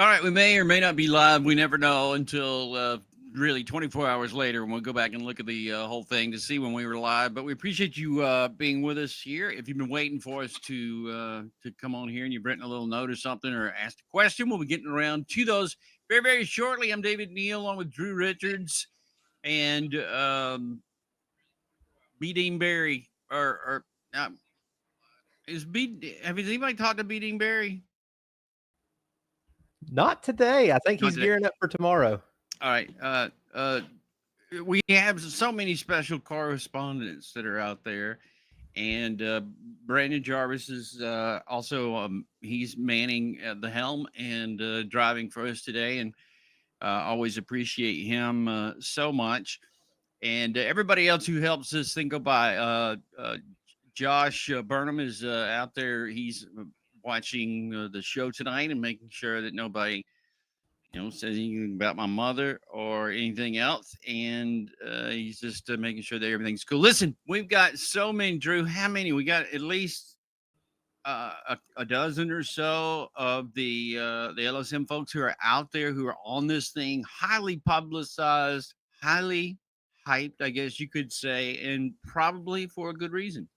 All right, we may or may not be live. We never know until really 24 hours later when we'll go back and look at the whole thing to see when we were live. But we appreciate you being with us here. If you've been waiting for us to come on here and you've written a little note or something or asked a question, we'll be getting around to those very, very shortly. I'm David Neal along with Drew Richards and B. Dean Barry. Has anybody talked to B. Dean Barry? Not today. I think he's gearing up for tomorrow. All right. We have so many special correspondents that are out there, and Brandon Jarvis is also he's manning the helm and driving for us today, and always appreciate him so much. And everybody else who helps us, then go by. Josh Burnham is out there. He's watching the show tonight and making sure that nobody, says anything about my mother or anything else. And he's just making sure that everything's cool. Listen, we've got so many, Drew. How many? We got at least a dozen or so of the LSM folks who are out there who are on this thing, highly publicized, highly hyped, I guess you could say, and probably for a good reason.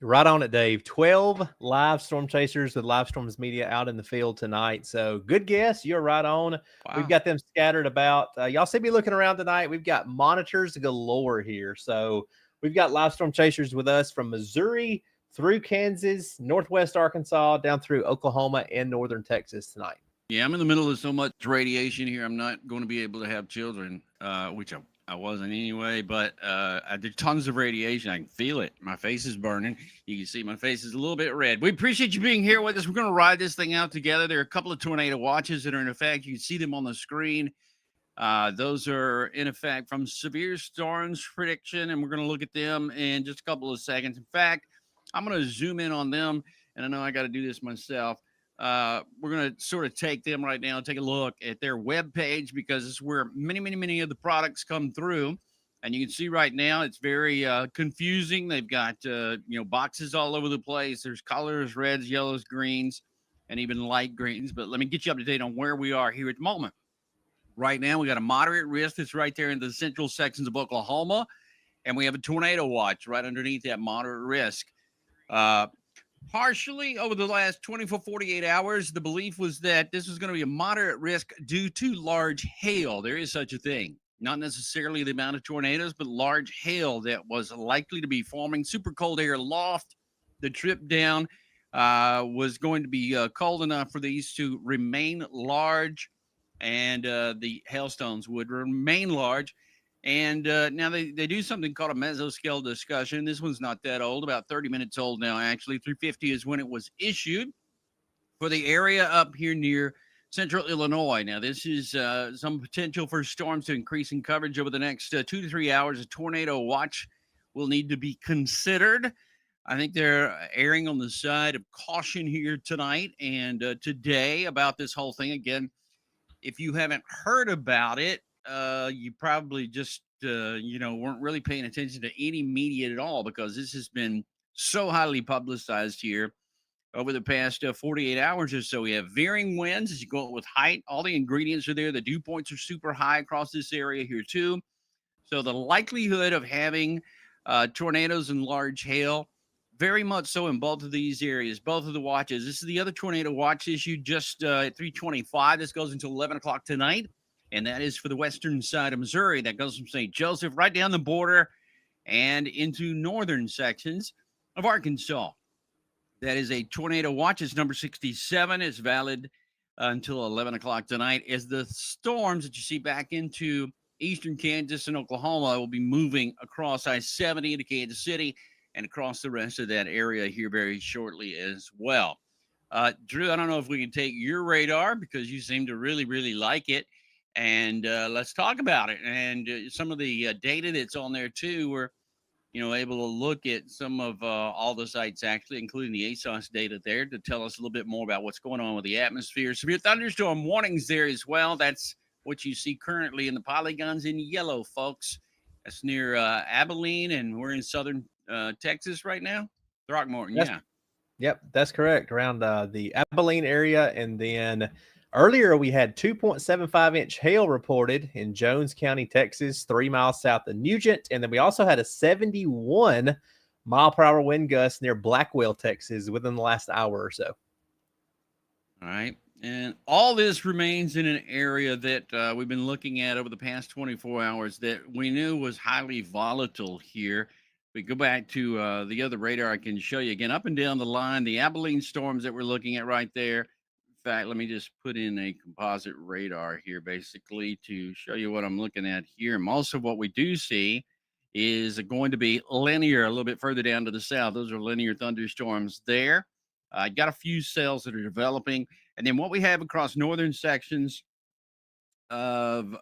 Right on it, Dave. 12 live storm chasers with Live Storms Media out in the field tonight. So good guess. You're right on. Wow. We've got them scattered about. Y'all see me looking around tonight. We've got monitors galore here. So we've got live storm chasers with us from Missouri through Kansas, Northwest Arkansas, down through Oklahoma and Northern Texas tonight. Yeah, I'm in the middle of so much radiation here. I'm not going to be able to have children, which I wasn't anyway, but I did tons of radiation. I can feel it. My face is burning. You can see my face is a little bit red. We appreciate you being here with us. We're going to ride this thing out together. There are a couple of tornado watches that are in effect. You can see them on the screen. Those are in effect from severe storms prediction, and we're going to look at them in just a couple of seconds. In fact, I'm going to zoom in on them, and I know I got to do this myself. We're going to sort of take them right now, take a look at their webpage, because it's where many of the products come through. And you can see right now it's very confusing. They've got, boxes all over the place. There's colors, reds, yellows, greens, and even light greens. But let me get you up to date on where we are here at the moment. Right now, we got a moderate risk that's right there in the central sections of Oklahoma. And we have a tornado watch right underneath that moderate risk. Partially over the last 24, 48 hours, the belief was that this was going to be a moderate risk due to large hail. There is such a thing. Not necessarily the amount of tornadoes, but large hail that was likely to be forming. Super cold air loft. The trip down was going to be cold enough for these to remain large, and the hailstones would remain large. And now they do something called a meso-discussion. This one's not that old, about 30 minutes old now, actually. 350 is when it was issued for the area up here near central Illinois. Now, this is some potential for storms to increase in coverage over the next 2 to 3 hours. A tornado watch will need to be considered. I think they're erring on the side of caution here tonight and today about this whole thing. Again, if you haven't heard about it, you probably just, weren't really paying attention to any media at all, because this has been so highly publicized here over the past 48 hours or so. We have varying winds as you go with height. All the ingredients are there. The dew points are super high across this area here too. So the likelihood of having tornadoes and large hail, very much so in both of these areas, both of the watches. This is the other tornado watch issued just at 3:25. This goes until 11 o'clock tonight. And that is for the western side of Missouri. That goes from St. Joseph right down the border and into northern sections of Arkansas. That is a tornado watch. It's number 67. It's valid until 11 o'clock tonight, as the storms that you see back into eastern Kansas and Oklahoma will be moving across I-70 into Kansas City and across the rest of that area here very shortly as well. Drew, I don't know if we can take your radar, because you seem to really, really like it. And let's talk about it. And some of the data that's on there too, we're able to look at some of all the sites, actually, including the ASOS data there, to tell us a little bit more about what's going on with the atmosphere. Severe thunderstorm warnings there as well. That's what you see currently in the polygons in yellow, folks. That's near Abilene, and we're in southern Texas right now. Throckmorton, That's yeah. Yep, that's correct. Around the Abilene area. And then earlier we had 2.75-inch hail reported in Jones County, Texas, 3 miles south of Nugent. And then we also had a 71-mile-per-hour wind gust near Blackwell, Texas within the last hour or so. All right. And all this remains in an area that we've been looking at over the past 24 hours that we knew was highly volatile here. We go back to the other radar I can show you again, up and down the line, the Abilene storms that we're looking at right there. In fact, let me just put in a composite radar here basically to show you what I'm looking at here. Most of what we do see is going to be linear a little bit further down to the south. Those are linear thunderstorms there. Got a few cells that are developing. And then what we have across northern sections of,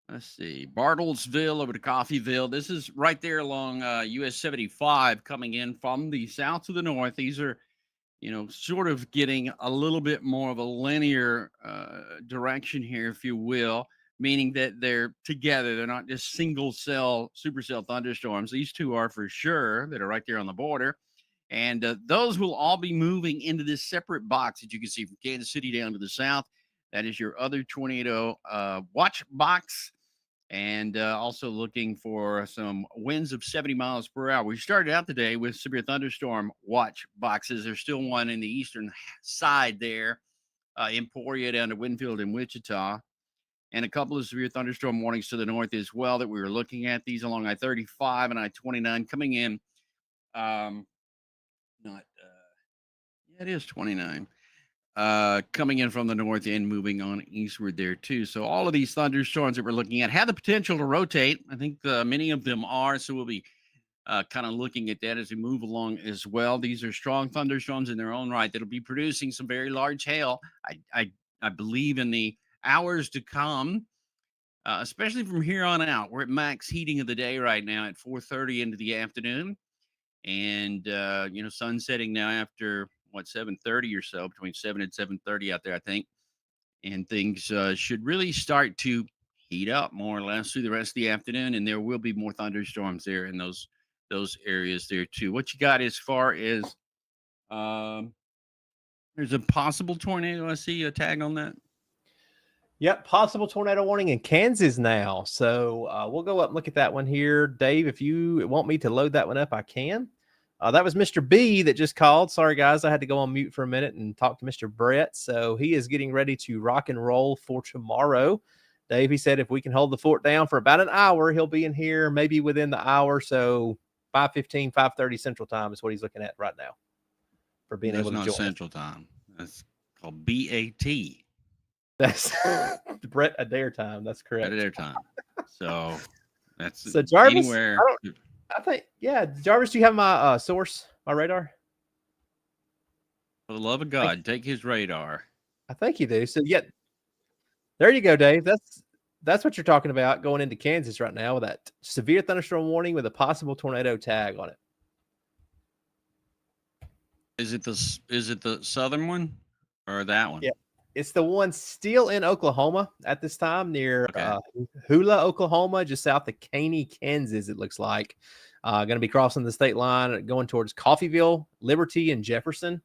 let's see, Bartlesville over to Coffeyville. This is right there along US 75 coming in from the south to the north. These are, sort of getting a little bit more of a linear direction here, if you will, meaning that they're together. They're not just single cell supercell thunderstorms. These two are for sure that are right there on the border. And those will all be moving into this separate box that you can see from Kansas City down to the south. That is your other tornado watch box. And also looking for some winds of 70 miles per hour. We started out today with severe thunderstorm watch boxes. There's still one in the eastern side there, Emporia down to Winfield and Wichita. And a couple of severe thunderstorm warnings to the north as well that we were looking at. These along I-35 and I-29 coming in. Not yeah, it is 29 coming in from the north end, moving on eastward there too. So all of these thunderstorms that we're looking at have the potential to rotate. I think many of them are, so we'll be kind of looking at that as we move along as well. These are strong thunderstorms in their own right that'll be producing some very large hail. I believe in the hours to come, especially from here on out. We're at max heating of the day right now at 4:30 into the afternoon. And sun setting now after 7:30 or so, between 7 and 7:30 out there, I think. And things should really start to heat up more or less through the rest of the afternoon, and there will be more thunderstorms there in those areas there too. What you got as far as um there's a possible tornado? I see a tag on that. Yep, possible tornado warning in Kansas now. So we'll go up and look at that one here. Dave, if you want me to load that one up, I can. That was Mr. B that just called. Sorry, guys. I had to go on mute for a minute and talk to Mr. Brett. So he is getting ready to rock and roll for tomorrow. Dave, he said if we can hold the fort down for about an hour, he'll be in here maybe within the hour. So 5:15, 5:30 Central Time is what he's looking at right now for being able to join. That's not Central Time. That's called BAT. That's Brett Adair time. That's correct. Brett Adair time. So that's so Jarvis. Anywhere. I think, yeah. Jarvis, do you have my source, my radar? For the love of God, take his radar. I think you do. So, yeah, there you go, Dave. That's what you're talking about going into Kansas right now with that severe thunderstorm warning with a possible tornado tag on it. Is it the southern one or that one? Yeah, it's the one still in Oklahoma at this time near Hula, Oklahoma, just south of Caney, Kansas. It looks like going to be crossing the state line, going towards Coffeyville, Liberty, and Jefferson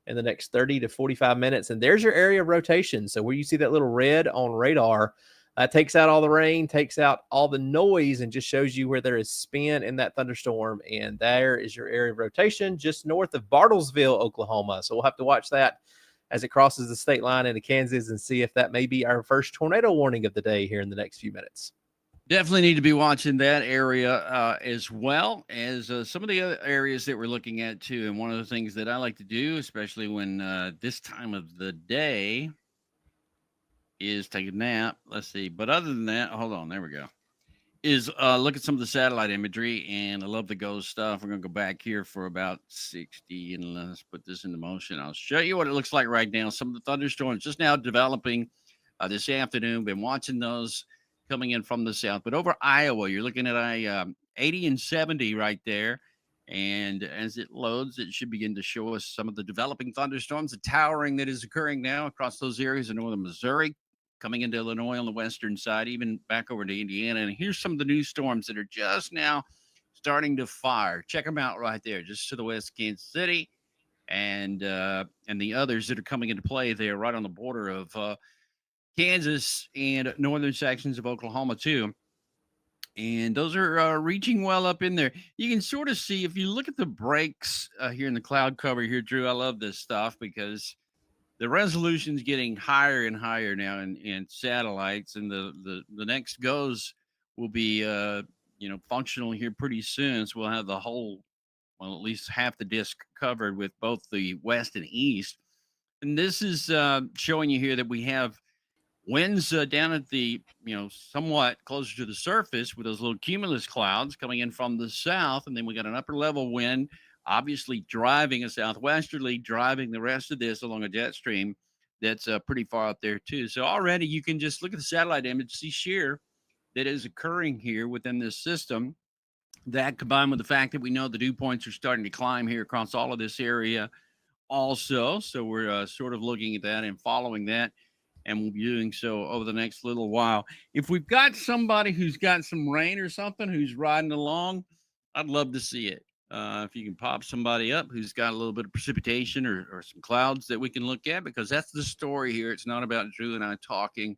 in the next 30 to 45 minutes. And there's your area of rotation. So where you see that little red on radar, that takes out all the rain, takes out all the noise, and just shows you where there is spin in that thunderstorm. And there is your area of rotation just north of Bartlesville, Oklahoma. So we'll have to watch that as it crosses the state line into Kansas and see if that may be our first tornado warning of the day here in the next few minutes. Definitely need to be watching that area as well as some of the other areas that we're looking at too. And one of the things that I like to do, especially when this time of the day, is take a nap. Let's see. But other than that, hold on. There we go. Is look at some of the satellite imagery, and I love the ghost stuff. We're going to go back here for about 60, and let's put this into motion. I'll show you what it looks like right now. Some of the thunderstorms just now developing this afternoon. Been watching those coming in from the south. But over Iowa, you're looking at 80 and 70 right there. And as it loads, it should begin to show us some of the developing thunderstorms, the towering that is occurring now across those areas in northern Missouri. coming into Illinois on the western side, even back over to Indiana. And here's some of the new storms that are just now starting to fire. Check them out right there, just to the west of Kansas City, and the others that are coming into play there, right on the border of Kansas and northern sections of Oklahoma too. And those are reaching well up in there. You can sort of see if you look at the breaks here in the cloud cover here, Drew. I love this stuff because the resolution's getting higher and higher now in satellites, and the next goes will be functional here pretty soon. So we'll have the whole, well, at least half the disk covered with both the west and east. And this is showing you here that we have winds down at the, somewhat closer to the surface with those little cumulus clouds coming in from the south. And then we got an upper level wind, obviously driving a southwesterly, driving the rest of this along a jet stream that's pretty far up there too. So already you can just look at the satellite image, see shear that is occurring here within this system. That combined with the fact that we know the dew points are starting to climb here across all of this area also. So we're sort of looking at that and following that, and we'll be doing so over the next little while. If we've got somebody who's got some rain or something who's riding along, I'd love to see it. If you can pop somebody up who's got a little bit of precipitation or some clouds that we can look at, because that's the story here. It's not about Drew and I talking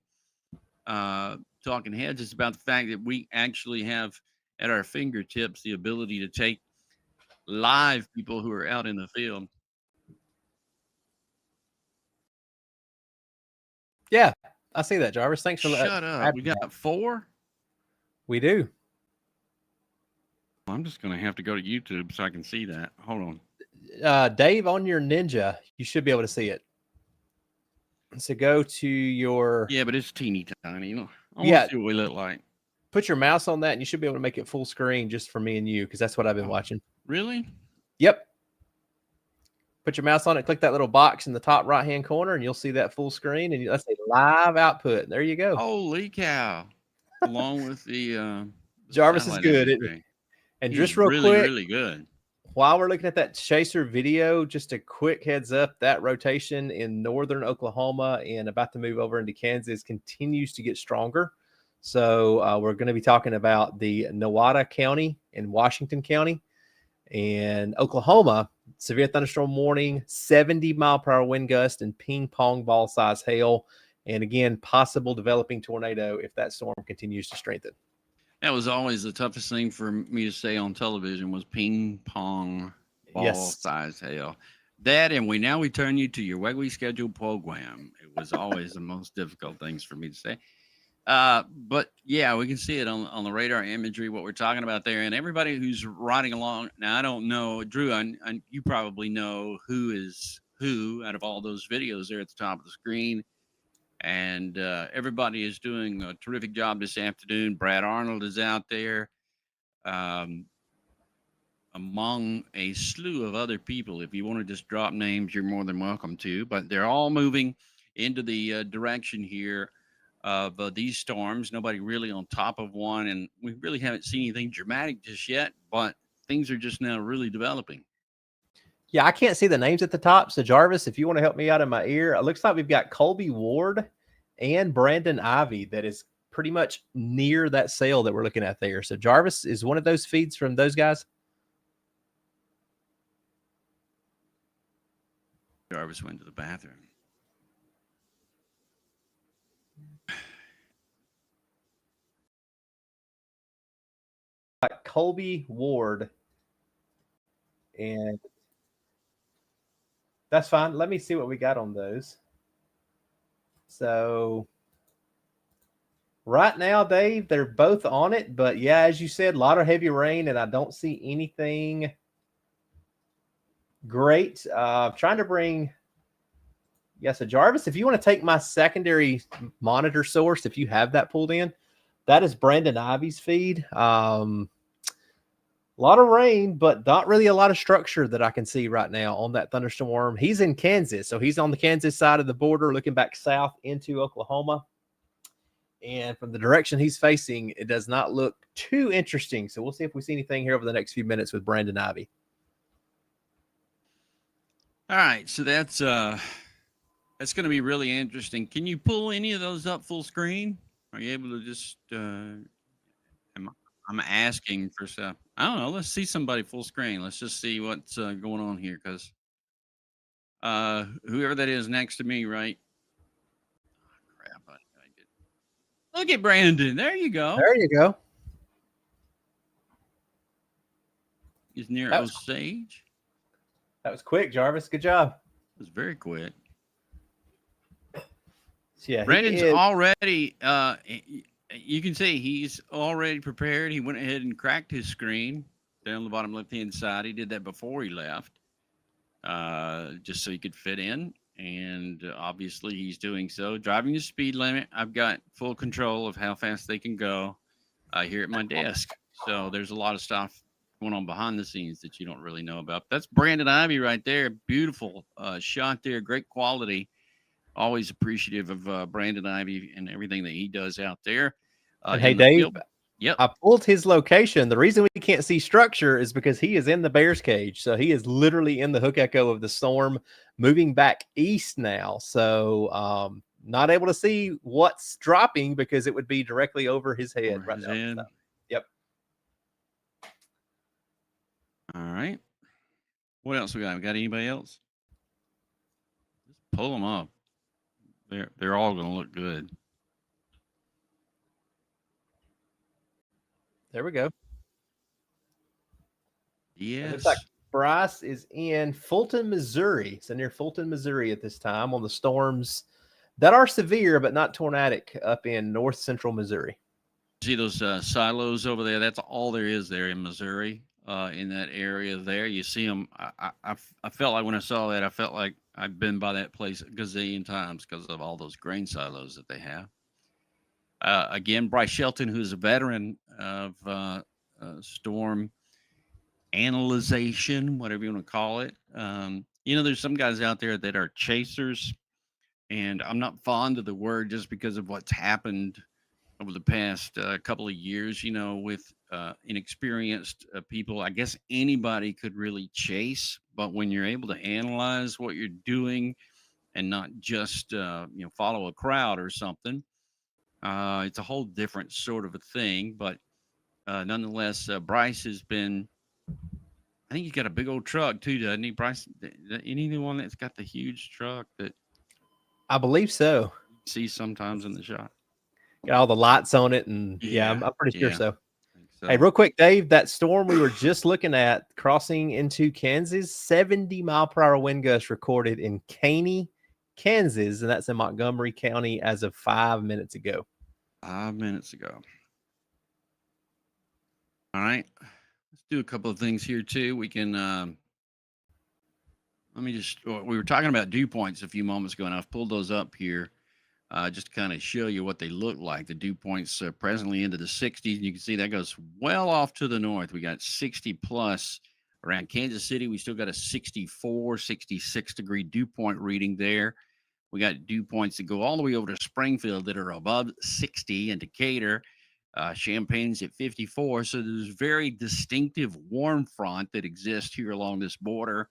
heads. It's about the fact that we actually have at our fingertips the ability to take live people who are out in the field. Yeah, I see that, Jarvis. Thanks for Shut up. We got 4? We do. I'm just going to have to go to YouTube so I can see that. Hold on. Dave, on your Ninja, you should be able to see it. So go to your... Yeah, but it's teeny tiny. I want to see what we look like. Put your mouse on that, and you should be able to make it full screen just for me and you, because that's what I've been watching. Really? Yep. Put your mouse on it, click that little box in the top right-hand corner, and you'll see that full screen, and let's say live output. There you go. Holy cow. Along with the Jarvis is good, isn't he? And just real really, quick, really good. While we're looking at that chaser video, just a quick heads up, that rotation in northern Oklahoma and about to move over into Kansas continues to get stronger. So we're going to be talking about the Nowata County and Washington County and Oklahoma. Severe thunderstorm warning, 70-mile-per-hour wind gust, and ping pong ball size hail. And again, possible developing tornado if that storm continues to strengthen. That was always the toughest thing for me to say on television was ping pong ball size hail. That, and we turn you to your regularly scheduled program. It was always the most difficult things for me to say. But yeah, we can see it on the radar imagery, what we're talking about there. And everybody who's riding along, now I don't know, Drew, and you probably know who is who out of all those videos there at the top of the screen. And everybody is doing a terrific job this afternoon. Brad Arnold is out there among a slew of other people. If you want to just drop names, you're more than welcome to. But they're all moving into the direction here of these storms. Nobody really on top of one. And we really haven't seen anything dramatic just yet. But things are just now really developing. Yeah, I can't see the names at the top. So, Jarvis, if you want to help me out in my ear, it looks like we've got Colby Ward and Brandon Ivy that is pretty much near that sail that we're looking at there. So, Jarvis, is one of those feeds from those guys? Jarvis went to the bathroom. Colby Ward. And that's fine. Let me see what we got on those. So right now, Dave, they're both on it. But yeah, as you said, a lot of heavy rain, and I don't see anything great. Trying to bring, so Jarvis, if you want to take my secondary monitor source, if you have that pulled in, that is Brandon Ivy's feed. A lot of rain, but not really a lot of structure that I can see right now on that thunderstorm. He's in Kansas, so he's on the Kansas side of the border looking back south into Oklahoma. And from the direction he's facing, it does not look too interesting. So we'll see if we see anything here over the next few minutes with Brandon Ivy. All right, so that's That's going to be really interesting. Can you pull any of those up full screen? Are you able to just? I'm asking for stuff. I don't know. Let's see somebody full screen. Let's just see what's going on here, because whoever that is next to me, right? Crap! Look at Brandon. There you go. There you go. He's near Osage. That was quick, Jarvis. Good job. It was very quick. Yeah, Brandon's already. You can see he's already prepared. He went ahead and cracked his screen down the bottom left-hand side. He did that before he left, just so he could fit in. And obviously, he's doing so. Driving the speed limit. I've got full control of how fast they can go here at my desk. So there's a lot of stuff going on behind the scenes that you don't really know about. That's Brandon Ivy right there. Beautiful shot there. Great quality. Always appreciative of Brandon Ivy and everything that he does out there. And hey, Dave, yep. I pulled his location. The reason we can't see structure is because he is in the bear's cage. So he is literally in the hook echo of the storm, moving back east now. So not able to see what's dropping because it would be directly over his head right now. So, yep. All right. What else we got? We got anybody else? Just pull them up. They're all going to look good. There we go. Yes. It looks like Bryce is in Fulton, Missouri. So near Fulton, Missouri at this time on the storms that are severe but not tornadic up in north central Missouri. See those silos over there? That's all there is there in Missouri, in that area there. You see them. I felt like when I saw that, I felt like I've been by that place a gazillion times because of all those grain silos that they have. Again, Bryce Shelton, who's a veteran of storm analyzation, whatever you want to call it. There's some guys out there that are chasers, and I'm not fond of the word just because of what's happened over the past couple of years, with inexperienced people. I guess anybody could really chase, but when you're able to analyze what you're doing and not just, follow a crowd or something, it's a whole different sort of a thing. But nonetheless, Bryce has been, I think he's got a big old truck too, doesn't he, Bryce? Anyone that's got the huge truck that I believe so. You see sometimes in the shot. Got all the lights on it, and I'm pretty sure so. So. Hey, real quick, Dave, that storm we were just looking at crossing into Kansas, 70-mile-per-hour wind gusts recorded in Caney, Kansas, and that's in Montgomery County as of 5 minutes ago. 5 minutes ago. All right. Let's do a couple of things here, too. We can, we were talking about dew points a few moments ago, and I've pulled those up here. Just to kind of show you what they look like. The dew points presently into the 60s. And you can see that goes well off to the north. We got 60 plus around Kansas City. We still got a 64, 66 degree dew point reading there. We got dew points that go all the way over to Springfield that are above 60, and Decatur. Champagne's at 54. So there's very distinctive warm front that exists here along this border.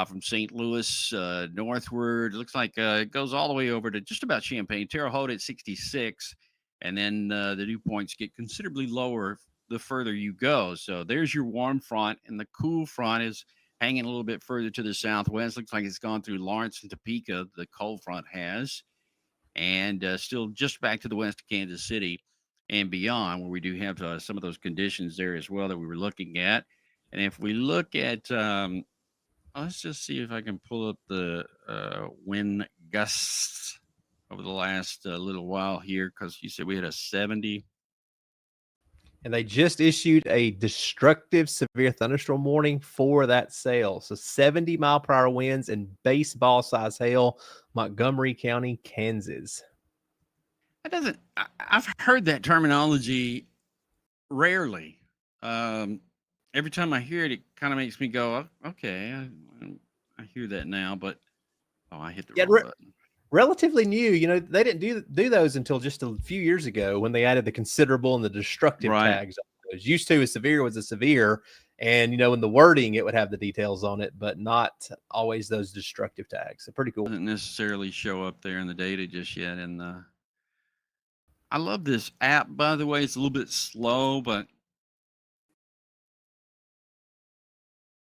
From St. Louis northward, it looks like it goes all the way over to just about Champaign. Terre Haute at 66, and then the dew points get considerably lower the further you go. So there's your warm front, and the cool front is hanging a little bit further to the southwest. Looks like it's gone through Lawrence and Topeka, the cold front has, and still just back to the west of Kansas City and beyond, where we do have some of those conditions there as well that we were looking at. And if we look at let's just see if I can pull up the wind gusts over the last little while here, because you said we had a 70. And they just issued a destructive severe thunderstorm warning for that cell. So 70-mile-per-hour winds and baseball-size hail, Montgomery County, Kansas. I've heard that terminology rarely. Every time I hear it, it kind of makes me go, okay, I hear that now, but I hit the wrong button. Relatively new. They didn't do those until just a few years ago when they added the considerable and the destructive tags. Used to a severe was a severe, And, in the wording, it would have the details on it, but not always those destructive tags. So pretty cool. Doesn't necessarily show up there in the data just yet. And I love this app, by the way. It's a little bit slow, but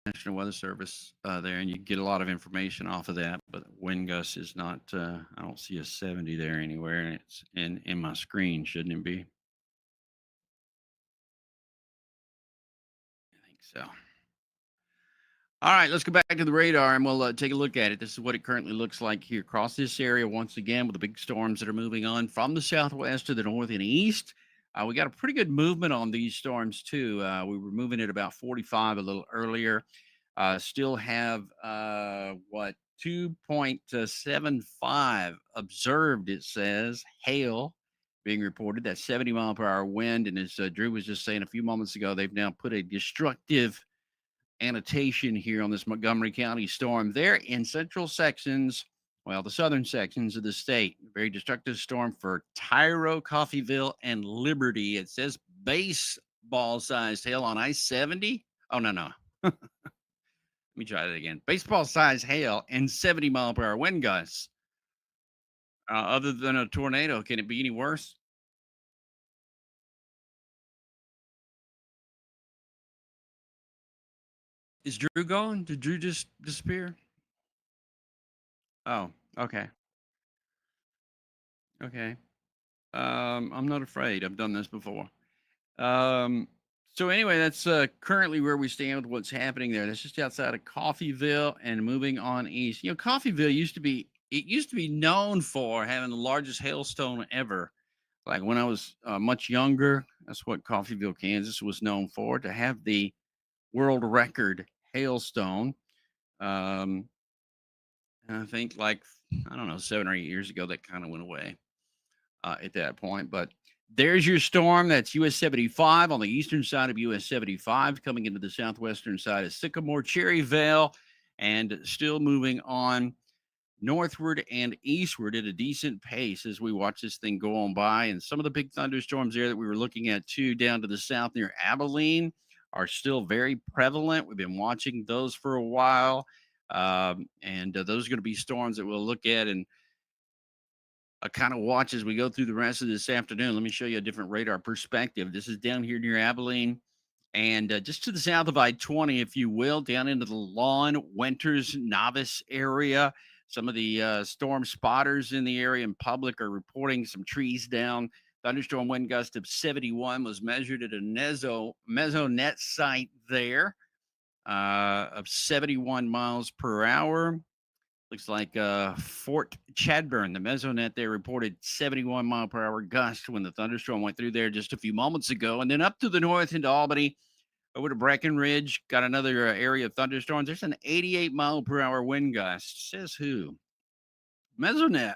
National Weather Service there, and you get a lot of information off of that. But wind gust is not. I don't see a 70 there anywhere, and it's in my screen, shouldn't it be? I think so. All right, let's go back to the radar and we'll take a look at it. This is what it currently looks like here across this area once again with the big storms that are moving on from the southwest to the north and east. We got a pretty good movement on these storms too. We were moving at about 45 a little earlier. Still have 2.75 observed, it says, hail being reported. That's 70-mile-per-hour wind. And as Drew was just saying a few moments ago, they've now put a destructive annotation here on this Montgomery County storm. They're in central sections, well, the southern sections of the state. Very destructive storm for Tyro, Coffeyville, and Liberty. It says baseball-sized hail on I-70. Oh, no. Let me try that again. Baseball-sized hail and 70-mile-per-hour wind gusts. Other than a tornado, can it be any worse? Is Drew gone? Did Drew just disappear? Oh, okay. Okay. I'm not afraid. I've done this before. Um, so anyway, that's currently where we stand with what's happening there. That's just outside of Coffeyville and moving on east. Coffeyville used to be known for having the largest hailstone ever. Like when I was much younger, that's what Coffeyville, Kansas was known for, to have the world record hailstone. Um, and I think I don't know, 7 or 8 years ago, that kind of went away at that point. But there's your storm. That's US 75 on the eastern side of US 75, coming into the southwestern side of Sycamore, Cherryvale, and still moving on northward and eastward at a decent pace as we watch this thing go on by. And some of the big thunderstorms there that we were looking at too, down to the south near Abilene, are still very prevalent. We've been watching those for a while. And those are going to be storms that we'll look at and kind of watch as we go through the rest of this afternoon. Let me show you a different radar perspective. This is down here near Abilene and just to the south of I-20, if you will, down into the Lawn, Winters, Novice area. Some of the storm spotters in the area in public are reporting some trees down. Thunderstorm wind gust of 71 was measured at a meso-net site there of 71 miles per hour. Looks like Fort Chadburn, the mesonet there, reported 71-mile-per-hour gust when the thunderstorm went through there just a few moments ago. And then up to the north into Albany, over to Breckenridge, got another area of thunderstorms. There's an 88-mile-per-hour wind gust. Says who? Mesonet.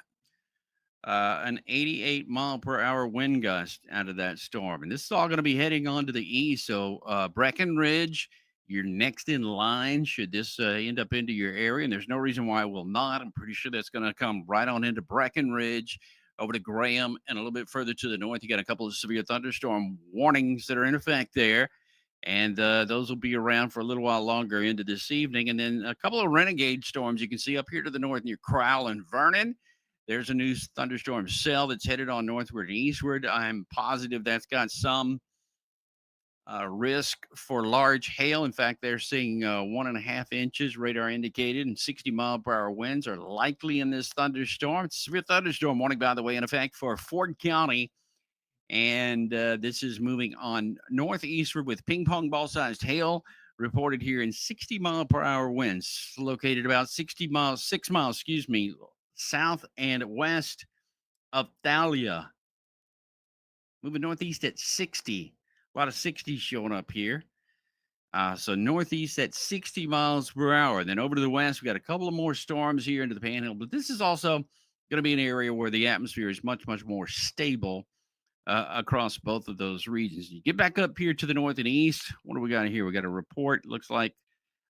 An 88-mile-per-hour wind gust out of that storm. And this is all going to be heading on to the east. So Breckenridge, you're next in line should this end up into your area. And there's no reason why it will not. I'm pretty sure that's going to come right on into Breckenridge, over to Graham, and a little bit further to the north. You got a couple of severe thunderstorm warnings that are in effect there. And those will be around for a little while longer into this evening. And then a couple of renegade storms you can see up here to the north near Crowell and Vernon. There's a new thunderstorm cell that's headed on northward and eastward. I'm positive that's got some risk for large hail. In fact, they're seeing 1.5 inches, radar indicated, and 60-mile-per-hour winds are likely in this thunderstorm. It's a severe thunderstorm warning, by the way, in effect for Ford County. And this is moving on northeastward with ping pong ball sized hail reported here in 60-mile-per-hour winds, located about 6 miles, south and west of Thalia. Moving northeast at 60. A lot of 60s showing up here. So northeast at 60 miles per hour. Then over to the west, we got a couple of more storms here into the Panhandle. But this is also going to be an area where the atmosphere is much, much more stable across both of those regions. You get back up here to the north and east. What do we got here? We got a report, looks like,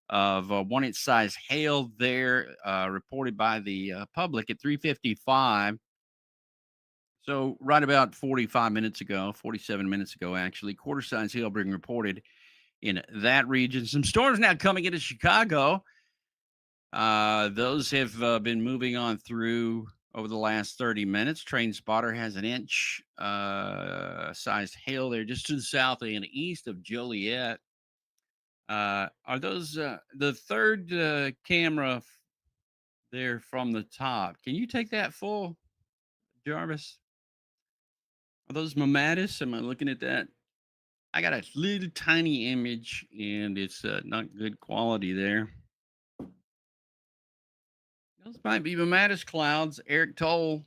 of 1-inch size hail there, reported by the public at 3:55. So right about 47 minutes ago, actually, quarter size hail being reported in that region. Some storms now coming into Chicago. Those have been moving on through over the last 30 minutes. Train spotter has an inch sized hail there just to the south and east of Joliet. Are those the third camera there from the top? Can you take that full, Jarvis? Are those Mamatis? Am I looking at that? I got a little tiny image and it's not good quality there. Those might be Mamatis clouds, Eric Toll.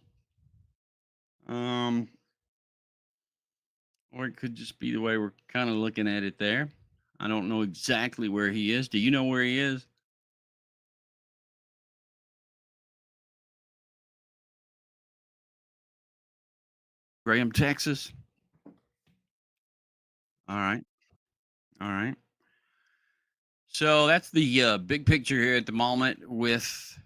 Um, or it could just be the way we're kind of looking at it there. I don't know exactly where he is. Do you know where he is? Graham, Texas. All right. All right. So that's the big picture here at the moment with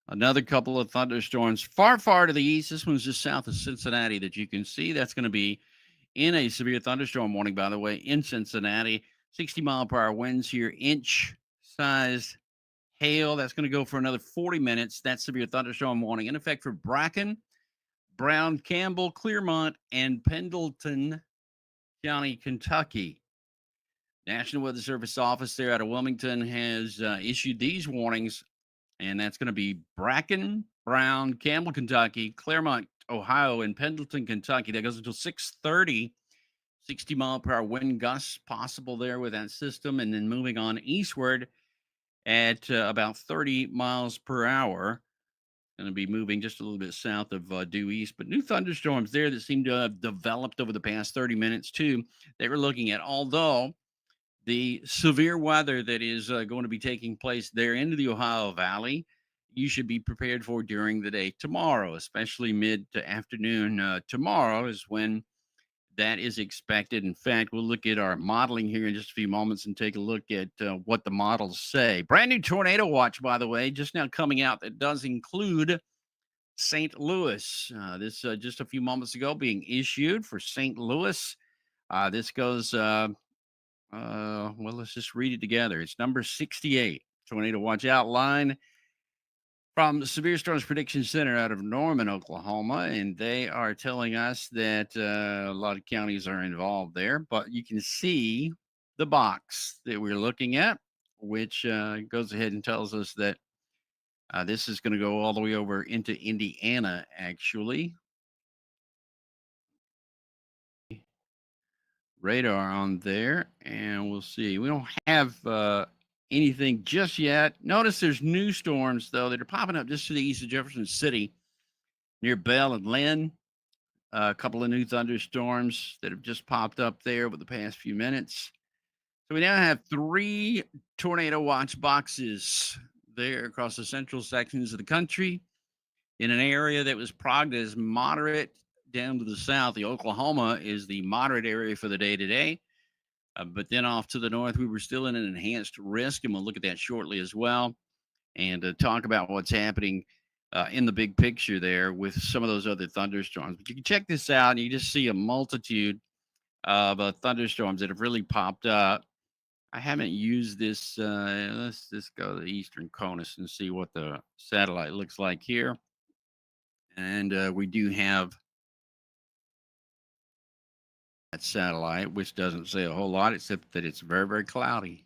another couple of thunderstorms far, far to the east. This one's just south of Cincinnati that you can see. That's going to be in a severe thunderstorm warning, by the way, in Cincinnati. 60-mile-per-hour winds here, inch size hail. That's going to go for another 40 minutes. That's severe thunderstorm warning in effect for Bracken, Brown, Campbell, Clearmont, and Pendleton County, Kentucky. National Weather Service office there out of Wilmington has issued these warnings, and that's going to be Bracken, Brown, Campbell, Kentucky, Claremont, Ohio, and Pendleton, Kentucky. That goes until 6:30. 60-mile-per-hour wind gusts possible there with that system, and then moving on eastward at about 30 miles per hour. Going to be moving just a little bit south of due east, but new thunderstorms there that seem to have developed over the past 30 minutes too. They were looking at, although the severe weather that is going to be taking place there into the Ohio Valley, you should be prepared for during the day tomorrow, especially mid to afternoon. Tomorrow is when that is expected. In fact, we'll look at our modeling here in just a few moments and take a look at what the models say. Brand new tornado watch, by the way, just now coming out that does include St. Louis. This just a few moments ago being issued for St. Louis. This goes, well, let's just read it together. It's number 68, tornado watch outline from the Severe Storms Prediction Center out of Norman, Oklahoma. And they are telling us that a lot of counties are involved there, but you can see the box that we're looking at, which goes ahead and tells us that this is going to go all the way over into Indiana, actually. Radar on there, and we'll see. We don't have anything just yet. Notice there's new storms, though, that are popping up just to the east of Jefferson City near Bell and Lynn. A couple of new thunderstorms that have just popped up there over the past few minutes. So we now have 3 tornado watch boxes there across the central sections of the country in an area that was progged as moderate down to the south. The Oklahoma is the moderate area for the day today. But then off to the north, we were still in an enhanced risk, and we'll look at that shortly as well and talk about what's happening in the big picture there with some of those other thunderstorms. But you can check this out, and you just see a multitude of thunderstorms that have really popped up. I haven't used this. Let's just go to the eastern CONUS and see what the satellite looks like here. And we do have that satellite, which doesn't say a whole lot, except that it's very, very cloudy.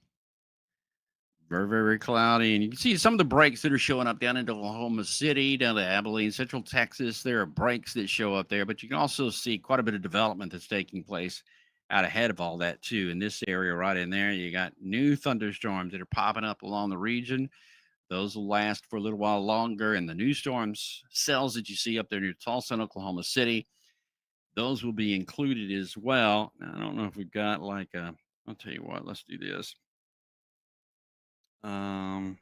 Very, very cloudy. And you can see some of the breaks that are showing up down into Oklahoma City, down to Abilene, Central Texas. There are breaks that show up there, but you can also see quite a bit of development that's taking place out ahead of all that, too. In this area right in there, you got new thunderstorms that are popping up along the region. Those will last for a little while longer. And the new storms cells that you see up there near Tulsa and Oklahoma City, those will be included as well. Now, I don't know if we've got like a, I'll tell you what, let's do this. Um,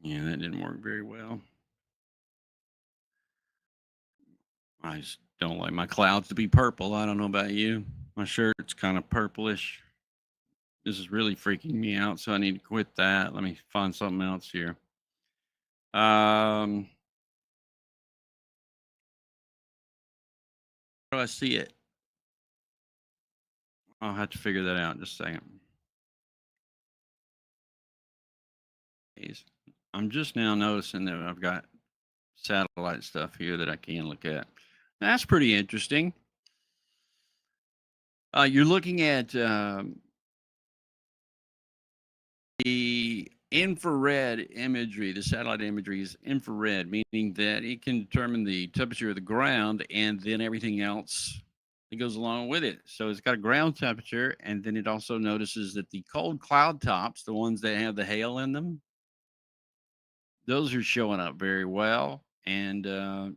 yeah, that didn't work very well. I just don't like my clouds to be purple. I don't know about you. My shirt's kind of purplish. This is really freaking me out, so I need to quit that. Let me find something else here. How do I see it? I'll have to figure that out in just a second. Jeez. I'm just now noticing that I've got satellite stuff here that I can look at. That's pretty interesting. You're looking at the infrared imagery. The satellite imagery is infrared, meaning that it can determine the temperature of the ground and then everything else that goes along with it. So it's got a ground temperature, and then it also notices that the cold cloud tops, the ones that have the hail in them, those are showing up very well. And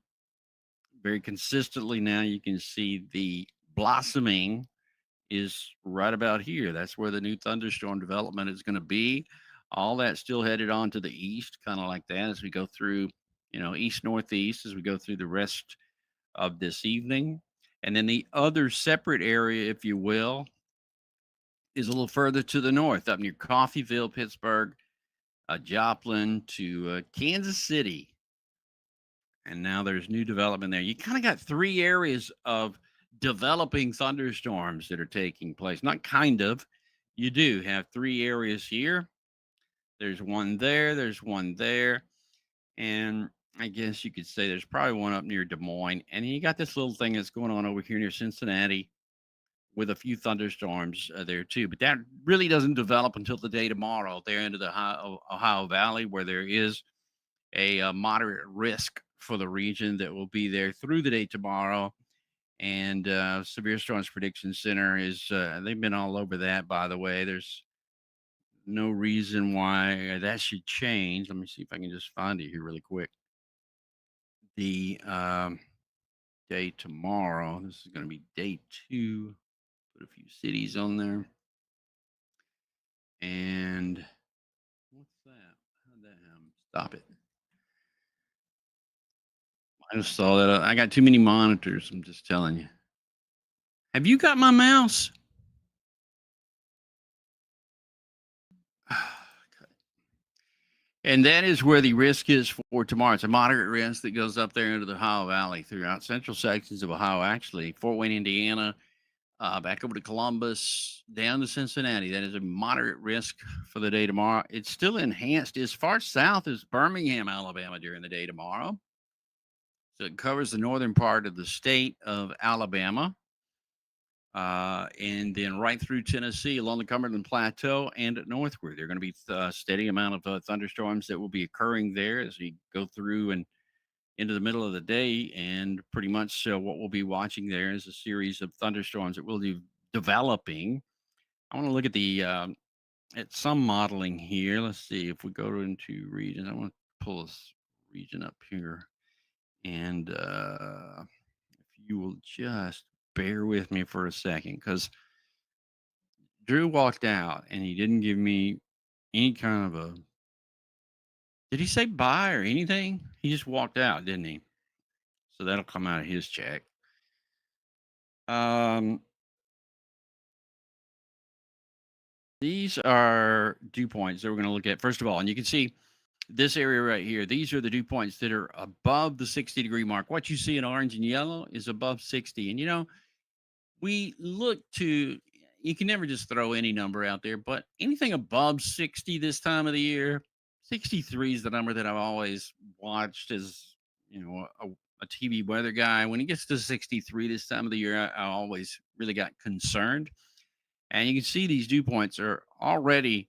very consistently now you can see the blossoming is right about here. That's where the new thunderstorm development is going to be. All that's still headed on to the east, kind of like that as we go through, east northeast as we go through the rest of this evening. And then the other separate area, if you will, is a little further to the north, up near Coffeyville, Pittsburgh, Joplin to Kansas City. And now there's new development there. You kind of got three areas of developing thunderstorms that are taking place. Not kind of. You do have three areas here. There's one there, there's one there. And I guess you could say there's probably one up near Des Moines. And you got this little thing that's going on over here near Cincinnati with a few thunderstorms there too. But that really doesn't develop until the day tomorrow there into the Ohio Valley, where there is a moderate risk for the region that will be there through the day tomorrow. And Severe Storms Prediction Center is, they've been all over that, by the way. There's no reason why that should change. Let me see if I can just find it here really quick. The day tomorrow, this is going to be day 2. Put a few cities on there. And what's that? How'd that happen? Stop it. I just saw that. I got too many monitors. I'm just telling you. Have you got my mouse? And that is where the risk is for tomorrow. It's a moderate risk that goes up there into the Ohio Valley throughout central sections of Ohio, actually. Fort Wayne, Indiana, back over to Columbus, down to Cincinnati. That is a moderate risk for the day tomorrow. It's still enhanced as far south as Birmingham, Alabama during the day tomorrow. So it covers the northern part of the state of Alabama. And then right through Tennessee along the Cumberland Plateau and northward. There are going to be a steady amount of thunderstorms that will be occurring there as we go through and into the middle of the day. And pretty much what we'll be watching there is a series of thunderstorms that will be developing. I want to look at the at some modeling here. Let's see if we go into regions. I want to pull this region up here, and if you will just bear with me for a second, because Drew walked out and he didn't give me any kind of a. Did he say bye or anything? He just walked out, didn't he? So that'll come out of his check. Um, these are dew points that we're going to look at first of all, and you can see this area right here. These are the dew points that are above the 60-degree mark. What you see in orange and yellow is above 60, and we look to. You can never just throw any number out there, but anything above 60 this time of the year, 63 is the number that I've always watched as, a TV weather guy. When it gets to 63 this time of the year, I always really got concerned. And you can see these dew points are already,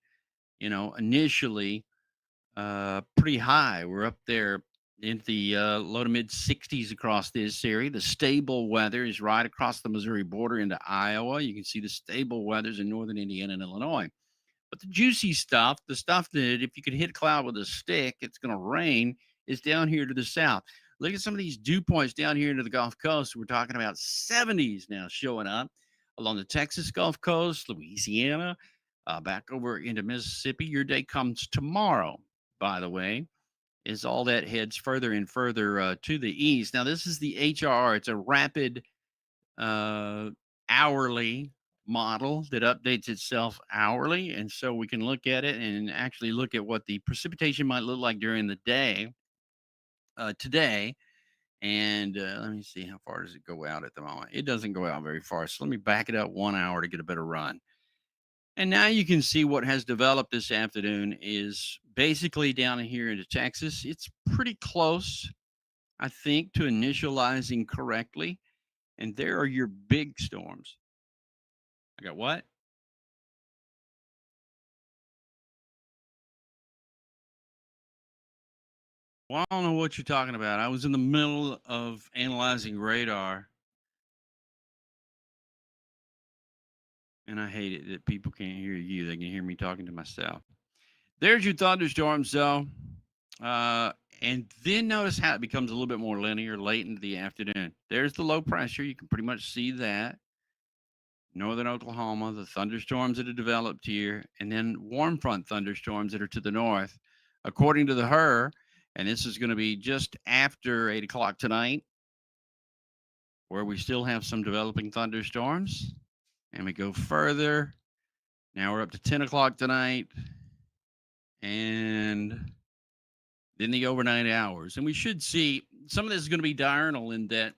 initially pretty high. We're up there into the low to mid 60s across this area. The stable weather is right across the Missouri border into Iowa. You can see the stable weathers in northern Indiana and Illinois. But the juicy stuff, the stuff that if you could hit a cloud with a stick, it's going to rain, is down here to the south. Look at some of these dew points down here into the Gulf Coast. We're talking about 70s now showing up along the Texas Gulf Coast, Louisiana, back over into Mississippi. Your day comes tomorrow, by the way, is all that heads further and further to the east. Now, this is the HRR. It's a rapid hourly model that updates itself hourly. And so we can look at it and actually look at what the precipitation might look like during the day today. And let me see, how far does it go out at the moment? It doesn't go out very far. So let me back it up 1 hour to get a better run. And now you can see what has developed this afternoon is basically down here into Texas. It's pretty close, I think, to initializing correctly. And there are your big storms. I got what? Well, I don't know what you're talking about. I was in the middle of analyzing radar, and I hate it that people can't hear you. They can hear me talking to myself. There's your thunderstorms, though. Uh, and then notice how it becomes a little bit more linear late into the afternoon. There's the low pressure. You can pretty much see that. Northern Oklahoma, the thunderstorms that have developed here, and then warm front thunderstorms that are to the north. According to the HER, and this is going to be just after 8 o'clock tonight, where we still have some developing thunderstorms. And we go further. Now we're up to 10 o'clock tonight. And then the overnight hours. And we should see some of this is going to be diurnal in that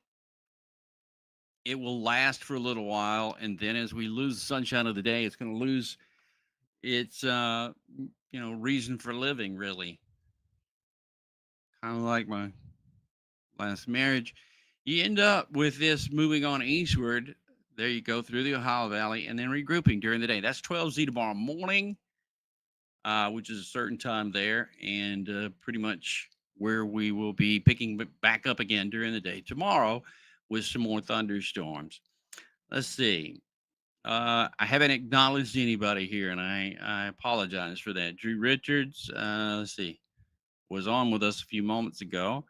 it will last for a little while. And then as we lose the sunshine of the day, it's going to lose its, reason for living, really. Kind of like my last marriage. You end up with this moving on eastward. There you go through the Ohio Valley and then regrouping during the day. That's 12Z tomorrow morning, which is a certain time there, and pretty much where we will be picking back up again during the day tomorrow with some more thunderstorms. Let's see. I haven't acknowledged anybody here, and I apologize for that. Drew Richards, let's see, was on with us a few moments ago.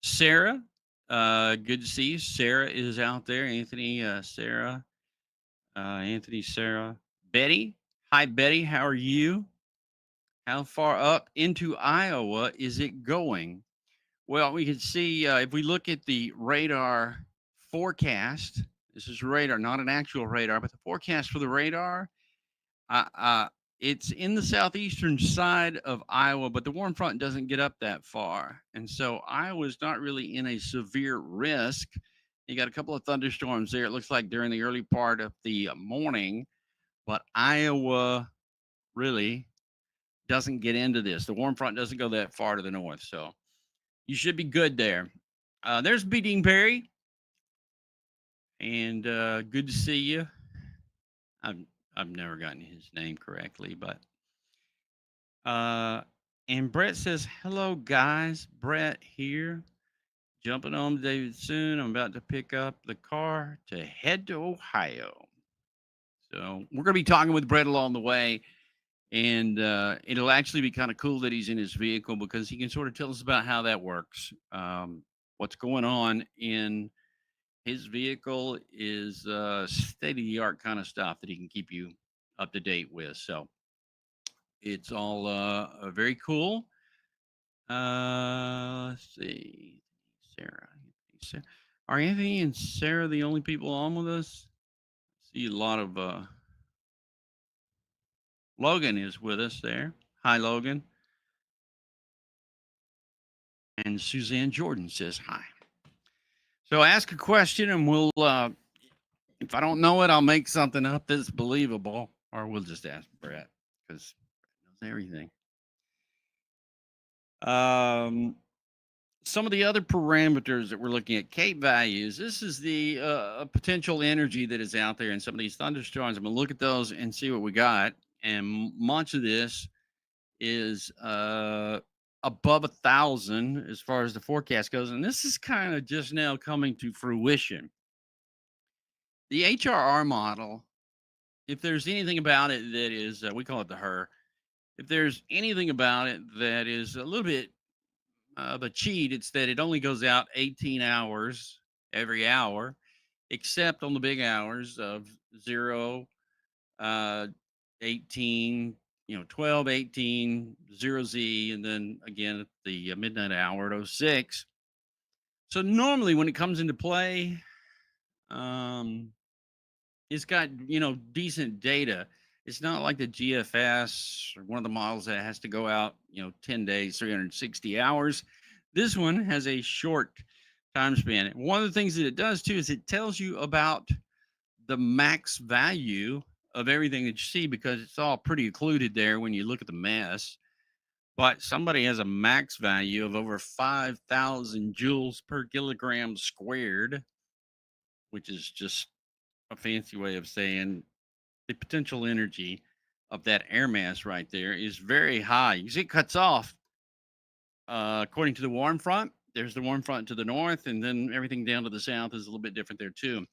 Sarah, good to see you. Sarah is out there. Anthony, Sarah, Anthony, Sarah, Betty. Hi, Betty. How are you? How far up into Iowa is it going? Well, we can see if we look at the radar forecast. This is radar, not an actual radar, but the forecast for the radar. Uh, uh, it's in the southeastern side of Iowa, but the warm front doesn't get up that far. And so Iowa's not really in a severe risk. You got a couple of thunderstorms there, it looks like during the early part of the morning, but Iowa really doesn't get into this. The warm front doesn't go that far to the north. So you should be good there. There's B. Dean Perry, and good to see you. I've I've never gotten his name correctly, but and Brett says, "Hello guys, Brett here. Jumping on David soon. I'm about to pick up the car to head to Ohio." So we're going to be talking with Brett along the way, and it'll actually be kind of cool that he's in his vehicle because he can sort of tell us about how that works. What's going on in his vehicle is state of the art kind of stuff that he can keep you up to date with. So it's all very cool. Let's see, Sarah. Are Anthony and Sarah the only people on with us? See a lot of Logan is with us there. Hi, Logan. And Suzanne Jordan says hi. So ask a question and we'll, if I don't know it, I'll make something up that's believable, or we'll just ask Brett because Brett knows everything. Some of the other parameters that we're looking at, Cape values. This is the potential energy that is out there in some of these thunderstorms. I'm going to look at those and see what we got. And much of this is above 1,000 as far as the forecast goes. And this is kind of just now coming to fruition. The HRR model, if there's anything about it that is, we call it the HER, if there's anything about it that is a little bit of a cheat, it's that it only goes out 18 hours every hour, except on the big hours of 0, 18, 12, 18, 0Z, and then again at the midnight hour at 06. So normally when it comes into play, it's got, decent data. It's not like the GFS or one of the models that has to go out, 10 days, 360 hours. This one has a short time span. One of the things that it does too is it tells you about the max value of everything that you see because it's all pretty occluded there when you look at the mass. But somebody has a max value of over 5,000 joules per kilogram squared, which is just a fancy way of saying the potential energy of that air mass right there is very high. You see, it cuts off according to the warm front. There's the warm front to the north, and then everything down to the south is a little bit different there too,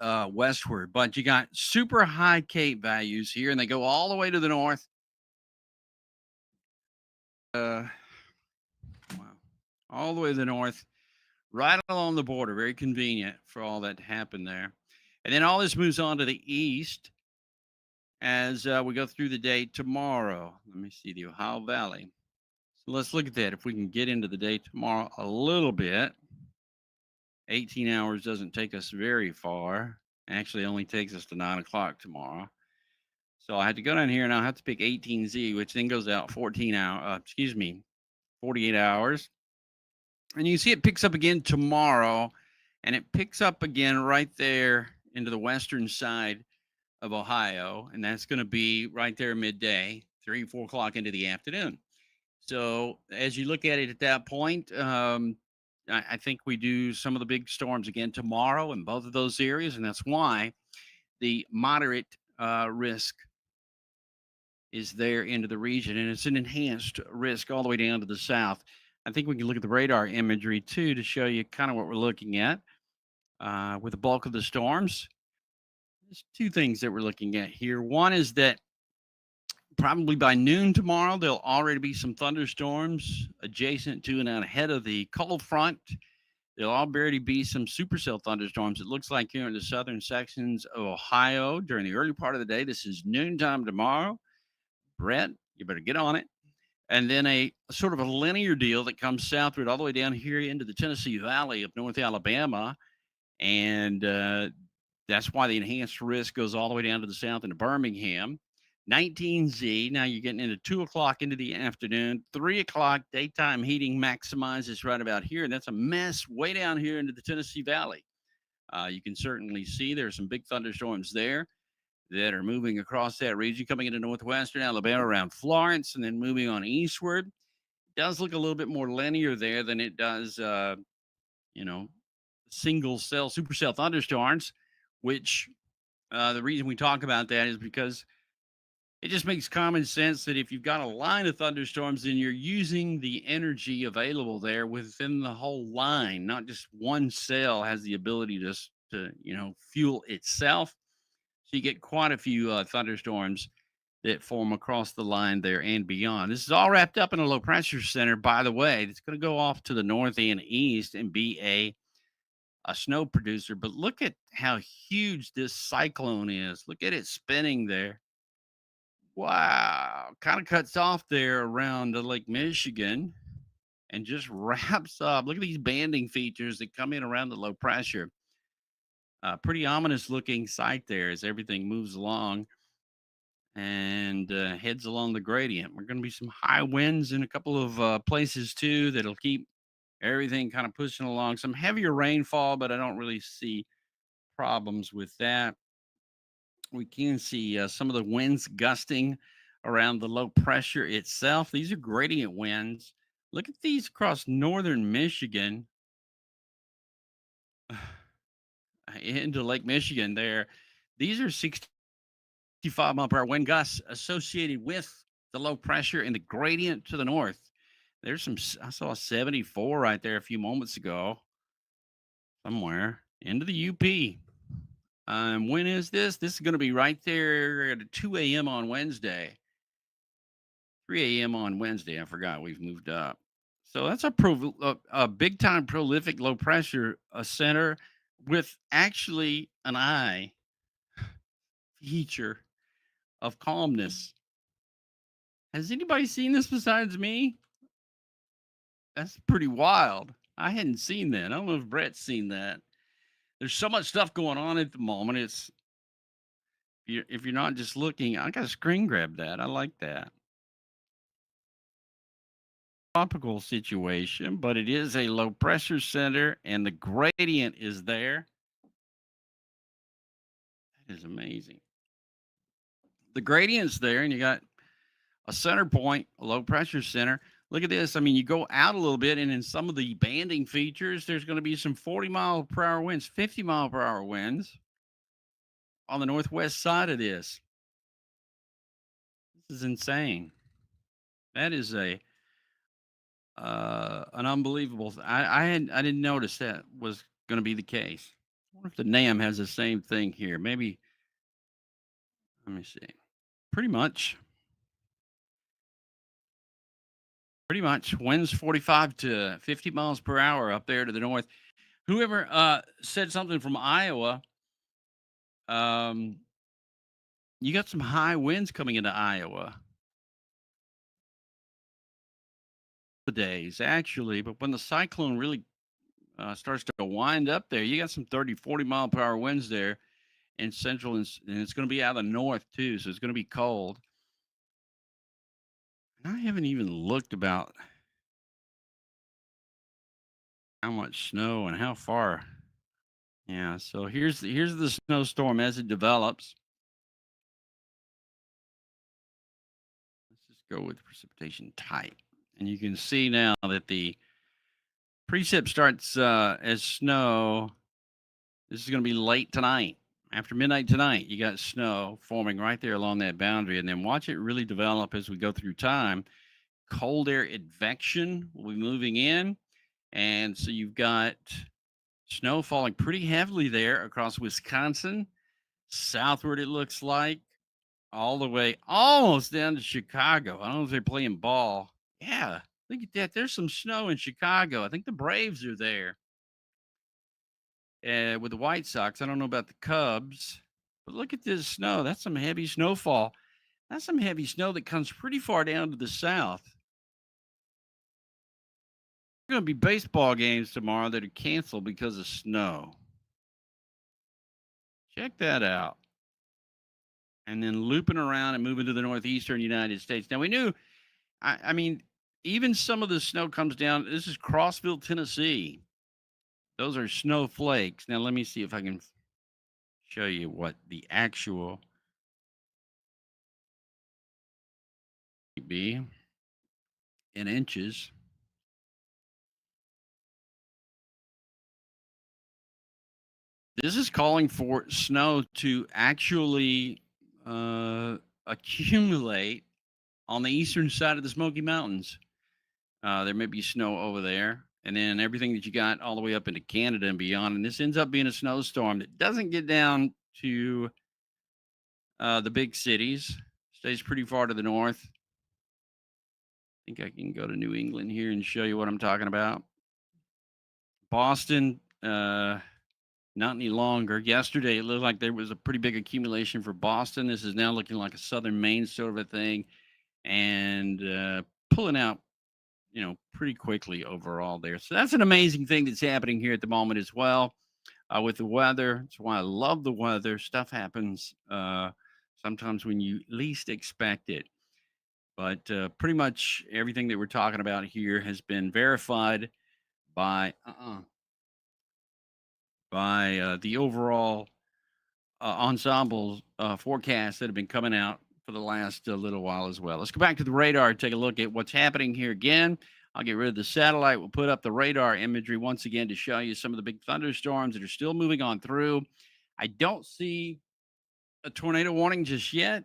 westward. But you got super high Cape values here, and they go all the way to the north. Uh, wow, all the way to the north, right along the border. Very convenient for all that to happen there. And then all this moves on to the east as we go through the day tomorrow. Let me see the Ohio Valley. So let's look at that. If we can get into the day tomorrow a little bit, 18 hours doesn't take us very far. Actually, it only takes us to 9 o'clock tomorrow. So I had to go down here and I'll have to pick 18Z, which then goes out 48 hours. And you see it picks up again tomorrow, and it picks up again right there into the western side of Ohio. And that's going to be right there midday, 3, 4 o'clock into the afternoon. So as you look at it at that point, I think we do some of the big storms again tomorrow in both of those areas, and that's why the moderate risk is there into the region, and it's an enhanced risk all the way down to the south. I think we can look at the radar imagery too to show you kind of what we're looking at with the bulk of the storms. There's two things that we're looking at here. One is that probably by noon tomorrow, there'll already be some thunderstorms adjacent to and out ahead of the cold front. There'll already be some supercell thunderstorms. It looks like here in the southern sections of Ohio during the early part of the day. This is noontime tomorrow. Brett, you better get on it. And then a sort of a linear deal that comes southward all the way down here into the Tennessee Valley of North Alabama. And that's why the enhanced risk goes all the way down to the south into Birmingham. 19Z. Now you're getting into 2 o'clock into the afternoon. 3 o'clock daytime heating maximizes right about here. And that's a mess way down here into the Tennessee Valley. You can certainly see there's some big thunderstorms there that are moving across that region, coming into northwestern Alabama around Florence and then moving on eastward. It does look a little bit more linear there than it does, you know, single cell supercell thunderstorms, which the reason we talk about that is because it just makes common sense that if you've got a line of thunderstorms, then you're using the energy available there within the whole line. Not just one cell has the ability to fuel itself. So you get quite a few thunderstorms that form across the line there and beyond. This is all wrapped up in a low pressure center, by the way. It's going to go off to the north and east and be a snow producer. But look at how huge this cyclone is. Look at it spinning there. Wow. Kind of cuts off there around Lake Michigan and just wraps up. Look at these banding features that come in around the low pressure. Pretty ominous looking sight there as everything moves along and heads along the gradient. We're going to be some high winds in a couple of places too that'll keep everything kind of pushing along. Some heavier rainfall, but I don't really see problems with that. We can see some of the winds gusting around the low pressure itself. These are gradient winds. Look at these across northern Michigan into Lake Michigan there. These are 65-mile-per-hour wind gusts associated with the low pressure and the gradient to the north. There's I saw a 74 right there a few moments ago somewhere into the UP. When is this? This is going to be right there at 2 a.m. on Wednesday. 3 a.m. on Wednesday. I forgot we've moved up. So that's a big time prolific low pressure center with actually an eye feature of calmness. Has anybody seen this besides me? That's pretty wild. I hadn't seen that. I don't know if Brett's seen that. There's so much stuff going on at the moment. If you're not just looking, I got to screen grab that. I like that. tropical situation, but it is a low pressure center and the gradient is there. That is amazing. The gradient's there and you got a center point, a low pressure center. Look at this. I mean, you go out a little bit, and in some of the banding features, there's going to be some 40-mile-per-hour winds, 50-mile-per-hour winds on the northwest side of this. This is insane. That is a an unbelievable. I didn't notice that was going to be the case. I wonder if the NAM has the same thing here. Maybe. Let me see. Pretty much. Pretty much. Winds 45 to 50 miles per hour up there to the north. Whoever said something from Iowa, um, you got some high winds coming into Iowa the days, actually. But when the cyclone really starts to wind up there, you got some 30, 40-mile-per-hour winds there in central, and it's going to be out of the north, too. So it's going to be cold. And I haven't even looked about how much snow and how far. Yeah, so here's the snowstorm as it develops. Let's just go with precipitation type. And you can see now that the precip starts as snow. This is going to be late tonight. After midnight tonight, you got snow forming right there along that boundary. And then watch it really develop as we go through time. Cold air advection will be moving in. And so you've got snow falling pretty heavily there across Wisconsin. Southward, it looks like, all the way almost down to Chicago. I don't know if they're playing ball. Yeah, look at that. There's some snow in Chicago. I think the Braves are there with the White Sox. I don't know about the Cubs, but look at this snow. That's some heavy snowfall. That's some heavy snow that comes pretty far down to the south. There's going to be baseball games tomorrow that are canceled because of snow. Check that out. And then looping around and moving to the northeastern United States. Now, we knew, I mean, even some of the snow comes down. This is Crossville, Tennessee. Those are snowflakes. Now, let me see if I can show you what the actual be in inches. This is calling for snow to actually accumulate on the eastern side of the Smoky Mountains. There may be snow over there, and then everything that you got all the way up into Canada and beyond. And this ends up being a snowstorm that doesn't get down to the big cities, stays pretty far to the north. I think I can go to New England here and show you what I'm talking about. Boston, not any longer. Yesterday, it looked like there was a pretty big accumulation for Boston. This is now looking like a southern Maine sort of a thing, and pulling out, pretty quickly overall there. So that's an amazing thing that's happening here at the moment as well with the weather. That's why I love the weather. Stuff happens sometimes when you least expect it. But pretty much everything that we're talking about here has been verified by the overall ensemble forecasts that have been coming out for the last little while as well. Let's go back to the radar and take a look at what's happening here again. I'll get rid of the satellite. We'll put up the radar imagery once again to show you some of the big thunderstorms that are still moving on through. I don't see a tornado warning just yet,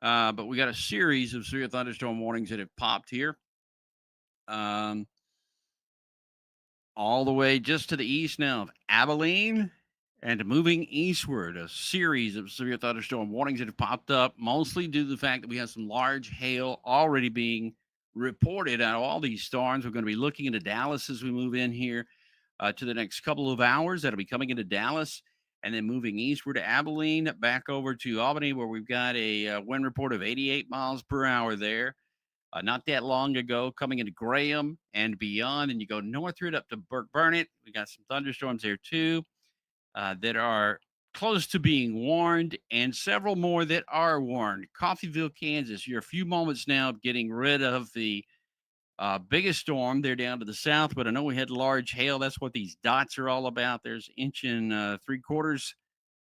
but we got a series of severe thunderstorm warnings that have popped here. All the way just to the east now of Abilene and moving eastward, a series of severe thunderstorm warnings that have popped up, mostly due to the fact that we have some large hail already being reported out of all these storms. We're going to be looking into Dallas as we move in here to the next couple of hours. That'll be coming into Dallas and then moving eastward to Abilene, back over to Albany, where we've got a wind report of 88 miles per hour there. Not that long ago, coming into Graham and beyond, and you go northward up to Burke Burnett. We got some thunderstorms there too that are close to being warned, and several more that are warned. Coffeyville, Kansas. You're a few moments now of getting rid of the Biggest storm, they're down to the south, but I know we had large hail. That's what these dots are all about. There's inch and three quarters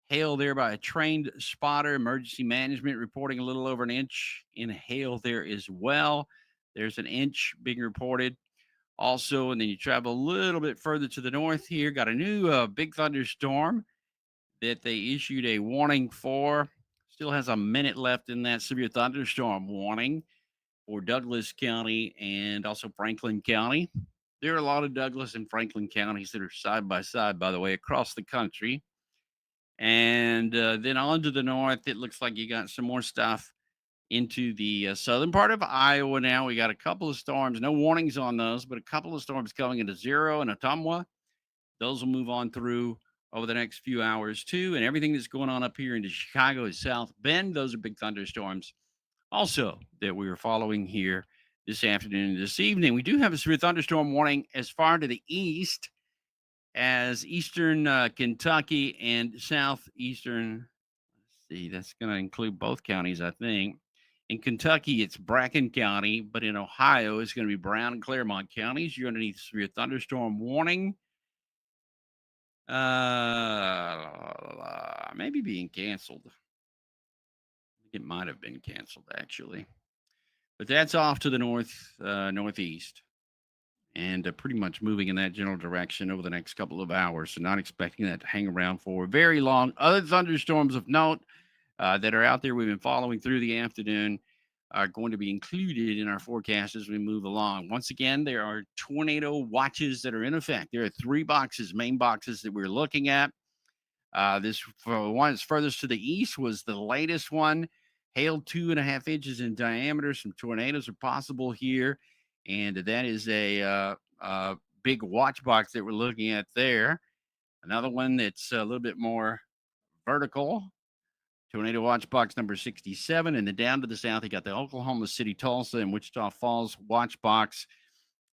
hail there by a trained spotter. Emergency management reporting a little over an inch in hail there as well. There's an inch being reported also. And then you travel a little bit further to the north here. Got a new big thunderstorm that they issued a warning for. Still has a minute left in that severe thunderstorm warning for Douglas County and also Franklin County. There are a lot of Douglas and Franklin counties that are side by side, by the way, across the country. And then on to the north, it looks like you got some more stuff into the southern part of Iowa now. We got a couple of storms, no warnings on those, but a couple of storms coming into Zero and Ottumwa. Those will move on through over the next few hours too. And everything that's going on up here into Chicago is South Bend. Those are big thunderstorms also that we are following here this afternoon and this evening. We do have a severe thunderstorm warning as far to the east as eastern Kentucky and southeastern. Let's see, that's going to include both counties, I think. In Kentucky, it's Bracken County, but in Ohio, it's going to be Brown and Claremont counties. You're underneath severe thunderstorm warning. Maybe being canceled. It might have been canceled actually, but that's off to the northeast, and pretty much moving in that general direction over the next couple of hours. So not expecting that to hang around for very long. Other thunderstorms of note that are out there we've been following through the afternoon are going to be included in our forecast as we move along. Once again, there are tornado watches that are in effect. There are three main boxes that we're looking at. This for one that's furthest to the east was the latest one. Hail 2.5 inches in diameter. Some tornadoes are possible here, and that is a big watch box that we're looking at there. Another one that's a little bit more vertical. Tornado watch box number 67, and then down to the south, you got the Oklahoma City, Tulsa, and Wichita Falls watch box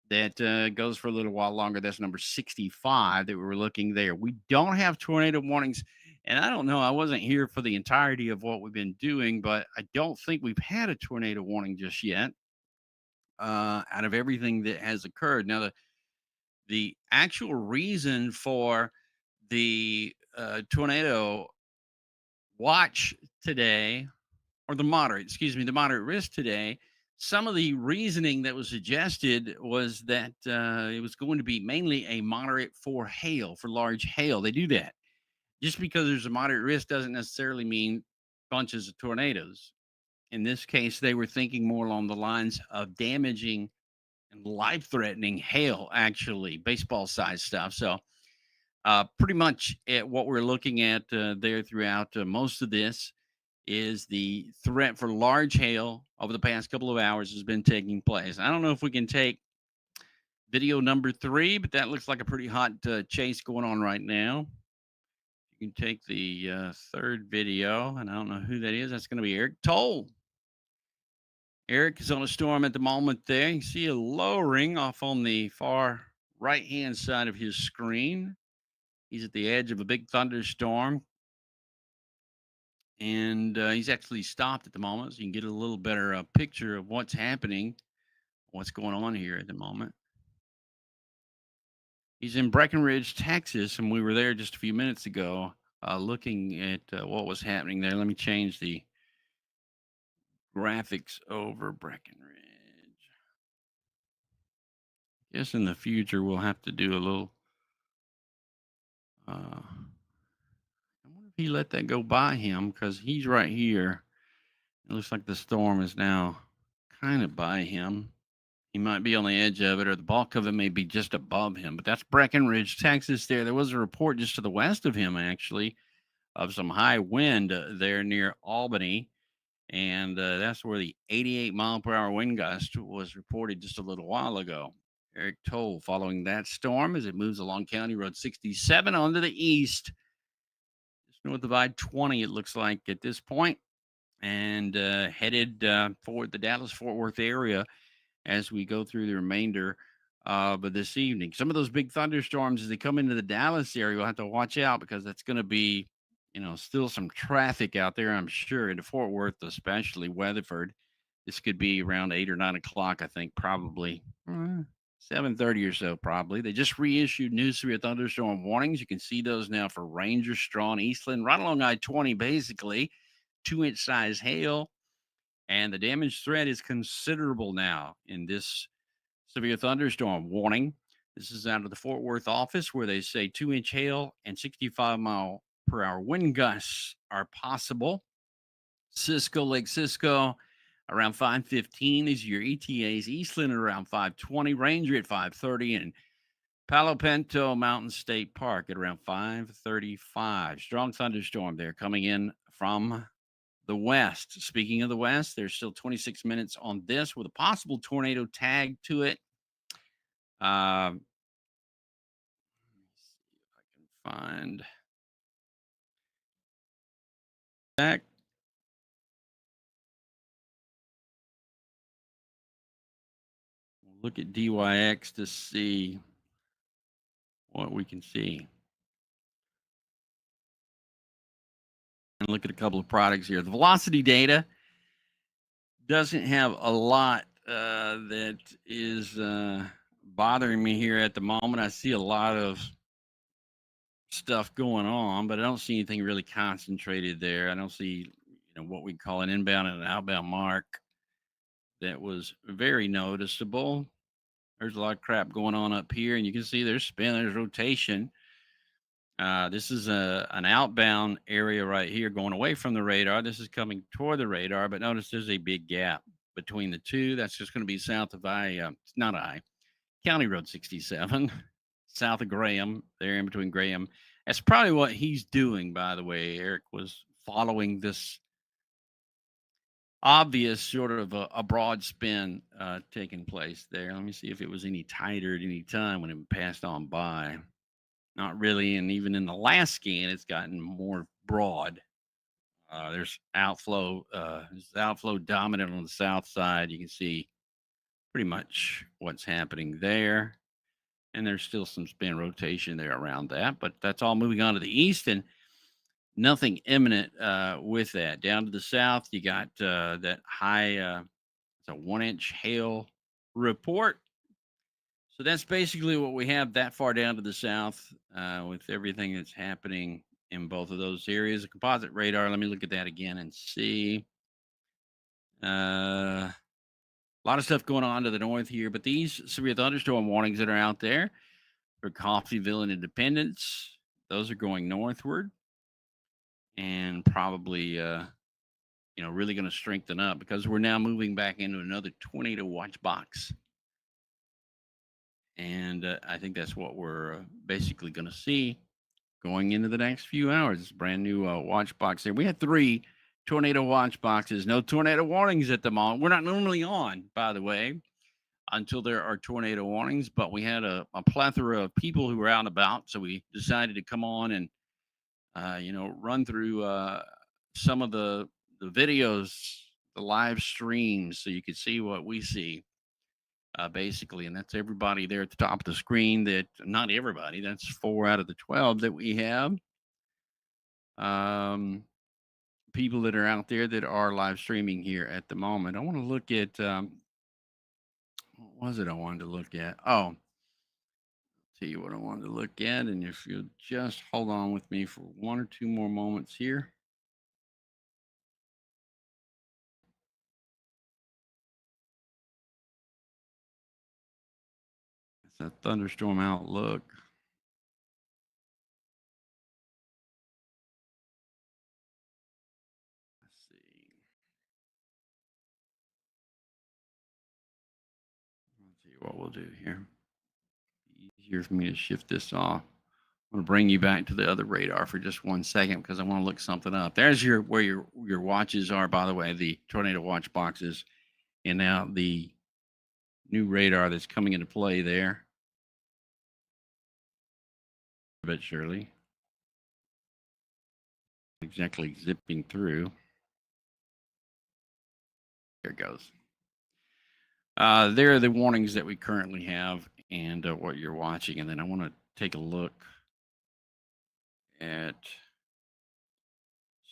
that goes for a little while longer. That's number 65 that we were looking there. We don't have tornado warnings, and I don't know. I wasn't here for the entirety of what we've been doing, but I don't think we've had a tornado warning just yet out of everything that has occurred. Now, the actual reason for the tornado watch today, or the moderate risk today, some of the reasoning that was suggested was that it was going to be mainly a moderate for hail, for large hail. They do that. Just because there's a moderate risk doesn't necessarily mean bunches of tornadoes. In this case, they were thinking more along the lines of damaging and life threatening hail, actually, baseball size stuff. So, pretty much what we're looking at there throughout most of this is the threat for large hail over the past couple of hours has been taking place. I don't know if we can take video number 3, but that looks like a pretty hot chase going on right now. You can take the third video, and I don't know who that is. That's going to be Eric Toll. Eric is on a storm at the moment there. You see a lowering off on the far right-hand side of his screen. He's at the edge of a big thunderstorm, and he's actually stopped at the moment, so you can get a little better picture of what's happening, what's going on here at the moment. He's in Breckenridge, Texas, and we were there just a few minutes ago looking at what was happening there. Let me change the graphics over Breckenridge. Guess in the future we'll have to do a little. I wonder if he let that go by him because he's right here. It looks like the storm is now kind of by him. He might be on the edge of it, or the bulk of it may be just above him. But that's Breckenridge, Texas. There was a report just to the west of him, actually, of some high wind there near Albany. And that's where the 88-mile-per-hour wind gust was reported just a little while ago. Eric Toll following that storm as it moves along County Road 67 onto the east. Just north of I-20, it looks like at this point, and headed for the Dallas-Fort Worth area as we go through the remainder of this evening. Some of those big thunderstorms as they come into the Dallas area, we'll have to watch out because that's going to be, still some traffic out there, I'm sure, into Fort Worth, especially Weatherford. This could be around 8 or 9 o'clock, I think, probably. 7:30 or so, probably. They just reissued new severe thunderstorm warnings. You can see those now for Ranger, Strawn, Eastland, right along I-20, basically. 2-inch size hail. And the damage threat is considerable now in this severe thunderstorm warning. This is out of the Fort Worth office where they say 2-inch hail and 65-mile-per-hour wind gusts are possible. Cisco, Lake Cisco, around 5:15. These are your ETAs. Eastland at around 5:20. Ranger at 5:30. And Palo Pinto Mountain State Park at around 5:35. Strong thunderstorm there coming in from the west. Speaking of the west, there's still 26 minutes on this with a possible tornado tag to it. Let me see if I can find back. Look at DYX to see what we can see. And look at a couple of products here. The velocity data doesn't have a lot that is bothering me here at the moment. I see a lot of stuff going on, but I don't see anything really concentrated there. I don't see, what we call an inbound and an outbound mark that was very noticeable. There's a lot of crap going on up here, and you can see there's spin, there's rotation. This is an outbound area right here going away from the radar. This is coming toward the radar, but notice there's a big gap between the two. That's just going to be south of County Road 67, south of Graham, there in between Graham. That's probably what he's doing, by the way. Eric was following this obvious sort of a broad spin taking place there. Let me see if it was any tighter at any time when it passed on by. Not really, and even in the last scan, it's gotten more broad. There's outflow dominant on the south side. You can see pretty much what's happening there. And there's still some spin rotation there around that, but that's all moving on to the east and nothing imminent with that. Down to the south, you got that high, it's a 1-inch hail report. So that's basically what we have that far down to the south with everything that's happening in both of those areas. A composite radar, let me look at that again and see. A lot of stuff going on to the north here, but these severe thunderstorm warnings that are out there for Coffeyville and Independence, those are going northward and probably, really going to strengthen up because we're now moving back into another tornado watch box. And I think that's what we're basically going to see going into the next few hours. It's a brand new watch box there. We had 3 tornado watch boxes, no tornado warnings at the moment. We're not normally on, by the way, until there are tornado warnings, but we had a plethora of people who were out and about. So we decided to come on and, run through some of the videos, the live streams, so you could see what we see. Basically, and that's everybody there at the top of the screen. That not everybody. That's 4 out of the 12 that we have. People that are out there that are live streaming here at the moment. I want to look at what was it I wanted to look at? Oh, tell you what I wanted to look at, and if you'll just hold on with me for 1 or 2 more moments here. It's a thunderstorm outlook. Let's see. Let's see what we'll do here. Easier for me to shift this off. I'm going to bring you back to the other radar for just 1 second because I want to look something up. There's where your watches are, by the way, the tornado watch boxes, and now the new radar that's coming into play there. But surely, exactly zipping through. There it goes. There are the warnings that we currently have and what you're watching, and then I want to take a look at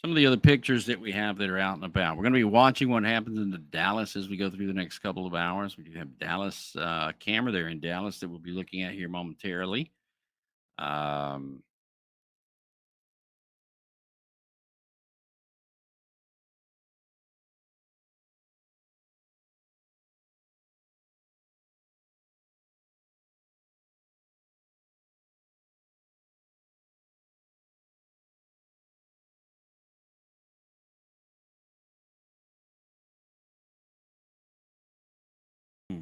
some of the other pictures that we have that are out and about. We're going to be watching what happens in Dallas as we go through the next couple of hours. We do have Dallas camera there in Dallas that we'll be looking at here momentarily. Um, hmm,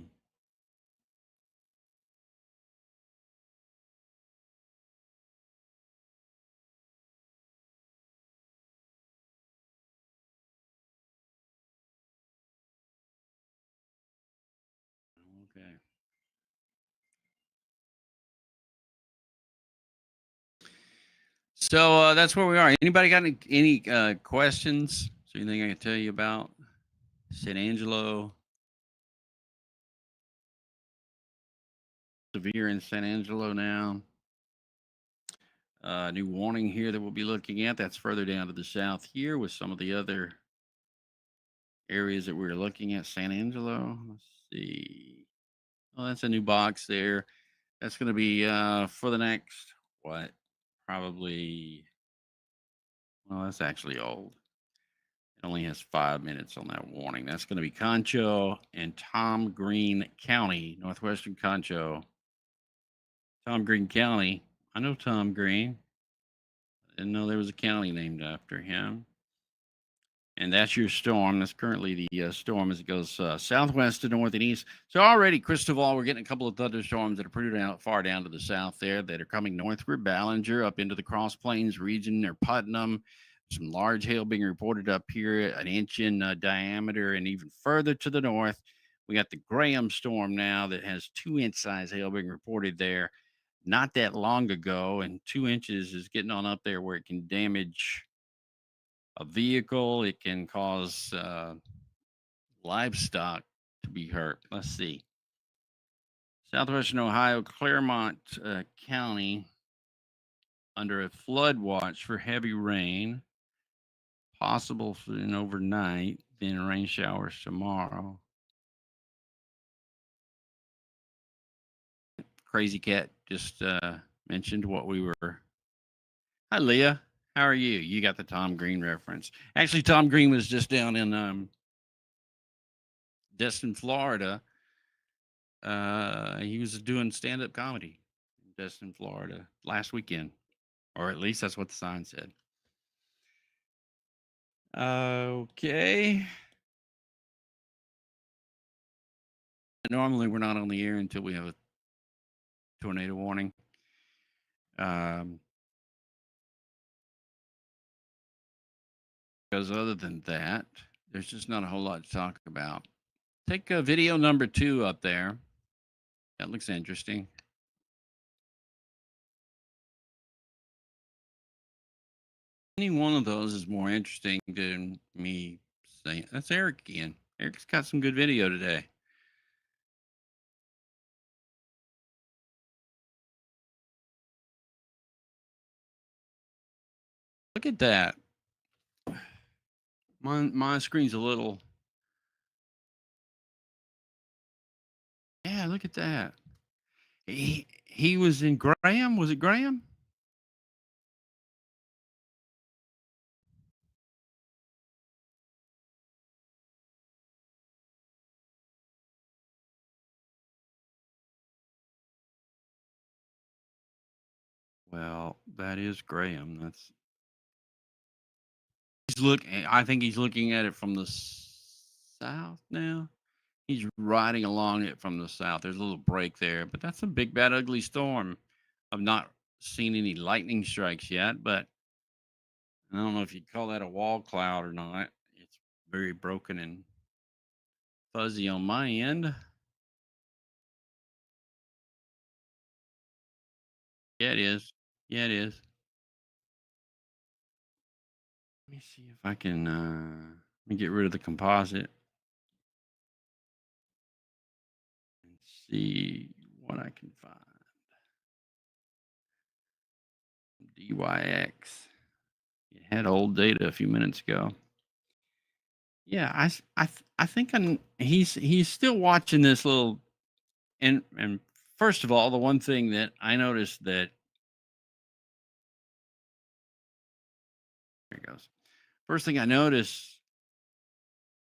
okay. So that's where we are. Anybody got any questions? So anything I can tell you about San Angelo? Severe in San Angelo now. New warning here that we'll be looking at. That's further down to the south here with some of the other areas that we're looking at. San Angelo. Let's see. Oh, that's a new box there. That's going to be for the next, what? Probably, well, that's actually old. It only has 5 minutes on that warning. That's going to be Concho and Tom Green County, northwestern Concho. Tom Green County. I know Tom Green. I didn't know there was a county named after him. And that's your storm. That's currently the storm as it goes southwest to north and east. So already, Cristobal, we're getting a couple of thunderstorms that are pretty far down to the south there that are coming northward. Ballinger up into the Cross Plains region near Putnam. Some large hail being reported up here, an inch in diameter, and even further to the north. We got the Graham storm now that has 2-inch size hail being reported there not that long ago. And 2 inches is getting on up there where it can damage a vehicle. It can cause livestock to be hurt. Let's see. Southwestern Ohio, Claremont County under a flood watch for heavy rain, possible in overnight, then rain showers tomorrow. Crazy Cat just mentioned what we were. Hi, Leah. How are you? You got the Tom Green reference. Actually, Tom Green was just down in Destin, Florida. He was doing stand-up comedy in Destin, Florida last weekend, or at least that's what the sign said. Okay. Normally, we're not on the air until we have a tornado warning. Because other than that, there's just not a whole lot to talk about. Take video number 2 up there. That looks interesting. Any one of those is more interesting than me saying. That's Eric again. Eric's got some good video today. Look at that. My screen's a little. Yeah, look at that. He was in Graham. Was it Graham? Well, that is Graham. That's he's looking. I think he's looking at it from the south now. He's riding along it from the south. There's a little break there, but that's a big, bad, ugly storm. I've not seen any lightning strikes yet, but I don't know if you'd call that a wall cloud or not. It's very broken and fuzzy on my end. Yeah, it is. Yeah, it is. Let me see if I can let me get rid of the composite and see what I can find. DYX. It had old data a few minutes ago. Yeah, I think he's still watching this little and first of all, the one thing that I noticed that there it goes. First thing I noticed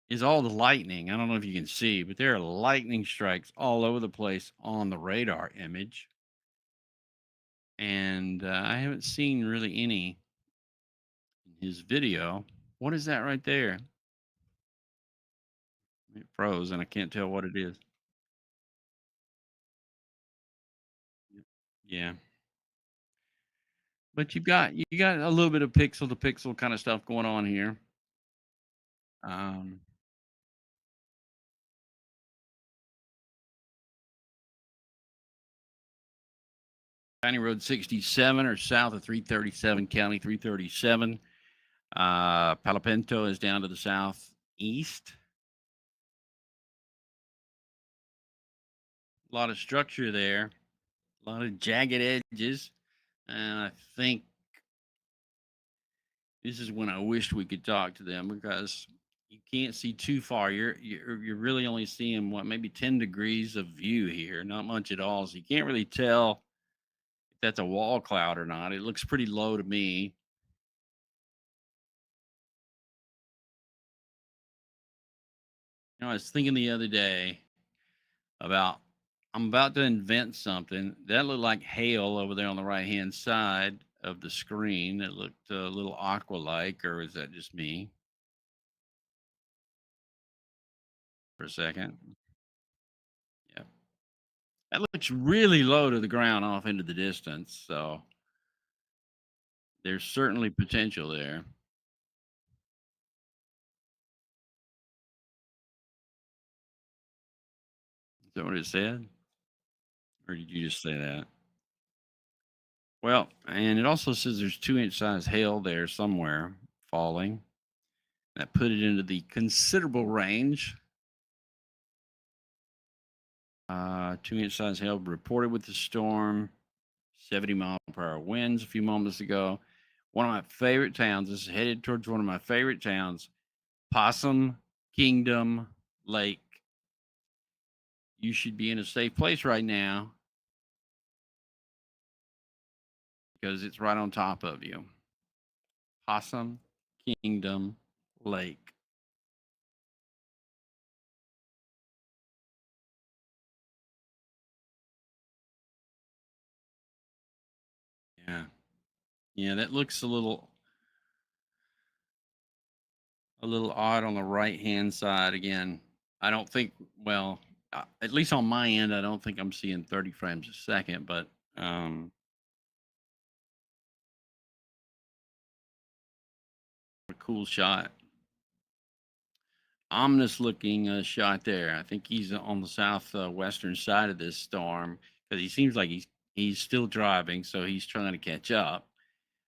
is all the lightning. I don't know if you can see, but there are lightning strikes all over the place on the radar image. And I haven't seen really any in his video. What is that right there? It froze and I can't tell what it is. Yeah. But you got a little bit of pixel to pixel kind of stuff going on here. Um, County Road 67 or south of 337, County 337. Palapinto is down to the southeast. A lot of structure there, a lot of jagged edges. And I think this is when I wished we could talk to them because you can't see too far. You're really only seeing what maybe 10 degrees of view here, not much at all. So you can't really tell if that's a wall cloud or not. It looks pretty low to me. I was thinking the other day about I'm about to invent something that looked like hail over there on the right hand side of the screen. It looked a little aqua like, or is that just me for a second? Yeah. That looks really low to the ground off into the distance. So there's certainly potential there. Is that what it said? Or did you just say that? Well, and it also says there's 2-inch size hail there somewhere falling. That put it into the considerable range. 2-inch size hail reported with the storm, 70-mile-per-hour winds a few moments ago. One of my favorite towns. This is headed towards one of my favorite towns, Possum Kingdom Lake. You should be in a safe place right now because it's right on top of you. Possum Kingdom Lake. Yeah. Yeah, that looks a little odd on the right-hand side again. I don't think well, at least on my end, I don't think I'm seeing 30 frames a second, but a cool shot. Ominous looking shot there. I think he's on the southwestern side of this storm because he seems like he's still driving, so he's trying to catch up.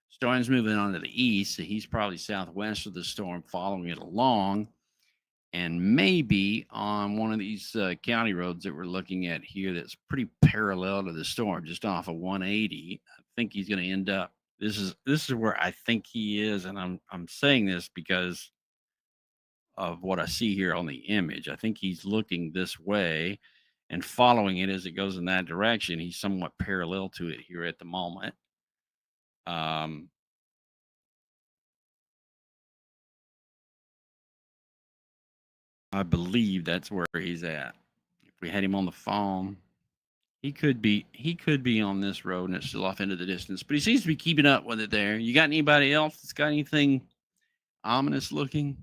Storm's moving on to the east, so he's probably southwest of the storm, following it along, and maybe on one of these county roads that we're looking at here that's pretty parallel to the storm, just off of 180. I think he's going to end up. This is where I think he is, and I'm saying this because of what I see here on the image. I think he's looking this way and following it as it goes in that direction. He's somewhat parallel to it here at the moment. Um, I believe that's where he's at. If we had him on the phone, he could be on this road and it's still off into the distance, but he seems to be keeping up with it there. You got anybody else that's got anything ominous looking?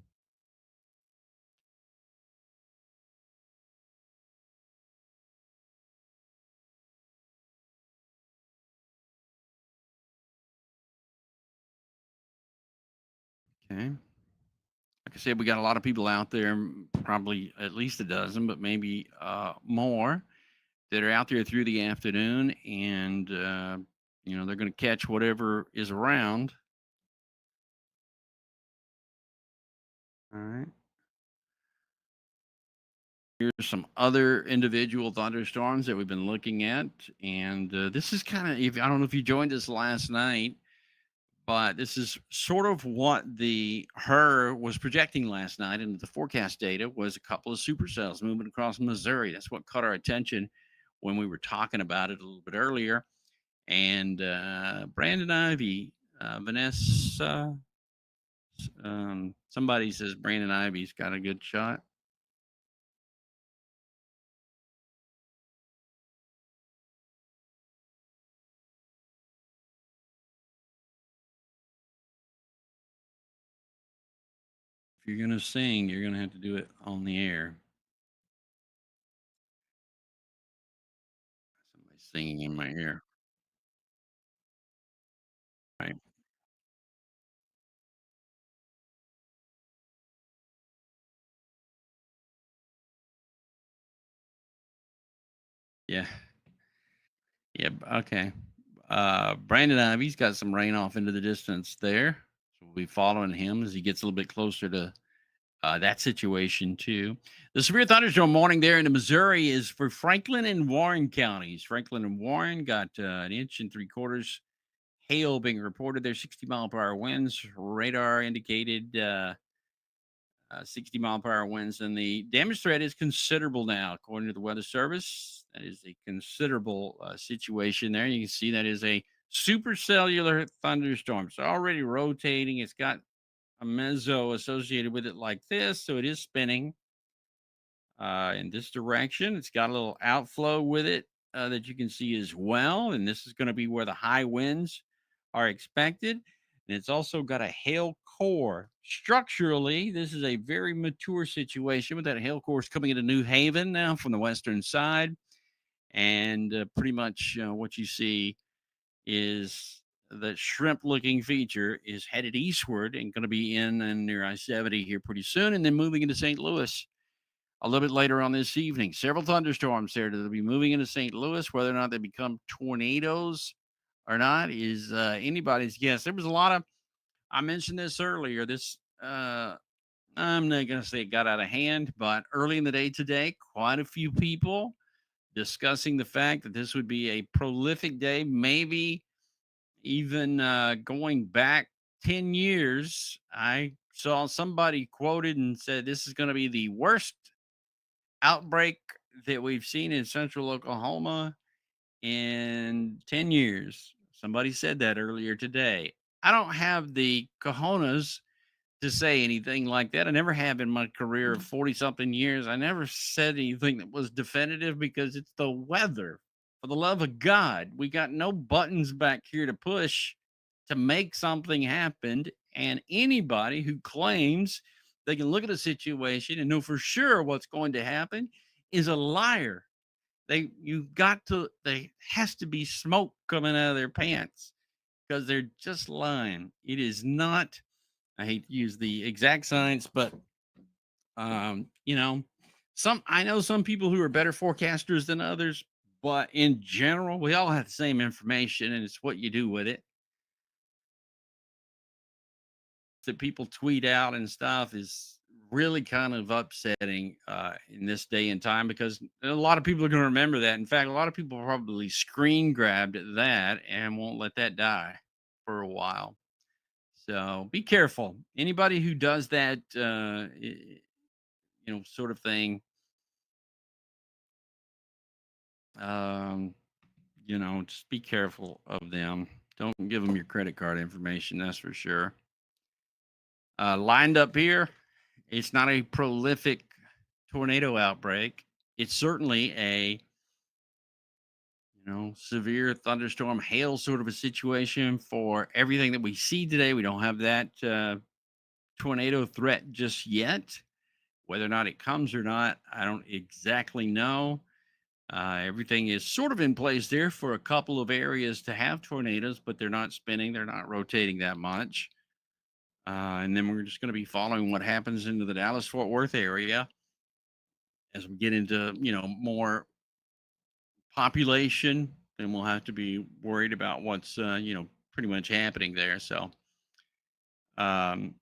Okay. Like I said, we got a lot of people out there, probably at least a dozen, but maybe more that are out there through the afternoon, and they're going to catch whatever is around. All right. Here's some other individual thunderstorms that we've been looking at, and this is kind of, if I don't know if you joined us last night, but this is sort of what the her was projecting last night into the forecast data was a couple of supercells moving across Missouri. That's what caught our attention when we were talking about it a little bit earlier. And Brandon Ivy, Vanessa, somebody says Brandon Ivy's got a good shot. If you're gonna sing, you're gonna have to do it on the air. Somebody's singing in my ear. Right. Yeah. Yeah. Okay. Brandon Ivy's got some rain off into the distance there. So we'll be following him as he gets a little bit closer to that situation too. The severe thunderstorm warning there in the Missouri is for Franklin and Warren counties. Franklin and Warren got an inch and 3/4 hail being reported there. 60-mile-per-hour winds. Radar indicated 60-mile-per-hour winds, and the damage threat is considerable now, according to the Weather Service. That is a considerable situation there. You can see that is a supercellular thunderstorm. It's already rotating. It's got a meso associated with it like this, so it is spinning in this direction. It's got a little outflow with it that you can see as well, and this is going to be where the high winds are expected. And it's also got a hail core. Structurally, this is a very mature situation with that hail core is coming into New Haven now from the western side, and pretty much what you see is the shrimp-looking feature is headed eastward and going to be in and near I-70 here pretty soon, and then moving into St. Louis a little bit later on this evening. Several thunderstorms there that'll be moving into St. Louis. Whether or not they become tornadoes or not is anybody's guess. There was a lot of, I mentioned this earlier. I'm not going to say it got out of hand, but early in the day today, quite a few people discussing the fact that this would be a prolific day, maybe even going back 10 years. I saw somebody quoted and said this is going to be the worst outbreak that we've seen in central Oklahoma in 10 years. Somebody said that earlier today. I don't have the cojones to say anything like that. I never have in my career of 40 something years. I never said anything that was definitive because it's the weather. For the love of God, we got no buttons back here to push to make something happen. And anybody who claims they can look at a situation and know for sure what's going to happen is a liar. They has to be smoke coming out of their pants because they're just lying. It is not, I hate to use the exact science, but you know, I know some people who are better forecasters than others, but in general, we all have the same information and it's what you do with it. That people tweet out and stuff is really kind of upsetting in this day and time because a lot of people are going to remember that. In fact, a lot of people probably screen grabbed that and won't let that die for a while. So be careful. Anybody who does that, sort of thing, um, just be careful of them. Don't give them your credit card information. That's for sure. Lined up here, it's not a prolific tornado outbreak. It's certainly a severe thunderstorm, hail sort of a situation for everything that we see today. We don't have that tornado threat just yet. Whether or not it comes or not, I don't exactly know. Everything is sort of in place there for a couple of areas to have tornadoes, but they're not spinning, they're not rotating that much. And then we're just going to be following what happens into the Dallas Fort Worth area as we get into, more population. Then we'll have to be worried about what's, pretty much happening there. Um,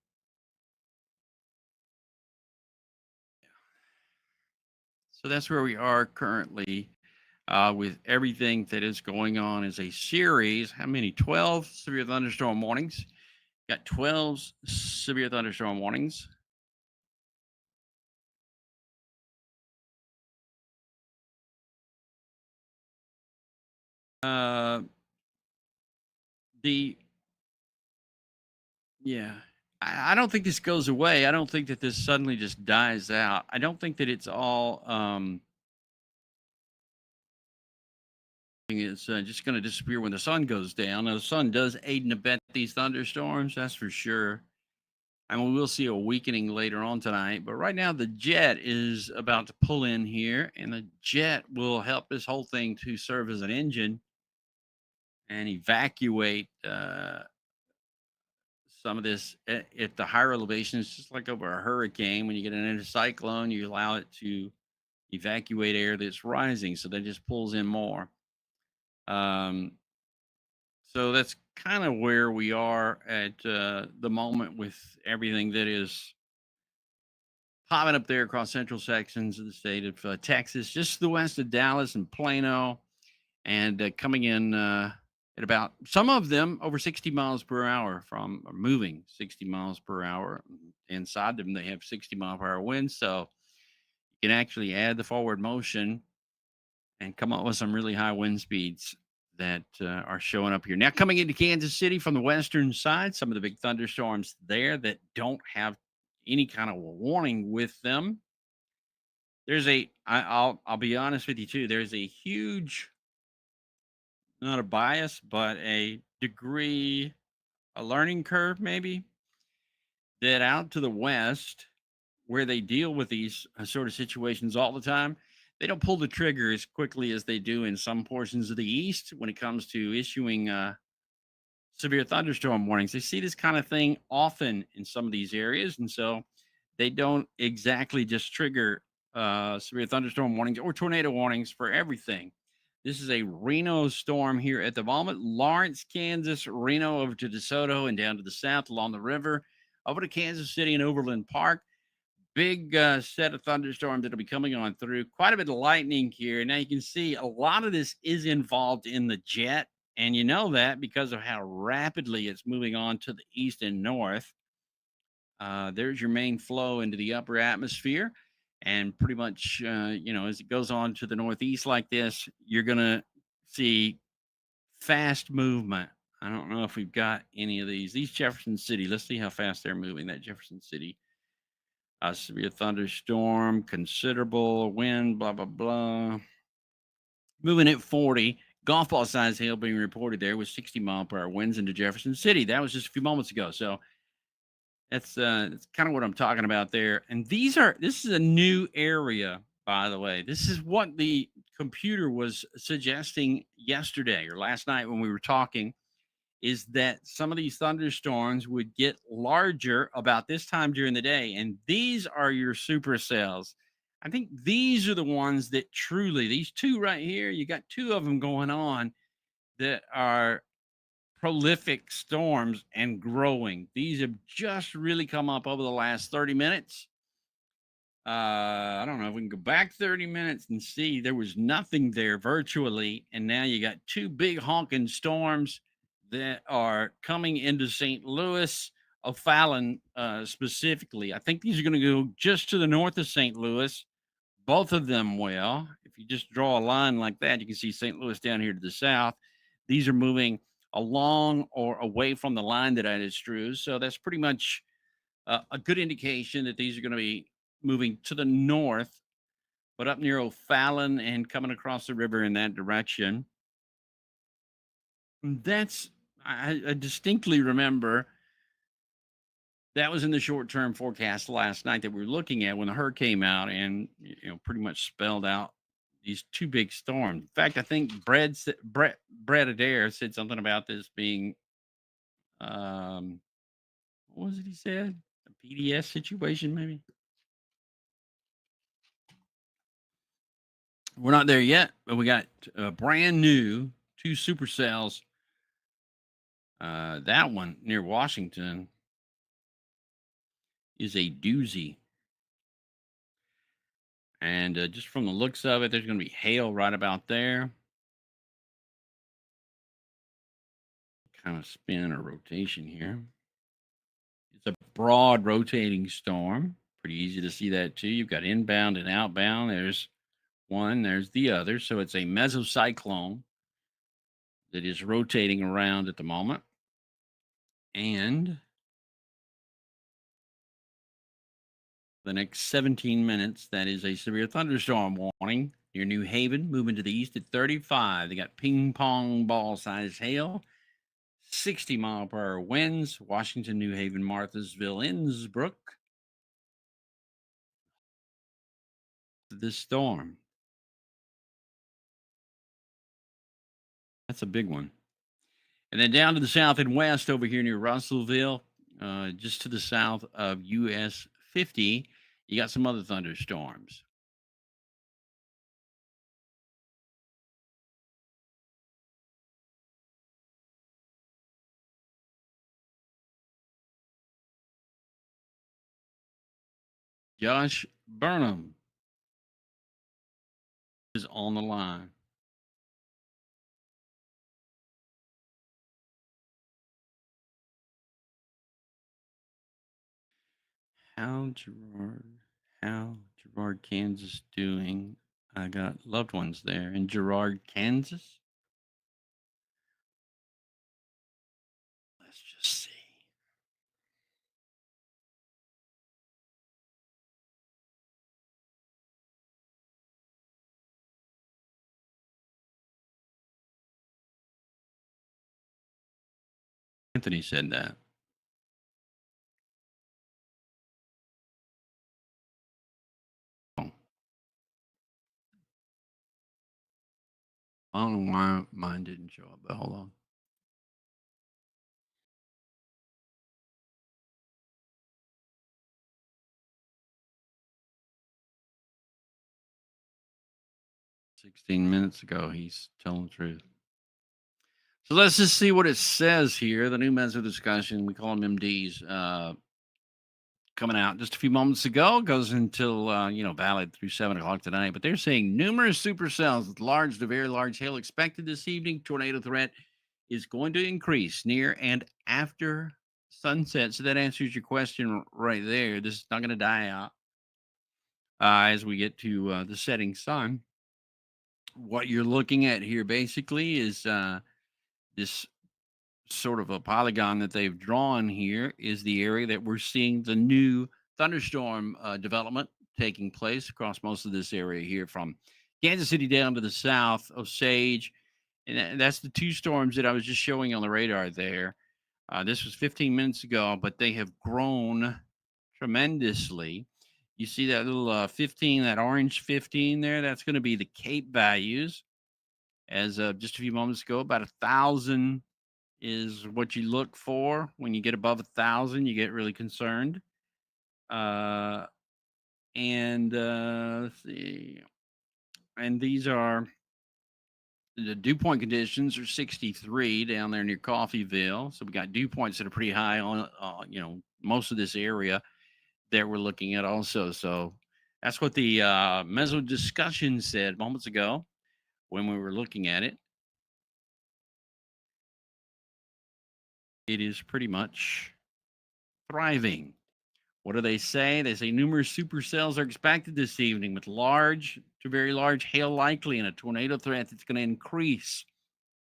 so that's where we are currently with everything that is going on as a series. How many? 12 severe thunderstorm warnings Got 12 severe thunderstorm warnings. Uh, the Yeah. I don't think this goes away. I don't think that this suddenly just dies out. I don't think that it's all it's just going to disappear when the sun goes down. Now, the sun does aid and abet these thunderstorms, that's for sure. I mean, we'll see a weakening later on tonight, but right now the jet is about to pull in here, and the jet will help this whole thing to serve as an engine and evacuate some of this at the higher elevations, just like over a hurricane. When you get an anticyclone, you allow it to evacuate air that's rising, so that just pulls in more. Um, so that's kind of where we are at the moment with everything that is popping up there across central sections of the state of Texas, just to the west of Dallas and Plano, and coming in at about some of them over 60 miles per hour from or moving 60 miles per hour. Inside them, they have 60-mile-per-hour winds, so you can actually add the forward motion and come up with some really high wind speeds that are showing up here. Now, coming into Kansas City from the western side, some of the big thunderstorms there that don't have any kind of warning with them. I'll be honest with you too. There's a huge, not a bias, but a degree, a learning curve maybe, that out to the west, where they deal with these sort of situations all the time, they don't pull the trigger as quickly as they do in some portions of the east when it comes to issuing severe thunderstorm warnings. They see this kind of thing often in some of these areas, and so they don't exactly just trigger severe thunderstorm warnings or tornado warnings for everything. This is a Reno storm here at the moment. Lawrence, Kansas, Reno over to DeSoto and down to the south along the river, over to Kansas City and Overland Park. Big set of thunderstorms that'll be coming on through. Quite a bit of lightning here. Now you can see a lot of this is involved in the jet, and you know that because of how rapidly it's moving on to the east and north. There's your main flow into the upper atmosphere. And pretty much, as it goes on to the northeast like this, you're going to see fast movement. I don't know if we've got any of these. These Jefferson City, let's see how fast they're moving. That Jefferson City, severe thunderstorm, considerable wind, blah, blah, blah. Moving at 40. Golf ball size hail being reported there with 60-mile-per-hour winds into Jefferson City. That was just a few moments ago. So that's kind of what I'm talking about there. And this is a new area, by the way. This is what the computer was suggesting yesterday or last night when we were talking, is that some of these thunderstorms would get larger about this time during the day. And these are your supercells. I think these are the ones that truly, these two right here, you got two of them going on that are prolific storms and growing. These have just really come up over the last 30 minutes. I don't know if we can go back 30 minutes and see there was nothing there virtually. And now you got two big honking storms that are coming into St. Louis, O'Fallon specifically. I think these are going to go just to the north of St. Louis. Both of them will. If you just draw a line like that, you can see St. Louis down here to the south. These are moving along or away from the line that I just drew. So that's pretty much a good indication that these are going to be moving to the north, but up near O'Fallon and coming across the river in that direction. That's I distinctly remember that was in the short-term forecast last night that we were looking at when the hurricane came out and pretty much spelled out these two big storms. In fact, I think Brett Adair said something about this being what was it he said? A PDS situation, maybe? We're not there yet, but we got a brand new two supercells. That one near Washington is a doozy. And just from the looks of it, there's going to be hail right about there. Kind of spin or rotation here. It's a broad rotating storm. Pretty easy to see that too. You've got inbound and outbound. There's one, there's the other. So it's a mesocyclone that is rotating around at the moment. And the next 17 minutes, that is a severe thunderstorm warning near New Haven, moving to the east at 35. They got ping pong ball size hail, 60-mile-per-hour winds, Washington, New Haven, Marthasville, Innsbruck. This storm. That's a big one. And then down to the south and west over here near Russellville, just to the south of US 50, you got some other thunderstorms. Josh Burnham is on the line. How Gerard, Kansas doing? I got loved ones there in Gerard, Kansas. Let's just see. Anthony said that. Oh, I don't know why mine didn't show up, but hold on. "16 minutes ago, he's telling the truth." So let's just see what it says here. The new meso-discussion, we call them MDs, coming out just a few moments ago, goes until, valid through 7 o'clock tonight. But they're saying numerous supercells with large to very large hail expected this evening. Tornado threat is going to increase near and after sunset. So that answers your question right there. This is not going to die out as we get to the setting sun. What you're looking at here basically is this sort of a polygon that they've drawn here is the area that we're seeing the new thunderstorm development taking place across most of this area here from Kansas City down to the south, Osage. And that's the two storms that I was just showing on the radar there. This was 15 minutes ago, but they have grown tremendously. You see that little 15, that orange 15 there? That's going to be the Cape values. As of just a few moments ago, about 1,000 is what you look for. When you get above 1,000, you get really concerned. Uh, and let's see. And these are the dew point conditions are 63 down there near Coffeeville. So we got dew points that are pretty high on, most of this area that we're looking at also. So that's what the meso discussion said moments ago when we were looking at it. It is pretty much thriving. What do they say? They say numerous supercells are expected this evening with large to very large hail likely and a tornado threat that's going to increase.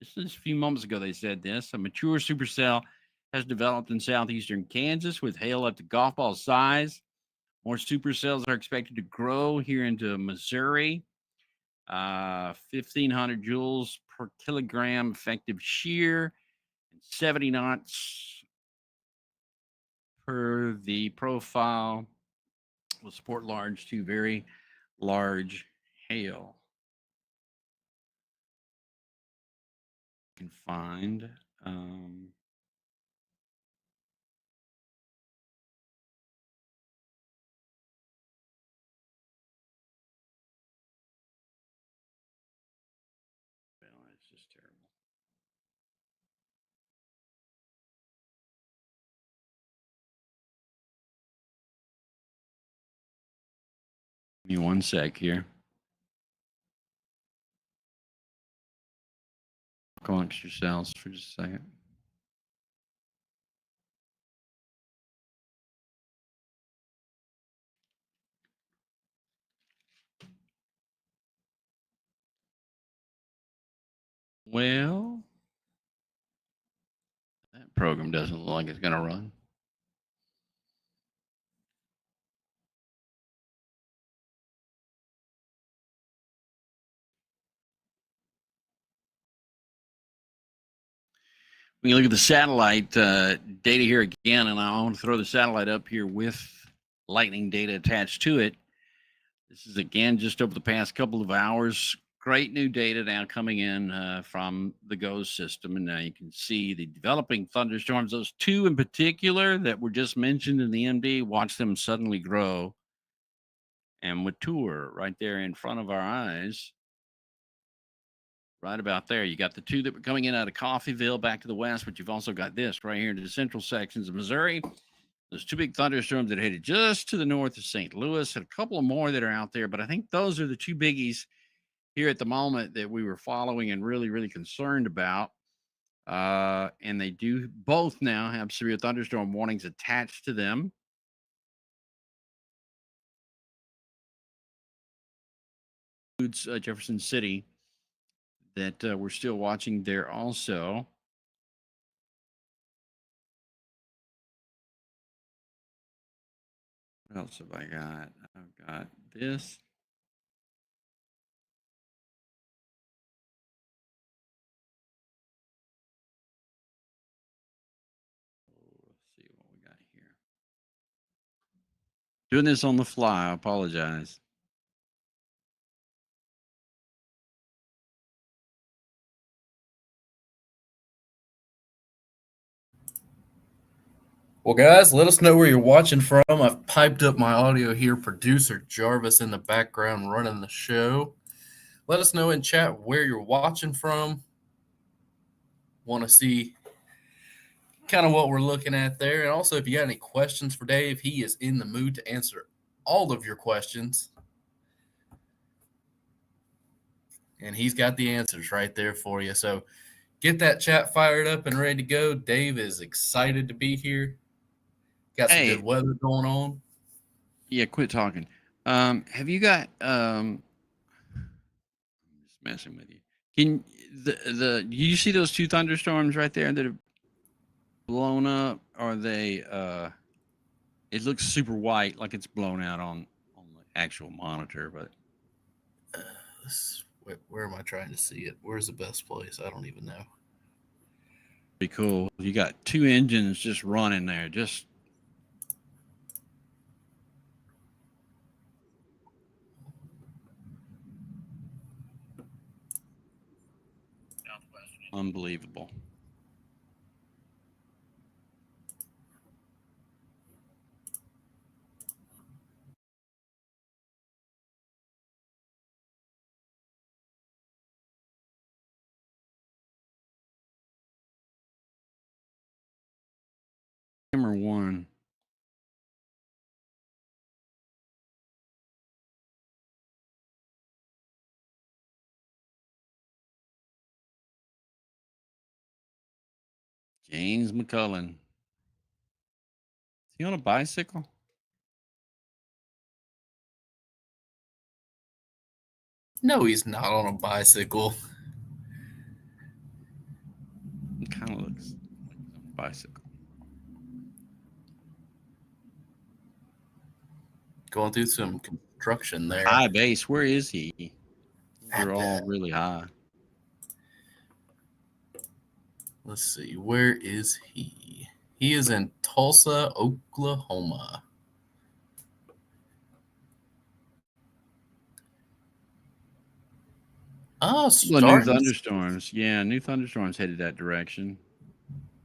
This is a few moments ago they said this. A mature supercell has developed in southeastern Kansas with hail up to golf ball size. More supercells are expected to grow here into Missouri. 1,500 joules per kilogram effective shear and 70 knots per the profile will support large to very large hail. You can find well, it's just terrible. Give me one sec here. Amongst yourselves for just a second. Well, that program doesn't look like it's going to run. We look at the satellite data here again, and I want to throw the satellite up here with lightning data attached to it. This is again just over the past couple of hours. Great new data now coming in from the GOES system. And now you can see the developing thunderstorms, those two in particular that were just mentioned in the MD, watch them suddenly grow and mature right there in front of our eyes. Right about there. You got the two that were coming in out of Coffeyville back to the west, but you've also got this right here in the central sections of Missouri. There's two big thunderstorms that headed just to the north of St. Louis, and a couple of more that are out there. But I think those are the two biggies here at the moment that we were following and really, really concerned about. And they do both now have severe thunderstorm warnings attached to them. Jefferson City that we're still watching there also. What else have I got? I've got this. Let's see what we got here. Doing this on the fly. I apologize. Well, guys, let us know where you're watching from. I've piped up my audio here. Producer Jarvis in the background running the show. Let us know in chat where you're watching from. Want to see kind of what we're looking at there. And also, if you got any questions for Dave, he is in the mood to answer all of your questions. And he's got the answers right there for you. So get that chat fired up and ready to go. Dave is excited to be here. Got some good weather going on. Yeah, quit talking. Have you got I'm just messing with you. Can do you see those two thunderstorms right there that have blown up? Are they it looks super white like it's blown out on the actual monitor, but where am I trying to see it? Where's the best place? I don't even know. Be cool. You got two engines just running there. Just unbelievable. Number one. James McCullen. Is he on a bicycle? No, he's not on a bicycle. It kind of looks like he's on a bicycle. Going through some construction there. High base. Where is he? They're all really high. Let's see. Where is he? He is in Tulsa, Oklahoma. Oh, New thunderstorms. Yeah, new thunderstorms headed that direction.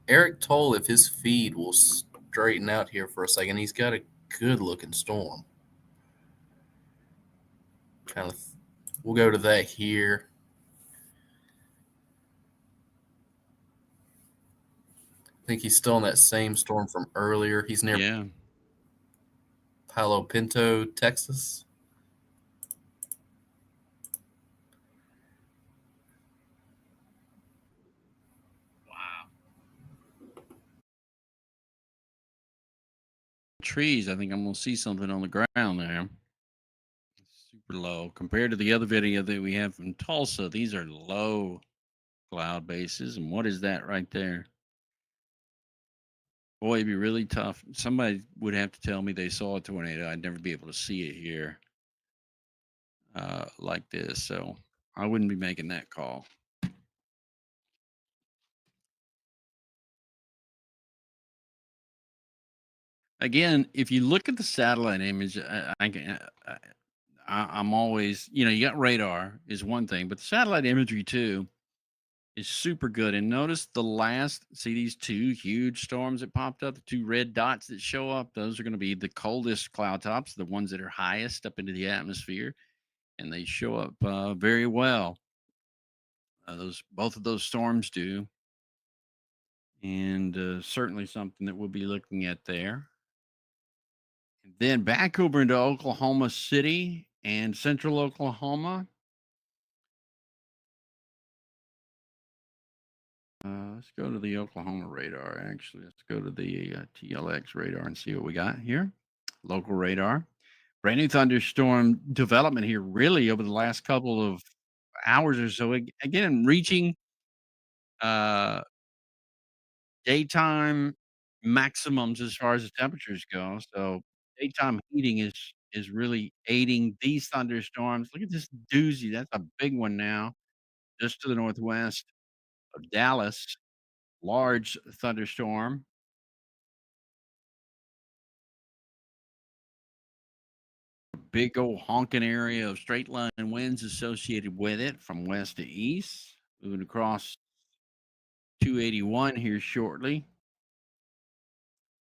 Eric Toll, if his feed will straighten out here for a second, he's got a good-looking storm. We'll go to that here. I think he's still in that same storm from earlier. He's near Palo Pinto, Texas. Trees, I think I'm going to see something on the ground there. Super low compared to the other video that we have from Tulsa. These are low cloud bases. And what is that right there? Boy, it'd be really tough. Somebody would have to tell me they saw a tornado. I'd never be able to see it here like this. So I wouldn't be making that call. Again, if you look at the satellite image, I'm always, you got radar is one thing, but the satellite imagery too is super good. And notice see these two huge storms that popped up, the two red dots that show up. Those are going to be the coldest cloud tops, the ones that are highest up into the atmosphere, and they show up very well. Both of those storms do, and certainly something that we'll be looking at there. And then back over into Oklahoma City and central Oklahoma. Let's go to the Oklahoma radar. Actually, let's go to the TLX radar and see what we got here. Local radar. Brand new thunderstorm development here, really over the last couple of hours or so. Again, reaching uh, daytime maximums as far as the temperatures go. So daytime heating is really aiding these thunderstorms. Look at this doozy. That's a big one now, just to the northwest of Dallas. Large thunderstorm. Big old honking area of straight line winds associated with it from west to east. Moving across 281 here shortly.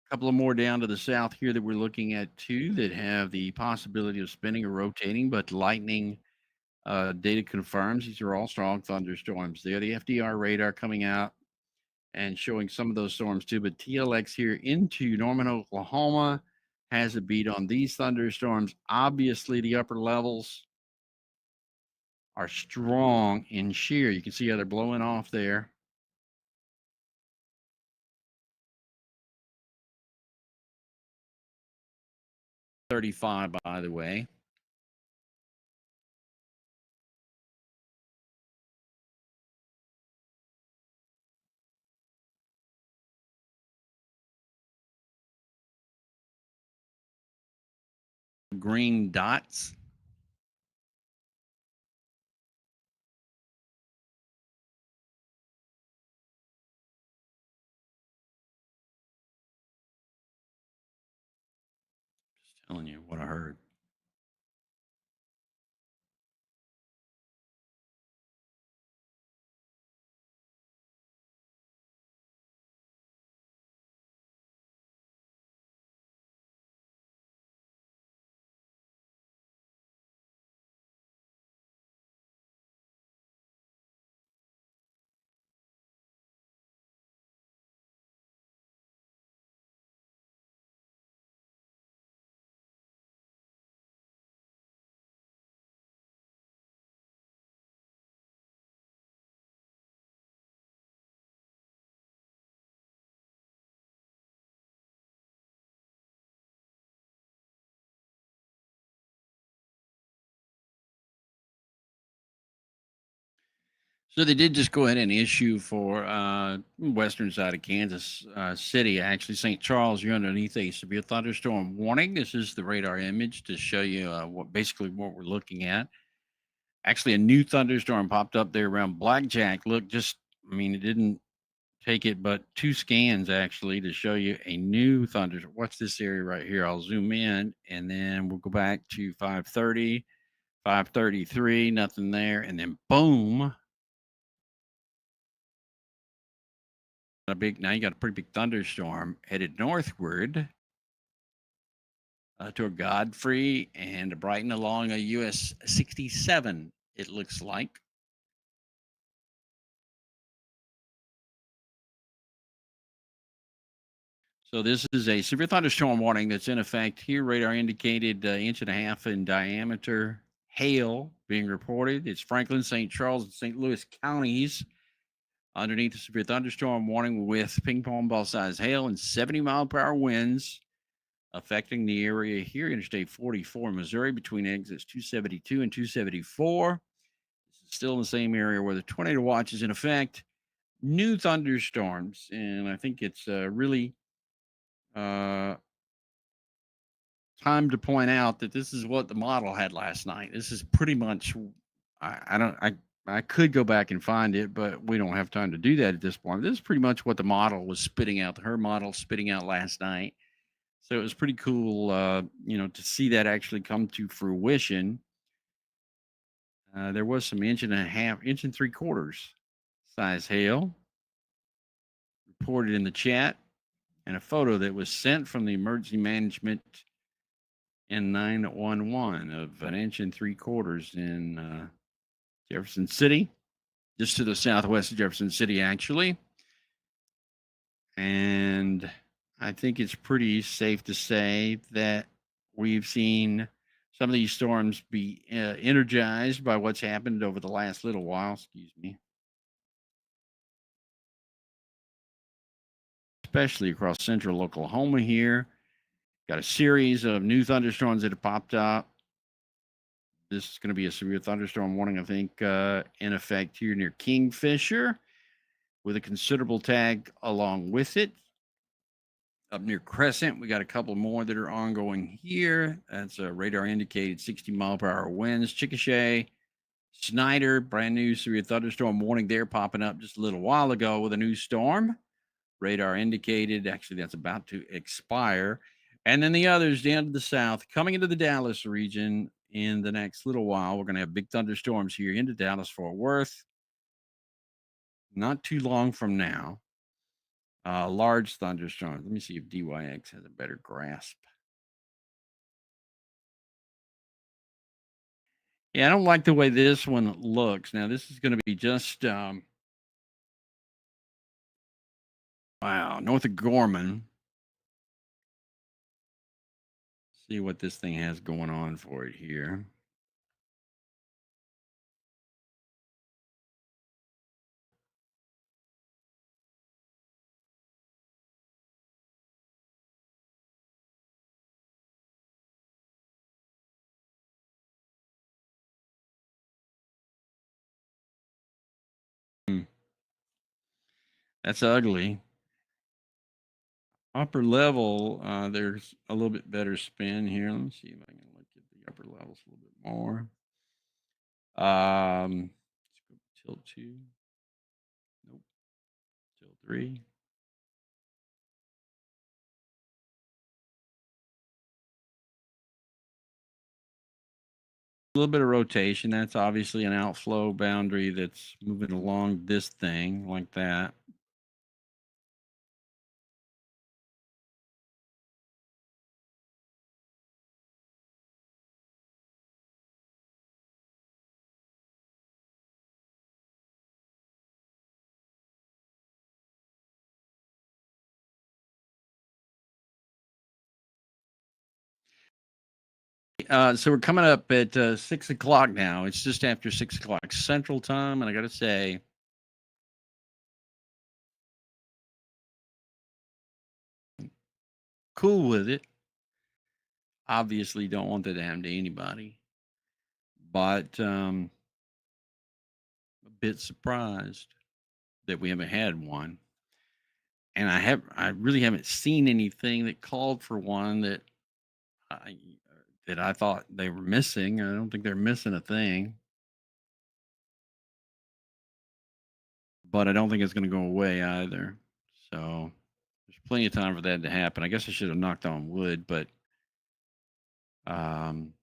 A couple of more down to the south here that we're looking at too that have the possibility of spinning or rotating, but lightning data confirms these are all strong thunderstorms. There, the FDR radar coming out and showing some of those storms too. But TLX here into Norman, Oklahoma has a beat on these thunderstorms. Obviously, the upper levels are strong and sheer. You can see how they're blowing off there. .35, by the way. Green dots. Just telling you what I heard. So they did just go ahead and issue for western side of Kansas City, actually St. Charles. You're underneath a severe thunderstorm warning. This is the radar image to show you what we're looking at. Actually, a new thunderstorm popped up there around Blackjack. Look, it didn't take it but 2 scans actually to show you a new thunderstorm. Watch this area right here. I'll zoom in and then we'll go back to 5:30, 5:33, nothing there, and then boom. Now you got a pretty big thunderstorm headed northward toward Godfrey and Brighton along a US 67, it looks like. So this is a severe thunderstorm warning that's in effect here. Radar indicated 1.5 inch in diameter. Hail being reported. It's Franklin, St. Charles, and St. Louis counties underneath the severe thunderstorm warning with ping pong ball size hail and 70-mile-per-hour winds affecting the area here. Interstate 44, Missouri, between exits 272 and 274. This is still in the same area where the tornado watch is in effect. New thunderstorms, and I think it's really uh, time to point out that this is what the model had last night. This is pretty much. I could go back and find it, but we don't have time to do that at this point. This is pretty much what the model was spitting out. Her model spitting out last night. So it was pretty cool, to see that actually come to fruition. There was some inch and a half, inch and 3/4 size hail reported in the chat, and a photo that was sent from the emergency management in 911 of an inch and 3/4 in Jefferson City, just to the southwest of Jefferson City, actually. And I think it's pretty safe to say that we've seen some of these storms be energized by what's happened over the last little while. Excuse me. Especially across central Oklahoma here. Got a series of new thunderstorms that have popped up. This is going to be a severe thunderstorm warning, I think, in effect here near Kingfisher, with a considerable tag along with it. Up near Crescent, we got a couple more that are ongoing here. That's a radar indicated 60-mile-per-hour winds. Chickasha, Snyder, brand new severe thunderstorm warning there popping up just a little while ago with a new storm. Radar indicated, actually, that's about to expire. And then the others down to the south, coming into the Dallas region in the next little while. We're going to have big thunderstorms here into Dallas-Fort Worth not too long from now. Large thunderstorms. Let me see if DYX has a better grasp. Yeah, I don't like the way this one looks. Now, this is going to be just, north of Gorman. See what this thing has going on for it here. That's ugly. Upper level, there's a little bit better spin here. Let me see if I can look at the upper levels a little bit more. Let's go tilt 2. Nope. Tilt 3. A little bit of rotation. That's obviously an outflow boundary that's moving along this thing like that. So we're coming up at 6 o'clock now. It's just after 6 o'clock Central Time, and I got to say, cool with it. Obviously, don't want that to happen to anybody, but a bit surprised that we haven't had one, and I really haven't seen anything that called for one that I thought they were missing. I don't think they're missing a thing. But I don't think it's going to go away either. So there's plenty of time for that to happen. I guess I should have knocked on wood, but um,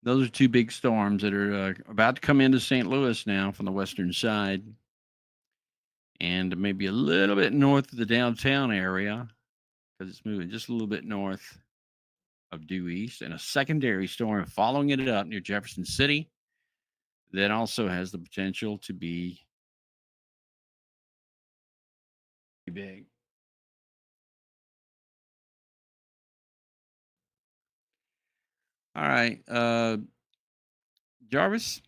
those are two big storms that are about to come into St. Louis now from the western side, and maybe a little bit north of the downtown area because it's moving just a little bit north of due east, and a secondary storm following it up near Jefferson City that also has the potential to be big. All right, Jarvis,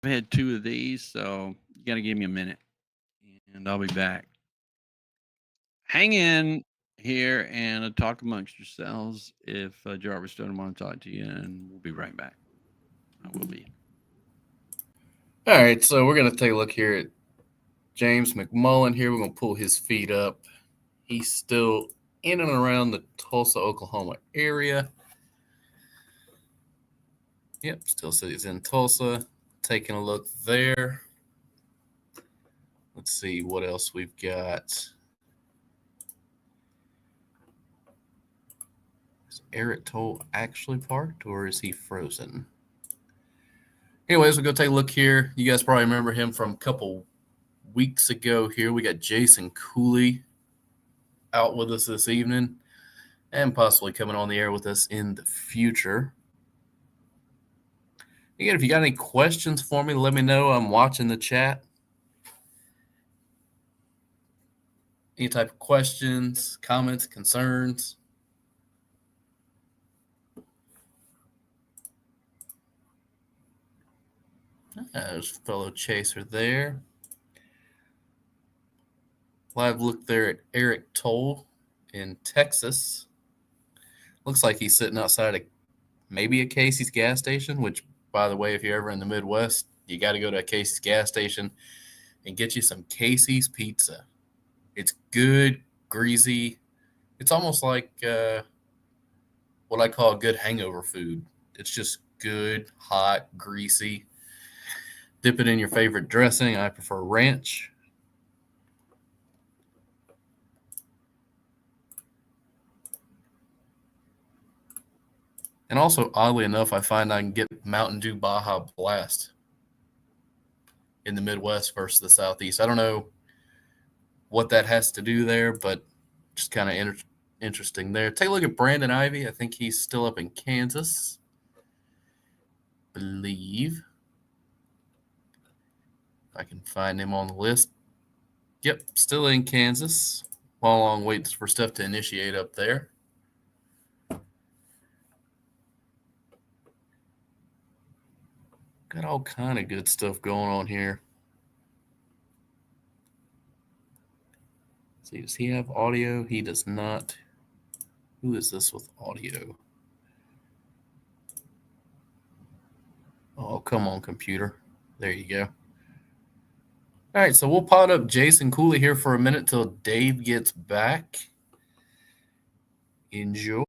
I've had 2 of these, so you got to give me a minute, and I'll be back. Hang in here and talk amongst yourselves if Jarvis doesn't want to talk to you, and we'll be right back. I will be. All right, so we're going to take a look here at James McMullen here. We're going to pull his feed up. He's still in and around the Tulsa, Oklahoma area. Yep, still says he's in Tulsa. Taking a look there. Let's see what else we've got. Is Eric Toll actually parked, or is he frozen? Anyways, we'll go take a look here. You guys probably remember him from a couple weeks ago here. We got Jason Cooley out with us this evening and possibly coming on the air with us in the future. Again, if you got any questions for me, let me know. I'm watching the chat. Any type of questions, comments, concerns. There's a fellow chaser there. Live look there at Eric Toll in Texas. Looks like he's sitting outside maybe a Casey's gas station, which, by the way, if you're ever in the Midwest, you got to go to a Casey's gas station and get you some Casey's pizza. It's good, greasy. It's almost like what I call good hangover food. It's just good, hot, greasy. Dip it in your favorite dressing. I prefer ranch. And also, oddly enough, I find I can get Mountain Dew Baja Blast in the Midwest versus the Southeast. I don't know what that has to do there, but just kind of interesting there. Take a look at Brandon Ivy. I think he's still up in Kansas. Believe. If I can find him on the list. Yep, still in Kansas. While long waits for stuff to initiate up there. Got all kind of good stuff going on here. Let's see, does he have audio? He does not. Who is this with audio? Oh, come on, computer. There you go. All right, so we'll pot up Jason Cooley here for a minute till Dave gets back. Enjoy.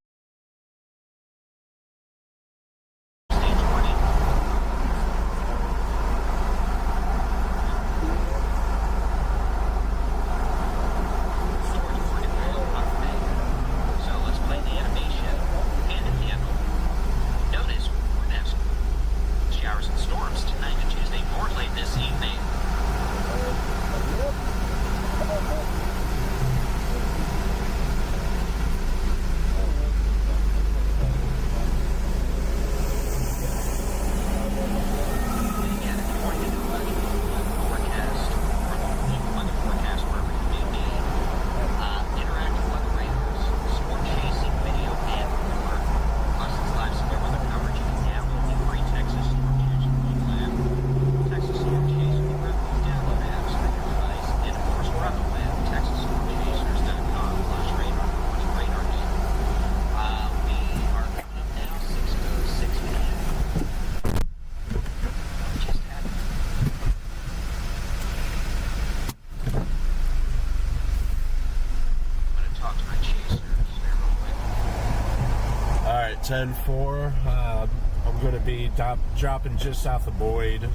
All right, 10-4. I'm going to be dropping just south of Boyd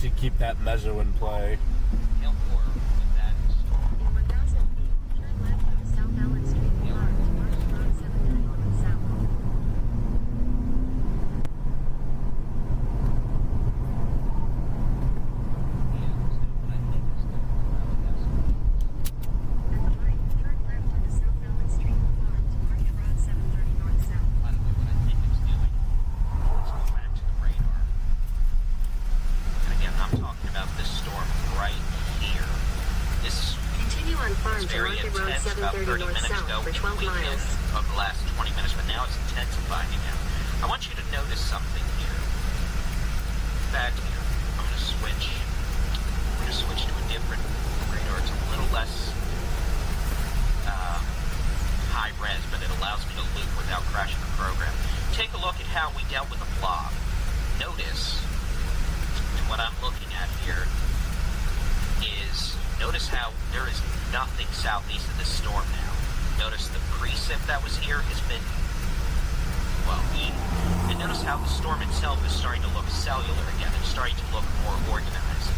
to keep that meso in play. About 30 minutes ago, for 12 miles. Of the last 20 minutes, but now it's intensifying again. I want you to notice something here. Back here. I'm going to switch to a different radar. It's a little less high res, but it allows me to loop without crashing the program. Take a look at how we dealt with the blob. Notice, and what I'm looking at here is, notice how there is nothing southeast of this storm now. Notice the precip that was here has been, well, eaten. And notice how the storm itself is starting to look cellular again. It's starting to look more organized.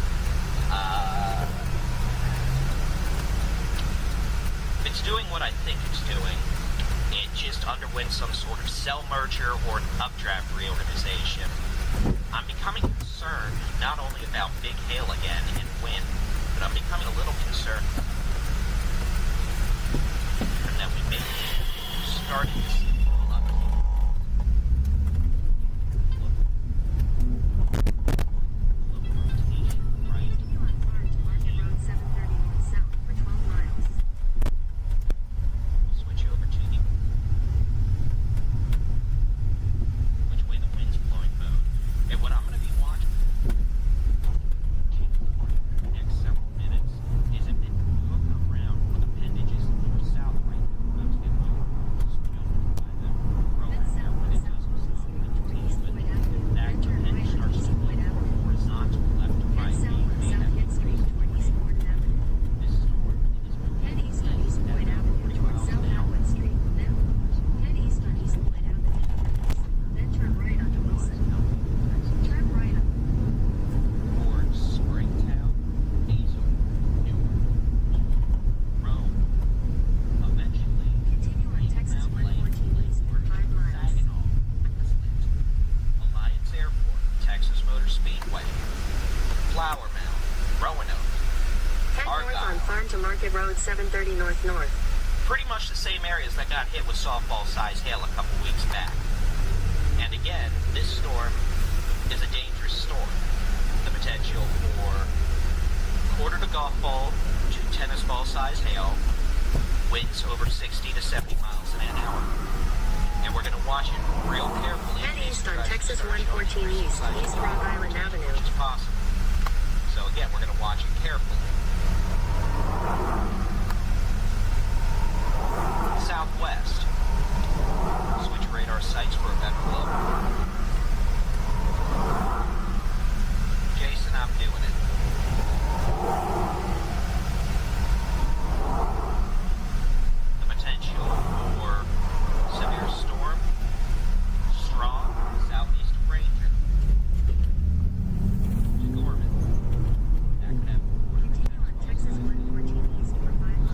It's doing what I think it's doing. It just underwent some sort of cell merger or an updraft reorganization. I'm becoming concerned not only about big hail again and wind, but I'm becoming a little concerned that we may be starting to see fall up. Switch over to the which way the wind's blowing mode. And what I'm going to be watching for the next several minutes is if it look around for the appendages to the south right now. About to get lower. Switch over by them. When it does stop between that appendage starts to move horizontal left to right. This is Road 730 north. pretty much the same areas that got hit with softball-sized hail a couple weeks back. And again, this storm is a dangerous storm. The potential for quarter to golf ball to tennis ball-sized hail, winds over 60 to 70 miles an hour. And we're going to watch it real carefully. Head east on Texas 114 East Rock Island Avenue. Which is possible. So again, we're going to watch it carefully. Southwest. Switch radar sights for a better look. Jason, I'm doing it. The potential for severe storm, strong southeast ranger. Gorman. That could have Continue on Texas 114 East for 5 miles.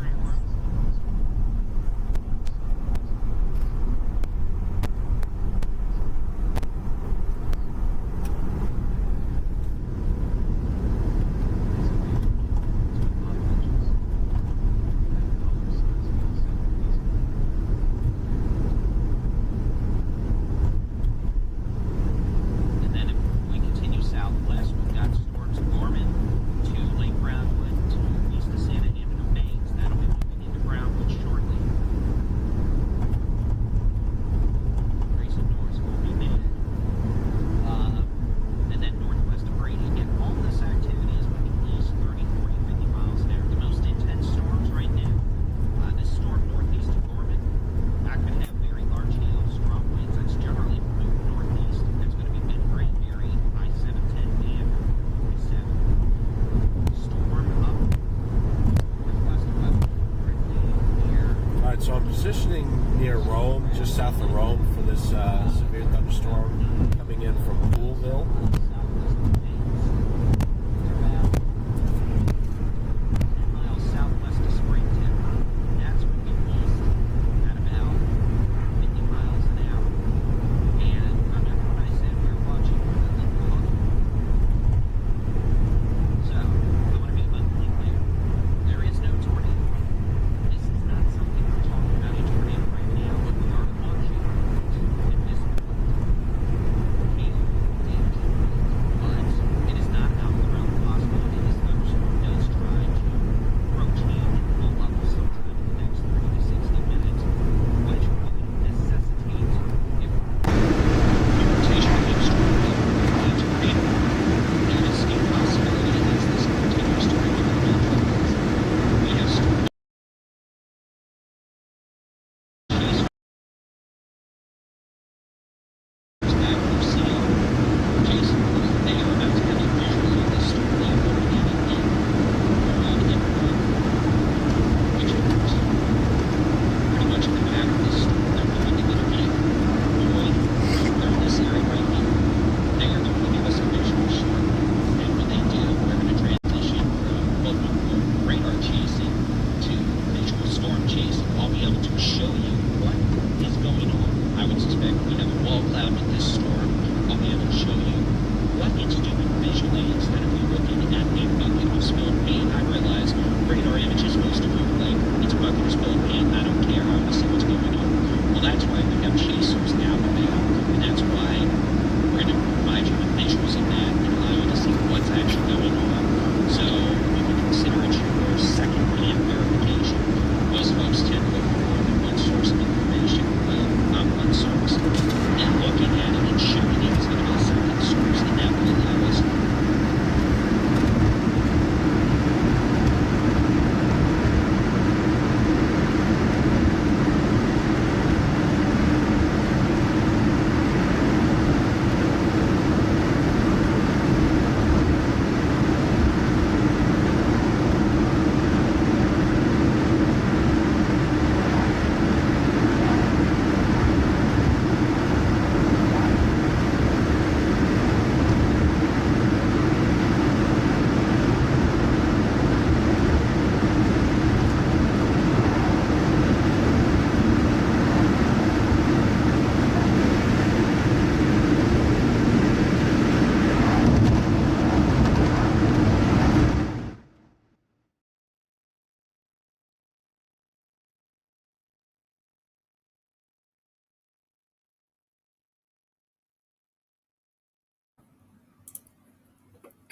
And then if we continue southwest, we've got storms Gorman to Lake Brownwood to east of Santa Ana to Banks. That'll be moving into Brownwood shortly. Grace North will be made. And then northwest of Brady. Again, all this activity is moving east 30, 40, 50 miles an hour. The most intense storms right now. This storm northeast of Gorman, that could have very large hail, strong winds. That's generally moving northeast. That's going to be mid-Granbury, I-710 and I-7. Storm up northwest of Brickley here. All right, so I'm positioning near Rome, just south of Rome, for this severe thunderstorm coming in from Poolville. Southwest of Banks. They're about 10 miles southwest of Springton. That's moving east at about 50 miles an hour. And remember what I said, we were watching for the look. So, I want to be abundantly clear. There is no tornado. This is not something we're talking about a tornado right now, but we are watching at this point. Hail, wind,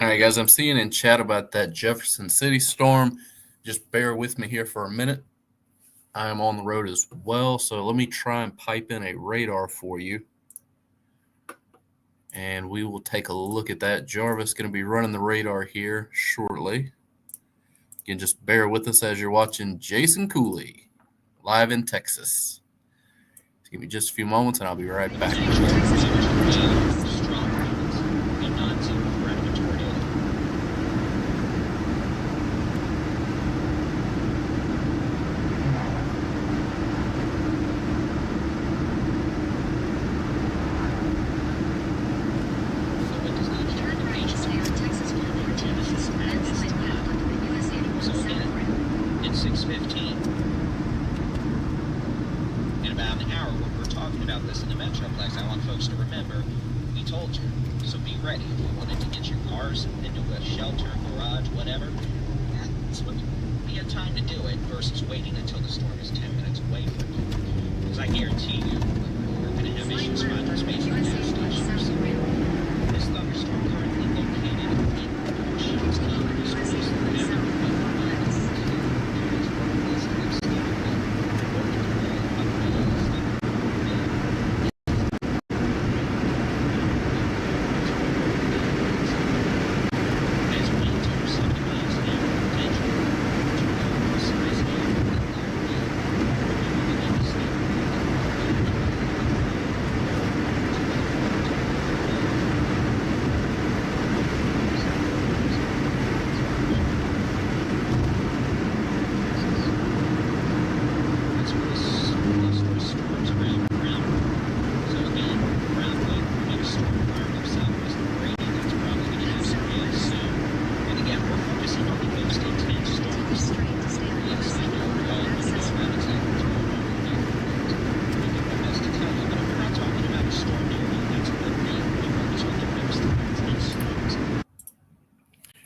All right, guys, I'm seeing in chat about that Jefferson City storm. Just bear with me here for a minute. I am on the road as well, so let me try and pipe in a radar for you. And we will take a look at that. Jarvis is going to be running the radar here shortly. You can just bear with us as you're watching Jason Cooley live in Texas. Give me just a few moments and I'll be right back.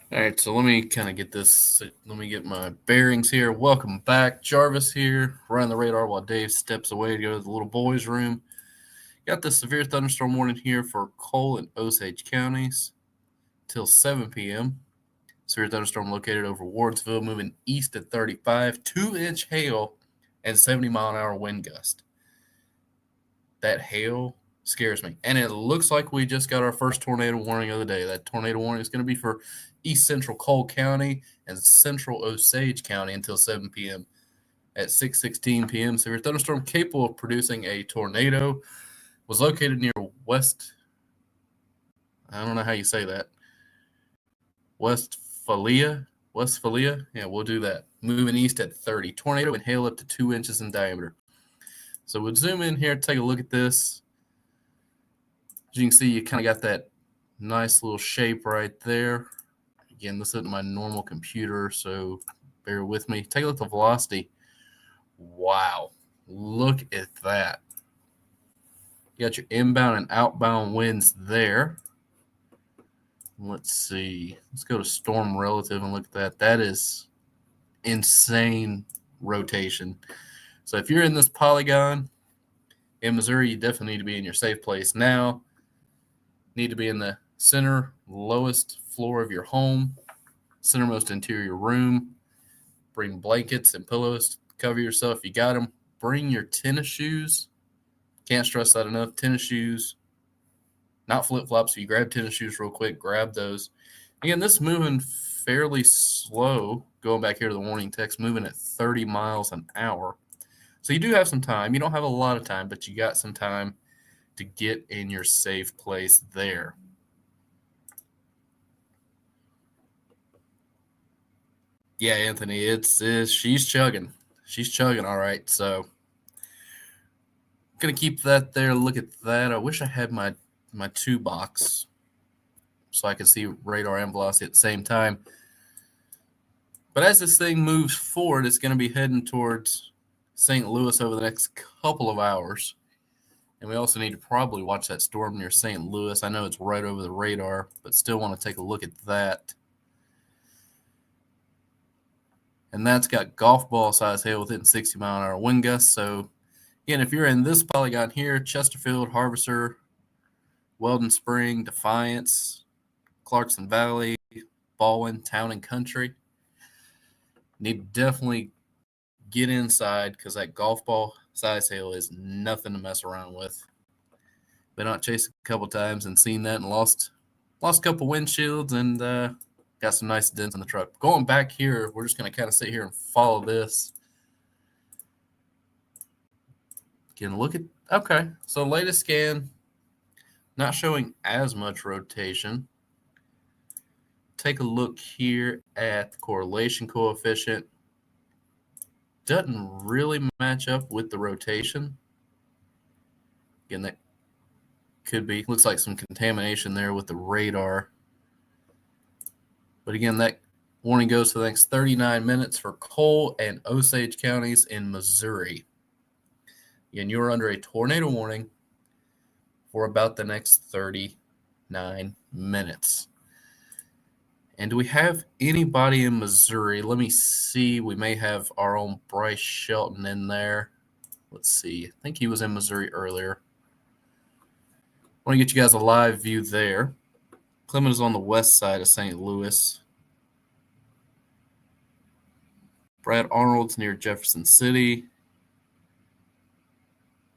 All right, so let me kind of get this. Let me get my bearings here. Welcome back. Jarvis here, running the radar while Dave steps away to go to the little boys' room. Got the severe thunderstorm warning here for Cole and Osage counties till 7 p.m. Severe thunderstorm located over Wardsville, moving east at 35, 2-inch hail, and 70-mile-an-hour wind gust. That hail scares me. And it looks like we just got our first tornado warning of the day. That tornado warning is going to be for East Central Cole County and Central Osage County until 7 p.m. At 6:16 p.m., severe thunderstorm capable of producing a tornado was located near West. I don't know how you say that. Westphalia. Yeah, we'll do that. Moving east at 30. Tornado and hail up to 2 inches in diameter. So we'll zoom in here, take a look at this. As you can see, you kind of got that nice little shape right there. Again, this isn't my normal computer, so bear with me. Take a look at the velocity. Wow. Look at that. You got your inbound and outbound winds there. Let's see. Let's go to storm relative and look at that. That is insane rotation. So if you're in this polygon in Missouri, you definitely need to be in your safe place now. Need to be in the center lowest floor of your home, centermost interior room. Bring blankets and pillows to cover yourself if you got them. Bring your tennis shoes. Can't stress that enough. Tennis shoes, not flip-flops. So you grab tennis shoes real quick, grab those. Again, this is moving fairly slow. Going back here to the warning text, moving at 30 miles an hour. So you do have some time. You don't have a lot of time, but you got some time to get in your safe place there. Yeah, Anthony, she's chugging. She's chugging, all right. So gonna keep that there. Look at that. I wish I had my 2 box so I could see radar and velocity at the same time. But as this thing moves forward, it's going to be heading towards St. Louis over the next couple of hours. And we also need to probably watch that storm near St. Louis. I know it's right over the radar, but still want to take a look at that. And that's got golf ball size hail within 60-mile-an-hour wind gusts. So, again, if you're in this polygon here, Chesterfield, Harvester, Weldon Spring, Defiance, Clarkson Valley, balling town and country, need to definitely get inside because that golf ball size hail is nothing to mess around with. Been out chasing a couple times and seen that and lost a couple windshields and got some nice dents in the truck. Going back here, we're just going to kind of sit here and follow this. Again, look at, okay, so latest scan, not showing as much rotation. Take a look here at the correlation coefficient. Doesn't really match up with the rotation. Again, that could be, looks like some contamination there with the radar. But again, that warning goes for the next 39 minutes for Cole and Osage counties in Missouri. Again, you're under a tornado warning for about the next 39 minutes. And do we have anybody in Missouri? Let me see. We may have our own Bryce Shelton in there. Let's see. I think he was in Missouri earlier. I want to get you guys a live view there. Clement is on the west side of St. Louis. Brad Arnold's near Jefferson City.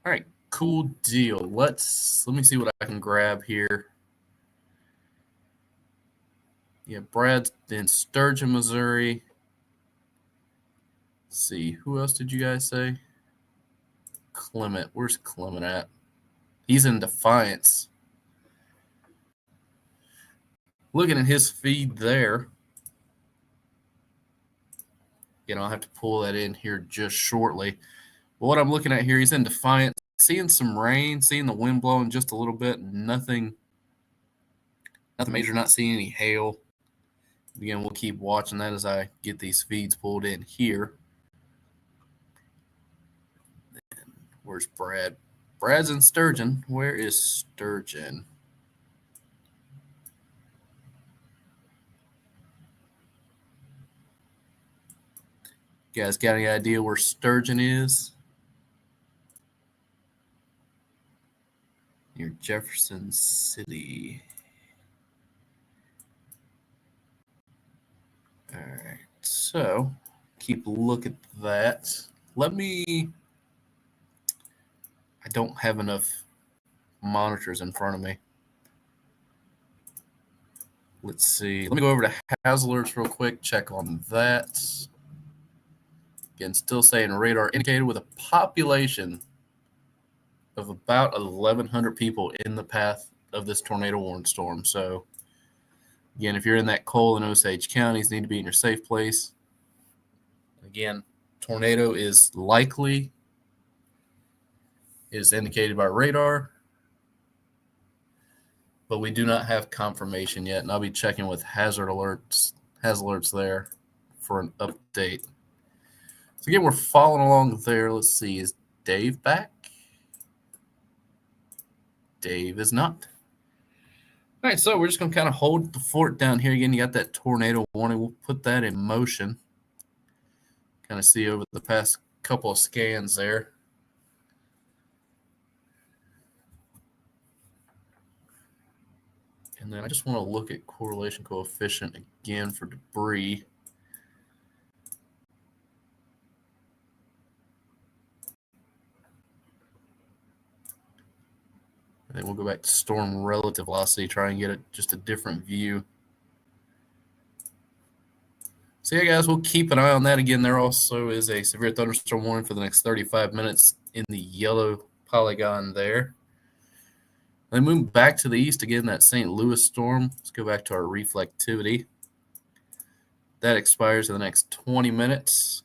All right, cool deal. Let me see what I can grab here. Yeah, Brad's in Sturgeon, Missouri. Let's see, who else did you guys say? Clement. Where's Clement at? He's in Defiance. Looking at his feed there. Again, I'll have to pull that in here just shortly. But what I'm looking at here, he's in Defiance. Seeing some rain, seeing the wind blowing just a little bit. Nothing major, not seeing any hail. Again, we'll keep watching that as I get these feeds pulled in here. And where's Brad? Brad's in Sturgeon. Where is Sturgeon? You guys got any idea where Sturgeon is? Near Jefferson City. All right, so keep a look at that. I don't have enough monitors in front of me. Let's see. Let me go over to Hazalerts real quick, check on that. Again, still saying radar indicated with a population of about 1,100 people in the path of this tornado warning storm. So, again, if you're in that Cole and Osage counties, need to be in your safe place. Again, tornado is likely, is indicated by radar, but we do not have confirmation yet, and I'll be checking with Hazard Alerts there for an update. So again, we're following along there. Let's see, is Dave back? Dave is not. All right, so we're just going to kind of hold the fort down here. Again, you got that tornado warning. We'll put that in motion. Kind of see over the past couple of scans there. And then I just want to look at correlation coefficient again for debris. And then we'll go back to storm relative velocity, try and get just a different view. So yeah, guys, we'll keep an eye on that. Again, there also is a severe thunderstorm warning for the next 35 minutes in the yellow polygon there. Then moving back to the east again, that St. Louis storm. Let's go back to our reflectivity. That expires in the next 20 minutes.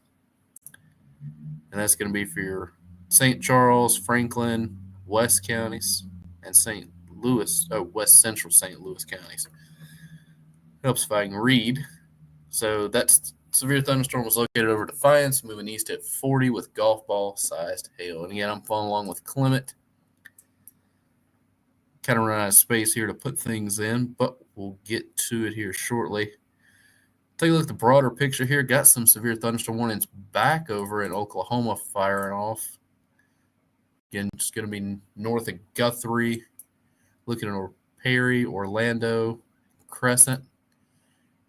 And that's going to be for your St. Charles, Franklin, West counties, and St. Louis, West Central St. Louis counties. Helps if I can read. So that severe thunderstorm was located over Defiance, moving east at 40 with golf ball sized hail. And again, I'm following along with Clement. Kind of run out of space here to put things in, but we'll get to it here shortly. Take a look at the broader picture here. Got some severe thunderstorm warnings back over in Oklahoma firing off. Again, just going to be north of Guthrie, looking at Perry, Orlando, Crescent.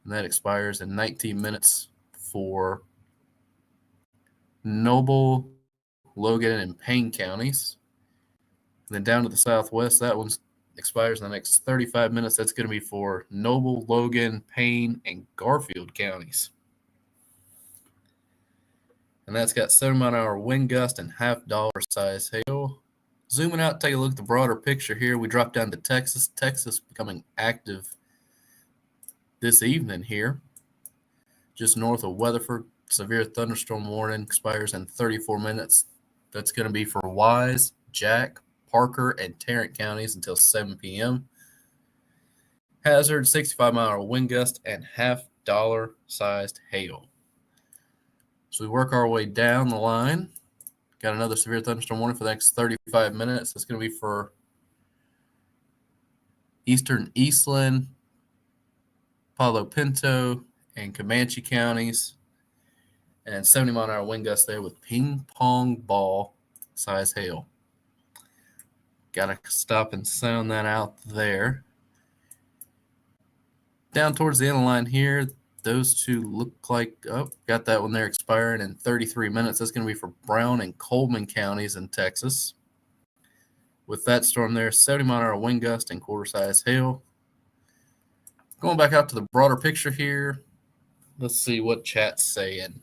And that expires in 19 minutes for Noble, Logan, and Payne counties. And then down to the southwest, that one expires in the next 35 minutes. That's going to be for Noble, Logan, Payne, and Garfield counties. And that's got 7-mile-an-hour wind gust and $50 size hail. Zooming out, take a look at the broader picture here. We drop down to Texas. Texas becoming active this evening here. Just north of Weatherford, severe thunderstorm warning expires in 34 minutes. That's going to be for Wise, Jack, Parker, and Tarrant counties until 7 p.m. Hazard, 65-mile-an-hour wind gust and $50 sized hail. So we work our way down the line. Got another severe thunderstorm warning for the next 35 minutes. That's going to be for eastern Eastland, Palo Pinto, and Comanche counties. And 70-mile-an-hour wind gust there with ping pong ball size hail. Got to stop and sound that out there. Down towards the end of the line here, those two look like, got that one there expiring in 33 minutes. That's going to be for Brown and Coleman counties in Texas. With that storm there, 70-mile-an-hour wind gust and quarter-size hail. Going back out to the broader picture here, let's see what chat's saying.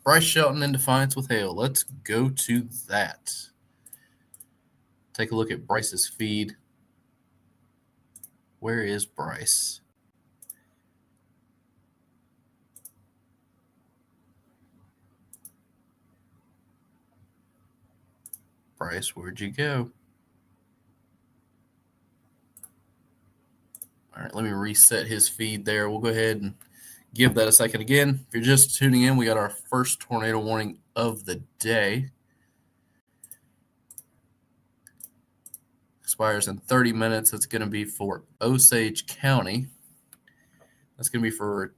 Bryce Shelton in defiance with hail. Let's go to that. Take a look at Bryce's feed. Where is Bryce? Bryce, where'd you go? All right, let me reset his feed there. We'll go ahead and give that a second again. If you're just tuning in, we got our first tornado warning of the day. Expires in 30 minutes. It's going to be for Osage County. That's going to be for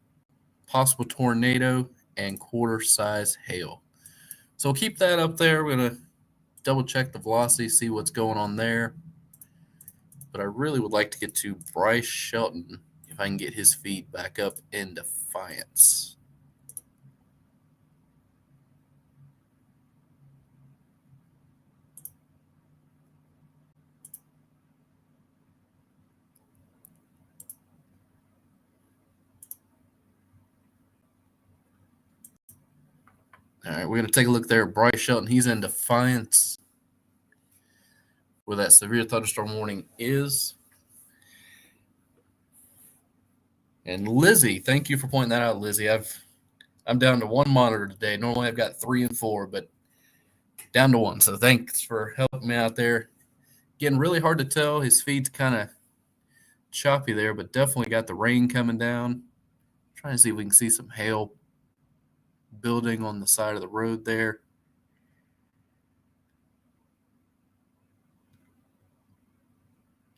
possible tornado and quarter-size hail. So we'll keep that up there. We're going to double check the velocity, see what's going on there. But I really would like to get to Bryce Shelton if I can get his feed back up in Defiance. All right, we're going to take a look there at Bryce Shelton. He's in Defiance, where that severe thunderstorm warning is. And Lizzie, thank you for pointing that out, Lizzie. I'm down to one monitor today. Normally I've got 3 and 4, but down to 1. So thanks for helping me out there. Getting really hard to tell. His feed's kind of choppy there, but definitely got the rain coming down. Trying to see if we can see some hail building on the side of the road there.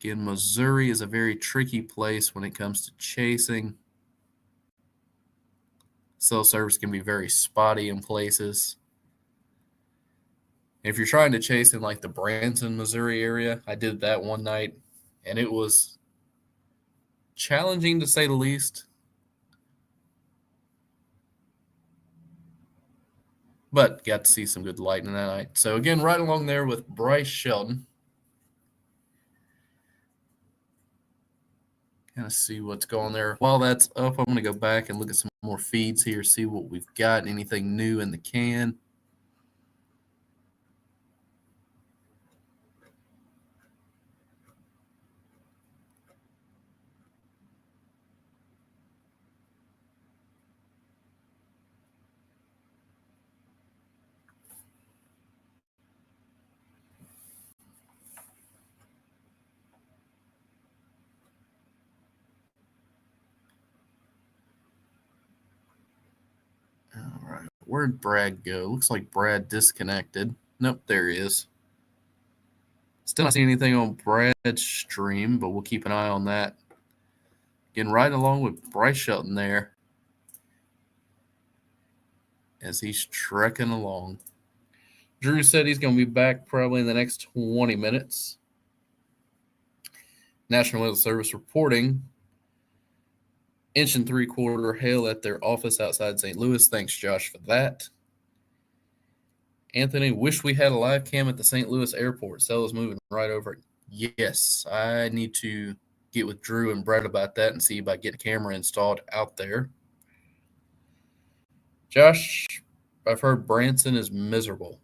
Again, Missouri is a very tricky place when it comes to chasing. Cell service can be very spotty in places. If you're trying to chase in like the Branson, Missouri area, I did that one night, and it was challenging to say the least. But got to see some good lightning that night. So again, right along there with Bryce Shelton. Kind of see what's going there. While that's up, I'm going to go back and look at some more feeds here, see what we've got, anything new in the can. All right, where'd Brad go? Looks like Brad disconnected. Nope, there he is. Still not seeing anything on Brad's stream, but we'll keep an eye on that. Getting right along with Bryce Shelton there as he's trekking along. Drew said he's going to be back probably in the next 20 minutes. National Weather Service reporting inch and 3/4 hail at their office outside St. Louis. Thanks, Josh, for that. Anthony, wish we had a live cam at the St. Louis airport. Cell is moving right over it. Yes, I need to get with Drew and Brett about that and see about getting a camera installed out there. Josh, I've heard Branson is miserable.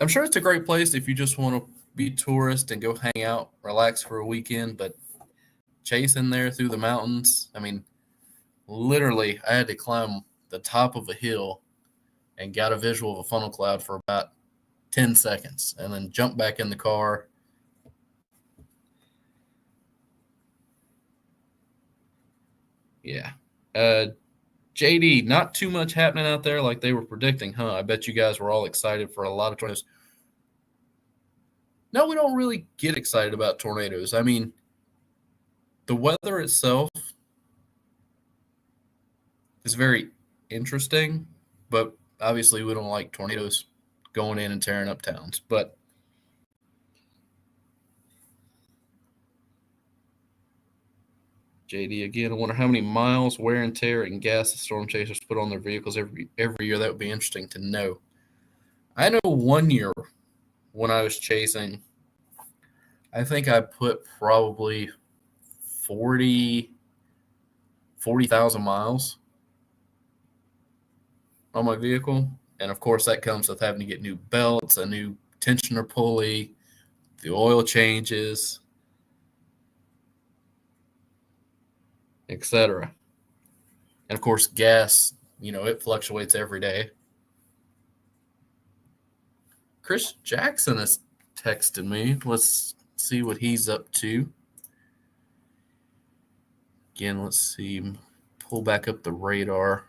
I'm sure it's a great place if you just want to be tourist and go hang out, relax for a weekend, but chasing there through the mountains, I mean, literally, I had to climb the top of a hill and got a visual of a funnel cloud for about 10 seconds and then jump back in the car. Yeah. JD, not too much happening out there like they were predicting, huh? I bet you guys were all excited for a lot of tornadoes. No, we don't really get excited about tornadoes. I mean, the weather itself is very interesting, but obviously we don't like tornadoes going in and tearing up towns. But JD again, I wonder how many miles, wear and tear, and gas the storm chasers put on their vehicles every year. That would be interesting to know. I know one year when I was chasing, I think I put probably 40,000 miles on my vehicle. And of course, that comes with having to get new belts, a new tensioner pulley, the oil changes, etc. And of course, gas, it fluctuates every day. Chris Jackson has texted me. Let's see what he's up to. Again, let's see. Pull back up the radar.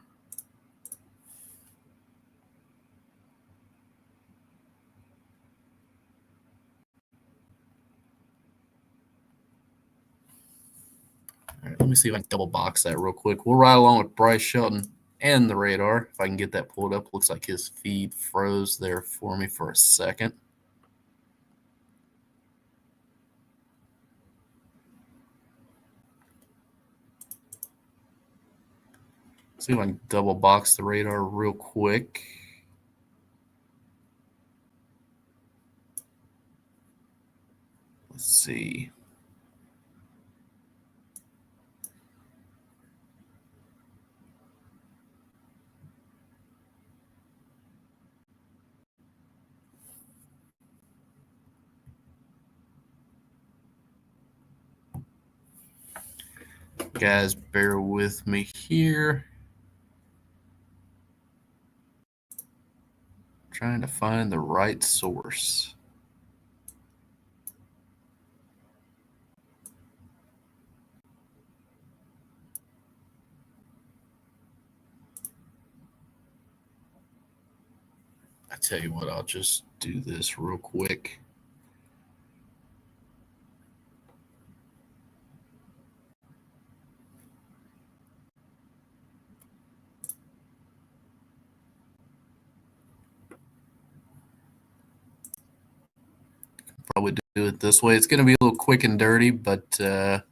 All right, let me see if I can double box that real quick. We'll ride along with Bryce Shelton and the radar. If I can get that pulled up. Looks like his feed froze there for me for a second. See if I can double box the radar real quick. Let's see. Guys, bear with me here. Trying to find the right source. I tell you what, I'll just do this real quick. Probably do it this way. It's going to be a little quick and dirty, but let's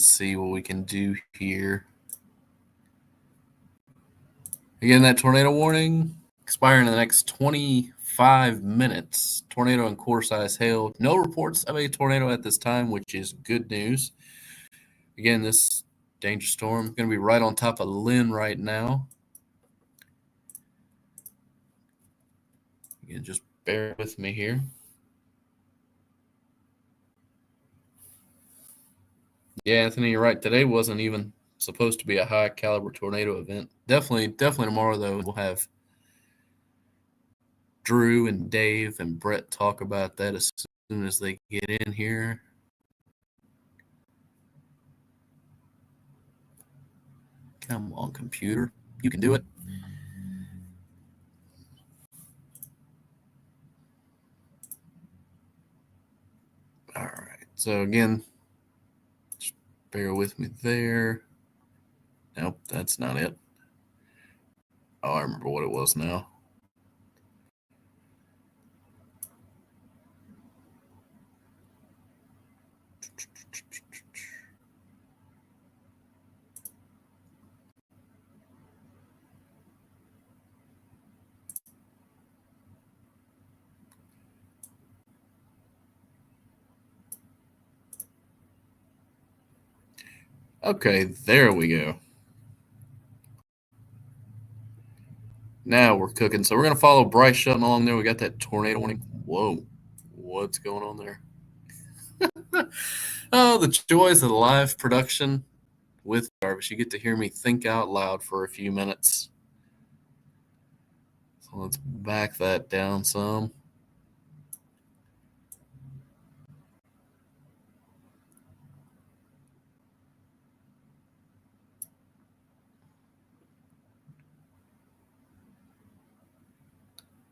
see what we can do here. Again, that tornado warning expiring in the next 25 minutes. Tornado and core size hail. No reports of a tornado at this time, which is good news. Again, this danger storm is going to be right on top of Lynn right now. Again, just bear with me here. Yeah, Anthony, you're right. Today wasn't even supposed to be a high caliber tornado event. Definitely tomorrow, though, we'll have Drew and Dave and Brett talk about that as soon as they get in here. Come on, computer. You can do it. All right. So, again, just bear with me there. Nope, that's not it. Oh, I remember what it was now. Okay, there we go. Now we're cooking. So we're going to follow Bryce Shelton along there. We got that tornado warning. Whoa. What's going on there? Oh, the joys of live production with Jarvis. You get to hear me think out loud for a few minutes. So let's back that down some.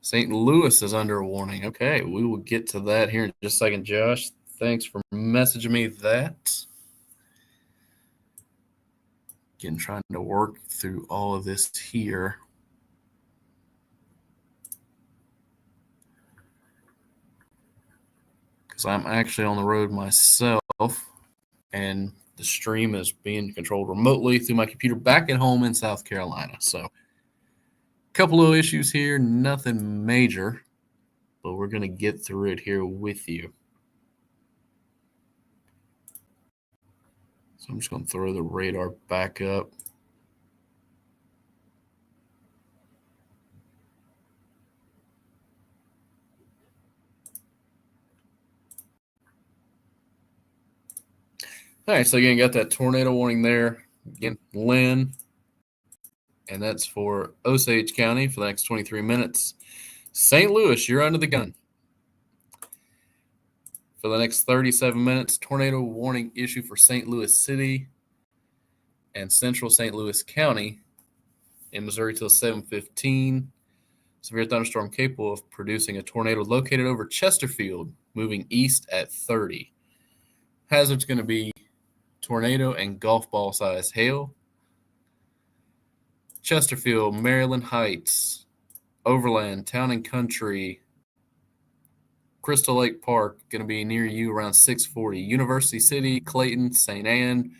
St. Louis is under a warning. Okay, we will get to that here in just a second, Josh. Thanks for messaging me that. Again, trying to work through all of this here. Because I'm actually on the road myself, and the stream is being controlled remotely through my computer back at home in South Carolina. So a couple of issues here, nothing major, but we're going to get through it here with you. So I'm just going to throw the radar back up. All right, so again, got that tornado warning there. Again, Lynn, and that's for Osage County for the next 23 minutes. St. Louis, you're under the gun. For the next 37 minutes, tornado warning issue for St. Louis City and central St. Louis County in Missouri till 7:15. Severe thunderstorm capable of producing a tornado located over Chesterfield, moving east at 30. Hazard's going to be tornado and golf ball size hail. Chesterfield, Maryland Heights, Overland, Town and Country, Crystal Lake Park, going to be near you around 6:40. University City, Clayton, St. Anne,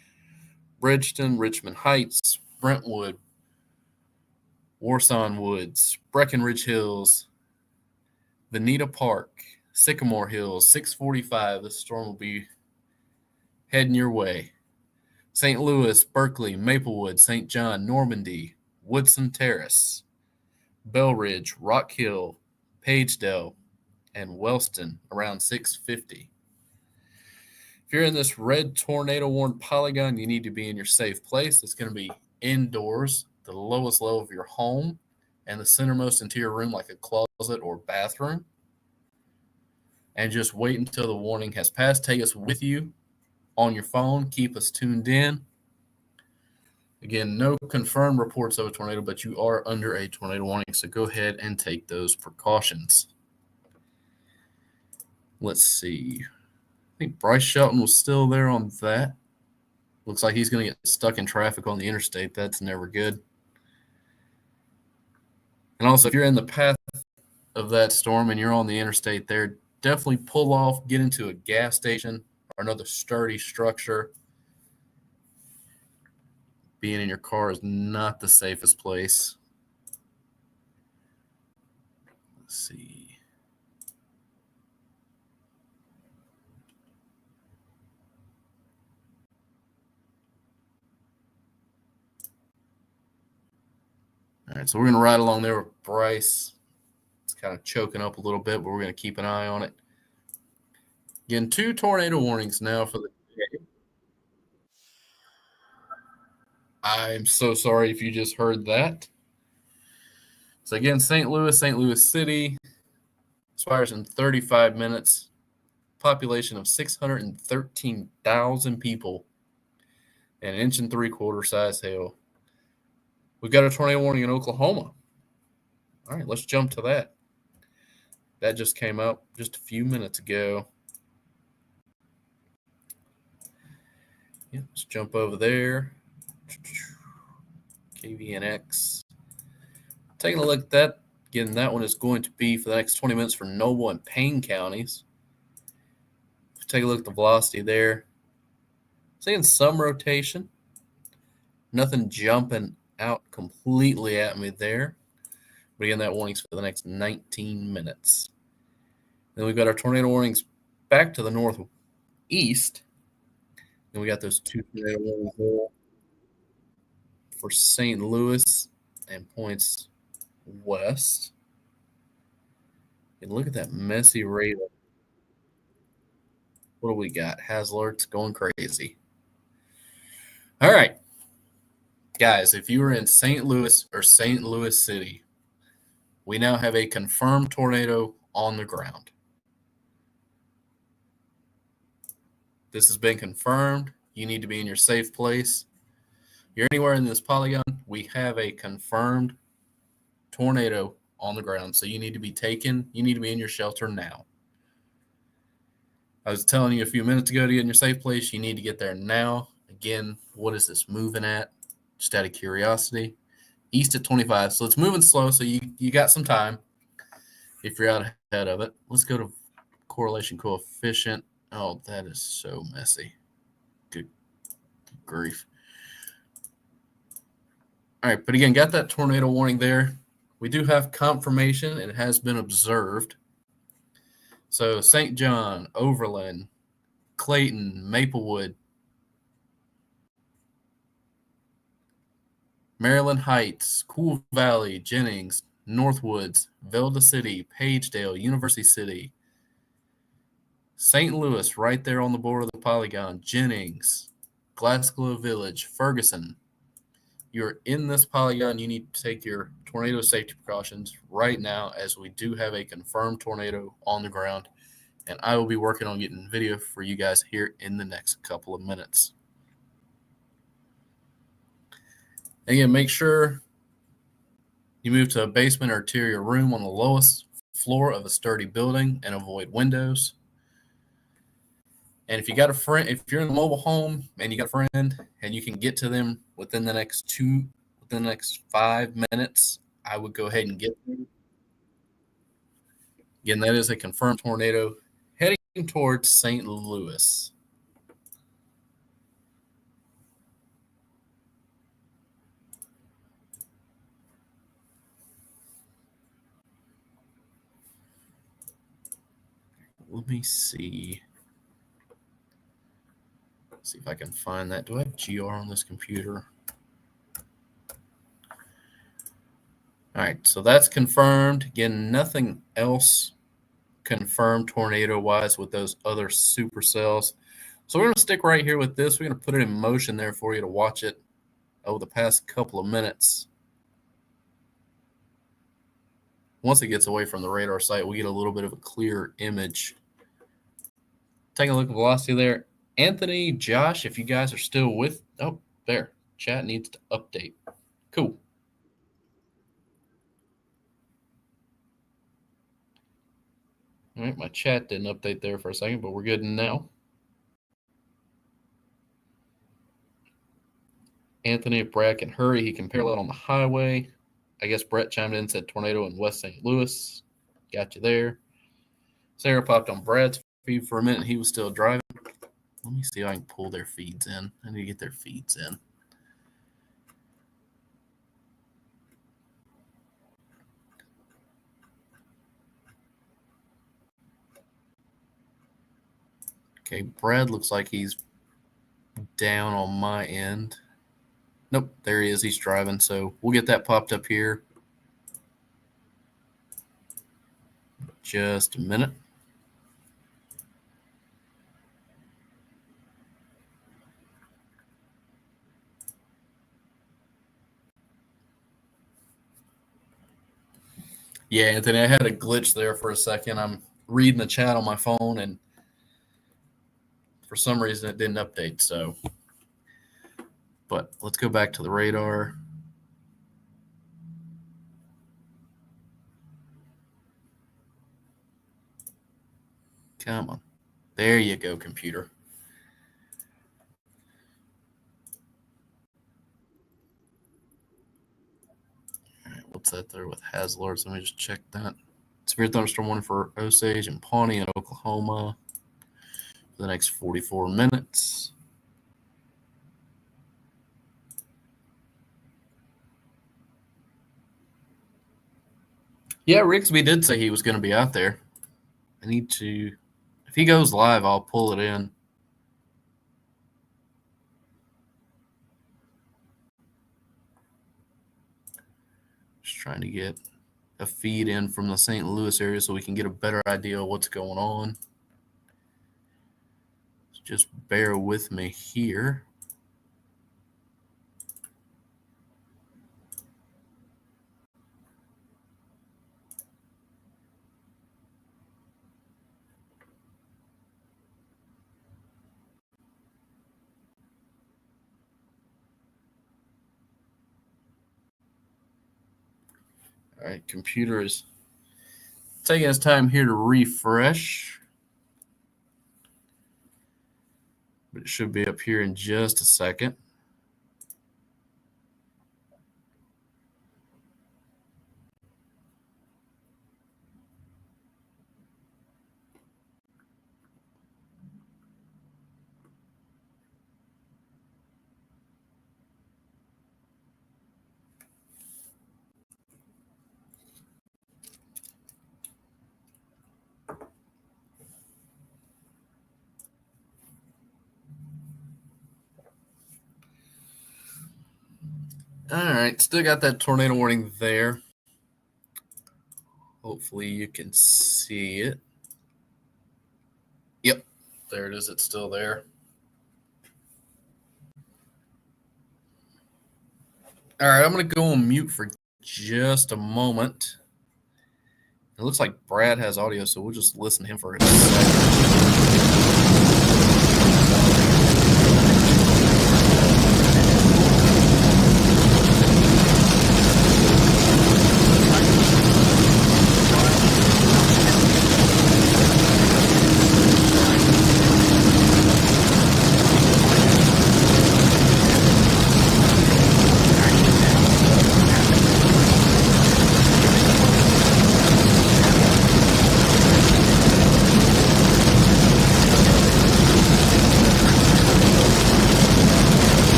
Bridgeton, Richmond Heights, Brentwood, Warsaw Woods, Breckenridge Hills, Veneta Park, Sycamore Hills, 6:45. The storm will be heading your way. St. Louis, Berkeley, Maplewood, St. John, Normandy, Woodson Terrace, Bell Ridge, Rock Hill, Pagedale, and Wellston around 6:50. If you're in this red tornado warned polygon, you need to be in your safe place. It's going to be indoors, the lowest low of your home, and the centermost interior room like a closet or bathroom. And just wait until the warning has passed. Take us with you on your phone. Keep us tuned in. Again, no confirmed reports of a tornado, but you are under a tornado warning, so go ahead and take those precautions. Let's see. I think Bryce Shelton was still there on that. Looks like he's going to get stuck in traffic on the interstate. That's never good. And also, if you're in the path of that storm and you're on the interstate there, definitely pull off, get into a gas station or another sturdy structure. Being in your car is not the safest place. Let's see. All right, so we're going to ride along there with Bryce. It's kind of choking up a little bit, but we're going to keep an eye on it. Again, 2 tornado warnings now for the day. I'm so sorry if you just heard that. So again, St. Louis City expires in 35 minutes. Population of 613,000 people and 1 3/4 size hail. We've got a tornado warning in Oklahoma. All right, let's jump to that. That just came out just a few minutes ago. Yeah, let's jump over there. KVNX. Taking a look at that. Again, that one is going to be for the next 20 minutes for Noble and Payne counties. Take a look at the velocity there. Seeing some rotation. Nothing jumping out completely at me there. But again, that warning's for the next 19 minutes. Then we've got our tornado warnings back to the northeast. And we got those 2 tornado warnings there for St. Louis and points west. And look at that messy radar. What do we got? Hazlert's going crazy. All right. Guys, if you were in St. Louis or St. Louis City, we now have a confirmed tornado on the ground. This has been confirmed. You need to be in your safe place. You're anywhere in this polygon, we have a confirmed tornado on the ground. So you need to be taken. You need to be in your shelter now. I was telling you a few minutes ago to get in your safe place. You need to get there now. Again, what is this moving at? Just out of curiosity. East at 25. So it's moving slow. So you got some time if you're out ahead of it. Let's go to correlation coefficient. Oh, that is so messy. Good grief. All right, but again, got that tornado warning there. We do have confirmation. It has been observed. So St. John, Overland, Clayton, Maplewood, Maryland Heights, Cool Valley, Jennings, Northwoods, Velda City, Pagedale, University City, St. Louis, right there on the border of the polygon, Jennings, Glasgow Village, Ferguson. You're in this polygon. You need to take your tornado safety precautions right now, as we do have a confirmed tornado on the ground. And I will be working on getting video for you guys here in the next couple of minutes. Again, make sure you move to a basement or interior room on the lowest floor of a sturdy building and avoid windows. And if you got a friend, if you're in a mobile home and you got a friend and you can get to them within the next 5 minutes, I would go ahead and get them. Again, that is a confirmed tornado heading towards St. Louis. Let me see. See if I can find that. Do I have GR on this computer? All right, so that's confirmed. Again, nothing else confirmed tornado-wise with those other supercells. So we're going to stick right here with this. We're going to put it in motion there for you to watch it over the past couple of minutes. Once it gets away from the radar site, we get a little bit of a clearer image. Take a look at velocity there. Anthony, Josh, if you guys are still with, oh, there. Chat needs to update. Cool. All right, my chat didn't update there for a second, but we're good now. Anthony, if Brad can hurry, he can parallel on the highway. I guess Brett chimed in and said tornado in West St. Louis. Got you there. Sarah popped on Brad's feed for a minute. He was still driving. Let me see if I can pull their feeds in. I need to get their feeds in. Okay, Brad looks like he's down on my end. Nope, there he is. He's driving, so we'll get that popped up here. Just a minute. Yeah, Anthony, I had a glitch there for a second. I'm reading the chat on my phone, and for some reason it didn't update. So, but let's go back to the radar. Come on. There you go, computer. All right, what's that there with Hazlert's? Let me just check that. Severe thunderstorm warning for Osage and Pawnee in Oklahoma for the next 44 minutes. Yeah, Rigsby did say he was going to be out there. I need to, if he goes live, I'll pull it in. Trying to get a feed in from the St. Louis area so we can get a better idea of what's going on. Just bear with me here. All right, computer is taking its time here to refresh. But it should be up here in just a second. All right, still got that tornado warning there. Hopefully you can see it. Yep, there it is. It's still there. All right, I'm going to go on mute for just a moment. It looks like Brad has audio, so we'll just listen to him for a second.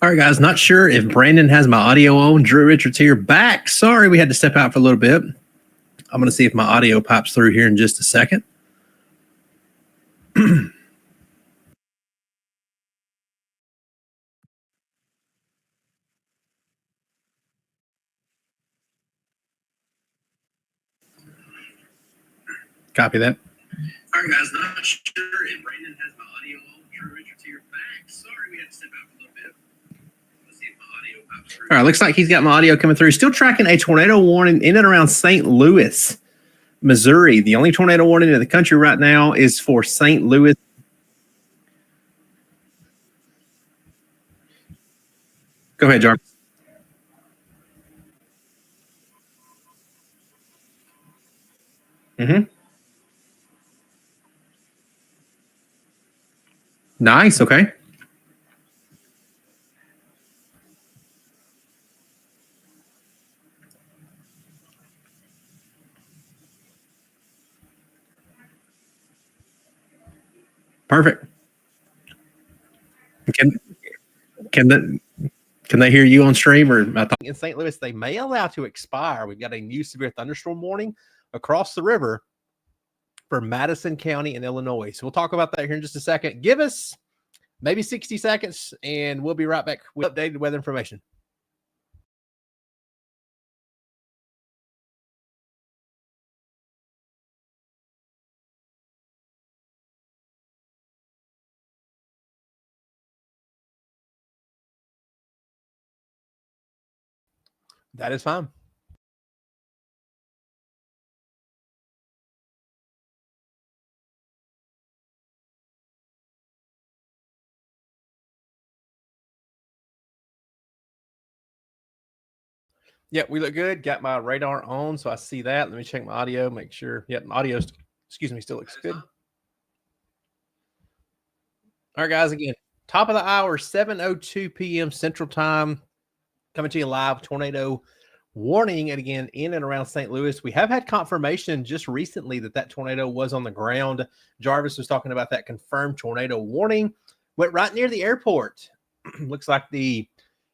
All right, guys. Not sure if Brandon has my audio on. Drew Richards here, back. Sorry, we had to step out for a little bit. I'm going to see if my audio pops through here in just a second. Copy that. All right, guys. Not sure if Brandon has my audio on. Drew Richards here, back. Sorry, we had to step out for a little bit. Let's see if my audio pops through. All right, looks like he's got my audio coming through. Still tracking a tornado warning in and around St. Louis, Missouri. The only tornado warning in the country right now is for St. Louis. Go ahead, Jarvis. Mm-hmm. Nice. Okay. Perfect. Can they hear you on stream? Or I thought in St. Louis they may allow to expire. We've got a new severe thunderstorm warning across the river for Madison County in Illinois. So we'll talk about that here in just a second. Give us maybe 60 seconds, and we'll be right back with updated weather information. That is fine. Yeah, we look good. Got my radar on, so I see that. Let me check my audio, make sure. Yep, my audio, still looks good. All right, guys, again, top of the hour, 7:02 p.m. Central Time, coming to you live, tornado warning. And again, in and around St. Louis, we have had confirmation just recently that tornado was on the ground. Jarvis was talking about that confirmed tornado warning. Went right near the airport. Looks like the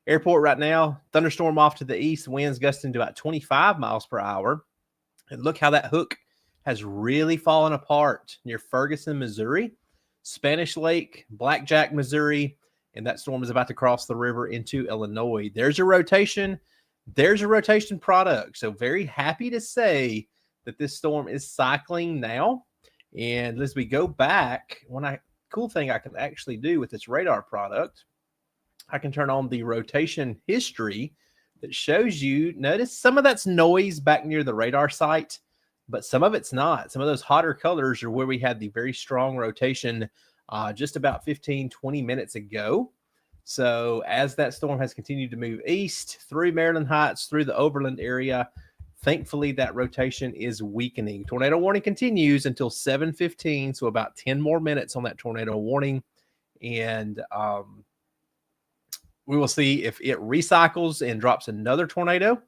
airport right now, thunderstorm off to the east, winds gusting to about 25 miles per hour. And look how that hook has really fallen apart near Ferguson, Missouri, Spanish Lake, Blackjack, Missouri, and that storm is about to cross the river into Illinois. There's a rotation. There's a rotation product. So very happy to say that this storm is cycling now. And as we go back, cool thing I can actually do with this radar product, I can turn on the rotation history that shows you, notice some of that's noise back near the radar site, but some of it's not. Some of those hotter colors are where we had the very strong rotation just about 15, 20 minutes ago. So as that storm has continued to move east through Maryland Heights, through the Overland area, thankfully that rotation is weakening. Tornado warning continues until 7:15, so about 10 more minutes on that tornado warning. And we will see if it recycles and drops another tornado.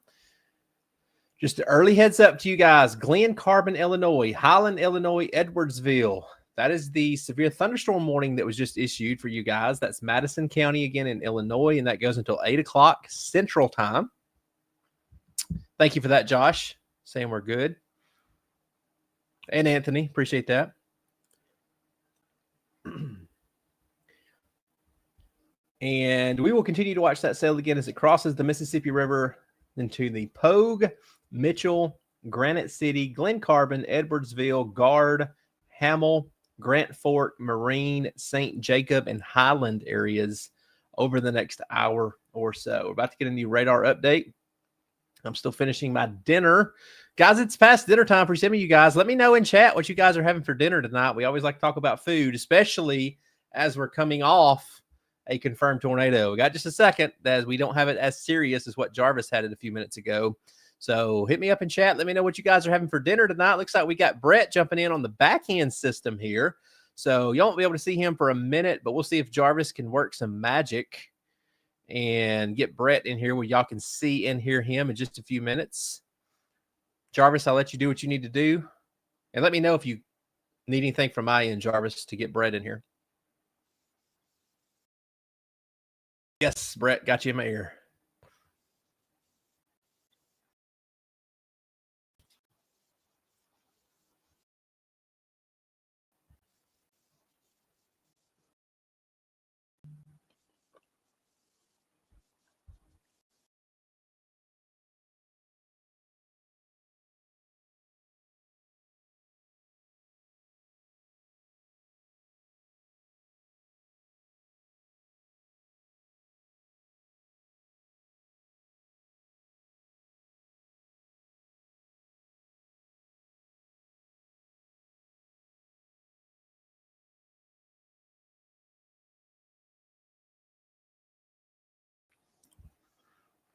Just an early heads up to you guys. Glen Carbon, Illinois, Highland, Illinois, Edwardsville. That is the severe thunderstorm warning that was just issued for you guys. That's Madison County again in Illinois, and that goes until 8 o'clock Central Time. Thank you for that, Josh, saying we're good. And Anthony, appreciate that. And we will continue to watch that sail again as it crosses the Mississippi River into the Pogue, Mitchell, Granite City, Glen Carbon, Edwardsville, Guard, Hamel, Grant Fort, Marine, St. Jacob, and Highland areas over the next hour or so. We're about to get a new radar update. I'm still finishing my dinner. Guys, it's past dinner time for some of you guys. Let me know in chat what you guys are having for dinner tonight. We always like to talk about food, especially as we're coming off a confirmed tornado. We got just a second, as we don't have it as serious as what Jarvis had it a few minutes ago. So hit me up in chat. Let me know what you guys are having for dinner tonight. Looks like we got Brett jumping in on the backhand system here. So you won't be able to see him for a minute, but we'll see if Jarvis can work some magic and get Brett in here where y'all can see and hear him in just a few minutes. Jarvis, I'll let you do what you need to do. And let me know if you need anything from my end, Jarvis, to get Brett in here. Yes, Brett, got you in my ear.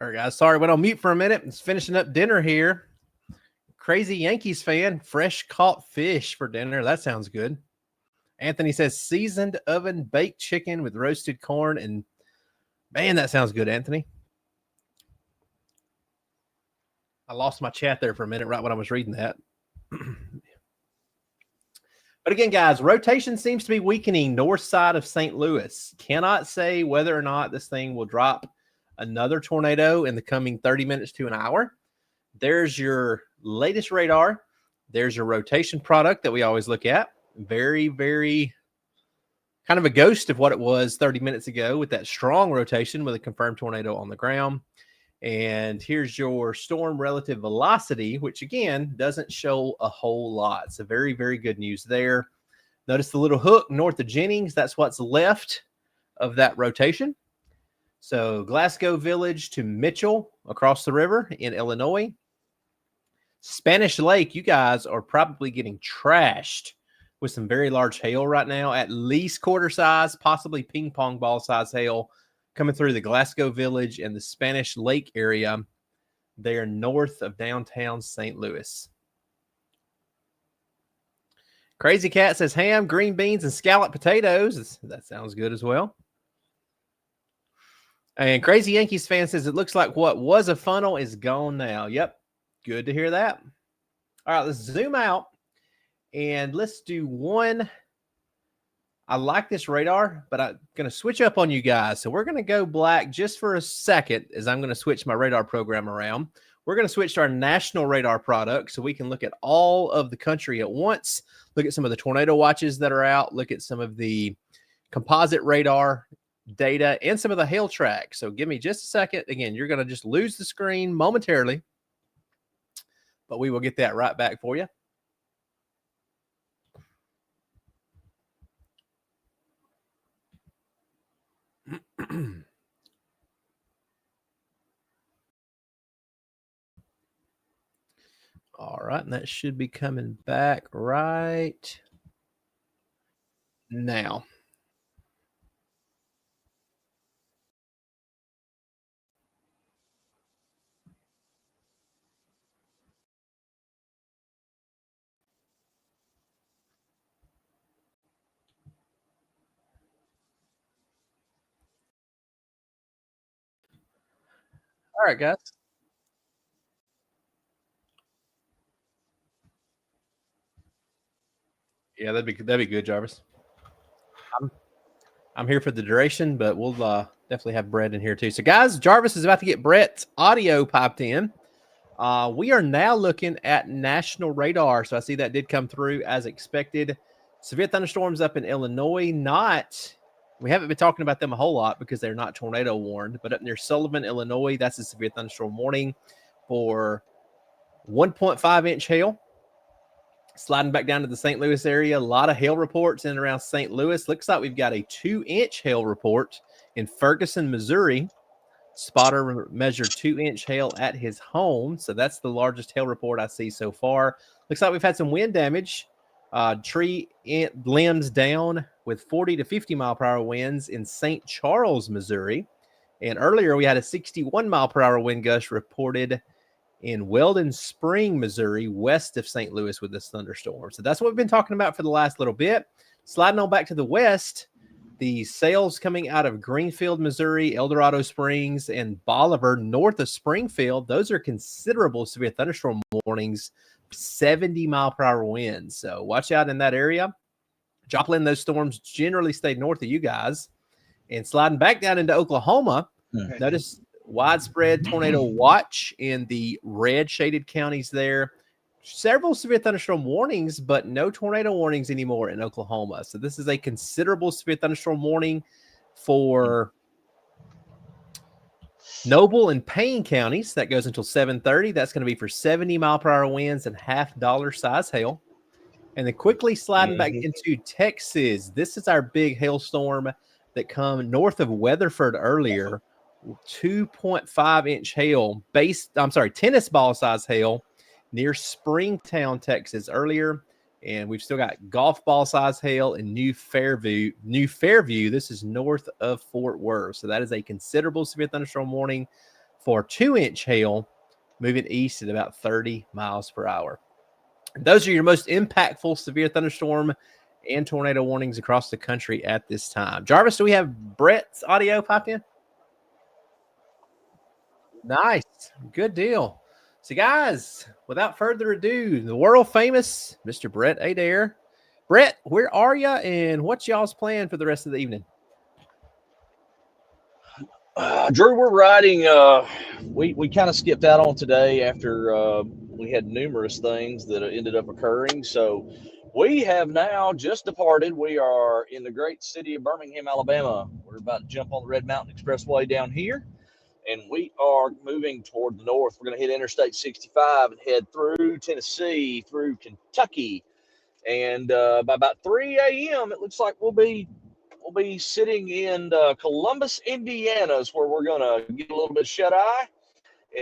All right, guys. Sorry, went on mute for a minute. It's finishing up dinner here. Crazy Yankees fan, fresh caught fish for dinner. That sounds good. Anthony says seasoned oven baked chicken with roasted corn. And man, that sounds good, Anthony. I lost my chat there for a minute right when I was reading that. But again, guys, rotation seems to be weakening north side of St. Louis. Cannot say whether or not this thing will drop another tornado in the coming 30 minutes to an hour. There's your latest radar. There's your rotation product that we always look at. Very, very kind of a ghost of what it was 30 minutes ago with that strong rotation with a confirmed tornado on the ground. And here's your storm relative velocity, which again doesn't show a whole lot. So very, very good news there. Notice the little hook north of Jennings. That's what's left of that rotation. So Glasgow Village to Mitchell across the river in Illinois. Spanish Lake, you guys are probably getting trashed with some very large hail right now, at least quarter size, possibly ping pong ball size hail coming through the Glasgow Village and the Spanish Lake area. They are north of downtown St. Louis. Crazy Cat says ham, green beans, and scalloped potatoes. That sounds good as well. And Crazy Yankees fan says it looks like what was a funnel is gone now. Yep. Good to hear that. All right, let's zoom out and let's do one. I like this radar, but I'm going to switch up on you guys. So we're going to go black just for a second as I'm going to switch my radar program around. We're going to switch to our national radar product so we can look at all of the country at once, look at some of the tornado watches that are out, look at some of the composite radar data and some of the hail track. So give me just a second. Again, you're going to just lose the screen momentarily, but we will get that right back for you. All right, and that should be coming back right now. All right, guys. Yeah, that'd be good, Jarvis. I'm here for the duration, but we'll definitely have Brett in here too. So, guys, Jarvis is about to get Brett's audio piped in. We are now looking at national radar. So I see that did come through as expected. Severe thunderstorms up in Illinois. We haven't been talking about them a whole lot because they're not tornado warned, but up near Sullivan, Illinois, that's a severe thunderstorm warning for 1.5-inch hail. Sliding back down to the St. Louis area, a lot of hail reports in and around St. Louis. Looks like we've got a 2-inch hail report in Ferguson, Missouri. Spotter measured 2-inch hail at his home. So that's the largest hail report I see so far. Looks like we've had some wind damage. Tree limbs down with 40 to 50 mile per hour winds in St. Charles, Missouri. And earlier we had a 61 mile per hour wind gust reported in Weldon Spring, Missouri, west of St. Louis with this thunderstorm. So that's what we've been talking about for the last little bit. Sliding on back to the west, the sails coming out of Greenfield, Missouri, El Dorado Springs, and Bolivar, north of Springfield. Those are considerable severe thunderstorm warnings, 70 mile per hour winds. So watch out in that area. Joplin, those storms generally stay north of you guys. And sliding back down into Oklahoma, notice widespread tornado watch in the red shaded counties there. Several severe thunderstorm warnings, but no tornado warnings anymore in Oklahoma. So this is a considerable severe thunderstorm warning for Noble and Payne counties. That goes until 7:30. That's going to be for 70-mile-per-hour winds and half-dollar size hail. And then quickly sliding back into Texas. This is our big hailstorm that come north of Weatherford earlier. 2.5-inch hail, tennis ball size hail near Springtown, Texas earlier. And we've still got golf ball size hail in New Fairview. This is north of Fort Worth. So that is a considerable severe thunderstorm warning for 2-inch hail moving east at about 30 miles per hour. Those are your most impactful severe thunderstorm and tornado warnings across the country at this time. Jarvis, do we have Brett's audio popped in? Nice. Good deal. So, guys, without further ado, the world famous Mr. Brett Adair. Brett, where are you and what's y'all's plan for the rest of the evening? Drew, we're riding. We kind of skipped out on today after we had numerous things that ended up occurring. So we have now just departed. We are in the great city of Birmingham, Alabama. We're about to jump on the Red Mountain Expressway down here, and we are moving toward the north. We're going to hit Interstate 65 and head through Tennessee, through Kentucky, and by about 3 a.m., it looks like we'll be sitting in Columbus, Indiana, is where we're going to get a little bit of shut-eye,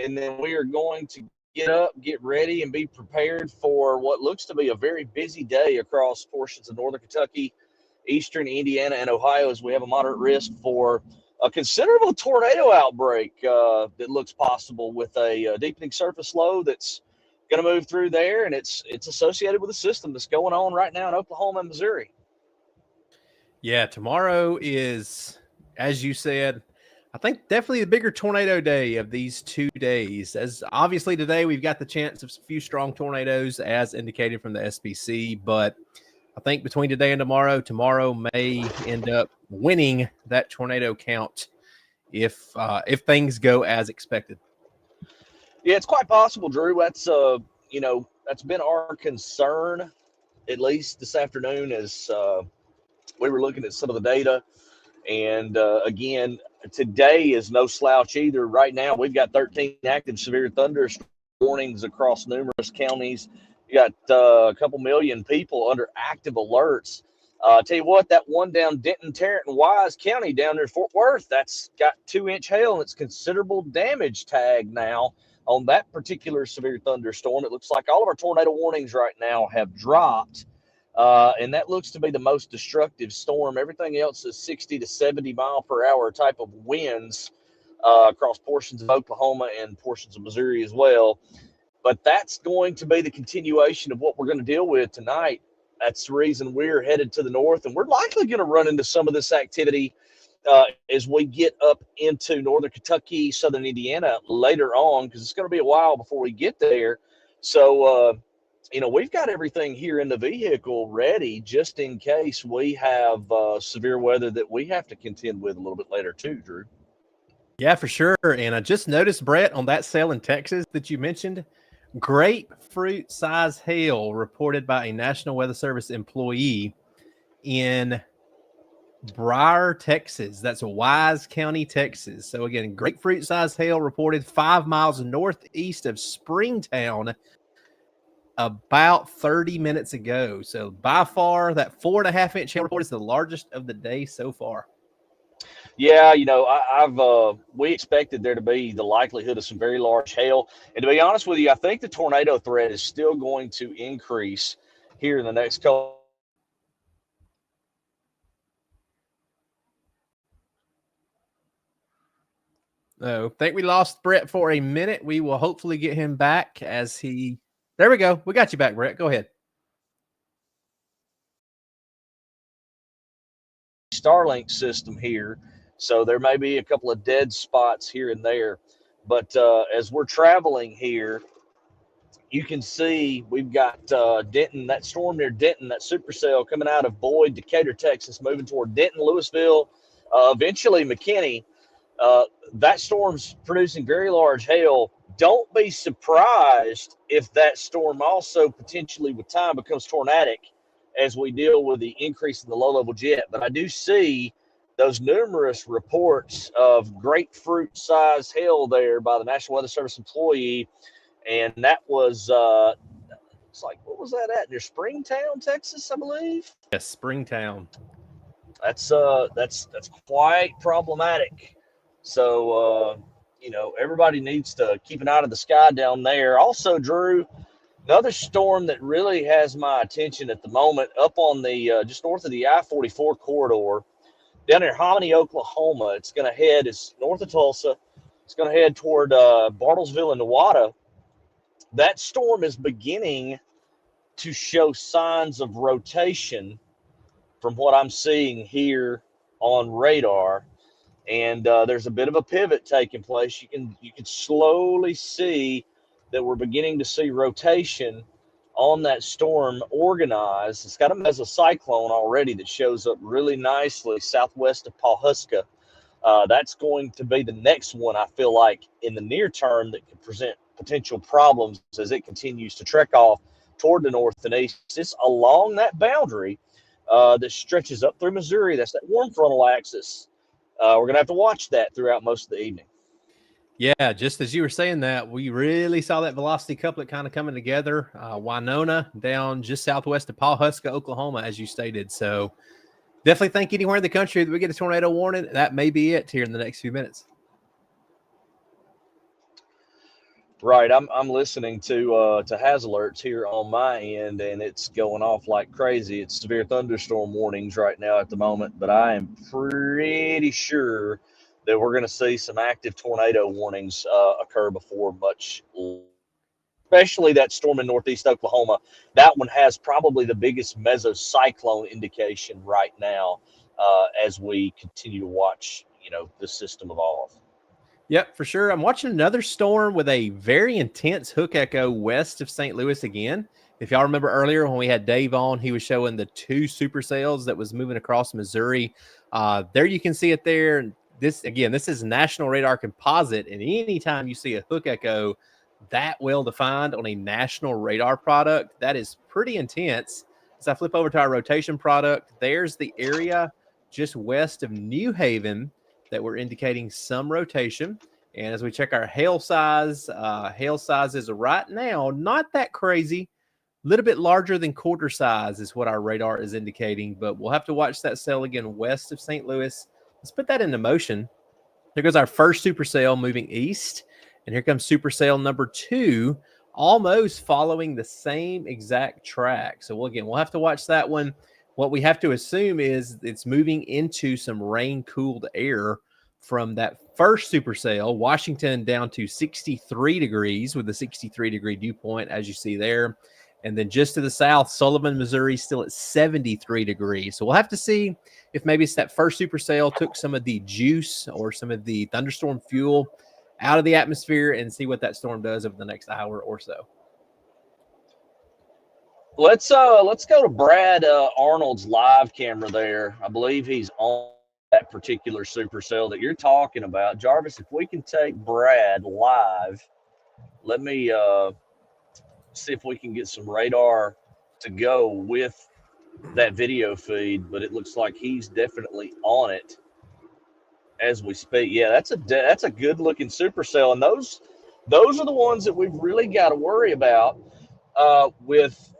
and then we are going to get up, get ready, and be prepared for what looks to be a very busy day across portions of northern Kentucky, eastern Indiana, and Ohio, as we have a moderate risk for a considerable tornado outbreak that looks possible with a deepening surface low that's going to move through there, and it's associated with a system that's going on right now in Oklahoma and Missouri. Yeah, tomorrow is, as you said, I think definitely the bigger tornado day of these 2 days. As obviously today we've got the chance of a few strong tornadoes as indicated from the SPC, but I think between today and tomorrow may end up winning that tornado count if things go as expected. Yeah, it's quite possible, Drew. That's that's been our concern, at least this afternoon, as we were looking at some of the data. And again, today is no slouch either. Right now, we've got 13 active severe thunderstorm warnings across numerous counties. You got a couple million people under active alerts. Tell you what, that one down Denton, Tarrant, and Wise County down there in Fort Worth, that's got 2-inch hail, and it's considerable damage tag now on that particular severe thunderstorm. It looks like all of our tornado warnings right now have dropped. And that looks to be the most destructive storm. Everything else is 60 to 70 mile per hour type of winds across portions of Oklahoma and portions of Missouri as well. But that's going to be the continuation of what we're going to deal with tonight. That's the reason we're headed to the north, and we're likely going to run into some of this activity as we get up into northern Kentucky, southern Indiana later on, because it's going to be a while before we get there. So, we've got everything here in the vehicle ready just in case we have severe weather that we have to contend with a little bit later too, Drew. Yeah, for sure. And I just noticed, Brett, on that sale in Texas that you mentioned, grapefruit size hail reported by a National Weather Service employee in Briar, Texas. That's Wise County, Texas. So again, grapefruit size hail reported 5 miles northeast of Springtown about 30 minutes ago. So by far, that 4.5-inch hail report is the largest of the day so far. Yeah, we expected there to be the likelihood of some very large hail. And to be honest with you, I think the tornado threat is still going to increase here in the next couple. Oh, I think we lost Brett for a minute. We will hopefully get him back as he... There we go. We got you back, Brett. Go ahead. Starlink system here. So there may be a couple of dead spots here and there. But as we're traveling here, you can see we've got Denton, that storm near Denton, that supercell coming out of Boyd, Decatur, Texas, moving toward Denton, Louisville, Eventually, McKinney, that storm's producing very large hail. Don't be surprised if that storm also potentially with time becomes tornadic as we deal with the increase in the low-level jet. But I do see those numerous reports of grapefruit-sized hail there by the National Weather Service employee, and that was it's like, what was that at? Near Springtown, Texas, I believe. Yes, Springtown. That's quite problematic. So everybody needs to keep an eye to the sky down there. Also, Drew, another storm that really has my attention at the moment up on the just north of the I-44 corridor down near Hominy, Oklahoma. It's going to head, it's north of Tulsa. It's going to head toward Bartlesville and Nevada. That storm is beginning to show signs of rotation from what I'm seeing here on radar. And there's a bit of a pivot taking place. You can slowly see that we're beginning to see rotation on that storm organized. It's got a meso-cyclone already that shows up really nicely southwest of Pawhuska. That's going to be the next one, I feel like, in the near term that could present potential problems as it continues to trek off toward the north and east. It's along that boundary that stretches up through Missouri. That's that warm frontal axis. We're going to have to watch that throughout most of the evening. Yeah, just as you were saying that, we really saw that velocity couplet kind of coming together. Winona down just southwest of Pawhuska, Oklahoma, as you stated. So definitely think anywhere in the country that we get a tornado warning, that may be it here in the next few minutes. Right, I'm listening to HAZ alerts here on my end, and it's going off like crazy. It's severe thunderstorm warnings right now at the moment, but I am pretty sure that we're going to see some active tornado warnings occur before much, especially that storm in northeast Oklahoma. That one has probably the biggest meso-cyclone indication right now as we continue to watch, the system evolve. Yep, for sure. I'm watching another storm with a very intense hook echo west of St. Louis again. If y'all remember earlier when we had Dave on, he was showing the 2 supercells that was moving across Missouri. There you can see it there. This is National Radar Composite, and anytime you see a hook echo that well defined on a national radar product, that is pretty intense. As I flip over to our rotation product, there's the area just west of New Haven that we're indicating some rotation. And as we check our hail sizes right now, not that crazy. A little bit larger than quarter size is what our radar is indicating, but we'll have to watch that cell again west of St. Louis. Let's put that into motion. There goes our first supercell moving east, and here comes supercell number 2, almost following the same exact track. So we'll have to watch that one. What we have to assume is it's moving into some rain-cooled air from that first supercell, Washington down to 63 degrees with a 63-degree dew point, as you see there. And then just to the south, Sullivan, Missouri, still at 73 degrees. So we'll have to see if maybe it's that first supercell took some of the juice or some of the thunderstorm fuel out of the atmosphere and see what that storm does over the next hour or so. Let's go to Brad Arnold's live camera there. I believe he's on that particular supercell that you're talking about. Jarvis, if we can take Brad live, let me see if we can get some radar to go with that video feed, but it looks like he's definitely on it as we speak. Yeah, that's a good looking supercell, and those are the ones that we've really got to worry about with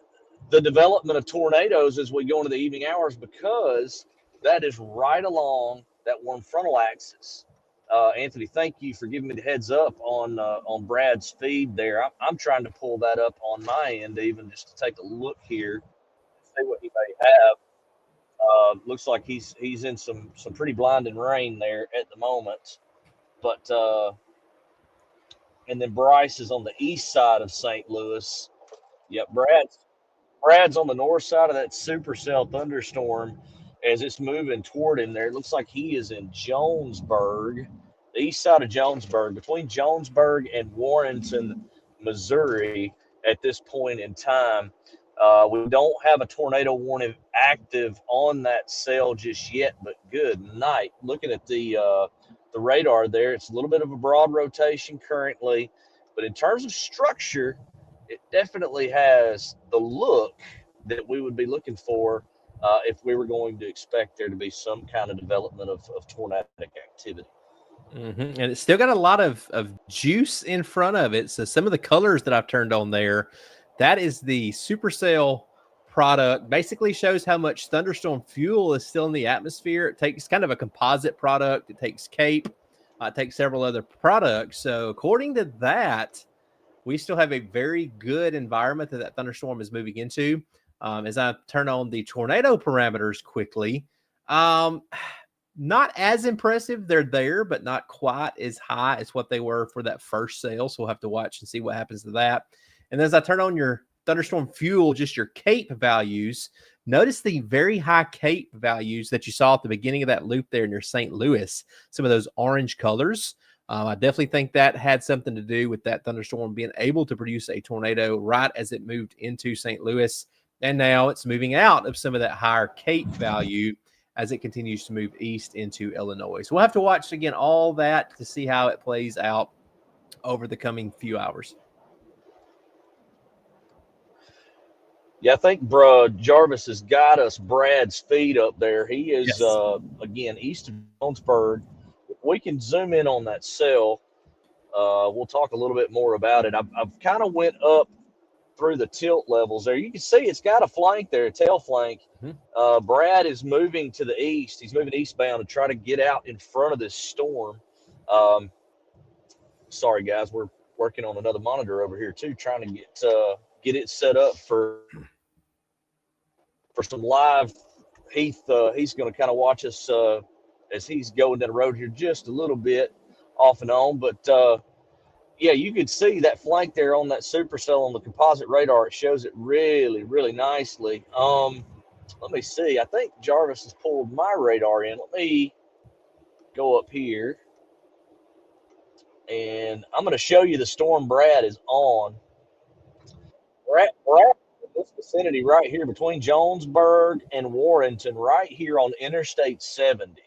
the development of tornadoes as we go into the evening hours, because that is right along that warm frontal axis. Anthony, thank you for giving me the heads up on Brad's feed there. I'm trying to pull that up on my end even just to take a look here, see what he may have. Looks like he's in some pretty blinding rain there at the moment. But and then Bryce is on the east side of St. Louis. Yep, Brad's on the north side of that supercell thunderstorm as it's moving toward him there. It looks like he is in Jonesburg, the east side of Jonesburg, between Jonesburg and Warrenton, Missouri at this point in time. We don't have a tornado warning active on that cell just yet, but good night. Looking at the radar there, it's a little bit of a broad rotation currently, but in terms of structure, it definitely has the look that we would be looking for if we were going to expect there to be some kind of development of tornadic activity. And it's still got a lot of juice in front of it. So some of the colors that I've turned on there, that is the Supercell product. Basically shows how much thunderstorm fuel is still in the atmosphere. It takes kind of a composite product. It takes CAPE. It takes several other products. So according to that, we still have a very good environment that thunderstorm is moving into. As I turn on the tornado parameters quickly, not as impressive. They're there, but not quite as high as what they were for that first sale. So we'll have to watch and see what happens to that. And as I turn on your thunderstorm fuel, just your CAPE values, notice the very high CAPE values that you saw at the beginning of that loop there in your St. Louis, some of those orange colors. I definitely think that had something to do with that thunderstorm being able to produce a tornado right as it moved into St. Louis. And now it's moving out of some of that higher CAPE value as it continues to move east into Illinois. So we'll have to watch again all that to see how it plays out over the coming few hours. Yeah, I think Jarvis has got us Brad's feed up there. He is, again, east of Jonesburg. If we can zoom in on that cell, we'll talk a little bit more about it. I've kind of went up through the tilt levels there. You can see it's got a flank there, a tail flank. Brad is moving to the east. He's moving eastbound to try to get out in front of this storm. Sorry, guys, we're working on another monitor over here too, trying to get it set up for some live. Heath, he's going to kind of watch us as he's going down the road here just a little bit off and on, but yeah, you could see that flank there on that supercell on the composite radar. It shows it really, really nicely. Let me see. I think Jarvis has pulled my radar in. Let me go up here. And I'm going to show you the storm Brad is on. Brad in this vicinity right here between Jonesburg and Warrenton, right here on Interstate 70.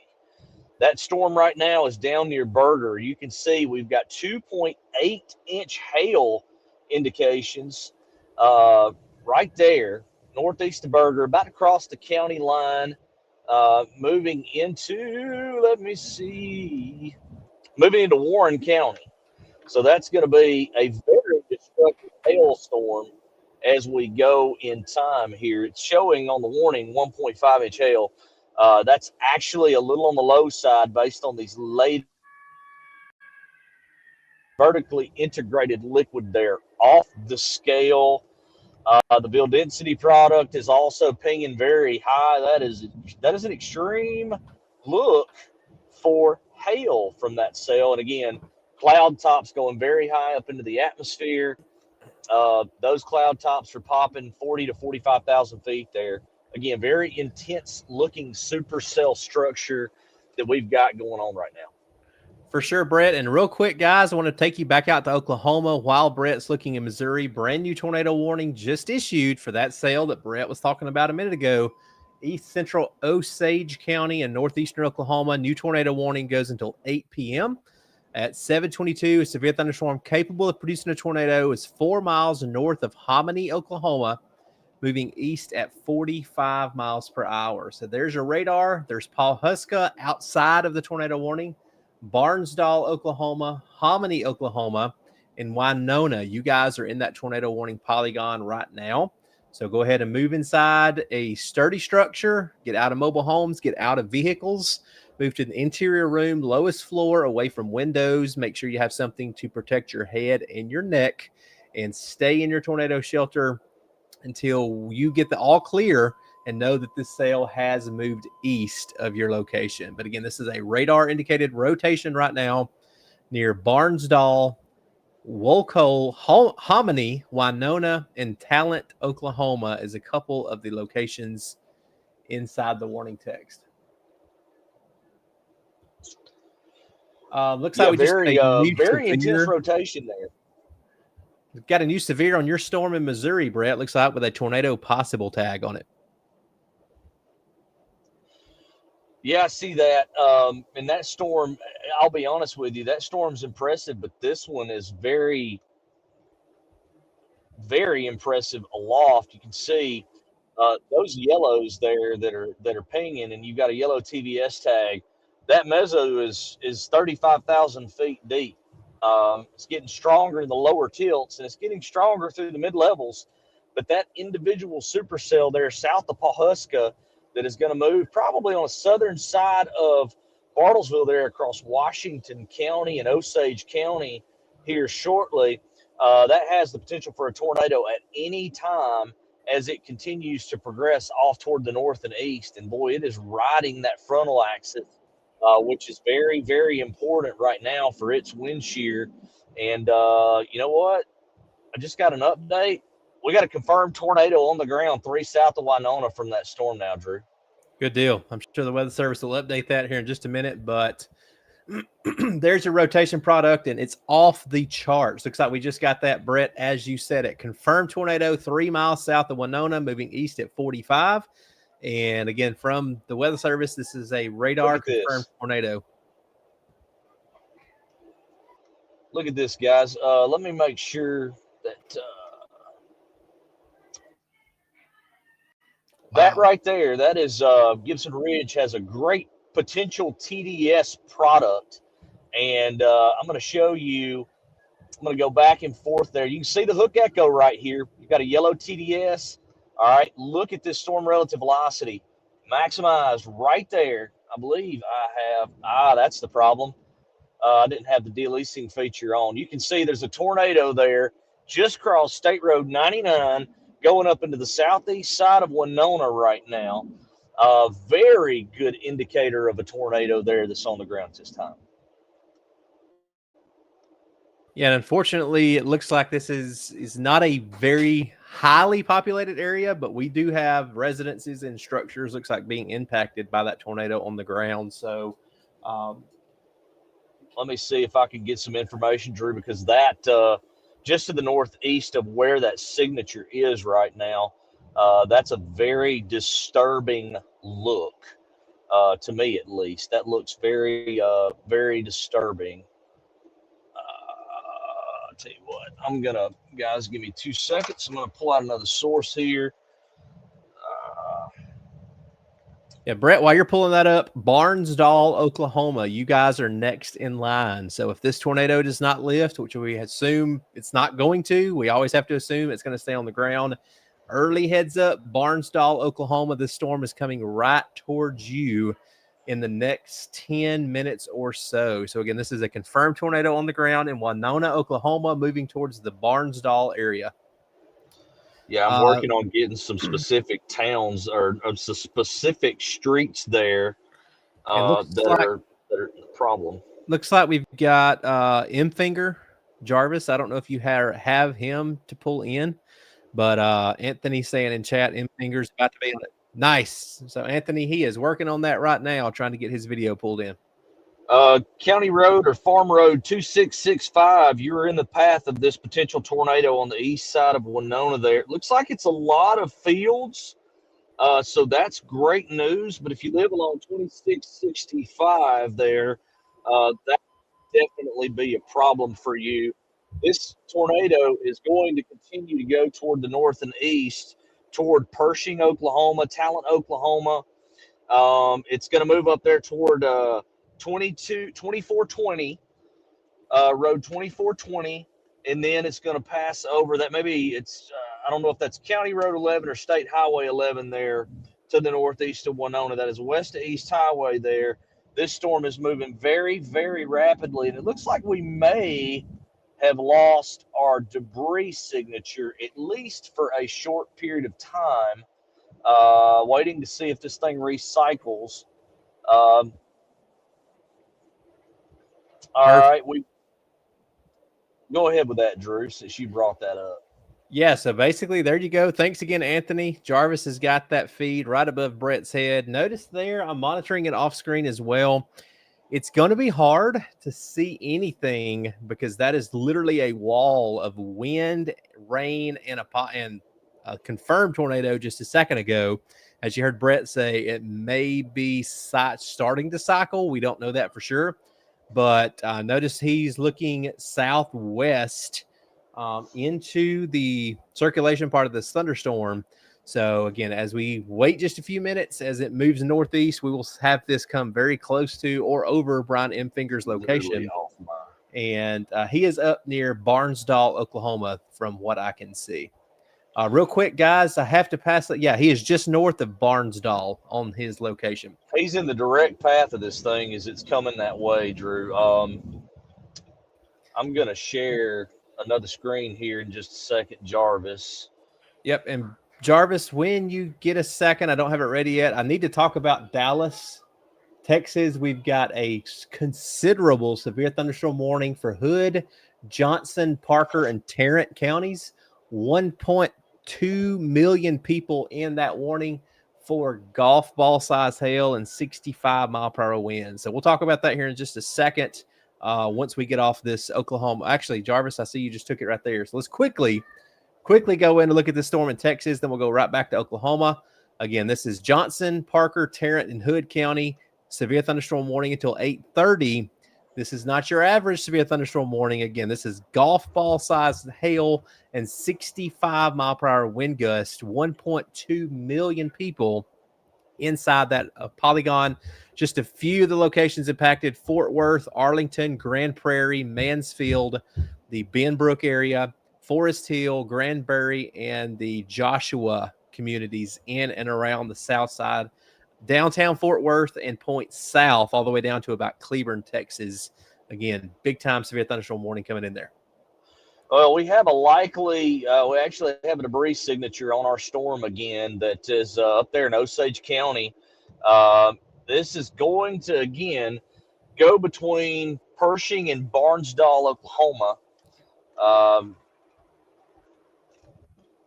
That storm right now is down near Berger. You can see we've got 2.8-inch hail indications right there, northeast of Berger, about to cross the county line, moving into, moving into Warren County. So that's going to be a very destructive hailstorm as we go in time here. It's showing on the warning 1.5-inch hail. That's actually a little on the low side based on these late vertically integrated liquid there off the scale. The build density product is also pinging very high. That is an extreme look for hail from that cell. And again, cloud tops going very high up into the atmosphere. Those cloud tops are popping 40 to 45,000 feet there. Again, very intense looking supercell structure that we've got going on right now. For sure, Brett. And real quick, guys, I want to take you back out to Oklahoma while Brett's looking in Missouri. Brand new tornado warning just issued for that cell that Brett was talking about a minute ago. East Central Osage County and northeastern Oklahoma. New tornado warning goes until 8 p.m. At 7:22, a severe thunderstorm capable of producing a tornado is 4 miles north of Hominy, Oklahoma, moving east at 45 miles per hour. So there's your radar. There's Pawhuska outside of the tornado warning, Barnesdall, Oklahoma, Hominy, Oklahoma, and Winona. You guys are in that tornado warning polygon right now. So go ahead and move inside a sturdy structure, get out of mobile homes, get out of vehicles, move to the interior room, lowest floor, away from windows. Make sure you have something to protect your head and your neck, and stay in your tornado shelter until you get the all clear and know that this cell has moved east of your location. But again, this is a radar indicated rotation right now near Barnesdall, Wolcott, Hominy, Winona, and Talent, Oklahoma is a couple of the locations inside the warning text. Looks like we very just very intense rotation there. We've got a new severe on your storm in Missouri, Brett. Looks like with a tornado possible tag on it. Yeah, I see that. And that storm, I'll be honest with you, that storm's impressive, but this one is very, very impressive aloft. You can see those yellows there that are pinging, and you've got a yellow TVS tag. That meso is 35,000 feet deep. It's getting stronger in the lower tilts, and it's getting stronger through the mid levels. But that individual supercell there south of Pawhuska that is going to move probably on the southern side of Bartlesville there across Washington County and Osage County here shortly. That has the potential for a tornado at any time as it continues to progress off toward the north and east. And boy, it is riding that frontal axis, which is very, very important right now for its wind shear. And you know what? I just got an update. We got a confirmed tornado on the ground 3 south of Winona from that storm now, Drew. Good deal. I'm sure the Weather Service will update that here in just a minute, but there's your rotation product, and it's off the charts. Looks like we just got that, Brett, as you said it. Confirmed tornado 3 miles south of Winona, moving east at 45. And again, from the Weather Service, this is a radar confirmed tornado. Look at this, guys. Let me make sure that that right there, that is Gibson Ridge has a great potential TDS product. And I'm going to show you, I'm going to go back and forth there. You can see the hook echo right here. You've got a yellow TDS. All right, look at this storm relative velocity. Maximized right there. I believe I have, that's the problem. I didn't have the de-leasing feature on. You can see there's a tornado there just across State Road 99 going up into the southeast side of Winona right now. Very good indicator of a tornado there that's on the ground at this time. Yeah, and unfortunately, it looks like this is not a very highly populated area, but we do have residences and structures, looks like, being impacted by that tornado on the ground. So let me see if I can get some information, Drew, because that just to the northeast of where that signature is right now, that's a very disturbing look, to me at least. That looks very, very disturbing. I'll tell you what, I'm going to, guys, give me 2 seconds. I'm going to pull out another source here. Yeah, Brett, while you're pulling that up, Barnesdall, Oklahoma, you guys are next in line. So if this tornado does not lift, which we assume it's not going to, we always have to assume it's going to stay on the ground. Early heads up, Barnesdall, Oklahoma, this storm is coming right towards you in the next 10 minutes or so. So again, this is a confirmed tornado on the ground in Winona, Oklahoma, moving towards the Barnesdall area. Yeah, I'm working on getting some specific towns or some specific streets there that are a problem. Looks like we've got M-Finger Jarvis. I don't know if you have him to pull in, but Anthony saying in chat, M-Finger's about to be on it. Nice. So Anthony, he is working on that right now, trying to get his video pulled in. County Road or Farm Road 2665, you are in the path of this potential tornado on the east side of Winona there. It looks like it's a lot of fields, so that's great news. But if you live along 2665 there, that would definitely be a problem for you. This tornado is going to continue to go toward the north and east, toward Pershing, Oklahoma, Talent, Oklahoma. It's going to move up there toward 2420, road 2420, and then it's going to pass over that. Maybe it's I don't know if that's County Road 11 or State Highway 11 there to the northeast of Winona. That is west to east highway there. This storm is moving very, very rapidly, and it looks like we may have lost our debris signature, at least for a short period of time, waiting to see if this thing recycles. All right, we go ahead with that, Drew, since you brought that up. Yeah, so basically, there you go. Thanks again, Anthony. Jarvis has got that feed right above Brett's head. Notice there, I'm monitoring it off screen as well. It's going to be hard to see anything because that is literally a wall of wind, rain, and a confirmed tornado just a second ago. As you heard Brett say, it may be starting to cycle. We don't know that for sure. But notice he's looking southwest into the circulation part of this thunderstorm. So again, as we wait just a few minutes, as it moves northeast, we will have this come very close to or over Brian M. Finger's location. And he is up near Bartlesville, Oklahoma, from what I can see. Real quick, guys, I have to pass it. Yeah, he is just north of Bartlesville on his location. He's in the direct path of this thing as it's coming that way, Drew. I'm going to share another screen here in just a second, Jarvis. Yep, and Jarvis, when you get a second, I don't have it ready yet. I need to talk about Dallas, Texas. We've got a considerable severe thunderstorm warning for Hood, Johnson, Parker, and Tarrant counties. 1.2 million people in that warning for golf ball size hail and 65-mile-per-hour winds. So we'll talk about that here in just a second once we get off this Oklahoma. Actually, Jarvis, I see you just took it right there. So let's quickly go in and look at this storm in Texas. Then we'll go right back to Oklahoma. Again, this is Johnson, Parker, Tarrant, and Hood County. Severe thunderstorm warning until 8:30. This is not your average severe thunderstorm warning. Again, this is golf ball sized hail and 65-mile-per-hour wind gust. 1.2 million people inside that polygon. Just a few of the locations impacted: Fort Worth, Arlington, Grand Prairie, Mansfield, the Benbrook area, Forest Hill, Granbury, and the Joshua communities in and around the south side, downtown Fort Worth, and point south all the way down to about Cleburne, Texas. Again, big time severe thunderstorm warning coming in there. Well, we have we actually have a debris signature on our storm again that is up there in Osage County. This is going to, again, go between Pershing and Bartlesville, Oklahoma.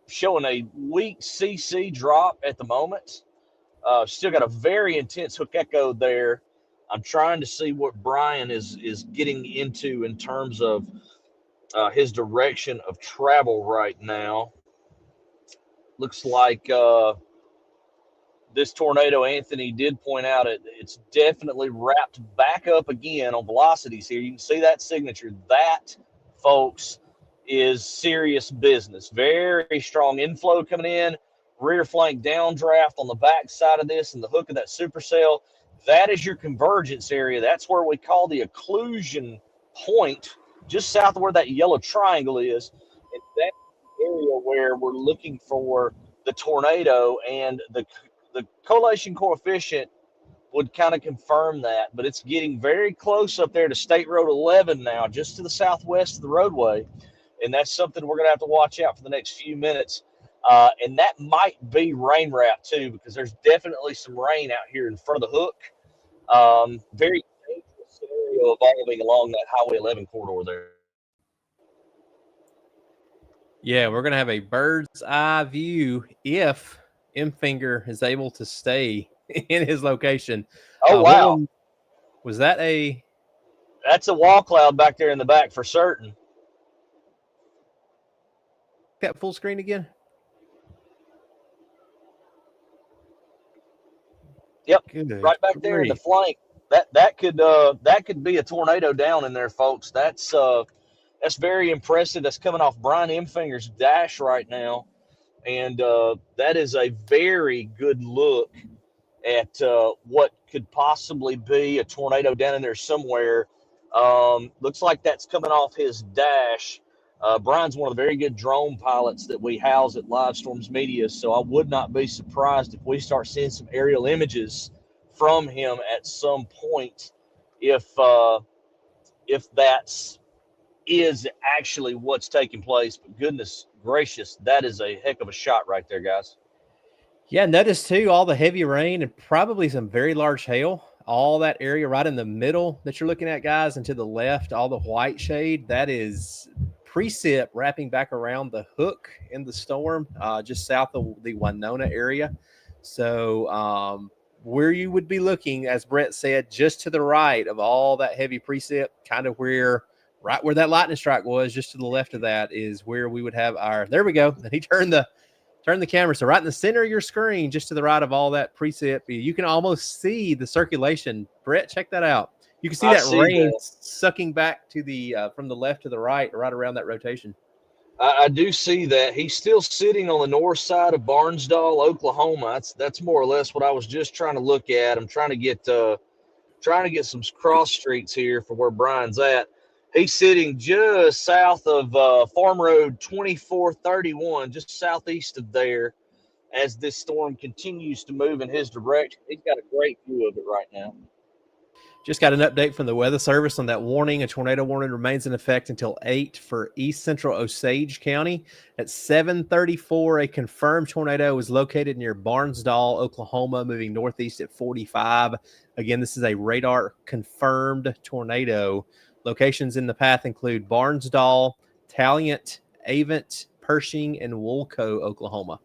Showing a weak CC drop at the moment. Still got a very intense hook echo there. I'm trying to see what Brian is getting into in terms of his direction of travel right now. Looks like this tornado, Anthony did point out, it's definitely wrapped back up again on velocities here. You can see that signature. That, folks, is serious business. Very strong inflow coming in. Rear flank downdraft on the back side of this and the hook of that supercell. That is your convergence area. That's where we call the occlusion point, just south of where that yellow triangle is. And that's the area where we're looking for the tornado, and the correlation coefficient would kind of confirm that. But it's getting very close up there to State Road 11 now, just to the southwest of the roadway. And that's something we're going to have to watch out for the next few minutes. And that might be rain wrap too, because there's definitely some rain out here in front of the hook. Very dangerous scenario evolving along that Highway 11 corridor there. Yeah, we're going to have a bird's eye view if M. Finger is able to stay in his location. Oh, wow. Was that That's a wall cloud back there in the back for certain. That full screen again? Yep, Good right back there in the flank. That could be a tornado down in there, folks. That's very impressive. That's coming off Brian M. Finger's dash right now, and that is a very good look at what could possibly be a tornado down in there somewhere. Looks like that's coming off his dash. Brian's one of the very good drone pilots that we house at Live Storms Media, so I would not be surprised if we start seeing some aerial images from him at some point, if that's actually what's taking place. But goodness gracious, that is a heck of a shot right there, guys. Yeah, notice too all the heavy rain and probably some very large hail. All that area right in the middle that you're looking at, guys, and to the left, all the white shade, that is precip wrapping back around the hook in the storm, just south of the Winona area. So where you would be looking, as Brett said, just to the right of all that heavy precip, kind of right where that lightning strike was, just to the left of that is where we would have our, there we go. And he turned the camera. So right in the center of your screen, just to the right of all that precip, you can almost see the circulation. Brett, check that out. You can see that rain sucking back to the, from the left to the right around that rotation. I do see that. He's still sitting on the north side of Bartlesville, Oklahoma. That's more or less what I was just trying to look at. I'm trying to get some cross streets here for where Brian's at. He's sitting just south of Farm Road 2431, just southeast of there, as this storm continues to move in his direction. He's got a great view of it right now. Just got an update from the Weather Service on that warning. A tornado warning remains in effect until 8 for east central Osage County. At 7:34, a confirmed tornado was located near Bartlesville, Oklahoma, moving northeast at 45. Again, this is a radar confirmed tornado. Locations in the path include Bartlesville, Taliant, Avent, Pershing, and Woolco, Oklahoma.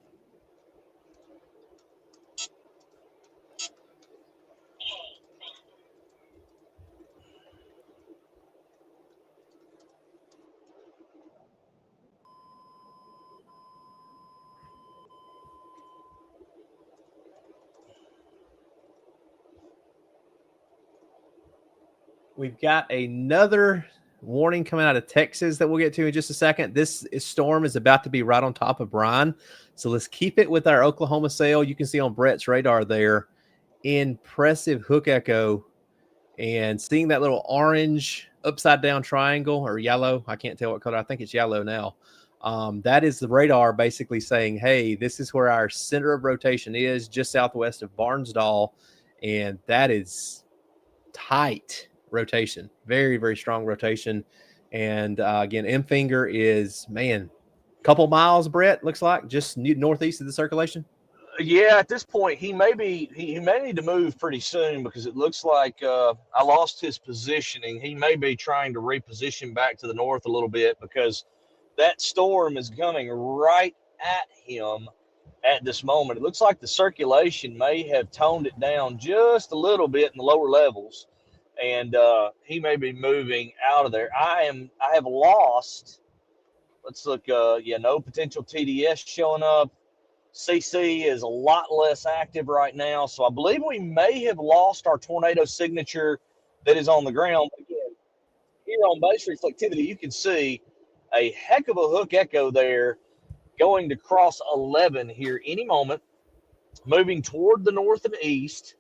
We've got another warning coming out of Texas that we'll get to in just a second. This storm is about to be right on top of Brian. So let's keep it with our Oklahoma sail. You can see on Brett's radar there, impressive hook echo. And seeing that little orange upside down triangle or yellow, I can't tell what color. I think it's yellow now. That is the radar basically saying, hey, this is where our center of rotation is, just southwest of Bartlesville. And that is tight rotation, very, very strong rotation. And again, M finger is, man, a couple miles, Brett, looks like, just northeast of the circulation. Yeah, at this point, he may need to move pretty soon, because it looks like I lost his positioning. He may be trying to reposition back to the north a little bit, because that storm is coming right at him at this moment. It looks like the circulation may have toned it down just a little bit in the lower levels, and he may be moving out of there. I have lost, let's look, no potential TDS showing up. CC is a lot less active right now, so I believe we may have lost our tornado signature that is on the ground. But again, here on base reflectivity, you can see a heck of a hook echo there, going to cross 11 here any moment, moving toward the north and east.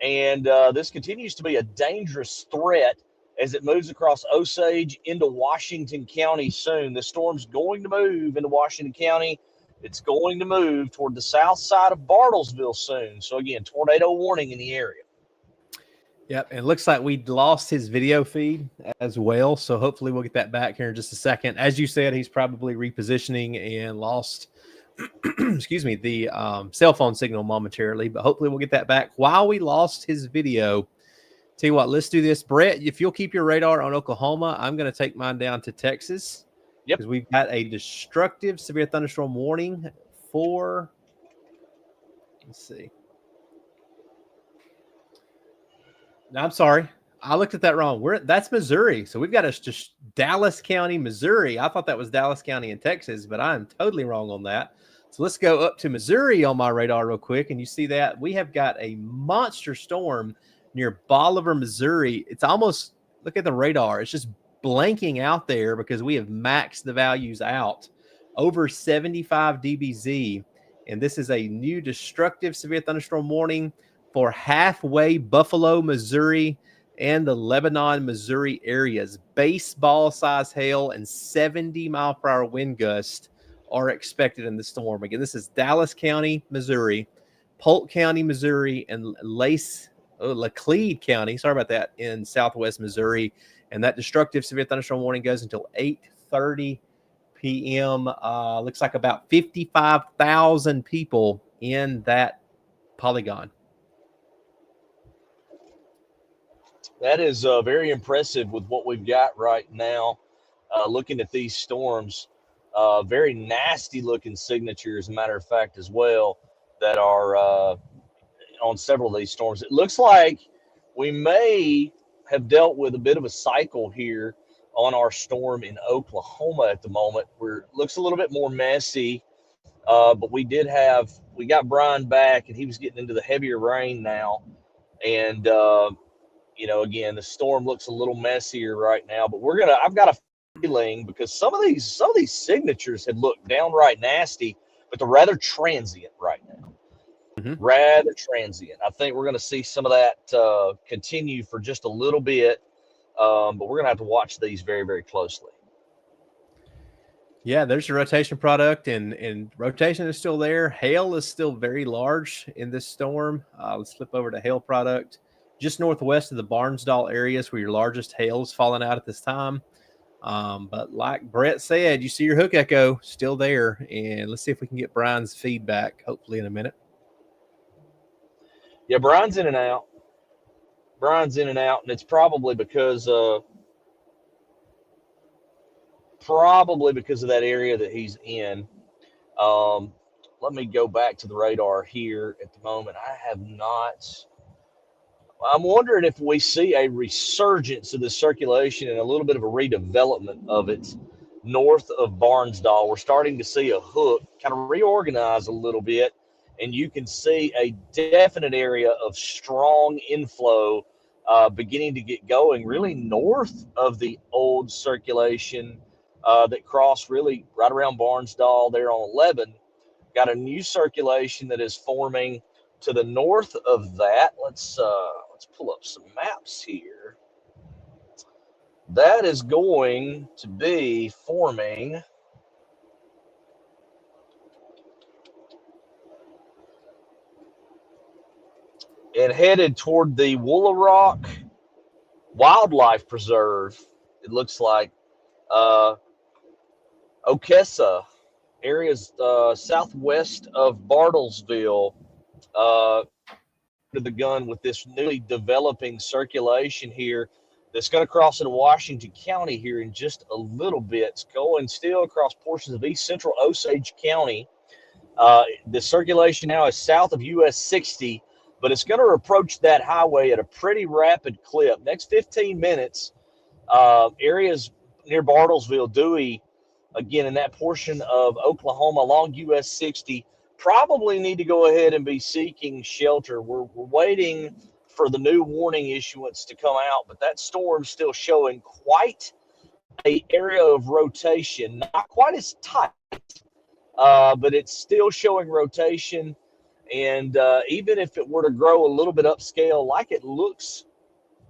And this continues to be a dangerous threat as it moves across Osage into Washington County soon. The storm's going to move into Washington County. It's going to move toward the south side of Bartlesville soon. So, again, tornado warning in the area. Yep, and it looks like we lost his video feed as well, so hopefully we'll get that back here in just a second. As you said, he's probably repositioning and lost excuse me, the cell phone signal momentarily, but hopefully we'll get that back. While we lost his video, tell you what, let's do this. Brett, if you'll keep your radar on Oklahoma, I'm going to take mine down to Texas. Yep. Because we've got a destructive severe thunderstorm warning for, let's see. No, I'm sorry. I looked at that wrong. That's Missouri. So we've got just Dallas County, Missouri. I thought that was Dallas County in Texas, but I'm totally wrong on that. So let's go up to Missouri on my radar real quick. And you see that we have got a monster storm near Bolivar, Missouri. It's almost, look at the radar. It's just blanking out there because we have maxed the values out over 75 dBz. And this is a new destructive severe thunderstorm warning for halfway Buffalo, Missouri, and the Lebanon, Missouri areas. Baseball size hail and 70-mile-per-hour wind gusts are expected in the storm. Again, this is Dallas County, Missouri, Polk County, Missouri, and Laclede County, sorry about that, in southwest Missouri. And that destructive severe thunderstorm warning goes until 8:30 p.m. Looks like about 55,000 people in that polygon. That is very impressive with what we've got right now. Looking at these storms, very nasty looking signatures, as a matter of fact, as well, that are on several of these storms. It looks like we may have dealt with a bit of a cycle here on our storm in Oklahoma at the moment, where it looks a little bit more messy. But we got Brian back, and he was getting into the heavier rain now. And, again, the storm looks a little messier right now, but I've got a feeling, because some of these signatures had looked downright nasty, but they're rather transient right now. Rather transient. I think we're going to see some of that continue for just a little bit, but we're going to have to watch these very, very closely. Yeah, there's your rotation product, and rotation is still there. Hail is still very large in this storm. Let's flip over to hail product. Just northwest of the Bartlesville areas where your largest hail is falling out at this time. But like Brett said, you see your hook echo still there. And let's see if we can get Brian's feedback, hopefully in a minute. Yeah, Brian's in and out. And it's probably because of that area that he's in. Let me go back to the radar here at the moment. I'm wondering if we see a resurgence of the circulation and a little bit of a redevelopment of it north of Bartlesville. We're starting to see a hook kind of reorganize a little bit, and you can see a definite area of strong inflow beginning to get going really north of the old circulation that crossed really right around Bartlesville there on 11. Got a new circulation that is forming to the north of that. Let's pull up some maps here. That is going to be forming and headed toward the Woolarock Wildlife Preserve. It looks like Okessa areas southwest of Bartlesville. The gun with this newly developing circulation here that's going to cross into Washington County here in just a little bit. It's going still across portions of east central Osage County. The circulation now is south of US 60, but it's going to approach that highway at a pretty rapid clip. Next 15 minutes, areas near Bartlesville, Dewey, again in that portion of Oklahoma along US 60, probably need to go ahead and be seeking shelter. We're waiting for the new warning issuance to come out, but that storm's still showing quite an area of rotation, not quite as tight, but it's still showing rotation. And even if it were to grow a little bit upscale, like it looks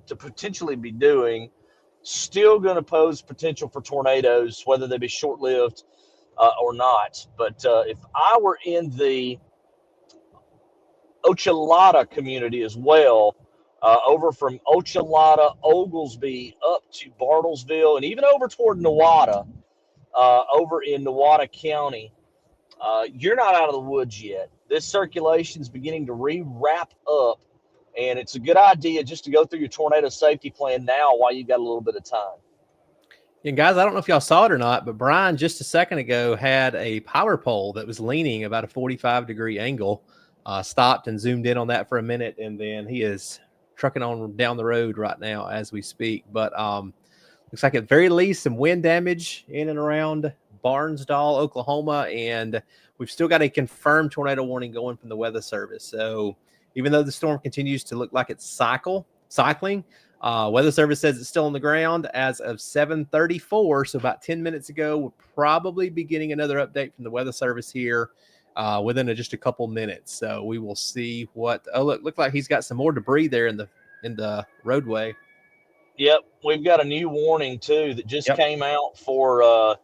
to potentially be doing, still going to pose potential for tornadoes, whether they be short-lived or not. But if I were in the Ochalata community as well, over from Ochalata, Oglesby, up to Bartlesville, and even over toward Newata, over in Newata County, you're not out of the woods yet. This circulation is beginning to wrap up, and it's a good idea just to go through your tornado safety plan now while you got a little bit of time. And guys, I don't know if y'all saw it or not, but Brian just a second ago had a power pole that was leaning about a 45-degree angle, stopped and zoomed in on that for a minute, and then he is trucking on down the road right now as we speak. But looks like at very least some wind damage in and around Bartlesville, Oklahoma, and we've still got a confirmed tornado warning going from the Weather Service. So even though the storm continues to look like it's cycling, Weather Service says it's still on the ground as of 7:34. So about 10 minutes ago, we'll probably be getting another update from the Weather Service here within just a couple minutes. So we will see what. Oh, look like he's got some more debris there in the roadway. Yep, we've got a new warning too that just came out for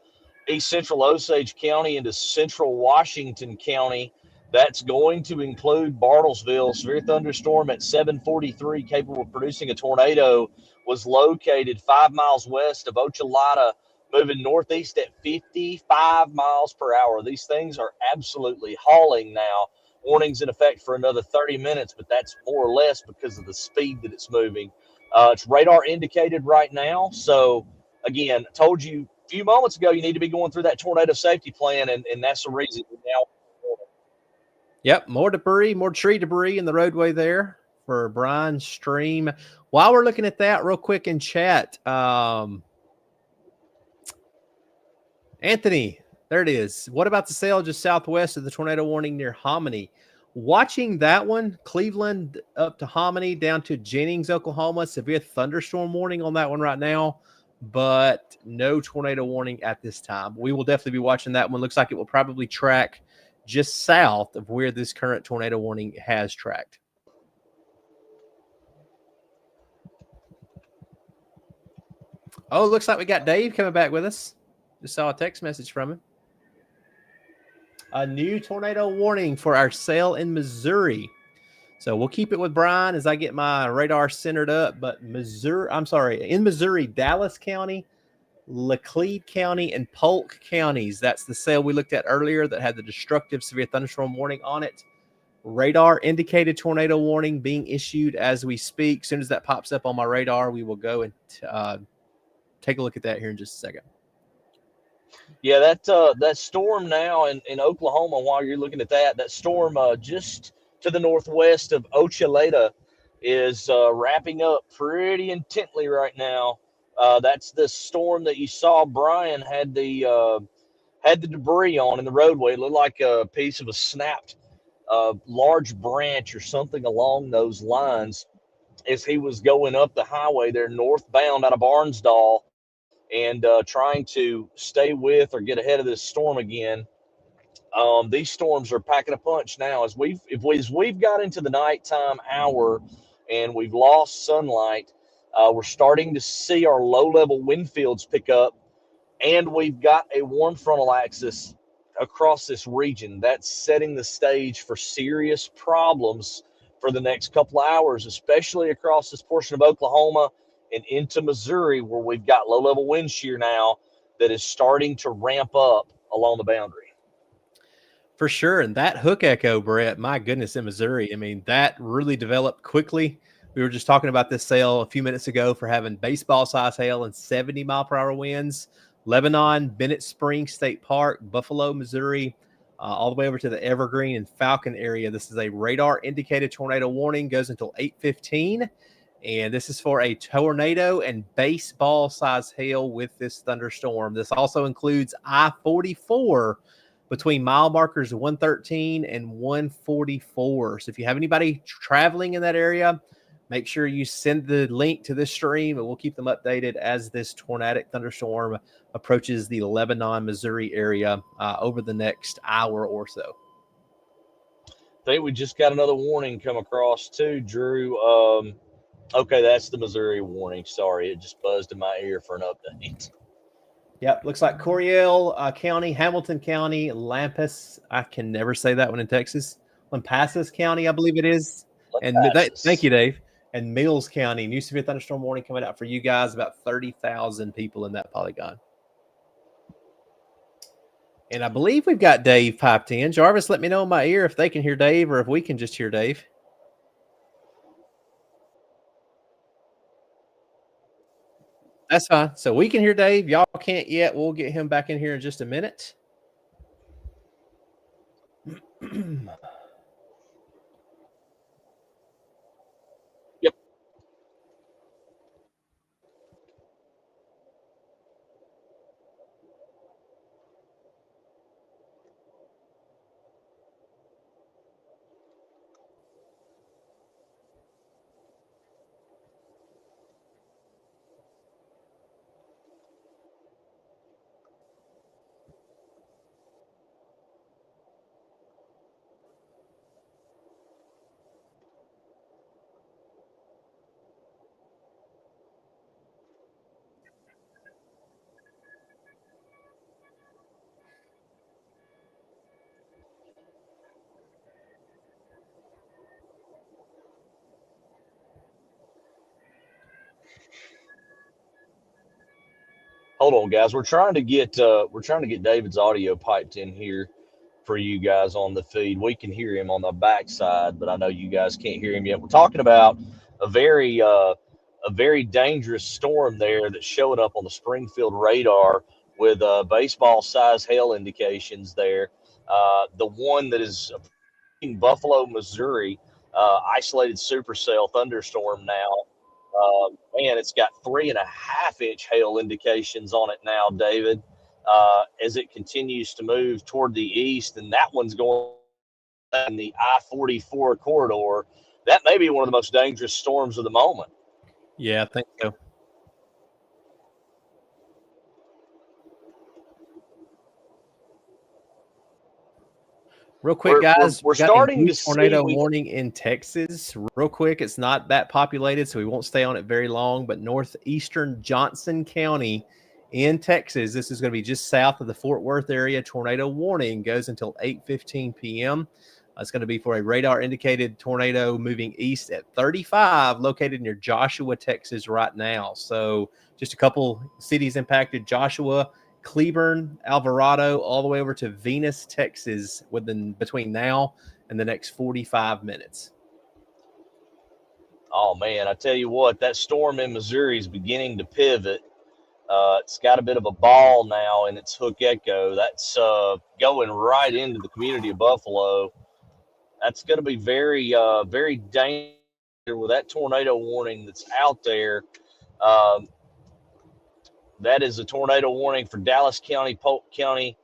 east central Osage County into central Washington County. That's going to include Bartlesville. Severe thunderstorm at 7:43, capable of producing a tornado, was located 5 miles west of Ochalata, moving northeast at 55 miles per hour. These things are absolutely hauling now. Warnings in effect for another 30 minutes, but that's more or less because of the speed that it's moving. It's radar indicated right now. So, again, I told you a few moments ago you need to be going through that tornado safety plan, and that's the reason now. Yep, more debris, more tree debris in the roadway there for Bryan Stream. While we're looking at that real quick in chat, Anthony, there it is. What about the sail just southwest of the tornado warning near Hominy? Watching that one, Cleveland up to Hominy down to Jennings, Oklahoma. Severe thunderstorm warning on that one right now, but no tornado warning at this time. We will definitely be watching that one. Looks like it will probably track just south of where this current tornado warning has tracked. Oh, looks like we got Dave coming back with us. Just saw a text message from him. A new tornado warning for our sail in Missouri. So we'll keep it with Brian as I get my radar centered up. But in Missouri, Dallas County, Laclede County, and Polk counties. That's the sail we looked at earlier that had the destructive severe thunderstorm warning on it. Radar indicated tornado warning being issued as we speak. As soon as that pops up on my radar, we will go and take a look at that here in just a second. Yeah, that storm now in Oklahoma, while you're looking at that storm just to the northwest of Ochaleta is wrapping up pretty intently right now. That's the storm that you saw Brian had the debris on in the roadway. It looked like a piece of a snapped large branch or something along those lines as he was going up the highway there northbound out of Barnesdall and trying to stay with or get ahead of this storm again. These storms are packing a punch now. As we've got into the nighttime hour and we've lost sunlight, we're starting to see our low-level wind fields pick up, and we've got a warm frontal axis across this region. That's setting the stage for serious problems for the next couple of hours, especially across this portion of Oklahoma and into Missouri, where we've got low-level wind shear now that is starting to ramp up along the boundary. For sure. And that hook echo, Brett, my goodness, in Missouri, I mean, that really developed quickly. We were just talking about this sail a few minutes ago for having baseball-size hail and 70-mile-per-hour winds. Lebanon, Bennett Springs State Park, Buffalo, Missouri, all the way over to the Evergreen and Falcon area. This is a radar-indicated tornado warning, goes until 8:15. And this is for a tornado and baseball-size hail with this thunderstorm. This also includes I-44 between mile markers 113 and 144. So if you have anybody traveling in that area, make sure you send the link to this stream, and we'll keep them updated as this tornadic thunderstorm approaches the Lebanon, Missouri area over the next hour or so. I think we just got another warning come across too, Drew. Okay, that's the Missouri warning. Sorry, it just buzzed in my ear for an update. Yep, looks like Coryell County, Hamilton County, Lampasas. I can never say that one in Texas. Lampasas County, I believe it is. And thank you, Dave. And Mills County, new severe thunderstorm warning coming out for you guys. About 30,000 people in that polygon. And I believe we've got Dave piped in. Jarvis, let me know in my ear if they can hear Dave or if we can just hear Dave. That's fine. So we can hear Dave. Y'all can't yet. We'll get him back in here in just a minute. Yep. Hold on, guys. We're trying to get David's audio piped in here for you guys on the feed. We can hear him on the backside, but I know you guys can't hear him yet. We're talking about a very dangerous storm there that showed up on the Springfield radar with baseball size hail indications there. The one that is Buffalo, Missouri, isolated supercell thunderstorm now. Man, it's got 3.5-inch hail indications on it now, David, as it continues to move toward the east. And that one's going in the I-44 corridor. That may be one of the most dangerous storms of the moment. Yeah, I think so. Real quick, guys, We're we got a starting new to see tornado warning in Texas. Real quick, it's not that populated, so we won't stay on it very long. But northeastern Johnson County in Texas, this is going to be just south of the Fort Worth area. Tornado warning goes until 8:15 p.m. It's going to be for a radar-indicated tornado moving east at 35, located near Joshua, Texas, right now. So just a couple cities impacted: Joshua, Cleburne, Alvarado, all the way over to Venus, Texas, between now and the next 45 minutes. Oh, man, I tell you what, that storm in Missouri is beginning to pivot. It's got a bit of a ball now in its hook echo. That's going right into the community of Buffalo. That's going to be very, very dangerous with that tornado warning that's out there. That is a tornado warning for Dallas County, Polk County,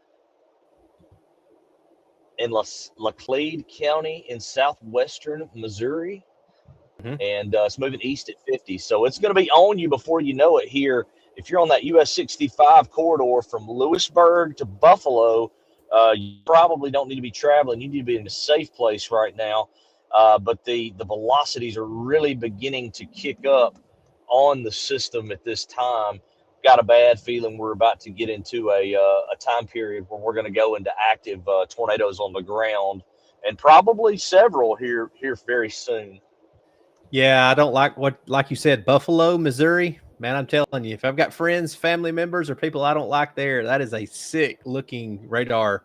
and Laclede County in southwestern Missouri. And it's moving east at 50. So it's going to be on you before you know it here. If you're on that US 65 corridor from Lewisburg to Buffalo, you probably don't need to be traveling. You need to be in a safe place right now. But the velocities are really beginning to kick up on the system at this time. Got a bad feeling we're about to get into a time period where we're going to go into active tornadoes on the ground, and probably several here very soon. Yeah, I don't like you said, Buffalo, Missouri. Man, I'm telling you, if I've got friends, family members, or people I don't like there, that is a sick-looking radar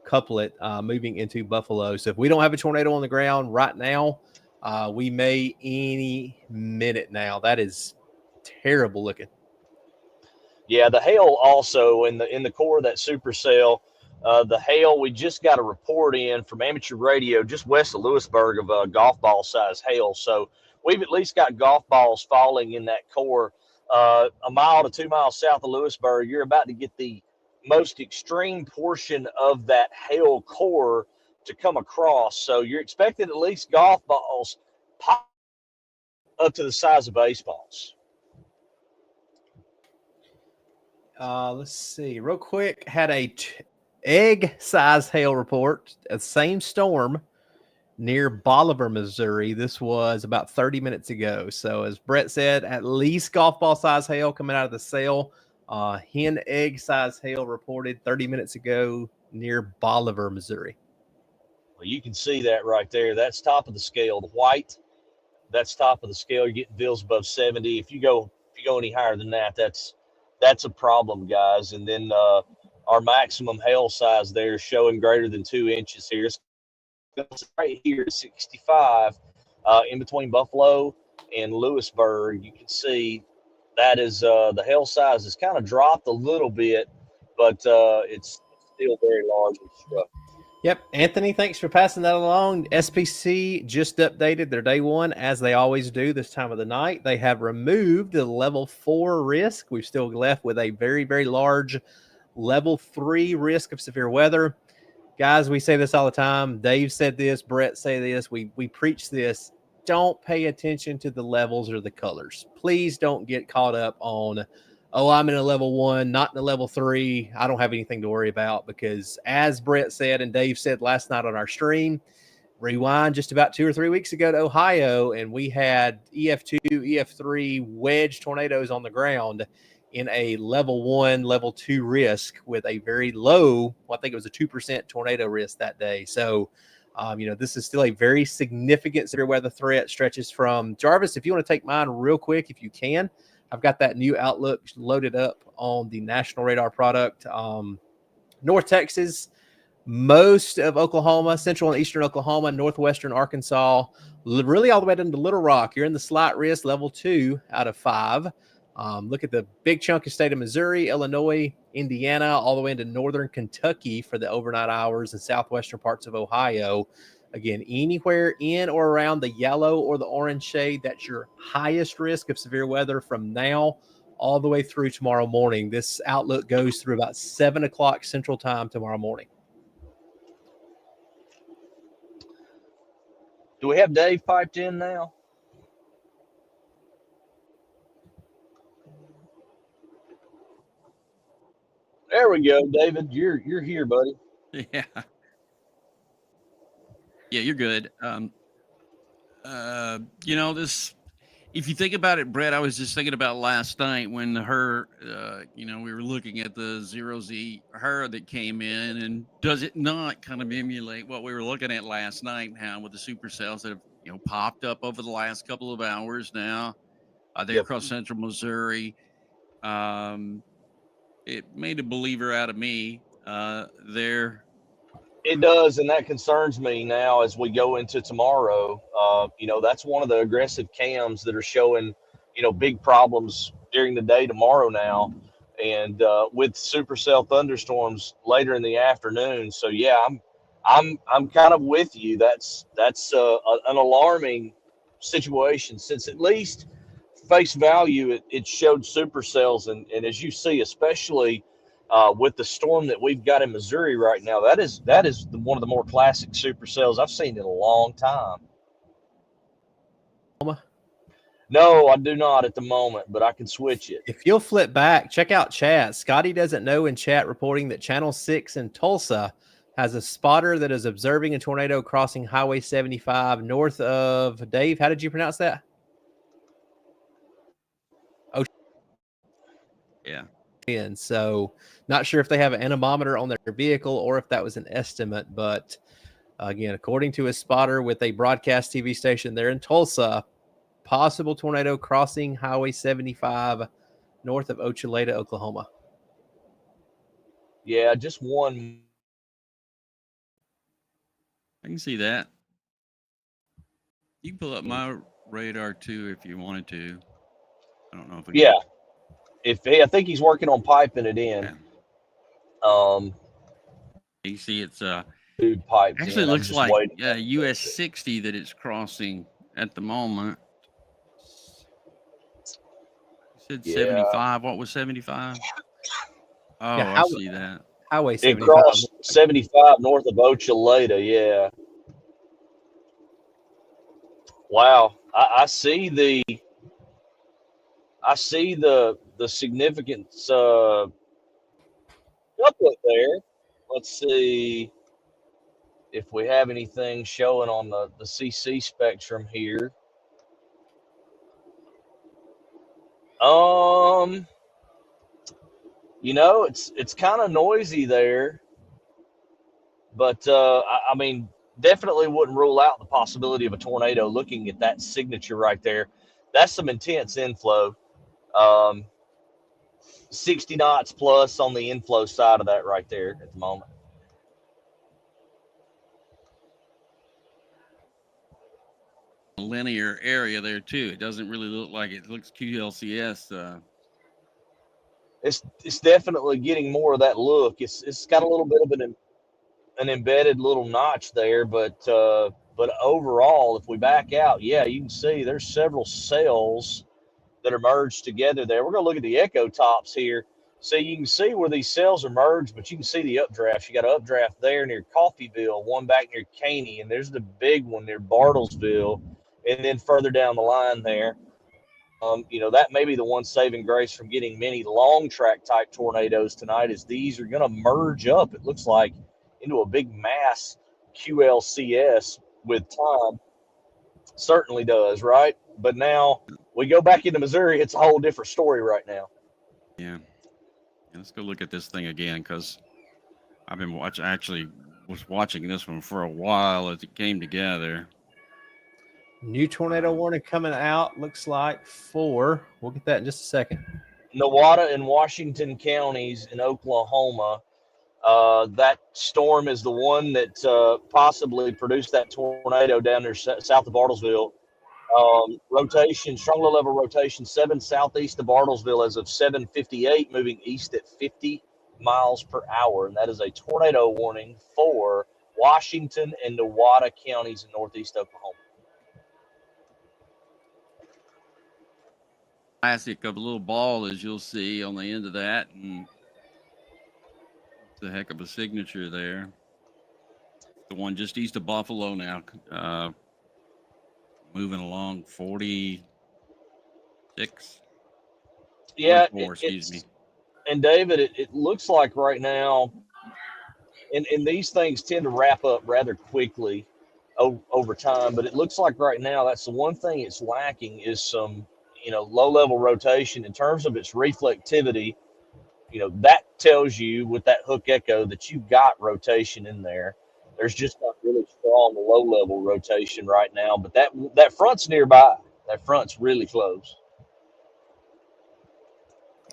couplet moving into Buffalo. So if we don't have a tornado on the ground right now, we may any minute now. That is terrible looking. Yeah, the hail also in the core of that supercell. The hail, we just got a report in from amateur radio just west of Lewisburg of golf ball size hail. So we've at least got golf balls falling in that core. A mile to 2 miles south of Lewisburg, you're about to get the most extreme portion of that hail core to come across. So you're expecting at least golf balls pop up to the size of baseballs. Let's see. Real quick, had a egg-sized hail report, the same storm near Bolivar, Missouri. This was about 30 minutes ago. So as Brett said, at least golf ball size hail coming out of the cell. Hen egg size hail reported 30 minutes ago near Bolivar, Missouri. Well, you can see that right there. That's top of the scale. The white, that's top of the scale. You're getting bills above 70. If you go any higher than that, that's a problem, guys. And then our maximum hail size there is showing greater than 2 inches here. It's right here at 65 in between Buffalo and Lewisburg. You can see that is the hail size has kind of dropped a little bit, but it's still very large and destructive. Yep. Anthony, thanks for passing that along. SPC just updated their day one, as they always do this time of the night. They have removed the level 4 risk. We've still left with a very, very large level 3 risk of severe weather. Guys, we say this all the time. Dave said this. Brett said this. We preach this. Don't pay attention to the levels or the colors. Please don't get caught up on, oh, I'm in a level 1, not in a level 3. I don't have anything to worry about, because as Brett said and Dave said last night on our stream, rewind just about 2 or 3 weeks ago to Ohio, and we had EF2, EF3 wedge tornadoes on the ground in a level 1, level 2 risk with a very low, well, I think it was a 2% tornado risk that day. So, this is still a very significant severe weather threat. Stretches from Jarvis. If you want to take mine real quick, if you can, I've got that new outlook loaded up on the National Radar product. North Texas, most of Oklahoma, central and eastern Oklahoma, northwestern Arkansas, really all the way down to Little Rock. You're in the slight risk, level 2 out of 5. Look at the big chunk of state of Missouri, Illinois, Indiana, all the way into northern Kentucky for the overnight hours and southwestern parts of Ohio. Again, anywhere in or around the yellow or the orange shade, that's your highest risk of severe weather from now all the way through tomorrow morning. This outlook goes through about 7 o'clock Central Time tomorrow morning. Do we have Dave piped in now? There we go, David. You're here, buddy. Yeah. Yeah, you're good. This, if you think about it, Brett, I was just thinking about last night when we were looking at the 0Z her that came in, and does it not kind of emulate what we were looking at last night now with the supercells that have, popped up over the last couple of hours now? They're across central Missouri. It made a believer out of me there. It does, and that concerns me now as we go into tomorrow. That's one of the aggressive cams that are showing, big problems during the day tomorrow now, and with supercell thunderstorms later in the afternoon. So yeah, I'm kind of with you. That's an alarming situation, since at least face value it showed supercells, and as you see, especially with the storm that we've got in Missouri right now, that is one of the more classic supercells I've seen in a long time. No, I do not at the moment, but I can switch it. If you'll flip back, check out chat. Scotty doesn't know in chat reporting that Channel 6 in Tulsa has a spotter that is observing a tornado crossing Highway 75 north of, Dave, how did you pronounce that? Oh, yeah. And so not sure if they have an anemometer on their vehicle or if that was an estimate, but again, according to a spotter with a broadcast TV station there in Tulsa, possible tornado crossing Highway 75 north of Ochaleta, Oklahoma. Yeah, just one. I can see that. You can pull up my radar too if you wanted to. I don't know if we can. I think he's working on piping it in. Yeah. You see, it's piped actually in. Looks like US 60 that it's crossing at the moment. You said 75. What was 75? Oh, yeah, I see that. Highway 75. It crossed 75 north of Ochaleta. Yeah. Wow. I see the significance couplet there. Let's see if we have anything showing on the CC spectrum here. It's kind of noisy there, but I mean, definitely wouldn't rule out the possibility of a tornado looking at that signature right there. That's some intense inflow. 60 knots plus on the inflow side of that right there at the moment. Linear area there too. It doesn't really look like it looks QLCS. It's definitely getting more of that look. It's got a little bit of an embedded little notch there, but overall, if we back out, yeah, you can see there's several cells that are merged together there. We're going to look at the echo tops here. So you can see where these cells are merged, but you can see the updrafts. You got an updraft there near Coffeyville, one back near Caney, and there's the big one near Bartlesville, and then further down the line there. That may be the one saving grace from getting many long track type tornadoes tonight, is these are going to merge up, it looks like, into a big mass QLCS with time. Certainly does, right? But now we go back into Missouri, it's a whole different story right now. Yeah. Let's go look at this thing again, because I've been was watching this one for a while as it came together. New tornado warning coming out, looks like we'll get that in just a second. Nevada and Washington counties in Oklahoma. That storm is the one that possibly produced that tornado down there south of Bartlesville. Strong low level rotation 7 southeast of Bartlesville as of 7:58, moving east at 50 miles per hour, and that is a tornado warning for Washington and Newada counties in northeast Oklahoma. Classic of a little ball, as you'll see on the end of that, and it's a heck of a signature there. The one just east of Buffalo now, moving along 46. Yeah, 44, excuse me. And David, it looks like right now, and these things tend to wrap up rather quickly over time, but it looks like right now that's the one thing it's lacking is some, low-level rotation in terms of its reflectivity. That tells you with that hook echo that you've got rotation in there. There's just not really strong low-level rotation right now, but that front's nearby. That front's really close.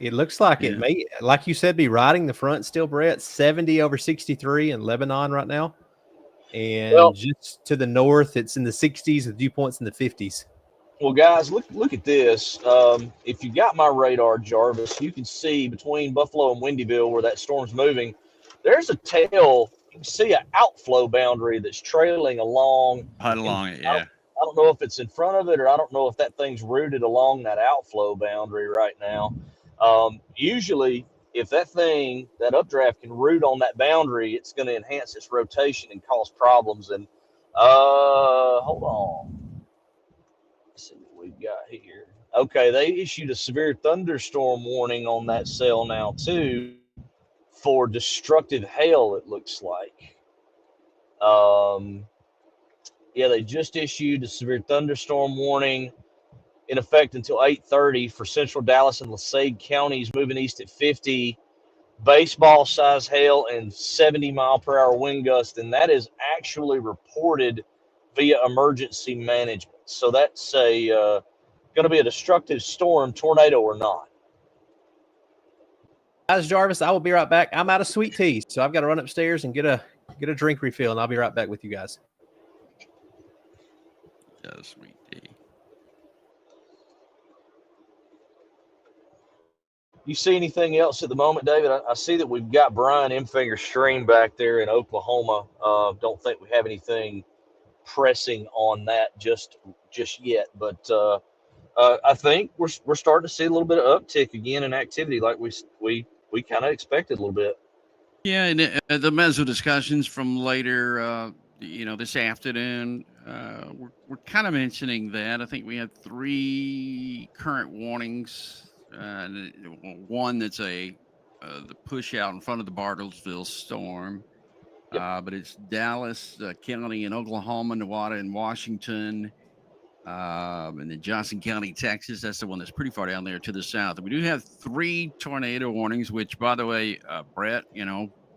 It looks like it may, like you said, be riding the front still, Brett. 70 over 63 in Lebanon right now. And just to the north, it's in the 60s, the dew point's in the 50s. Well, guys, look at this. If you got my radar, Jarvis, you can see between Buffalo and Windyville where that storm's moving, there's a tail. You can see an outflow boundary that's trailing along. Right along it, yeah. I don't know if it's in front of it or I don't know if that thing's rooted along that outflow boundary right now. Usually, if that updraft can root on that boundary, it's going to enhance its rotation and cause problems. And hold on. Let's see what we've got here. Okay, they issued a severe thunderstorm warning on that cell now, too, for destructive hail, it looks like. Yeah, they just issued a severe thunderstorm warning in effect until 8:30 for central Dallas and Lafayette counties, moving east at 50, baseball-size hail and 70-mile-per-hour wind gust, and that is actually reported via emergency management. So that's going to be a destructive storm, tornado or not. Guys, Jarvis, I will be right back. I'm out of sweet tea, so I've got to run upstairs and get a drink refill, and I'll be right back with you guys. Sweet tea. You see anything else at the moment, David? I see that we've got Brian Emfinger Stream back there in Oklahoma. Don't think we have anything pressing on that just yet, but I think we're starting to see a little bit of uptick again in activity, like we kind of expected a little bit. Yeah, and the meso-discussions from later, this afternoon, we're kind of mentioning that. I think we had 3 current warnings. One that's the push out in front of the Bartlesville storm. But it's Dallas County in Oklahoma, Newada, and Washington, and then Johnson County, Texas. That's the one that's pretty far down there to the south. We do have 3 tornado warnings, which, by the way, Brett,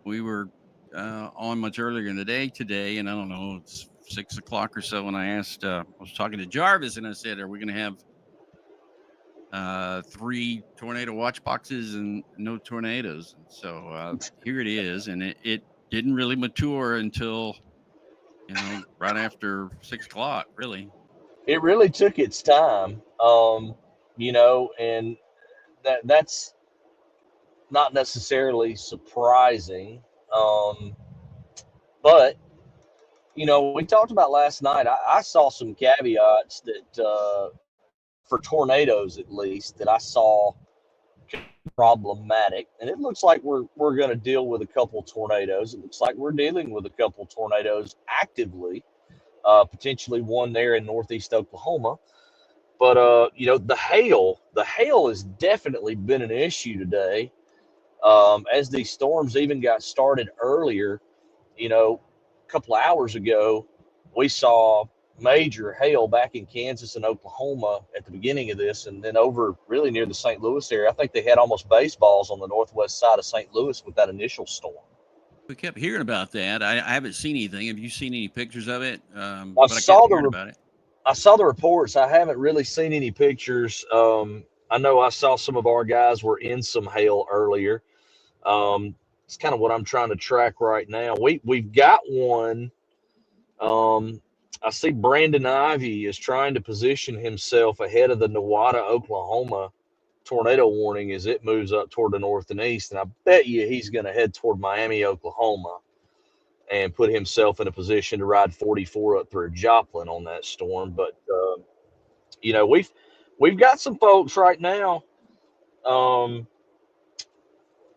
we were on much earlier in the day today, and I don't know, it's 6 o'clock or so, and I asked, I was talking to Jarvis, and I said, are we going to have 3 tornado watch boxes and no tornadoes? And so here it is, and it didn't really mature until right after 6 o'clock. Really, it really took its time. And that's not necessarily surprising. But we talked about last night. I saw some caveats that for tornadoes, at least, that I saw problematic, and it looks like we're going to deal with a couple tornadoes. It looks like we're dealing with a couple tornadoes actively, potentially one there in northeast Oklahoma. But the hail has definitely been an issue today. As these storms even got started earlier, a couple of hours ago, we saw major hail back in Kansas and Oklahoma at the beginning of this, and then over really near the St. Louis area. I think they had almost baseballs on the northwest side of St. Louis with that initial storm. We kept hearing about that. I haven't seen anything. Have you seen any pictures of it? I saw about it. I saw the reports. I haven't really seen any pictures. I know I saw some of our guys were in some hail earlier. It's kind of what I'm trying to track right now. We've got one. I see Brandon Ivy is trying to position himself ahead of the Newada, Oklahoma tornado warning as it moves up toward the north and east. And I bet you he's going to head toward Miami, Oklahoma. and put himself in a position to ride 44 up through Joplin on that storm. But you know, we've got some folks right now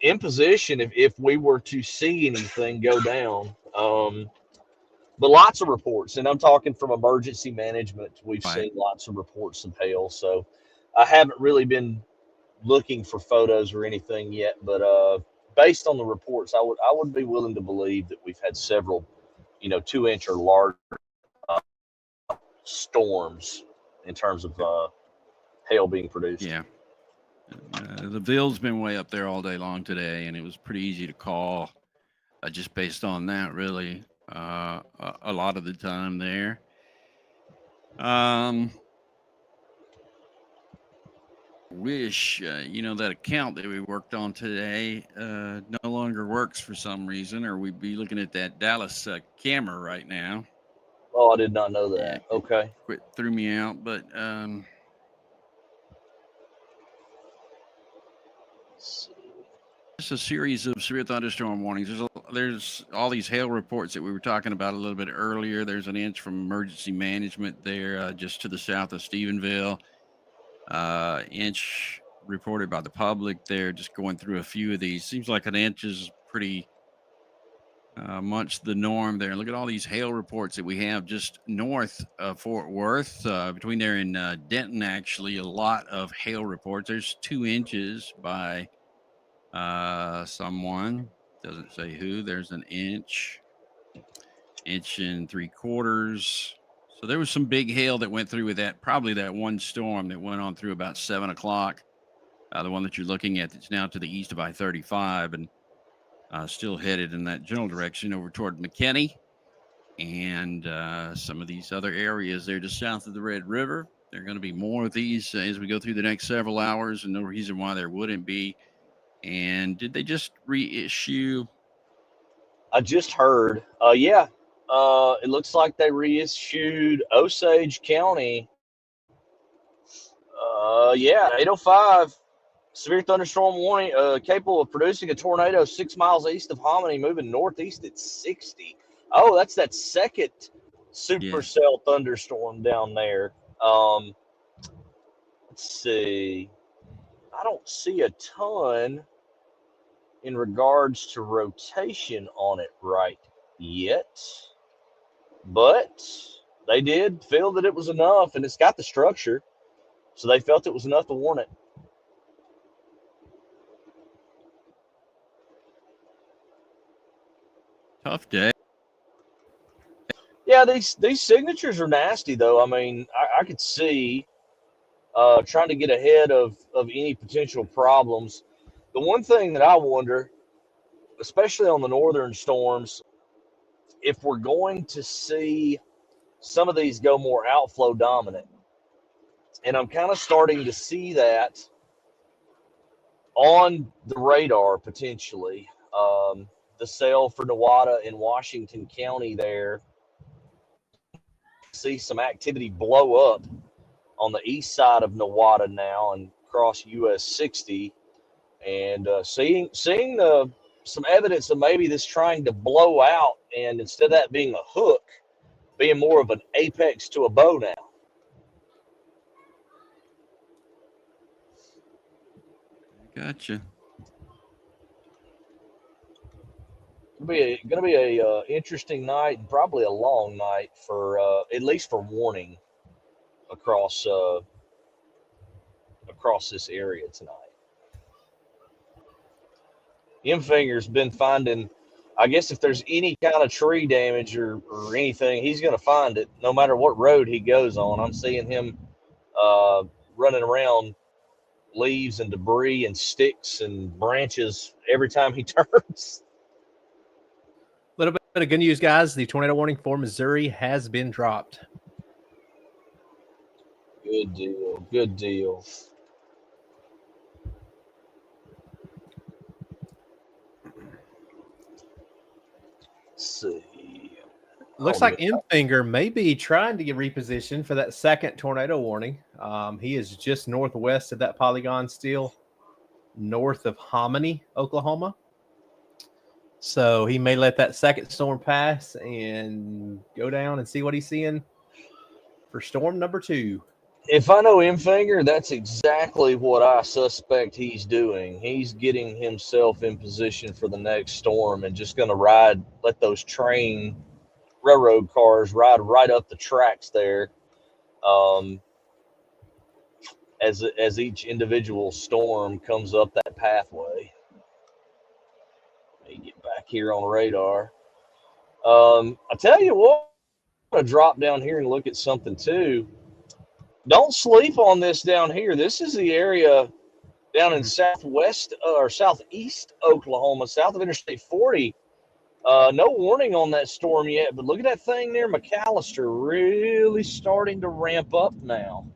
in position if we were to see anything go down. But lots of reports, and I'm talking from emergency management. We've seen lots of reports of hail. So I haven't really been looking for photos or anything yet, but based on the reports, I would be willing to believe that we've had several, 2-inch or larger storms in terms of hail being produced. Yeah. The Ville's been way up there all day long today, and it was pretty easy to call just based on that, really, a lot of the time there. Wish, that account that we worked on today no longer works for some reason, or we'd be looking at that Dallas camera right now. Oh, I did not know that. Yeah, Okay. threw me out, but just a series of severe thunderstorm warnings. There's all these hail reports that we were talking about a little bit earlier. There's an inch from emergency management there, just to the south of Stephenville. Inch reported by the public there. Just going through a few of these. Seems like an inch is pretty much the norm there. Look at all these hail reports that we have just north of Fort Worth, between there and Denton. Actually, a lot of hail reports. There's 2 inches by someone, doesn't say who. There's an inch and 3/4. So there was some big hail that went through with that, probably that one storm that went on through about 7 o'clock. The one that you're looking at that's now to the east of I-35 and still headed in that general direction over toward McKinney and some of these other areas there just south of the Red River. There are going to be more of these as we go through the next several hours, and no reason why there wouldn't be. And did they just reissue? I just heard. Yeah. It looks like they reissued Osage County. 805 severe thunderstorm warning, capable of producing a tornado 6 miles east of Hominy, moving northeast at 60. Oh, that's that second supercell thunderstorm down there. Let's see. I don't see a ton in regards to rotation on it right yet, but they did feel that it was enough, and it's got the structure, so they felt it was enough to warn it. Tough day. Yeah, these signatures are nasty, though. I mean, I could see trying to get ahead of any potential problems. The one thing that I wonder, especially on the northern storms, if we're going to see some of these go more outflow dominant. And I'm kind of starting to see that on the radar potentially. The sale for Nowata in Washington County there. See some activity blow up on the east side of Nowata now and across US 60. And seeing some evidence of maybe this trying to blow out, and instead of that being a hook, being more of an apex to a bow now. Gotcha. Going to be a interesting night and probably a long night for at least for warning across this area tonight. M-Finger's been finding, I guess if there's any kind of tree damage or anything, he's going to find it no matter what road he goes on. I'm seeing him running around leaves and debris and sticks and branches every time he turns. A little bit of good news, guys. The tornado warning for Missouri has been dropped. Good deal. Good deal. Let's see. Looks like M-Finger may be trying to get repositioned for that second tornado warning. He is just northwest of that polygon, still north of Hominy, Oklahoma. So he may let that second storm pass and go down and see what he's seeing for storm number 2. If I know Finger, that's exactly what I suspect he's doing. He's getting himself in position for the next storm and just going to let those railroad cars ride right up the tracks there, as each individual storm comes up that pathway. Let me get back here on radar. I tell you what, I'm going to drop down here and look at something too. Don't sleep on this down here. This is the area down in southwest or southeast Oklahoma, south of Interstate 40. No warning on that storm yet, but look at that thing near McAllister, really starting to ramp up now.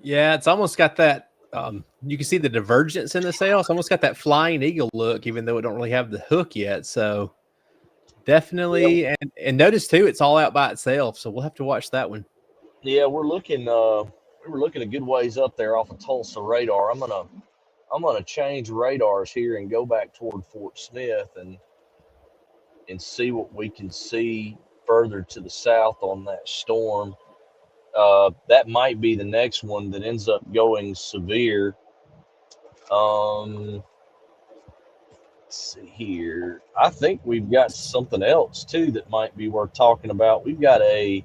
Yeah, it's almost got that. You can see the divergence in the sail. It's almost got that flying eagle look, even though it don't really have the hook yet. So definitely, Yeah. and notice too, it's all out by itself. So we'll have to watch that one. Yeah, we're looking. We were looking a good ways up there off of Tulsa radar. I'm gonna change radars here and go back toward Fort Smith and see what we can see further to the south on that storm. That might be the next one that ends up going severe. Let's see here. I think we've got something else too that might be worth talking about. We've got a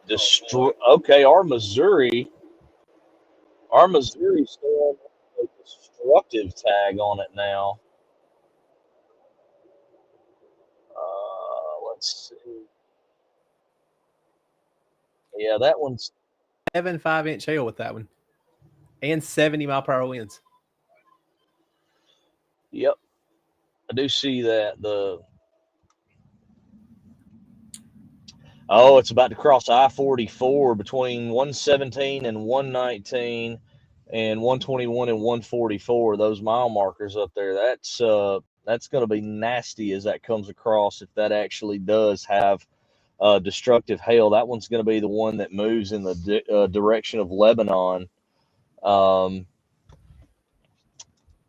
our Missouri storm has a destructive tag on it now. Let's see. Yeah, that one's 5-inch hail with that one, and 70-mile-per-hour winds. Yep, I do see that. It's about to cross I-44 between 117 and 119 and 121 and 144. Those mile markers up there. That's going to be nasty as that comes across, if that actually does have destructive hail. That one's going to be the one that moves in the direction of Lebanon.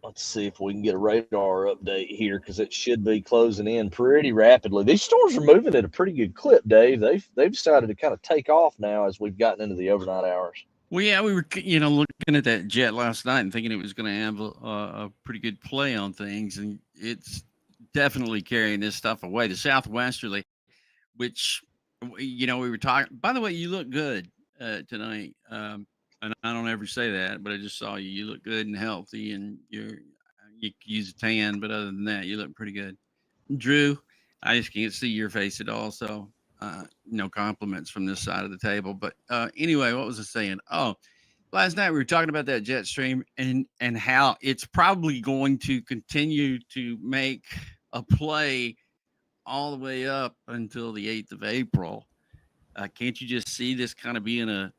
Let's see if we can get a radar update here, because it should be closing in pretty rapidly. These storms are moving at a pretty good clip, Dave. They've decided to kind of take off now as we've gotten into the overnight hours. Well, yeah, we were looking at that jet last night and thinking it was going to have a pretty good play on things, and it's definitely carrying this stuff away. The southwesterly, which we were talking. By the way, you look good tonight. And I don't ever say that, but I just saw you. You look good and healthy, and you could use a tan, but other than that, you look pretty good. Drew, I just can't see your face at all, so no compliments from this side of the table. But anyway, what was I saying? Oh, last night we were talking about that jet stream and how it's probably going to continue to make a play all the way up until the 8th of April. Can't you just see this kind of being a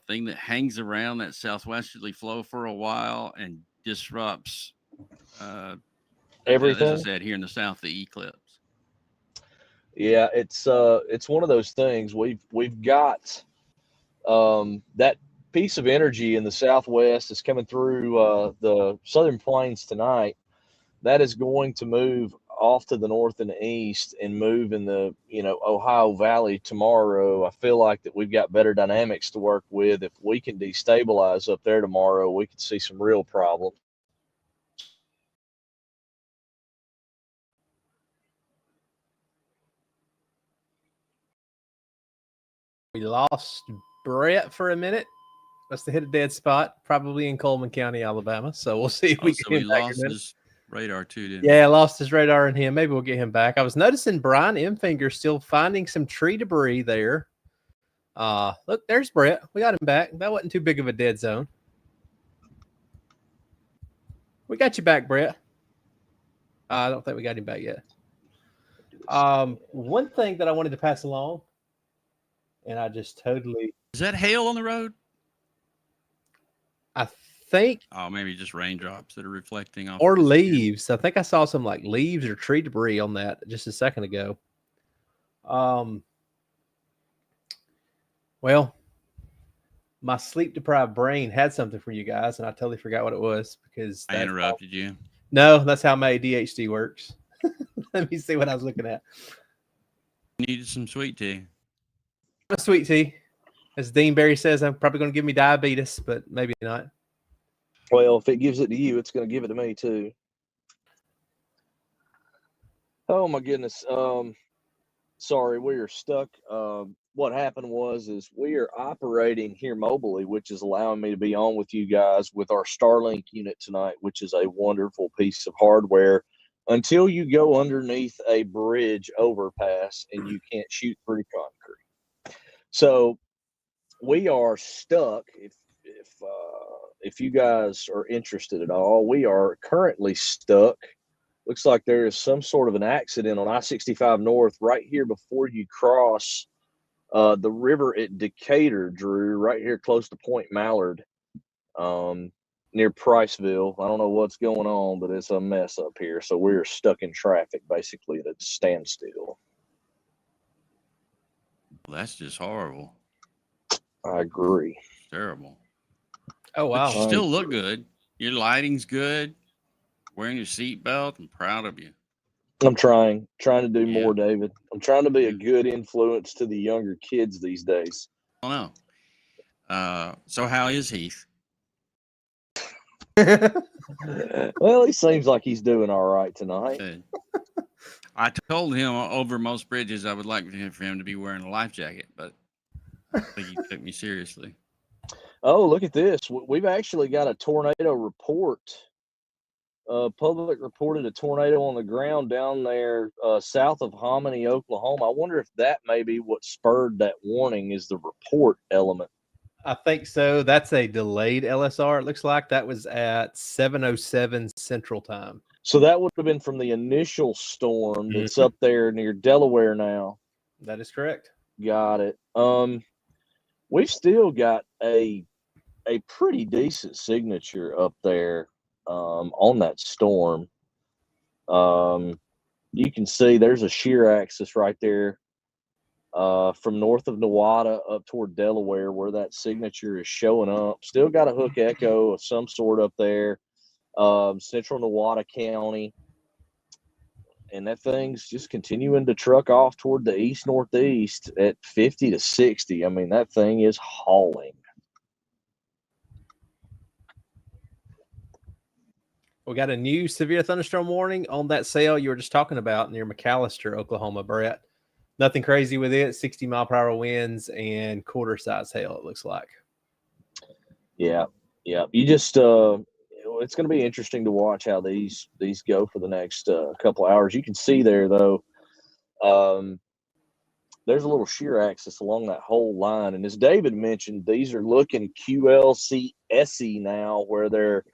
thing that hangs around that southwesterly flow for a while and disrupts everything? As I said, here in the south, the eclipse. Yeah, it's one of those things. We've got that piece of energy in the southwest is coming through the southern plains tonight. That is going to move off to the north and the east and move in the Ohio Valley tomorrow. I feel like that we've got better dynamics to work with. If we can destabilize up there tomorrow, we could see some real problems. We lost Brett for a minute. Must have hit a dead spot, probably in Coleman County, Alabama. So we'll see if we So can he lost his radar too, didn't he? Yeah, lost his radar in him. Maybe we'll get him back. I was noticing Brian Finger still finding some tree debris there. Look, there's Brett. We got him back. That wasn't too big of a dead zone. We got you back, Brett. I don't think we got him back yet. One thing that I wanted to pass along, and I just totally... Is that hail on the road? I think... Oh, maybe just raindrops that are reflecting off. Or leaves. I think I saw some like leaves or tree debris on that just a second ago. Well, my sleep deprived brain had something for you guys, and I totally forgot what it was because I interrupted you. No, that's how my ADHD works. Let me see what I was looking at. Needed some sweet tea. A sweet tea. As Dean Barry says, I'm probably going to give me diabetes, but maybe not. Well, if it gives it to you, it's going to give it to me too. Oh my goodness. Sorry, we are stuck. What happened is we are operating here mobily, which is allowing me to be on with you guys with our Starlink unit tonight, which is a wonderful piece of hardware until you go underneath a bridge overpass and you can't shoot through concrete. So we are stuck. If you guys are interested at all, we are currently stuck. Looks like there is some sort of an accident on I-65 North right here before you cross the river at Decatur, Drew, right here close to Point Mallard, near Priceville. I don't know what's going on, but it's a mess up here. So we're stuck in traffic, basically at a standstill. Well, that's just horrible. I agree. Terrible. Oh, But you wow. still look good. Your lighting's good. Wearing your seatbelt. I'm proud of you. I'm trying to do Yeah. more, David. I'm trying to be a good influence to the younger kids these days. I know. So how is Heath? Well, he seems like he's doing all right tonight. Good. I told him over most bridges I would like for him to be wearing a life jacket, but I think he took me seriously. Oh, look at this. We've actually got a tornado report. Public reported a tornado on the ground down there south of Hominy, Oklahoma. I wonder if that may be what spurred that warning is the report element. I think so. That's a delayed LSR. It looks like that was at 7:07 Central Time. So that would have been from the initial storm that's up there near Delaware now. That is correct. Got it. We've still got a pretty decent signature up there on that storm. You can see there's a shear axis right there from north of Newada up toward Delaware where that signature is showing up. Still got a hook echo of some sort up there, central Newada County. And that thing's just continuing to truck off toward the east-northeast at 50 to 60. I mean, that thing is hauling. We got a new severe thunderstorm warning on that sail you were just talking about near McAllister, Oklahoma, Brett. Nothing crazy with it. 60-mile-per-hour winds and quarter-size hail, it looks like. Yeah. You just it's going to be interesting to watch how these go for the next couple hours. You can see there, though, there's a little shear axis along that whole line. And as David mentioned, these are looking QLC-SE now, where they're,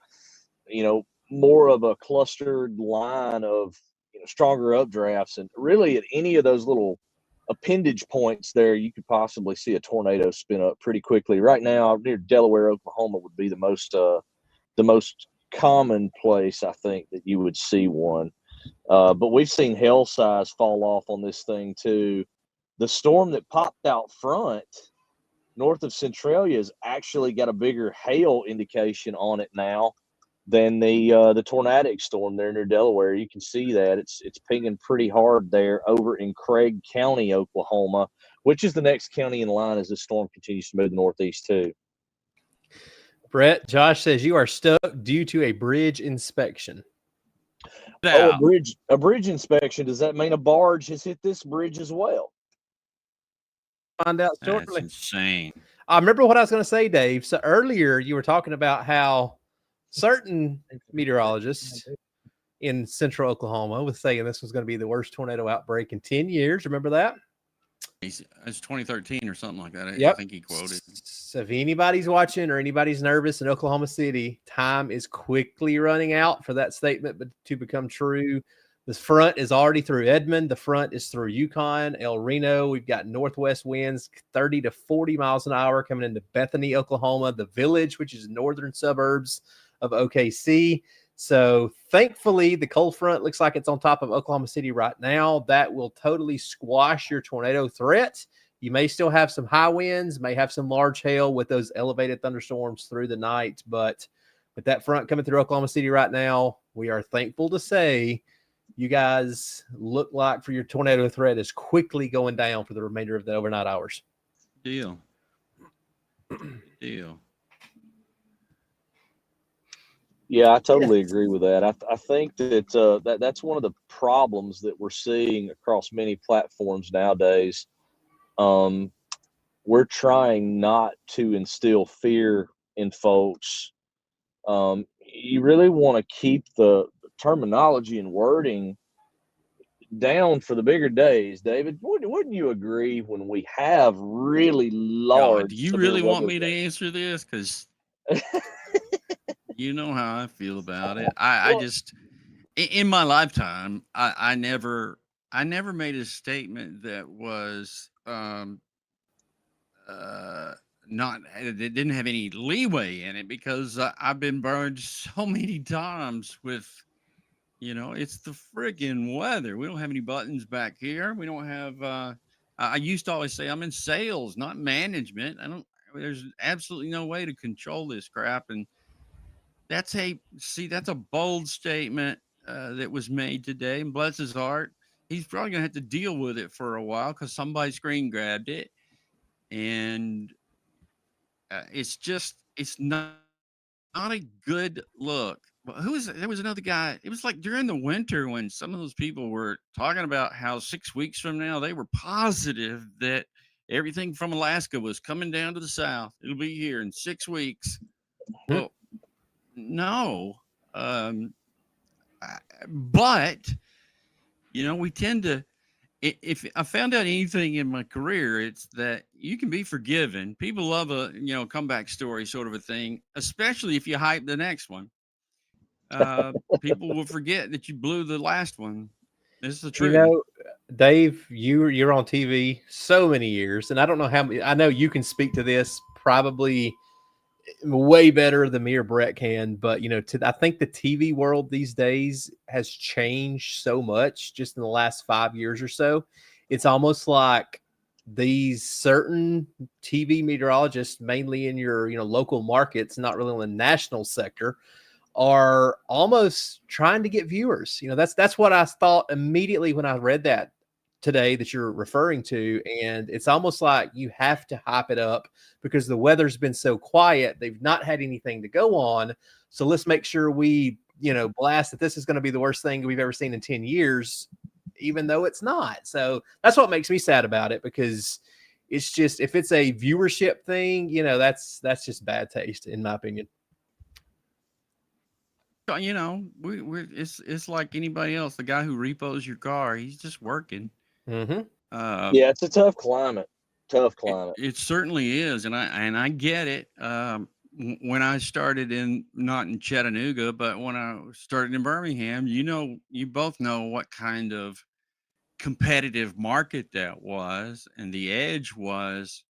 more of a clustered line of stronger updrafts. And really at any of those little appendage points there, you could possibly see a tornado spin up pretty quickly. Right now, near Delaware, Oklahoma would be the most common place, I think, that you would see one. But we've seen hail size fall off on this thing too. The storm that popped out front north of Centralia has actually got a bigger hail indication on it now than the tornadic storm there near Delaware. You can see that it's pinging pretty hard there over in Craig County, Oklahoma, which is the next county in line as this storm continues to move northeast too. Brett, Josh says you are stuck due to a bridge inspection. Oh, a bridge inspection. Does that mean a barge has hit this bridge as well? Find out shortly. That's insane. I remember what I was going to say, Dave. So earlier you were talking about how certain meteorologists in central Oklahoma was saying this was going to be the worst tornado outbreak in 10 years. Remember that? It's 2013 or something like that. Yep. I think he quoted. So if anybody's watching or anybody's nervous in Oklahoma City, time is quickly running out for that statement to become true. The front is already through Edmond. The front is through Yukon, El Reno. We've got northwest winds, 30 to 40 miles an hour coming into Bethany, Oklahoma, the Village, which is northern suburbs of OKC. So thankfully, the cold front looks like it's on top of Oklahoma City right now. That will totally squash your tornado threat. You may still have some high winds, may have some large hail with those elevated thunderstorms through the night. But with that front coming through Oklahoma City right now, we are thankful to say you guys look like for your tornado threat is quickly going down for the remainder of the overnight hours. Deal. Deal. Yeah, I totally agree with that. I think that that's one of the problems that we're seeing across many platforms nowadays. We're trying not to instill fear in folks. You really want to keep the terminology and wording down for the bigger days, David. Wouldn't you agree when we have really large? Do you really want me to answer this? Because you know how I feel about it. I just, in my lifetime, I never made a statement that was not, it didn't have any leeway in it, because I've been burned so many times with, it's the friggin' weather. We don't have any buttons back here. We don't have, I used to always say I'm in sales, not management. There's absolutely no way to control this crap. And that's a bold statement that was made today. And bless his heart, he's probably going to have to deal with it for a while because somebody screen grabbed it. And it's not a good look. But there was another guy. It was like during the winter when some of those people were talking about how 6 weeks from now, they were positive that everything from Alaska was coming down to the south. It'll be here in 6 weeks. Well, no. But, we tend to, if I found out anything in my career, it's that you can be forgiven. People love a, comeback story sort of a thing, especially if you hype the next one. People will forget that you blew the last one. This is the truth. Dave, you're on TV so many years, and I don't know how many. I know you can speak to this probably way better than me or Brett can, but I think the TV world these days has changed so much just in the last 5 years or so. It's almost like these certain TV meteorologists, mainly in your local markets, not really in the national sector, are almost trying to get viewers. That's what I thought immediately when I read that today that you're referring to. And it's almost like you have to hype it up because the weather's been so quiet. They've not had anything to go on. So let's make sure we, blast that this is going to be the worst thing we've ever seen in 10 years, even though it's not. So that's what makes me sad about it, because it's just, if it's a viewership thing, that's just bad taste, in my opinion. It's like anybody else. The guy who repos your car, he's just working. Mm-hmm. Yeah, it's a tough climate. It certainly is, and I get it. When I started not in Chattanooga, but when I started in Birmingham, you both know what kind of competitive market that was, and the edge was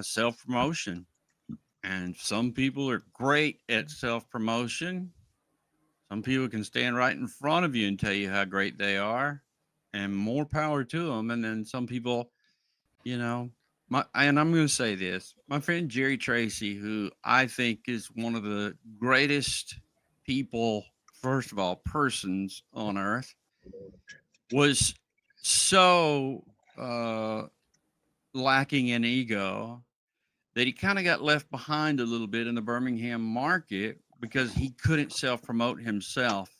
self-promotion. And some people are great at self-promotion. Some people can stand right in front of you and tell you how great they are, and more power to them. And then some people, and I'm going to say this, my friend Jerry Tracy, who I think is one of the greatest people, first of all, persons on earth, was so lacking in ego that he kind of got left behind a little bit in the Birmingham market because he couldn't self-promote himself.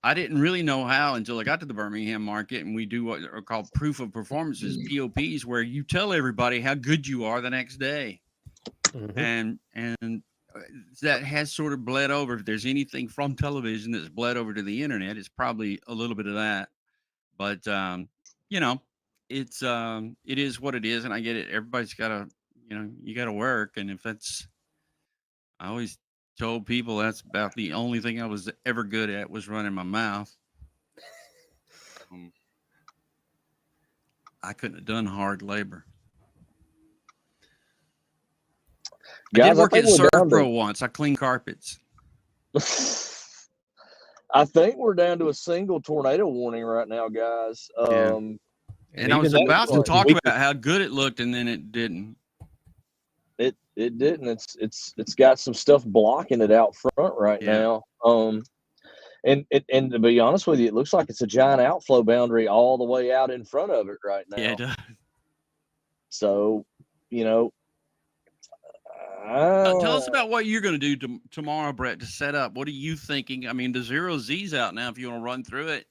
I didn't really know how until I got to the Birmingham market, and we do what are called proof of performances, POPs, where you tell everybody how good you are the next day. Mm-hmm. And that has sort of bled over. If there's anything from television that's bled over to the internet, it's probably a little bit of that. But, it is what it is, and I get it. Everybody's got to, you got to work. And I always told people that's about the only thing I was ever good at, was running my mouth. I couldn't have done hard labor. I did work at Surf Pro once. I cleaned carpets. I think we're down to a single tornado warning right now, guys. And I was even about to those talk weak- about how good it looked, and then it didn't. It didn't. It's got some stuff blocking it out front right Yeah. now. And to be honest with you, it looks like it's a giant outflow boundary all the way out in front of it right now. Yeah, it does. So, you know, Tell us about what you're going to do tomorrow, Brett, to set up. What are you thinking? I mean, the 0Z's out now. If you want to run through it,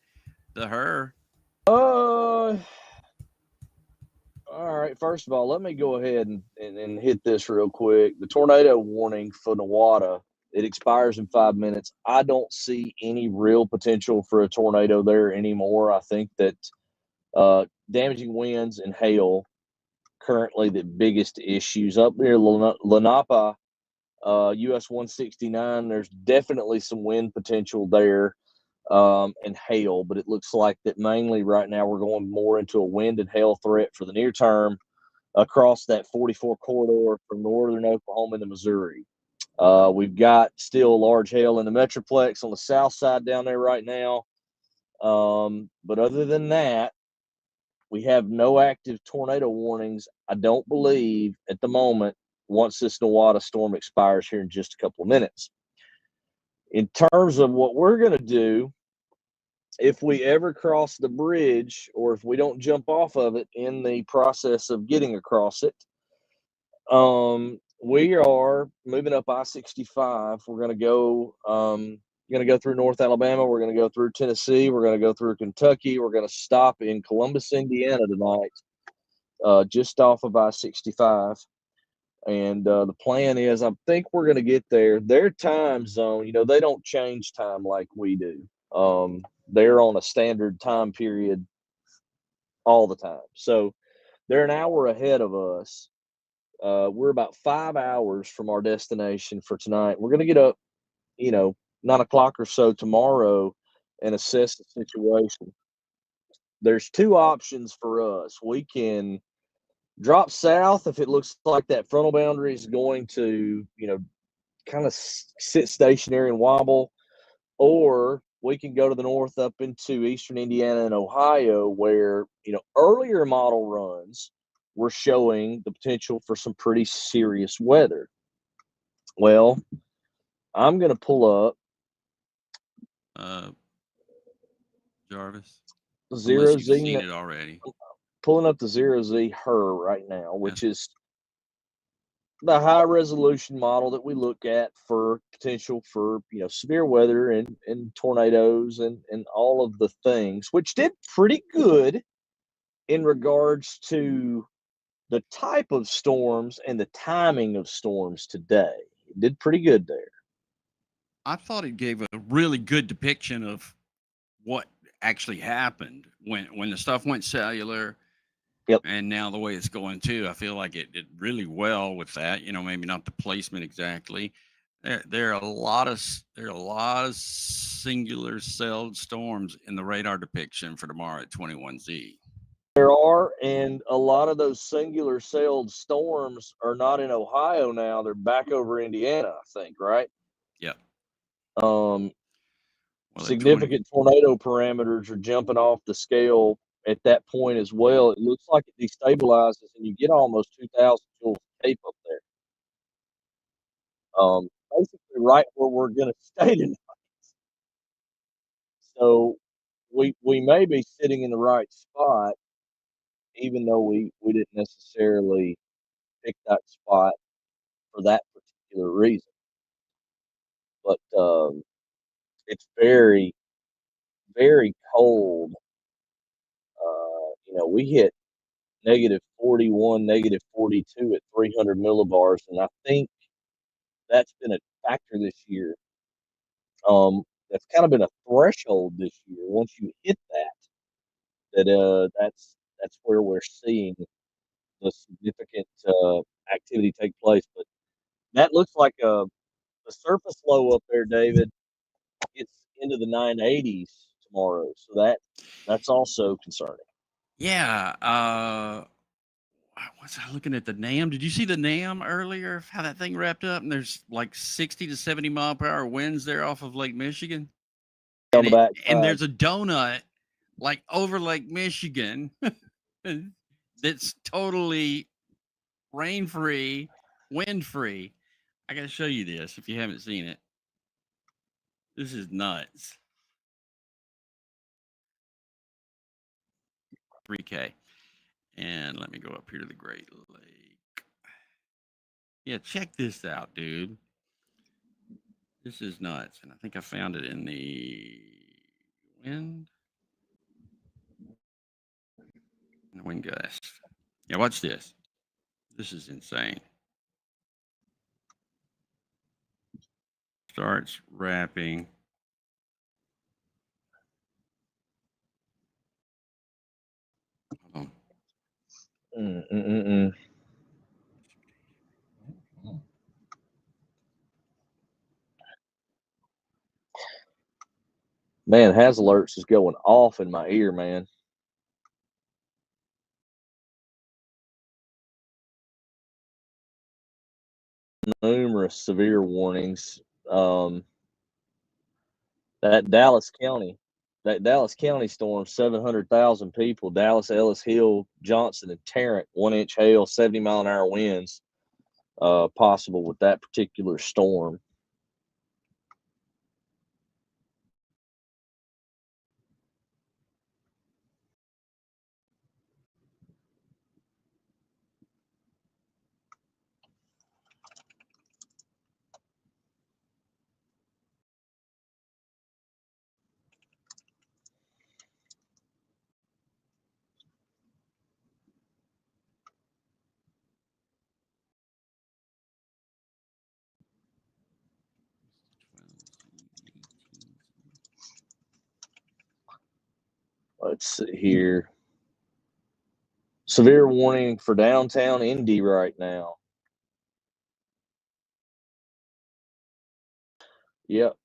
all right. First of all, let me go ahead and hit this real quick. The tornado warning for Nawada, it expires in 5 minutes. I don't see any real potential for a tornado there anymore. I think that damaging winds and hail currently the biggest issues up near Lenape, US 169. There's definitely some wind potential there and hail, but it looks like that mainly right now we're going more into a wind and hail threat for the near term across that 44 corridor from northern Oklahoma to Missouri. We've got still large hail in the Metroplex on the south side down there right now. But other than that, we have no active tornado warnings, I don't believe, at the moment, once this Nawada storm expires here in just a couple of minutes. In terms of what we're going to do, if we ever cross the bridge or if we don't jump off of it in the process of getting across it, we are moving up I-65. We're going to go through North Alabama. We're going to go through Tennessee. We're going to go through Kentucky. We're going to stop in Columbus, Indiana tonight, just off of I-65. And the plan is, I think we're going to get there. Their time zone, they don't change time like we do. They're on a standard time period all the time. So they're an hour ahead of us. We're about 5 hours from our destination for tonight. We're going to get up, 9 o'clock or so tomorrow and assess the situation. There's two options for us. We can drop south if it looks like that frontal boundary is going to, kind of sit stationary and wobble, or we can go to the north up into eastern Indiana and Ohio where, earlier model runs were showing the potential for some pretty serious weather. Well, I'm going to pull up Jarvis. zero Unless you've Z. seen it already. Pulling up the 0Z HER right now, which is the high resolution model that we look at for potential for severe weather and tornadoes and all of the things, which did pretty good in regards to the type of storms and the timing of storms today. It did pretty good there. I thought it gave a really good depiction of what actually happened when the stuff went cellular. Yep. And now the way it's going too, I feel like it did really well with that. Maybe not the placement exactly. There are a lot of singular celled storms in the radar depiction for tomorrow at 21Z. There are, and a lot of those singular celled storms are not in Ohio now. They're back over Indiana, I think, right? Yep. Significant tornado parameters are jumping off the scale at that point as well. It looks like it destabilizes, and you get almost 2,000 joules of tape up there. Basically, right where we're going to stay tonight. So we may be sitting in the right spot, even though we didn't necessarily pick that spot for that particular reason. But it's very, very cold. We hit -41, -42 at 300 millibars, and I think that's been a factor this year. That's kind of been a threshold this year. Once you hit that's where we're seeing the significant activity take place. But that looks like the surface low up there, David. It's into the 980s tomorrow, so that's also concerning. Yeah. Was I looking at the NAM? Did you see the NAM earlier? How that thing wrapped up? And there's like 60 to 70 mile per hour winds there off of Lake Michigan. On the back And there's a donut like over Lake Michigan. that's totally rain-free, wind-free. I got to show you this if you haven't seen it. This is nuts. 3K. And let me go up here to the Great Lake. Yeah, check this out, dude. This is nuts. And I think I found it in the wind gust. Yeah, watch this. This is insane. Starts wrapping. Hold on. Man, Has Alerts is going off in my ear, man. Numerous severe warnings. That Dallas County storm, 700,000 people. Dallas, Ellis Hill, Johnson, and Tarrant, 1-inch hail, 70-mile-an-hour winds possible with that particular storm. Let's see here. Severe warning for downtown Indy right now. Yep.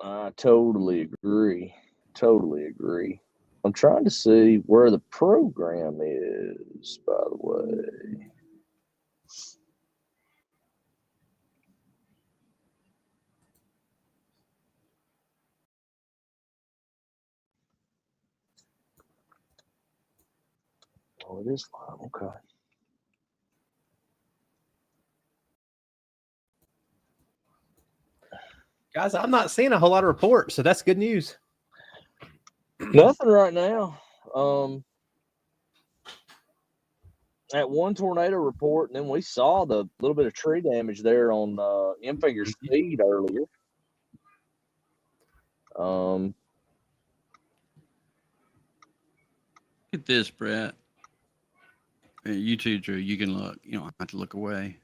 I totally agree. I'm trying to see where the program is, by the way. Oh, it is live. Okay. Guys, I'm not seeing a whole lot of reports, so that's good news. Nothing right now. That one tornado report, and then we saw the little bit of tree damage there on M-Finger's feed earlier. Look at this, Brett. You too, Drew. You can look. You don't have to look away.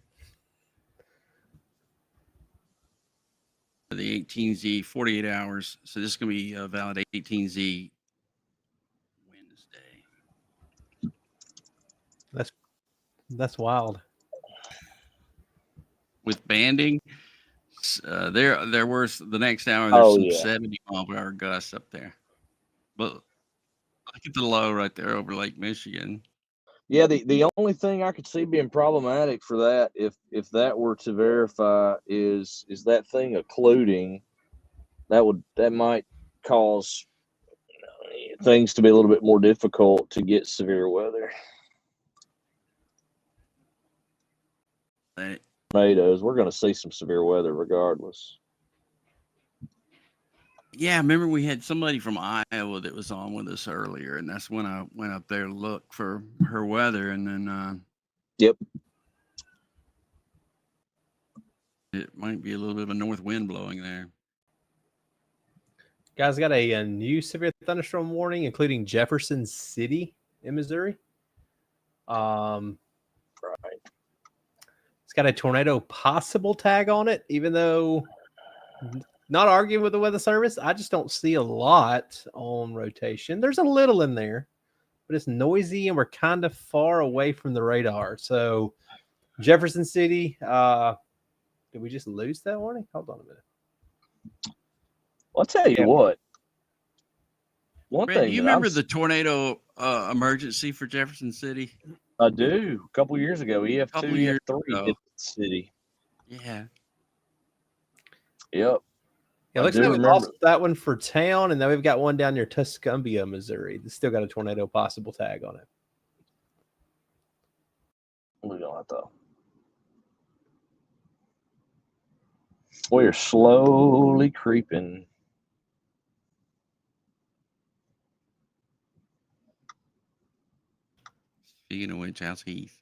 The 18Z, 48 hours. So this is going to be a valid 18Z Wednesday. That's wild. With banding, there were the next hour. There's some 70-mile-per-hour gusts up there. But look at the low right there over Lake Michigan. Yeah, the only thing I could see being problematic for that, if that were to verify, is that thing occluding. That might cause things to be a little bit more difficult to get severe weather. Tornadoes, we're going to see some severe weather regardless. Yeah, I remember we had somebody from Iowa that was on with us earlier, and that's when I went up there to look for her weather, and then yep, it might be a little bit of a north wind blowing there. Guys, got a new severe thunderstorm warning, including Jefferson City in Missouri. Right. It's got a tornado possible tag on it, even though not arguing with the weather service. I just don't see a lot on rotation. There's a little in there, but it's noisy and we're kind of far away from the radar. So Jefferson City, did we just lose that warning? Hold on a minute. I'll tell you what. One Brett, thing. You remember the tornado emergency for Jefferson City? I do. A couple years ago, EF2, EF3 hit the city. Yeah. Yep. Yeah, looks like we lost that one for town, and then we've got one down near Tuscumbia, Missouri. It's still got a tornado possible tag on it. We're gonna have to. We're slowly creeping. Speaking of which, how's Heath?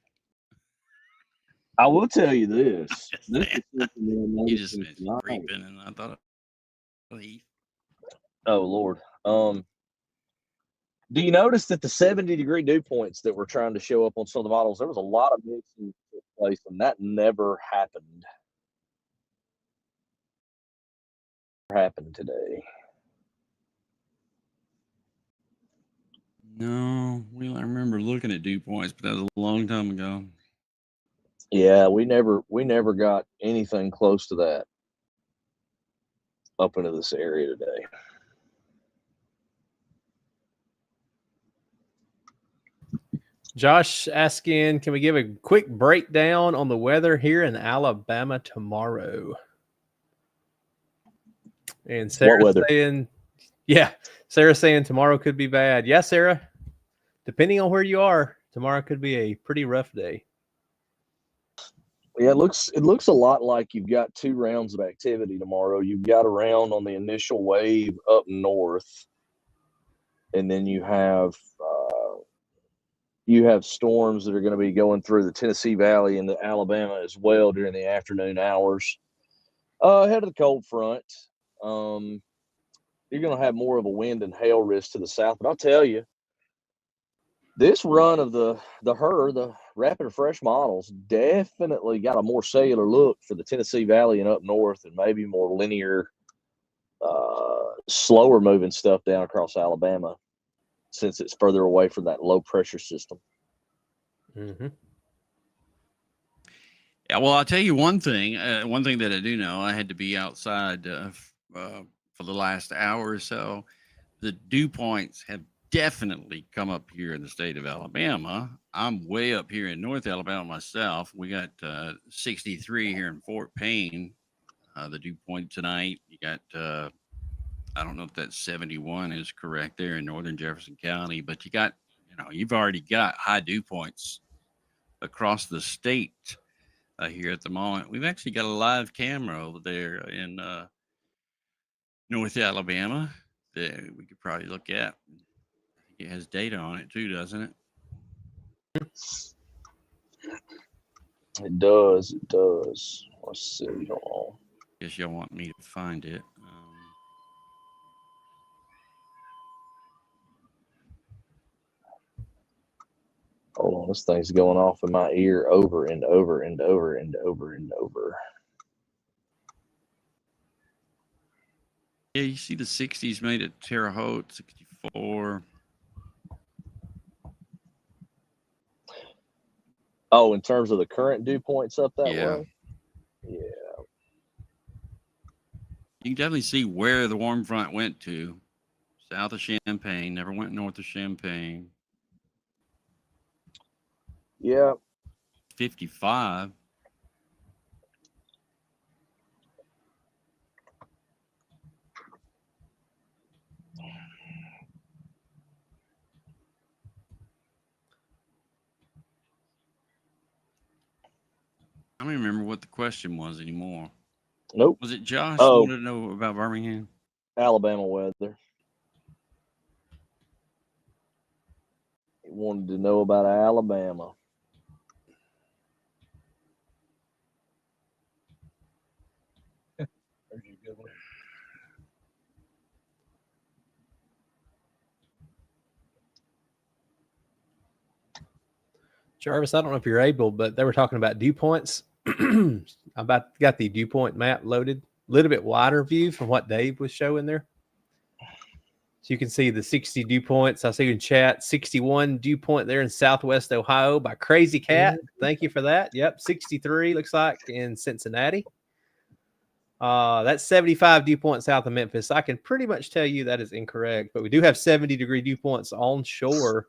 I will tell you this. This is something You just mentioned creeping, and I thought of Heath. Oh Lord. Do you notice that the 70-degree dew points that were trying to show up on some of the models, there was a lot of mixing that took place, and that never happened. Happened today. No, I remember looking at dew points, but that was a long time ago. Yeah, we never got anything close to that up into this area today. Josh asking, can we give a quick breakdown on the weather here in Alabama tomorrow? And Sarah saying, Sarah saying tomorrow could be bad. Yeah, Sarah, depending on where you are, tomorrow could be a pretty rough day. Yeah, it looks a lot like you've got 2 rounds of activity tomorrow. You've got a round on the initial wave up north, and then you have storms that are going to be going through the Tennessee Valley and the Alabama as well during the afternoon hours. Ahead of the cold front, you're going to have more of a wind and hail risk to the south. But I'll tell you, this run of the rapid and fresh models definitely got a more cellular look for the Tennessee Valley and up north, and maybe more linear, slower moving stuff down across Alabama, since it's further away from that low pressure system. Mm-hmm. Yeah, well, I'll tell you one thing. One thing that I do know, I had to be outside for the last hour or so. The dew points have definitely come up here in the state of Alabama. I'm way up here in North Alabama myself. We got 63 here in Fort Payne. The dew point tonight. You got I don't know if that 71 is correct there in northern Jefferson County, but you've already got high dew points across the state here at the moment. We've actually got a live camera over there in North Alabama that we could probably look at. It has data on it too, doesn't it? It does. Let's see. Hold on. Guess y'all want me to find it. Hold on, this thing's going off in my ear over and over and over and over and over. Yeah, you see the 60s made at Terre Haute, 64. Oh, in terms of the current dew points up that way? Yeah. You can definitely see where the warm front went to. South of Champaign, never went north of Champaign. Yeah. 55. I don't even remember what the question was anymore. Nope. Was it Josh who wanted to know about Birmingham? Alabama weather. He wanted to know about Alabama. There's a good one. Jarvis, I don't know if you're able, but they were talking about dew points. I got the dew point map loaded. A little bit wider view from what Dave was showing there. So you can see the 60 dew points. I see in chat 61 dew point there in Southwest Ohio by Crazy Cat. Thank you for that. Yep, 63 looks like in Cincinnati. That's 75 dew point south of Memphis. I can pretty much tell you that is incorrect, but we do have 70-degree dew points on shore.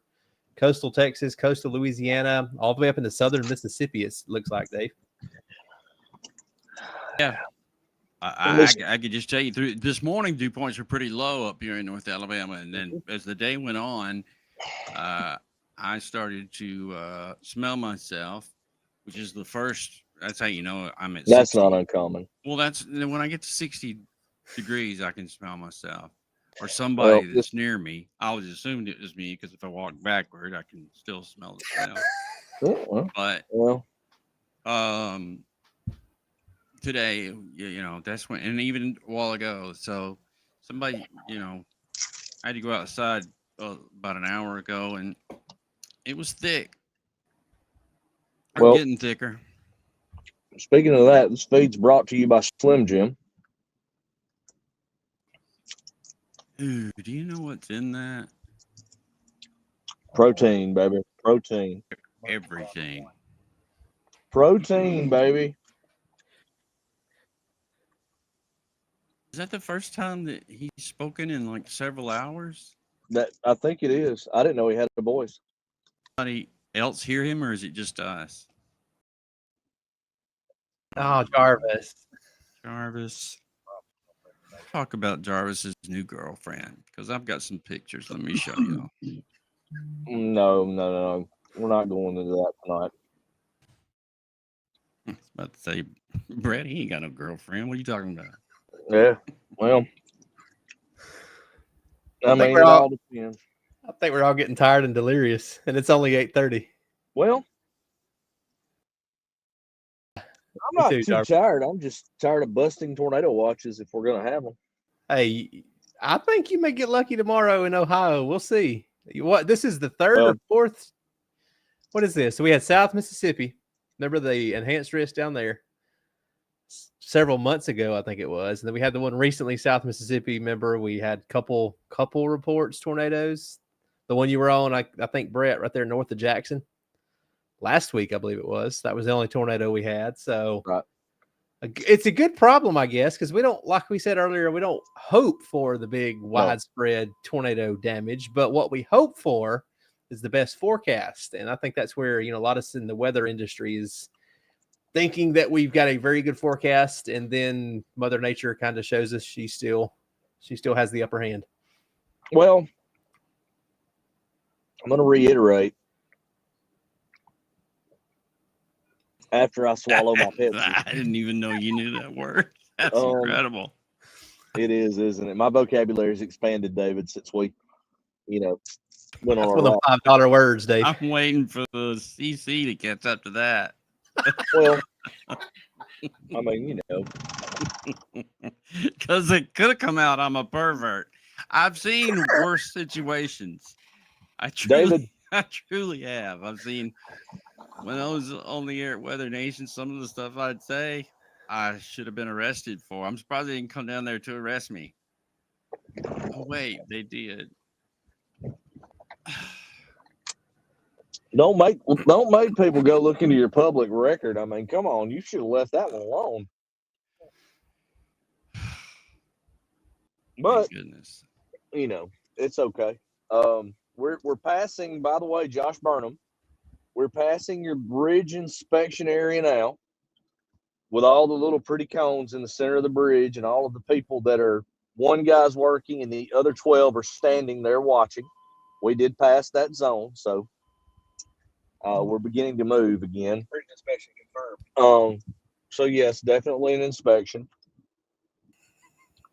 Coastal Texas, coastal Louisiana, all the way up into southern Mississippi, it looks like, Dave. Yeah. I could just tell you through this morning, dew points were pretty low up here in North Alabama. And then as the day went on, I started to smell myself which is the first. That's how you know I'm at. That's 60. not uncommon. Well, that's when I get to 60 degrees, I can smell myself or somebody that's near me. I always assumed it was me because if I walk backward, I can still smell the smell. But today, that's when, and even a while ago. So somebody, I had to go outside about an hour ago, and it was thick. Getting thicker. Speaking of that, this feed's brought to you by Slim Jim. Ooh, do you know what's in that? Protein, baby. Protein. Everything. Protein, baby. Is that the first time that he's spoken in like several hours? That I think it is. I didn't know he had a voice. Anybody else hear him, or is it just us? Oh, Jarvis. Jarvis. Talk about Jarvis's new girlfriend because I've got some pictures. Let me show you. No. We're not going into that tonight. I was about to say, Brett, he ain't got no girlfriend. What are you talking about? Yeah. Well, I think we're all getting tired and delirious, and it's only 8:30. Well, I'm not too tired. I'm just tired of busting tornado watches if we're going to have them. Hey, I think you may get lucky tomorrow in Ohio. We'll see. What? This is the third or fourth? What is this? So we had South Mississippi. Remember the enhanced risk down there? Several months ago, I think it was. And then we had the one recently, South Mississippi. Remember, we had couple reports, tornadoes. The one you were on, I think, Brett, right there north of Jackson. Last week, I believe it was. That was the only tornado we had. So it's a good problem, I guess, because we don't, like we said earlier, we don't hope for the big widespread tornado damage. But what we hope for is the best forecast. And I think that's where, a lot of us in the weather industry is thinking that we've got a very good forecast, and then Mother Nature kind of shows us she still has the upper hand. Well, I'm going to reiterate after I swallow my Pepsi. I didn't even know you knew that word. That's incredible. It is, isn't it? My vocabulary has expanded, David, since we, went on one of the $5 words, Dave. I'm waiting for the CC to catch up to that. Well, I mean, because it could have come out I'm a pervert. I've seen worse situations. I truly have. I've seen when I was on the air at Weather Nation, some of the stuff I'd say I should have been arrested for. I'm surprised they didn't come down there to arrest me. Oh wait, they did. Don't make people go look into your public record. I mean, come on, you should have left that one alone. But goodness, it's okay. We're passing. By the way, Josh Burnham, we're passing your bridge inspection area now, with all the little pretty cones in the center of the bridge, and all of the people that are one guy's working and the other 12 are standing there watching. We did pass that zone, so. We're beginning to move again. Bridge inspection confirmed. So yes, definitely an inspection.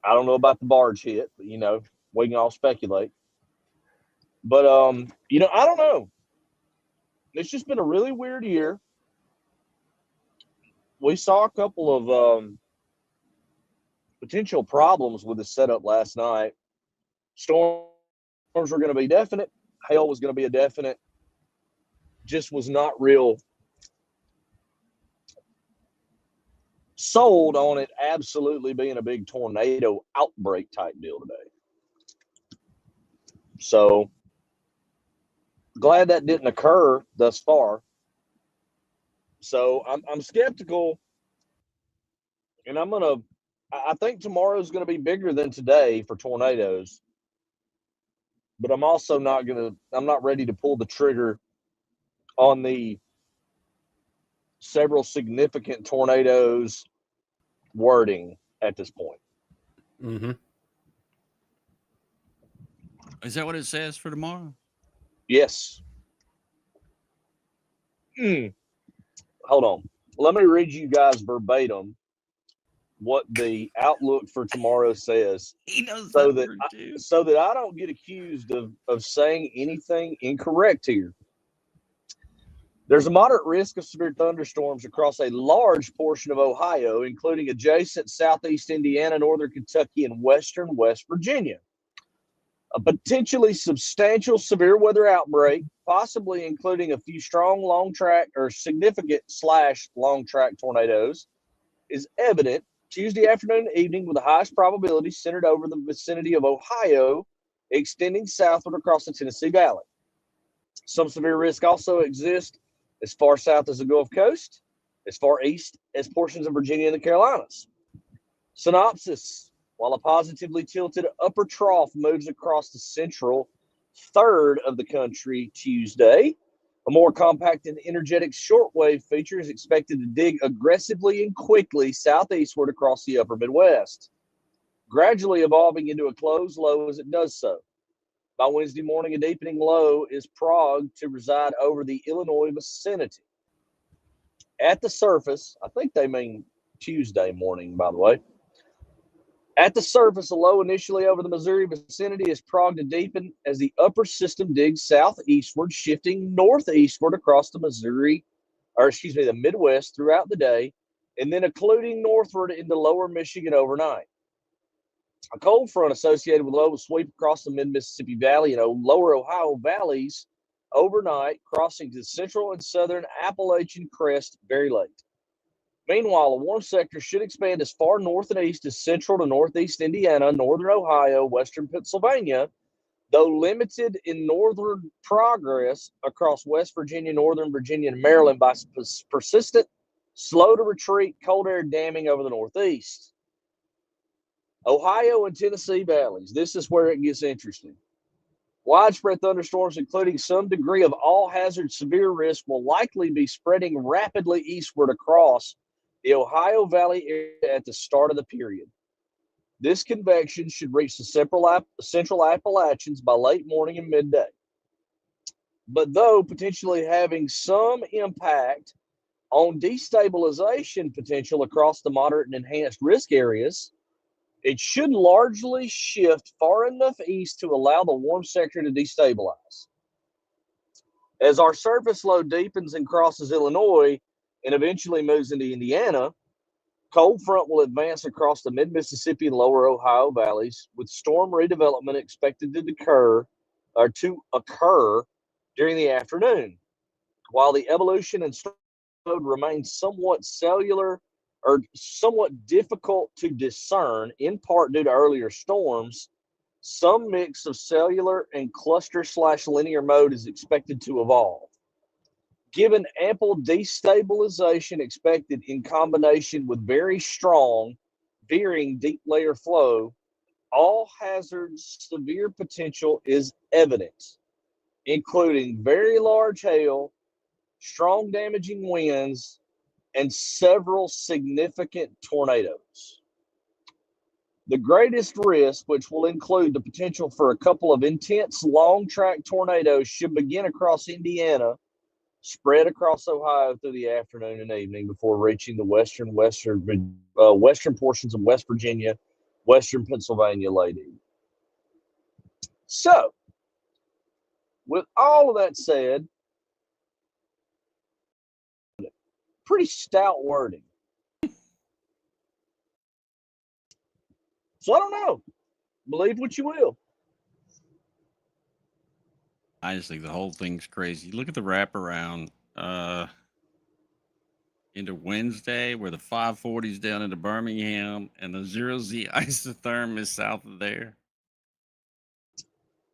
I don't know about the barge hit, but we can all speculate. But I don't know. It's just been a really weird year. We saw a couple of potential problems with the setup last night. Storms were going to be definite. Hail was going to be a definite. Just was not real sold on it absolutely being a big tornado outbreak type deal today. So glad that didn't occur thus far. So I'm skeptical, and I think tomorrow's gonna be bigger than today for tornadoes. But I'm also I'm not ready to pull the trigger on the several significant tornadoes wording at this point. Mm-hmm. Is that what it says for tomorrow? Yes. hold on. Let me read you guys verbatim what the outlook for tomorrow says, He knows so that that word too. so that I don't get accused of saying anything incorrect here. There's a moderate risk of severe thunderstorms across a large portion of Ohio, including adjacent southeast Indiana, northern Kentucky, and western West Virginia. A potentially substantial severe weather outbreak, possibly including a few strong long track or significant / long track tornadoes, is evident Tuesday afternoon and evening, with the highest probability centered over the vicinity of Ohio, extending southward across the Tennessee Valley. Some severe risk also exists as far south as the Gulf Coast, as far east as portions of Virginia and the Carolinas. Synopsis: while a positively tilted upper trough moves across the central third of the country Tuesday, a more compact and energetic shortwave feature is expected to dig aggressively and quickly southeastward across the upper Midwest, gradually evolving into a closed low as it does so. By Wednesday morning, a deepening low is progged to reside over the Illinois vicinity. At the surface, I think they mean Tuesday morning, by the way. At the surface, a low initially over the Missouri vicinity is progged to deepen as the upper system digs southeastward, shifting northeastward across the the Midwest throughout the day, and then occluding northward into lower Michigan overnight. A cold front associated with low will sweep across the mid-Mississippi Valley and lower Ohio valleys overnight, crossing to the central and southern Appalachian crest very late. Meanwhile, a warm sector should expand as far north and east as central to northeast Indiana, northern Ohio, western Pennsylvania, though limited in northern progress across West Virginia, northern Virginia, and Maryland by persistent, slow-to-retreat cold air damming over the northeast. Ohio and Tennessee valleys. This is where it gets interesting. Widespread thunderstorms, including some degree of all-hazard severe risk, will likely be spreading rapidly eastward across the Ohio Valley area at the start of the period. This convection should reach the central Appalachians by late morning and midday. But though potentially having some impact on destabilization potential across the moderate and enhanced risk areas, it should largely shift far enough east to allow the warm sector to destabilize. As our surface low deepens and crosses Illinois and eventually moves into Indiana, cold front will advance across the mid-Mississippi and lower Ohio valleys, with storm redevelopment expected to occur during the afternoon. While the evolution and storm mode remains somewhat difficult to discern, in part due to earlier storms, some mix of cellular and cluster/linear mode is expected to evolve. Given ample destabilization expected in combination with very strong veering deep layer flow, all hazards severe potential is evident, including very large hail, strong damaging winds, and several significant tornadoes. The greatest risk, which will include the potential for a couple of intense long-track tornadoes, should begin across Indiana, spread across Ohio through the afternoon and evening before reaching the western portions of West Virginia, western Pennsylvania late evening. So, with all of that said, pretty stout wording. So I don't know. Believe what you will. I just think the whole thing's crazy. Look at the wraparound into Wednesday, where the 540's down into Birmingham and the 0Z isotherm is south of there.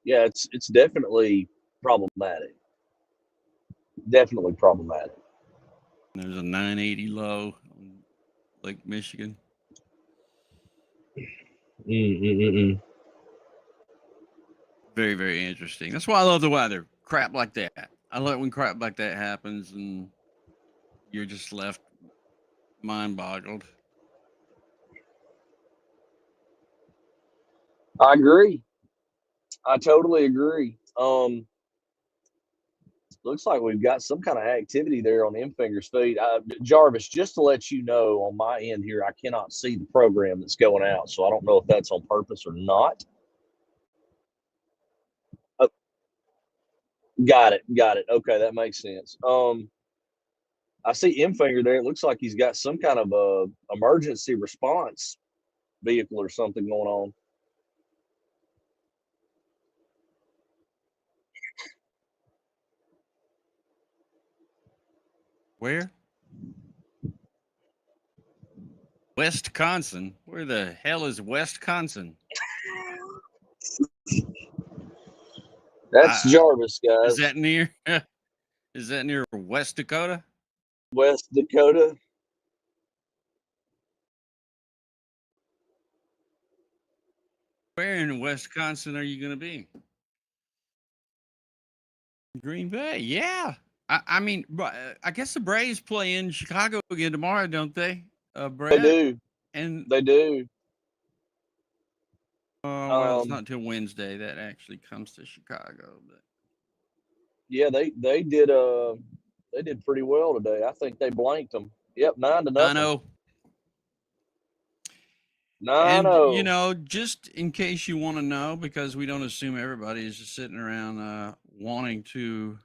Yeah, it's definitely problematic. Definitely problematic. There's a 980 low on Lake Michigan. Very, very interesting. That's why I love the weather. Crap like that. I love when crap like that happens and you're just left mind boggled. I agree. I totally agree. Looks like we've got some kind of activity there on M-Finger's feed. Jarvis, just to let you know, on my end here, I cannot see the program that's going out, so I don't know if that's on purpose or not. Oh, got it. Okay, that makes sense. I see M-Finger there. It looks like he's got some kind of a emergency response vehicle or something going on. Where? Wisconsin. Where the hell is Wisconsin? That's Jarvis, guys. Is that near? Is that near West Dakota? West Dakota. Where in Wisconsin are you going to be? Green Bay. Yeah. I mean, I guess the Braves play in Chicago again tomorrow, don't they? Brett? They do. And They do. well, it's not until Wednesday that actually comes to Chicago. But yeah, they did pretty well today. I think they blanked them. Yep, 9-0. 9-0. 9-0. And, just in case you want to know, because we don't assume everybody is just sitting around wanting to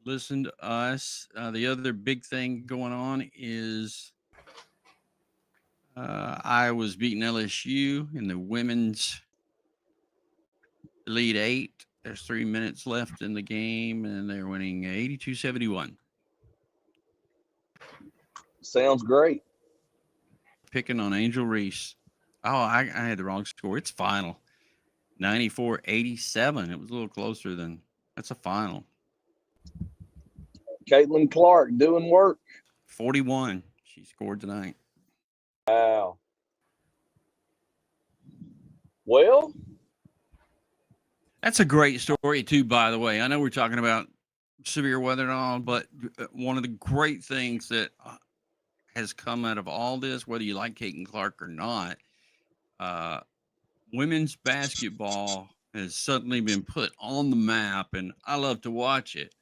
listen to us. The other big thing going on is Iowa's beating LSU in the women's Elite Eight. There's 3 minutes left in the game, and they're winning 82-71. Sounds great. Picking on Angel Reese. Oh, I had the wrong score. It's final. 94-87. It was a little closer than that's a final. Caitlin Clark doing work. 41. She scored tonight. Wow. Well, that's a great story too, by the way. I know we're talking about severe weather and all, but one of the great things that has come out of all this, whether you like Caitlin Clark or not, women's basketball has suddenly been put on the map, and I love to watch it.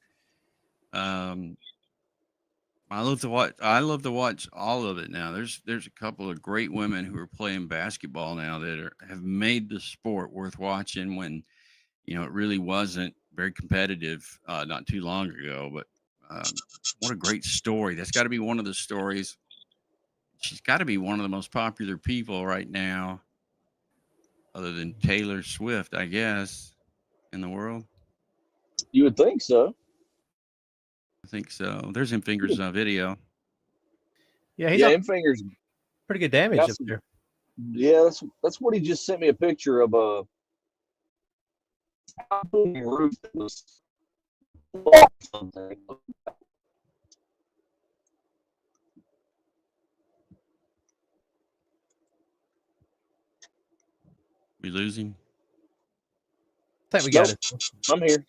I love to watch all of it now. There's a couple of great women who are playing basketball now that have made the sport worth watching when, it really wasn't very competitive not too long ago. But what a great story. That's got to be one of the stories. She's got to be one of the most popular people right now, other than Taylor Swift, I guess, in the world. You would think so. I think so. There's M-Finger's video. Yeah, he's M-Finger's pretty good damage up there. Yeah, that's what he just sent me a picture of a roof that was something. We losing? I think we got it. I'm here.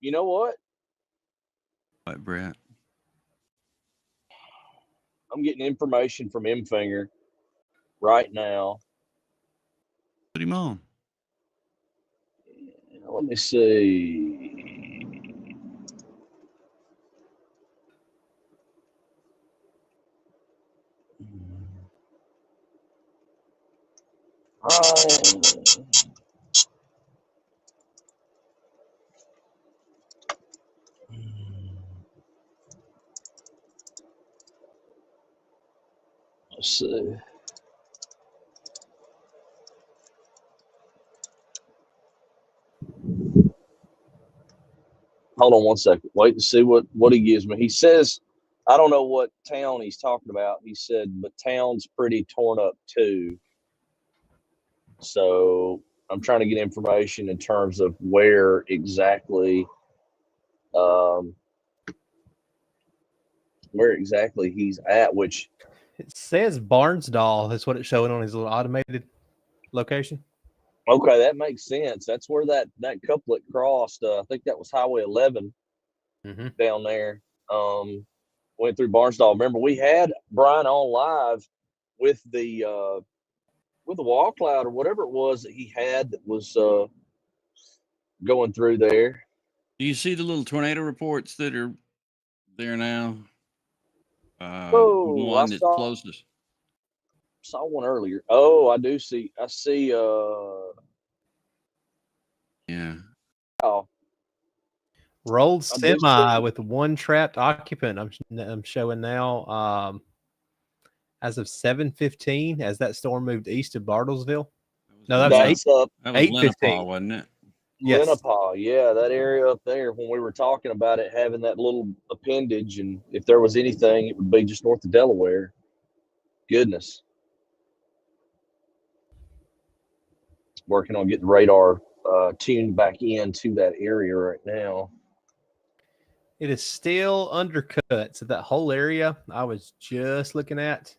You know what? What, Brett? I'm getting information from M-Finger right now. Put him on. Let me see. Let's see. Hold on one second. Wait to see what he gives me. He says, I don't know what town he's talking about. He said, but town's pretty torn up too. So I'm trying to get information in terms of where exactly he's at, which it says Barnesdall. That's what it's showing on his little automated location. Okay, that makes sense. That's where that couplet crossed. I think that was Highway 11 down there. Went through Barnesdall. Remember, we had Brian on live with the wall cloud or whatever it was that he had that was going through there. Do you see the little tornado reports that are there now? Oh, I One that's closest. saw one earlier. Oh, I do see. I see. Yeah. Oh, Rolled I do semi see. with one trapped occupant. I'm showing now. As of 7:15, as that storm moved east of Bartlesville. No, that was That's up That was 8:15. Lenapaw, wasn't it? Yes. Lenapaw. Yeah, that area up there. When we were talking about it having that little appendage, and if there was anything, it would be just north of Delaware. Goodness. Working on getting radar tuned back into that area right now. It is still undercut. So that whole area I was just looking at.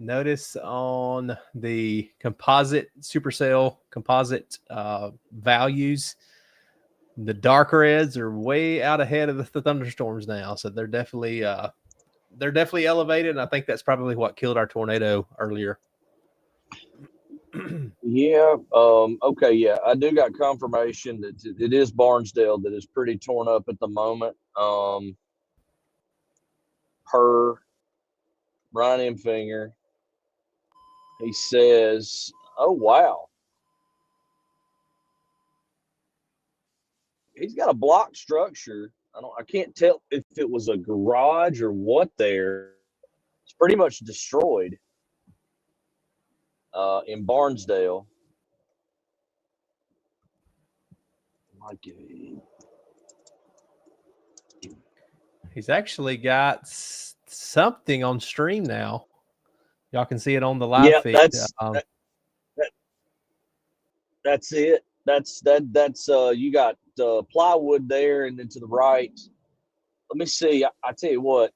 Notice on the composite supercell composite values, the dark reds are way out ahead of the thunderstorms now. So they're definitely elevated. And I think that's probably what killed our tornado earlier. Yeah. Okay. Yeah, I do got confirmation that it is Barnesdale that is pretty torn up at the moment. Per Brian Emfinger, he says, "Oh wow, he's got a block structure. I can't tell if it was a garage or what. There, it's pretty much destroyed in Barnesdale." He's actually got something on stream now. Y'all can see it on the live feed. That's it. That's you got plywood there, and then to the right. Let me see. I tell you what,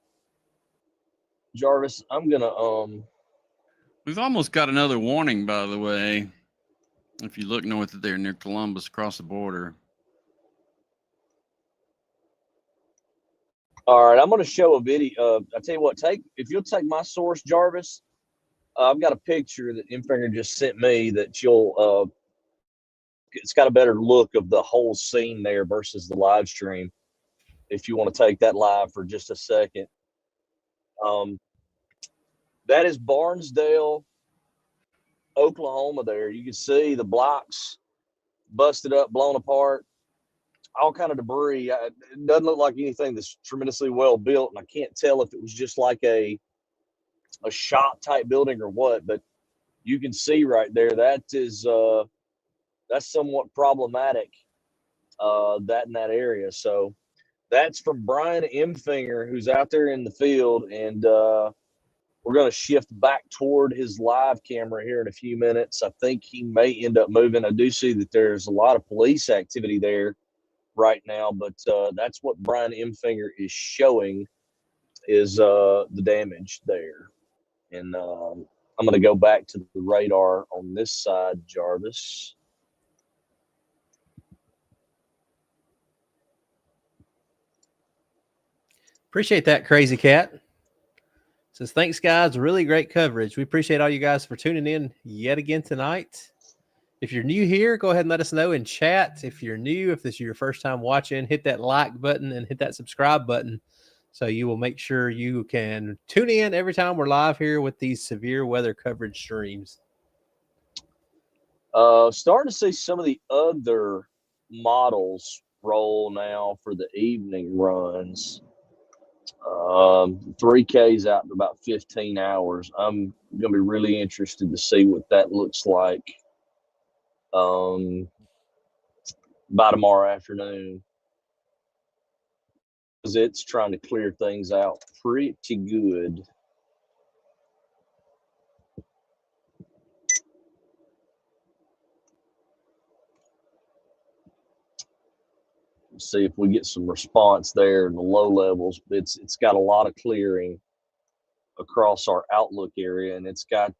Jarvis, I'm gonna We've almost got another warning, by the way. If you look north of there near Columbus, across the border. All right, I'm going to show a video. I tell you what, if you'll take my source, Jarvis, I've got a picture that Infinger just sent me that you'll. It's got a better look of the whole scene there versus the live stream. If you want to take that live for just a second, that is Barnesdale, Oklahoma. There, you can see the blocks busted up, blown apart. All kind of debris. It doesn't look like anything that's tremendously well built, and I can't tell if it was just like a shop type building or what. But you can see right there that's somewhat problematic. That in that area. So that's from Brian Emfinger, who's out there in the field, and we're going to shift back toward his live camera here in a few minutes. I think he may end up moving. I do see that there's a lot of police activity there right now, but that's what Brian Emfinger is showing is the damage there. And I'm going to go back to the radar on this side, Jarvis. Appreciate that, Crazy Cat. Says, thanks, guys. Really great coverage. We appreciate all you guys for tuning in yet again tonight. If you're new here, go ahead and let us know in chat. If you're new, if this is your first time watching, hit that like button and hit that subscribe button so you will make sure you can tune in every time we're live here with these severe weather coverage streams. Starting to see some of the other models roll now for the evening runs. 3K's out in about 15 hours. I'm going to be really interested to see what that looks like by tomorrow afternoon, because it's trying to clear things out pretty good. See if we get some response there in the low levels. It's got a lot of clearing across our outlook area, and it's got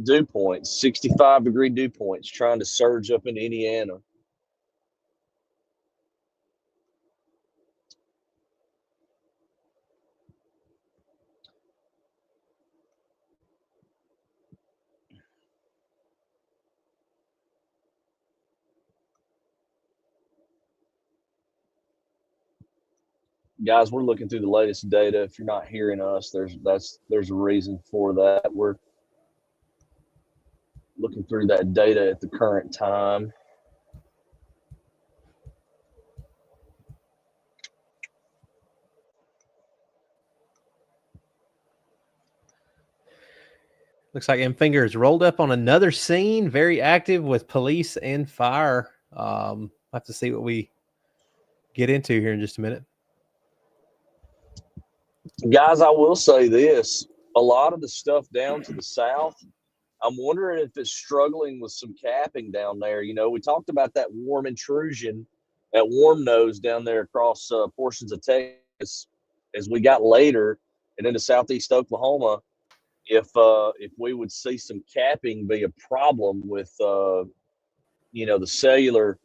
dew points, 65-degree dew points, trying to surge up into Indiana. guys, we're looking through the latest data. If you're not hearing us, there's a reason for that. We're looking through that data at the current time. Looks like M-Finger is rolled up on another scene, very active with police and fire. I'll have to see what we get into here in just a minute. Guys, I will say this. A lot of the stuff down to the south, I'm wondering if it's struggling with some capping down there. You know, we talked about that warm intrusion, that warm nose down there across portions of Texas as we got later and into southeast Oklahoma. If we would see some capping be a problem with, you know, the cellular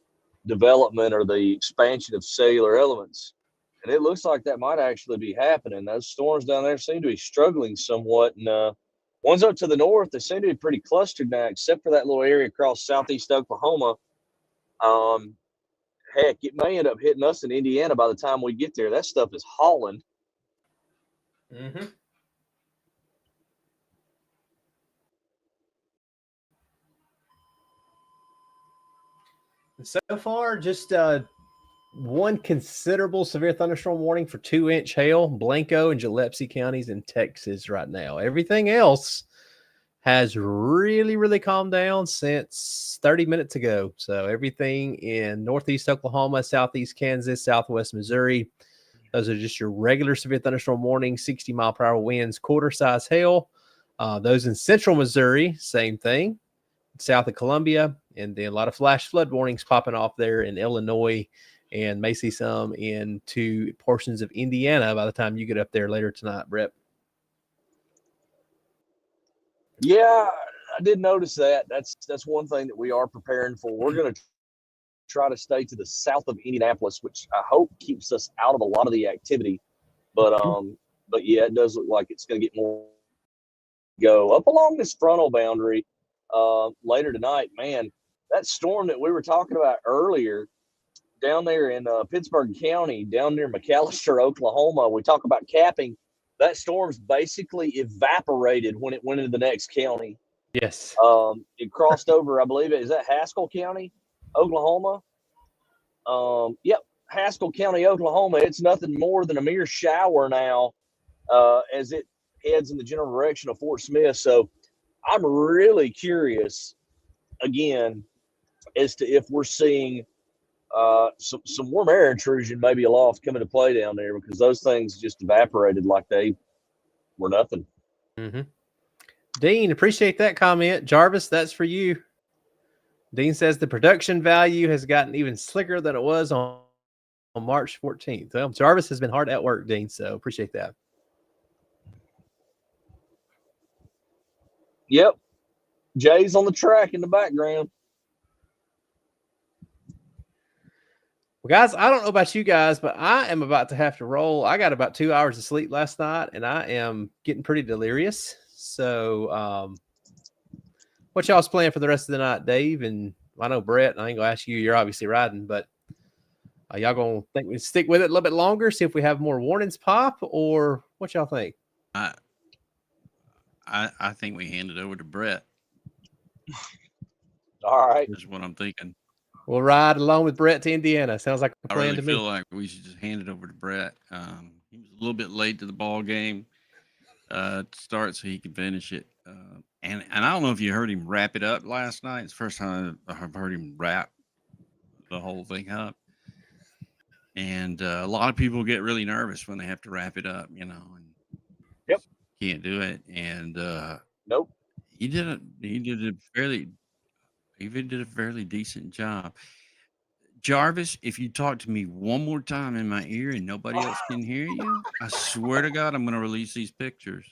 development or the expansion of cellular elements. And it looks like that might actually be happening. Those storms down there seem to be struggling somewhat. And ones up to the north, they seem to be pretty clustered now, except for that little area across southeast Oklahoma. Heck, it may end up hitting us in Indiana by the time we get there. That stuff is hauling. Mm-hmm. So far, just one considerable severe thunderstorm warning for 2-inch hail, Blanco and Gillespie counties in Texas right now. Everything else has really, really calmed down since 30 minutes ago. So everything in northeast Oklahoma, southeast Kansas, southwest Missouri, those are just your regular severe thunderstorm warnings, 60-mile-per-hour winds, quarter-size hail. Those in central Missouri, same thing. South of Columbia, and then a lot of flash flood warnings popping off there in Illinois, and may see some into portions of Indiana by the time you get up there later tonight, Brett. Yeah, I did notice that. That's one thing that we are preparing for. We're going to try to stay to the south of Indianapolis, which I hope keeps us out of a lot of the activity. But yeah, it does look like it's going to get more go up along this frontal boundary later tonight. Man, that storm that we were talking about earlier down there in Pittsburgh County, down near McAllister, Oklahoma, we talk about capping. That storm's basically evaporated when it went into the next county. Yes. It crossed over, I believe, is that Haskell County, Oklahoma? Yep, Haskell County, Oklahoma. It's nothing more than a mere shower now as it heads in the general direction of Fort Smith. So I'm really curious, again, as to if we're seeing some warm air intrusion maybe aloft come into play down there, because those things just evaporated like they were nothing. Mm-hmm. Dean, appreciate that comment. Jarvis, that's for you. Dean says the production value has gotten even slicker than it was on March 14th. Well, Jarvis has been hard at work, Dean, so appreciate that. Yep. Jay's on the track in the background. Well, guys, I don't know about you guys, but I am about to have to roll. I got about 2 hours of sleep last night, and I am getting pretty delirious. So what y'all's playing for the rest of the night, Dave? And I know Brett, I ain't going to ask you. You're obviously riding, but y'all going to think we stick with it a little bit longer, see if we have more warnings pop, or what y'all think? I think we hand it over to Brett. All right. That's what I'm thinking. We'll ride along with Brett to Indiana. Sounds like a I plan really to me. feel like we should just hand it over to Brett. He was a little bit late to the ball game to start, so he could finish it. And I don't know if you heard him wrap it up last night. It's the first time I've heard him wrap the whole thing up. And a lot of people get really nervous when they have to wrap it up, you know. And yep. Can't do it. And nope. He did a fairly decent job. Jarvis, if you talk to me one more time in my ear and nobody else can hear you, I swear to God, I'm going to release these pictures.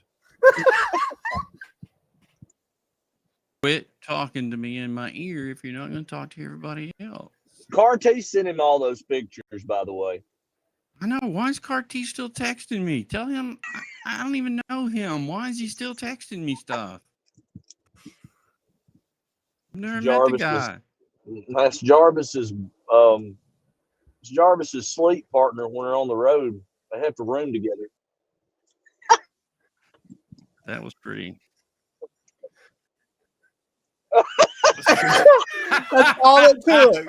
Quit talking to me in my ear if you're not going to talk to everybody else. Carty sent him all those pictures, by the way. I know. Why is Carty still texting me? Tell him I don't even know him. Why is he still texting me stuff? I've never met the guy. That's Jarvis's sleep partner when they're on the road. They have to room together. That was pretty. That's all it took.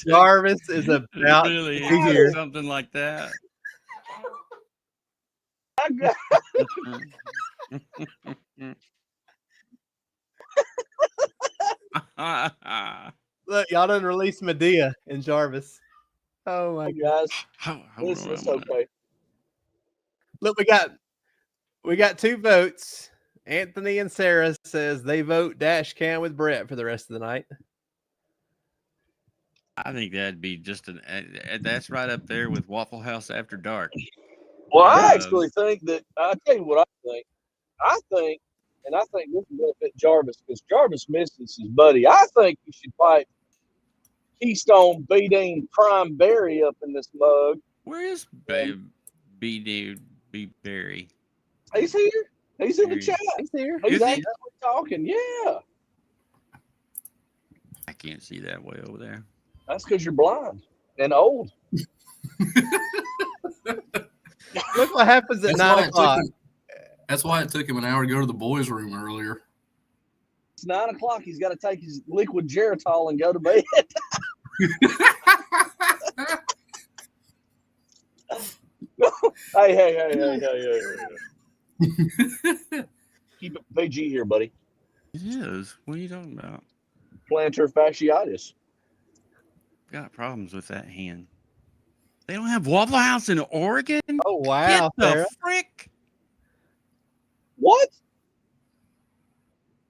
Jarvis is about really to be here. something like that. Look, y'all done released Medea and Jarvis. Oh my god. Guys, it's okay. Look, we got 2 votes. Anthony and Sarah says they vote dash cam with Brett for the rest of the night. I think that'd be just that's right up there with Waffle House After Dark. Well, I actually think that I'll tell you what I think. I think this will benefit Jarvis because Jarvis misses his buddy. I think you should fight Keystone B-Dean Prime Berry up in this mug. Where is B Berry? He's here. He's in the chat. He's here. He's actually talking. Yeah. I can't see that way over there. That's because you're blind and old. Look what happens at 9 o'clock. That's why it took him an hour to go to the boys' room earlier. It's 9 o'clock. He's got to take his liquid Geritol and go to bed. Hey. Keep it PG here, buddy. It is. What are you talking about? Plantar fasciitis. Got problems with that hand. They don't have Waffle House in Oregon? Oh wow. Get the frick? What?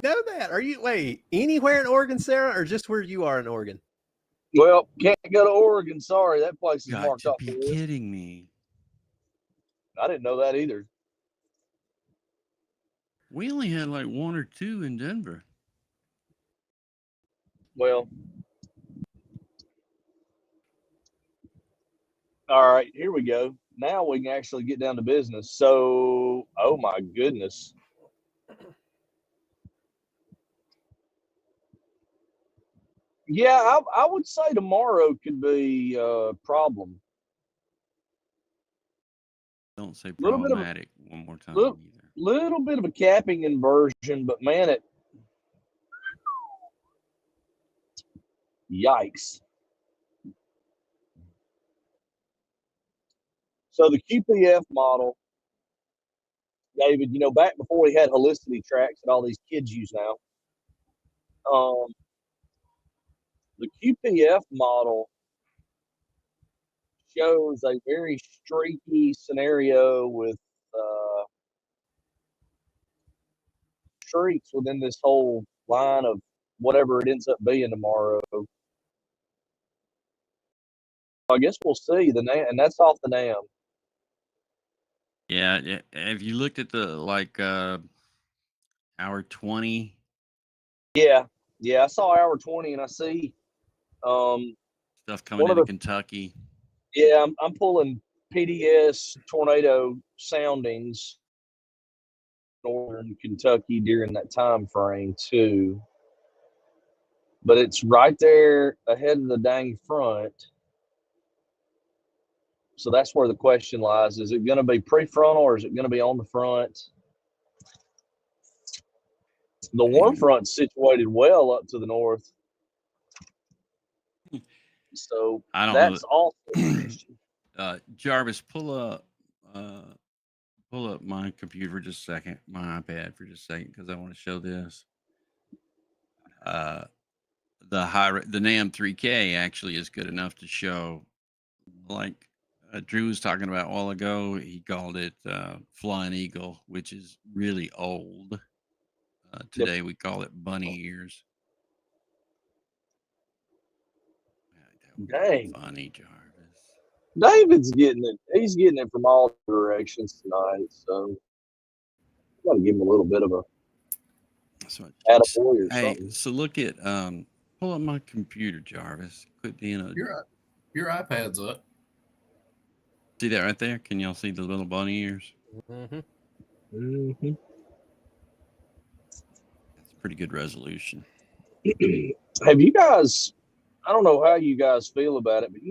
Know that? Are you anywhere in Oregon, Sarah, or just where you are in Oregon? Well, can't go to Oregon. Sorry, that place is Got marked to off be the list. kidding me. I didn't know that either. We only had like 1 or 2 in Denver. Well, all right, here we go. Now we can actually get down to business. So, oh my goodness. Yeah, I would say tomorrow could be a problem. Don't say Little bit of a- problematic one more time little- either. Little bit of a capping inversion, but man, yikes. So the QPF model, David, back before we had helicity tracks that all these kids use now, the QPF model shows a very streaky scenario with streaks within this whole line of whatever it ends up being tomorrow. I guess we'll see and that's off the NAM. Yeah, have you looked at the hour 20? Yeah, I saw hour 20 and I see Stuff coming into Kentucky. Yeah, I'm pulling PDS tornado soundings northern Kentucky during that time frame too. But it's right there ahead of the dang front. So that's where the question lies. Is it going to be prefrontal or is it going to be on the front? The warm front's situated well up to the north. So I don't that's know. all. Jarvis, pull up my computer for just a second, my iPad for just a second, because I want to show this. The NAM 3K actually is good enough to show, like Drew was talking about a while ago. He called it Flying Eagle, which is really old. Today we call it bunny ears. Dang. Funny, Jarvis. David's getting it. He's getting it from all directions tonight. So I've got to give him a little bit of a attaboy or hey, something. so look at pull up my computer, Jarvis. Quit being a Your iPad's up. See that right there? Can y'all see the little bunny ears? Mm-hmm. Mm-hmm. That's pretty good resolution. Have you guys? I don't know how you guys feel about it, but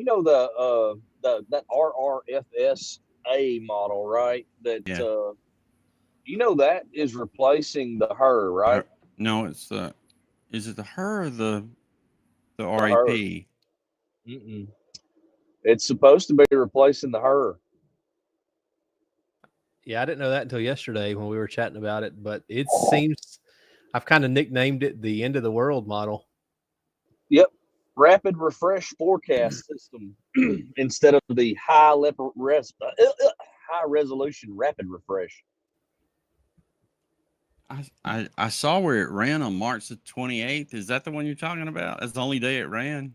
that RRFS A model, right? That Yeah. that is replacing the her, right? No, it's the. Is it the her or the Her. RAP? Mm-mm. It's supposed to be replacing the her. Yeah, I didn't know that until yesterday when we were chatting about it, but it seems I've kind of nicknamed it the end of the world model. Yep. Rapid refresh forecast system instead of the high resolution rapid refresh. I saw where it ran on March the 28th. Is that the one you're talking about? That's the only day it ran.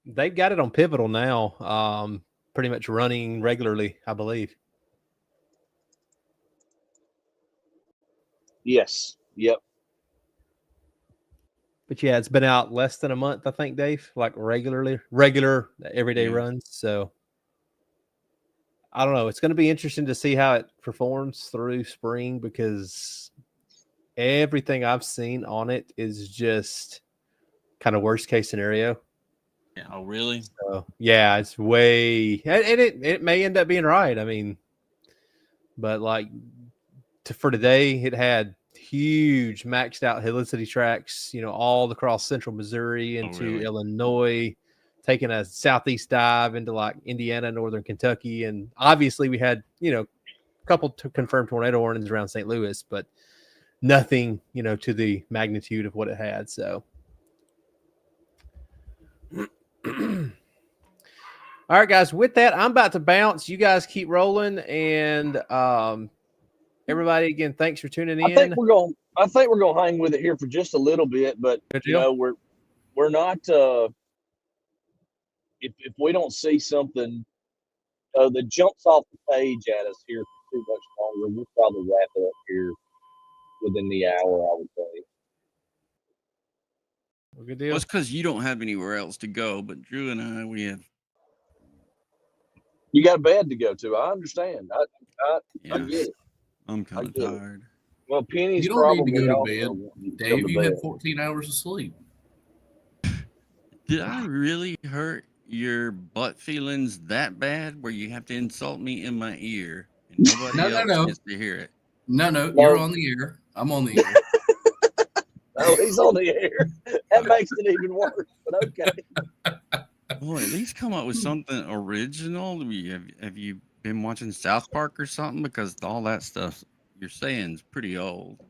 They've got it on Pivotal now, pretty much running regularly, I believe. Yes. Yep. But yeah, it's been out less than a month, I think, Dave. Like regular everyday runs. So I don't know. It's going to be interesting to see how it performs through spring because everything I've seen on it is just kind of worst case scenario. Yeah. Oh, really? So yeah, it's way, and it may end up being right. I mean, but like for today, it had huge maxed out helicity tracks, all across central Missouri into Illinois, taking a southeast dive into like Indiana, northern Kentucky. And obviously we had, a couple confirmed tornado warnings around St. Louis, but nothing, to the magnitude of what it had. So, all right, guys, with that, I'm about to bounce. You guys keep rolling. And, everybody, again, thanks for tuning in. I think we're gonna hang with it here for just a little bit, but we're not. If we don't see something that jumps off the page at us here for too much longer, we'll probably wrap it up here within the hour, I would say. Well, good deal. Well, it's because you don't have anywhere else to go, but Drew and I, we have. You got a bed to go to. I understand. I get it. I'm kind of tired. Well, Penny's You don't probably need to go to bed, Dave. You had 14 hours of sleep. Did I really hurt your butt feelings that bad where you have to insult me in my ear and nobody else gets to hear it? No, you're on the air. I'm on the air. Oh, he's on the air. That makes it even worse, but okay. Boy, at least come up with something original. Have you been watching South Park or something? Because all that stuff you're saying is pretty old.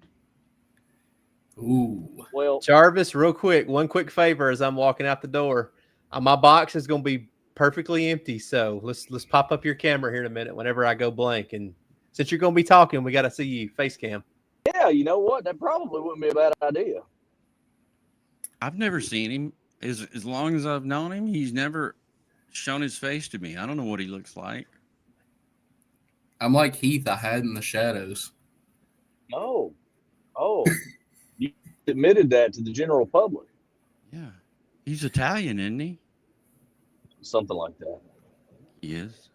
Ooh. Well, Jarvis, real quick, one quick favor as I'm walking out the door. My box is going to be perfectly empty, so let's pop up your camera here in a minute whenever I go blank. And since you're going to be talking, we got to see you face cam. Yeah, you know what? That probably wouldn't be a bad idea. I've never seen him. As long as I've known him, he's never shown his face to me. I don't know what he looks like. I'm like Heath I had in the shadows. Oh. You admitted that to the general public. Yeah. He's Italian, isn't he? Something like that. He is.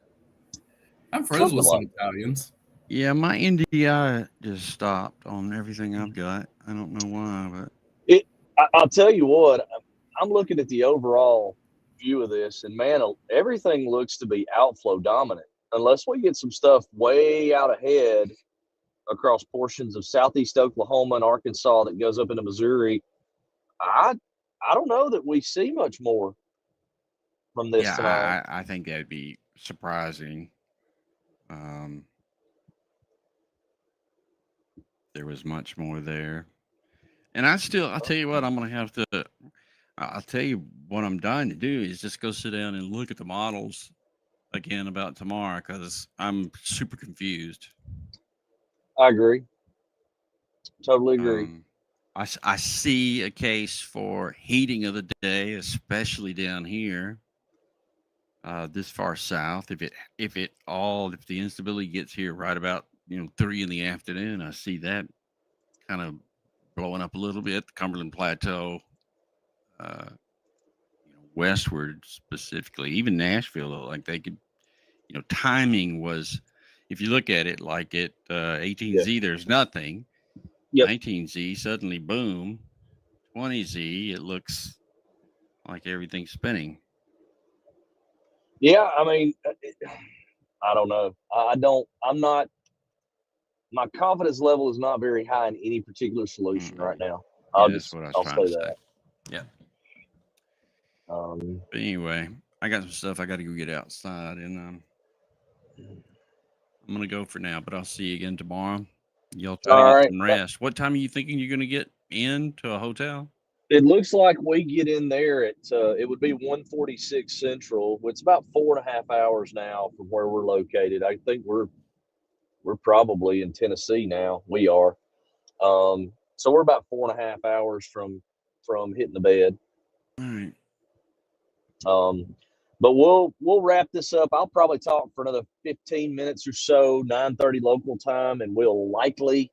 I'm friends with some Italians. Yeah, my NDI just stopped on everything I've got. I don't know why, but I'll tell you what, I'm looking at the overall view of this, and man, everything looks to be outflow dominant. Unless we get some stuff way out ahead across portions of southeast Oklahoma and Arkansas that goes up into Missouri, I don't know that we see much more from this tonight. I think that'd be surprising. There was much more there. And I'll tell you what, I'll tell you what I'm dying to do is just go sit down and look at the models again about tomorrow because I'm super confused. I agree. Totally agree. I see a case for heating of the day, especially down here, this far south. If the instability gets here right about 3 p.m, I see that kind of blowing up a little bit. The Cumberland Plateau, westward specifically, even Nashville, like they could, timing was, if you look at it like at 18Z, there's nothing. 19Z, suddenly boom. 20Z, it looks like everything's spinning. Yeah, I mean, I don't know. I'm not. My confidence level is not very high in any particular solution right now. Yeah, that's what I was I'll trying say to that. say. Yeah. Um, But anyway, I got some stuff I got to go get outside, and I'm gonna go for now. But I'll see you again tomorrow. Y'all try to all get right. some rest. What time are you thinking you're gonna get into a hotel? It looks like we get in there at it would be 1:46 Central. It's about 4.5 hours now from where we're located. I think we're probably in Tennessee now. We are. So we're about 4.5 hours from hitting the bed. All right. But we'll wrap this up. I'll probably talk for another 15 minutes or so, 9:30 local time, and we'll likely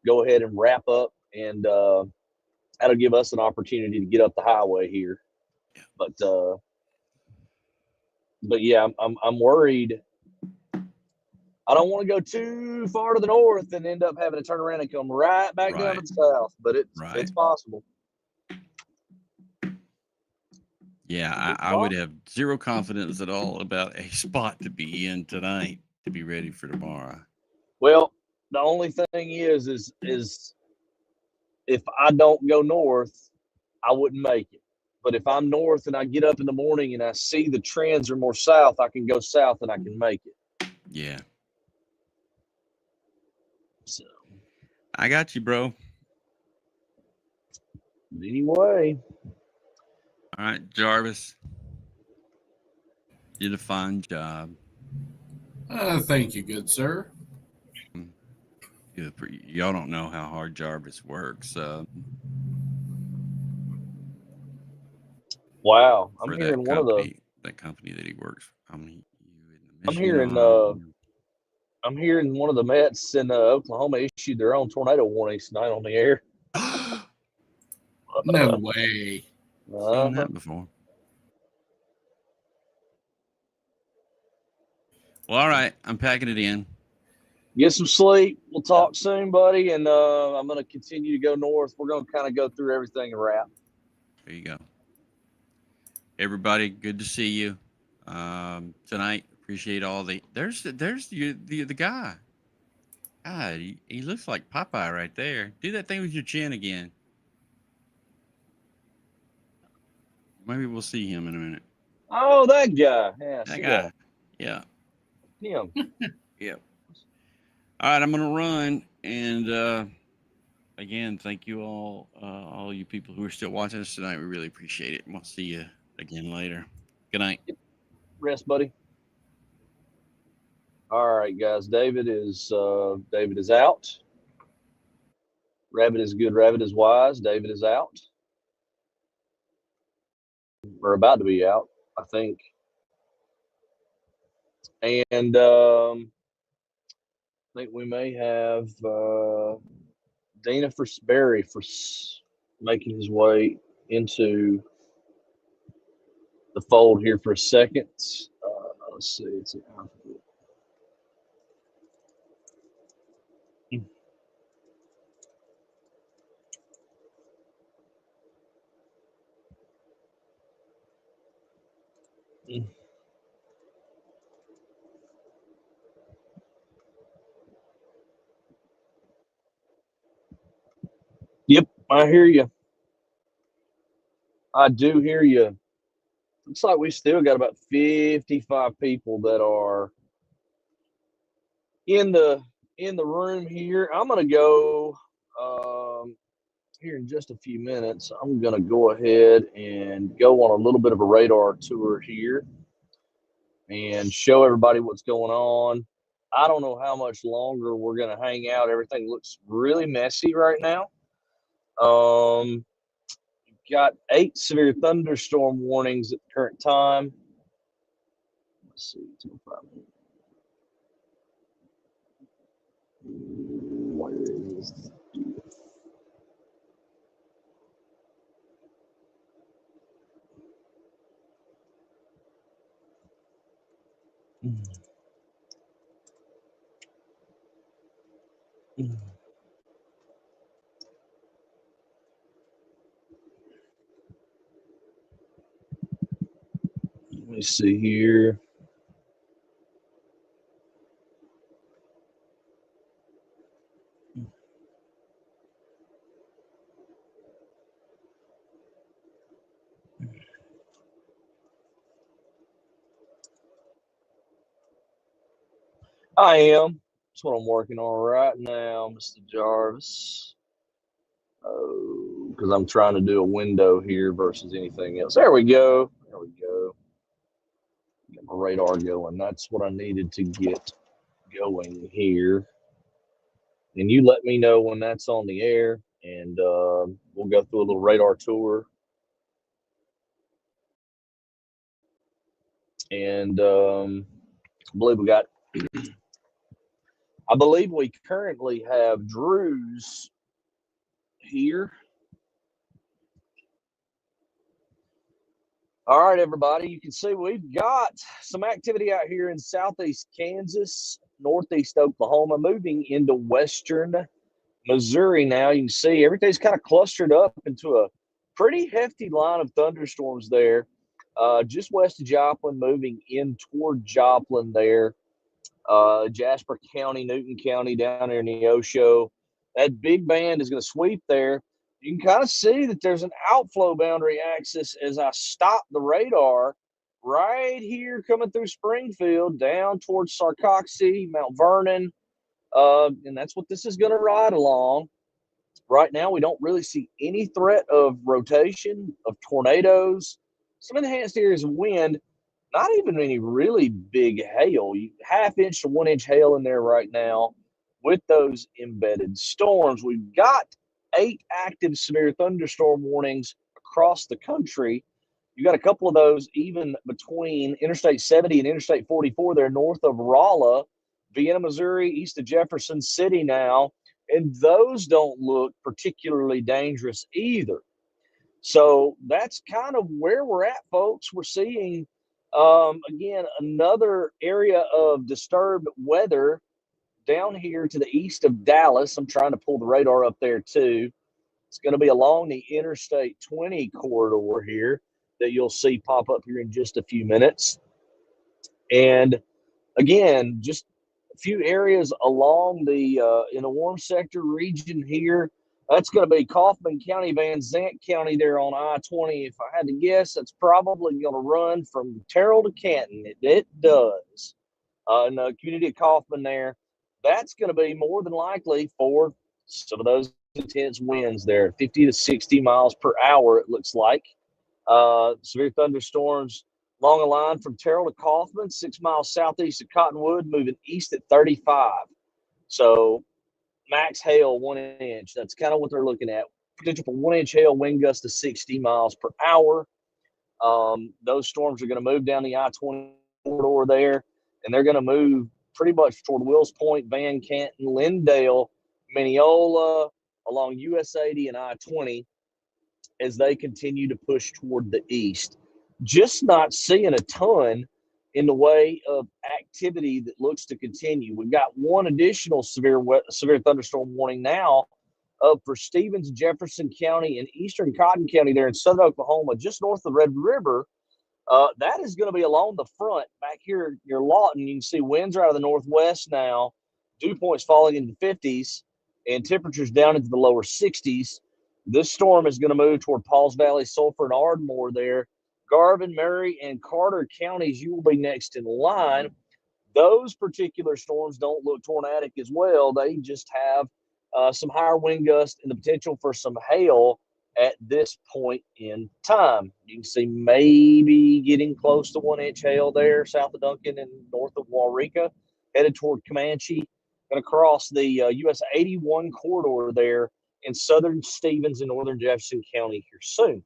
go ahead and wrap up, and that'll give us an opportunity to get up the highway here. But yeah, I'm worried. I don't want to go too far to the north and end up having to turn around and come right back down to the south. But it's possible. Yeah, I would have zero confidence at all about a spot to be in tonight to be ready for tomorrow. Well, the only thing is if I don't go north, I wouldn't make it. But if I'm north and I get up in the morning and I see the trends are more south, I can go south and I can make it. Yeah. So I got you, bro. anyway. All right, Jarvis. Did a fine job. Thank you, good sir. Y'all don't know how hard Jarvis works. Wow, For I'm hearing one of that company that he works. I'm hearing one of the Mets in Oklahoma issued their own tornado warnings tonight on the air. No way. Seen that before. Well, all right. I'm packing it in. Get some sleep. We'll talk soon, buddy. And I'm going to continue to go north. We're going to kind of go through everything and wrap. There you go. Everybody, good to see you tonight. Appreciate all the. There's the guy. God, he looks like Popeye right there. Do that thing with your chin again. Maybe we'll see him in a minute. Oh, that guy. Yeah, that guy. Yeah. Him. Yeah. All right, I'm gonna run, and again, thank you all you people who are still watching us tonight. We really appreciate it. And we'll see you again later. Good night. Rest, buddy. All right, guys. David is out. Rabbit is good. Rabbit is wise. David is out. We're about to be out, I think. And I think we may have Dana Barry for making his way into the fold here for a second. Let's see. It's an alphabet. Yep, I hear you. I do hear you. Looks like we still got about 55 people that are in the room here. I'm gonna go here in just a few minutes. I'm gonna go ahead and go on a little bit of a radar tour here and show everybody what's going on. I don't know how much longer we're gonna hang out. Everything looks really messy right now. Got 8 severe thunderstorm warnings at the current time. Let's see, 25 minutes. Where is Let me see here. I am. That's what I'm working on right now, Mr. Jarvis. Oh, because I'm trying to do a window here versus anything else. There we go. There we go. Get my radar going. That's what I needed to get going here. And you let me know when that's on the air, and we'll go through a little radar tour. And I believe we currently have Drew's here. All right, everybody, you can see we've got some activity out here in southeast Kansas, northeast Oklahoma, moving into western Missouri now. You can see everything's kind of clustered up into a pretty hefty line of thunderstorms there, just west of Joplin, moving in toward Joplin there. Jasper County, Newton County, down there in Neosho. That big band is going to sweep there. You can kind of see that there's an outflow boundary axis as I stop the radar right here coming through Springfield down towards Sarcoxy, Mount Vernon. And that's what this is going to ride along. Right now, we don't really see any threat of rotation, of tornadoes, some enhanced areas of wind. Not even any really big hail. Half-inch to 1-inch hail in there right now with those embedded storms. We've got 8 active severe thunderstorm warnings across the country. You got a couple of those even between Interstate 70 and Interstate 44 there north of Rolla, Vienna, Missouri, east of Jefferson City now. And those don't look particularly dangerous either. So that's kind of where we're at, folks. We're seeing again, another area of disturbed weather down here to the east of Dallas. I'm trying to pull the radar up there too. It's going to be along the Interstate 20 corridor here that you'll see pop up here in just a few minutes. And again, just a few areas along the in the warm sector region here. That's going to be Kaufman County, Van Zant County there on I-20. If I had to guess, that's probably going to run from Terrell to Canton. It does. In the community of Kaufman there, that's going to be more than likely for some of those intense winds there, 50 to 60 miles per hour, it looks like. Severe thunderstorms along a line from Terrell to Kaufman, 6 miles southeast of Cottonwood, moving east at 35. So max hail 1 inch. That's kind of what they're looking at. Potential for 1 inch hail, wind gusts to 60 miles per hour. Those storms are going to move down the I-20 corridor there, and they're going to move pretty much toward Wills Point, Van Canton, Lindale, Mineola, along US 80 and I-20 as they continue to push toward the east. Just not seeing a ton in the way of activity that looks to continue. We've got one additional severe thunderstorm warning now up for Stevens, Jefferson County, and eastern Cotton County there in southern Oklahoma, just north of Red River. That is going to be along the front back here near Lawton. You can see winds are out of the northwest now. Dew points falling into the 50s and temperatures down into the lower 60s. This storm is going to move toward Pauls Valley, Sulphur, and Ardmore there. Garvin, Murray, and Carter counties, you will be next in line. Those particular storms don't look tornadic as well. They just have some higher wind gusts and the potential for some hail at this point in time. You can see maybe getting close to 1 inch hail there south of Duncan and north of Waurika, headed toward Comanche. Going to cross the US 81 corridor there in southern Stevens and northern Jefferson County here soon.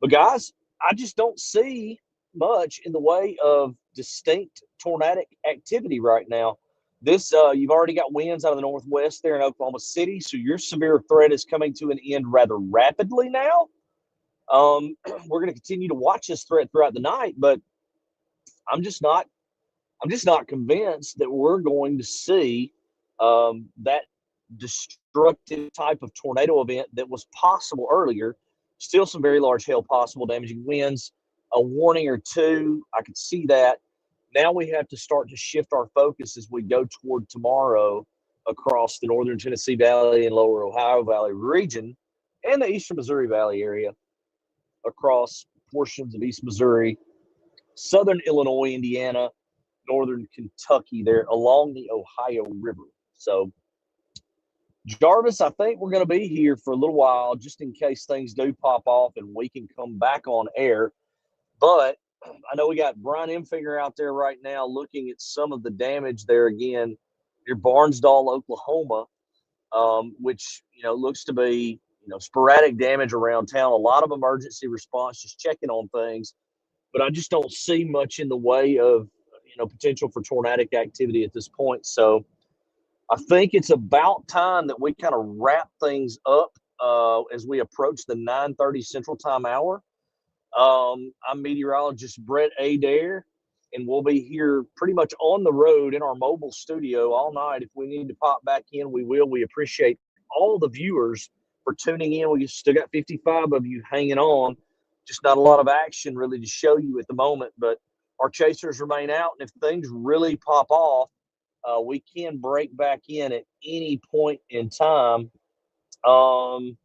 But guys, I just don't see much in the way of distinct tornadic activity right now. This you've already got winds out of the northwest there in Oklahoma City, so your severe threat is coming to an end rather rapidly now. We're going to continue to watch this threat throughout the night, but I'm just not convinced that we're going to see that destructive type of tornado event that was possible earlier. Still some very large hail possible, damaging winds. a warning or two. I could see that. Now we have to start to shift our focus as we go toward tomorrow across the northern Tennessee Valley and lower Ohio Valley region and the eastern Missouri Valley area, across portions of East Missouri, southern Illinois, Indiana, northern Kentucky, there along the Ohio River. So, Jarvis, I think we're going to be here for a little while just in case things do pop off and we can come back on air. But I know we got Brian Emfinger out there right now looking at some of the damage there again near Barnesdall, Oklahoma, which, looks to be, sporadic damage around town. A lot of emergency response, just checking on things. But I just don't see much in the way of, potential for tornadic activity at this point. So I think it's about time that we kind of wrap things up as we approach the 9:30 Central Time hour. I'm meteorologist Brett Adair, and we'll be here pretty much on the road in our mobile studio all night. If we need to pop back in, we will. We appreciate all the viewers for tuning in. We still got 55 of you hanging on. Just not a lot of action really to show you at the moment, but our chasers remain out, and if things really pop off, we can break back in at any point in time. I'm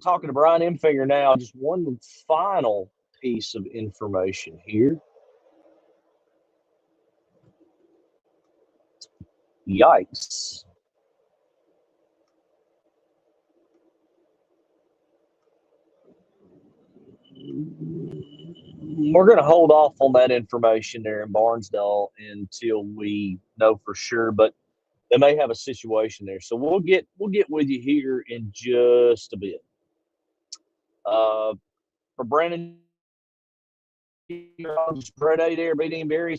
talking to Brian Emfinger now. Just one final piece of information here. Yikes. We're going to hold off on that information there in Barnesdall until we know for sure, but they may have a situation there. So we'll get with you here in just a bit. For Brandon, Brett Adair, BD and Barry.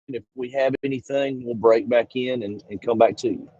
If we have anything, we'll break back in and come back to you.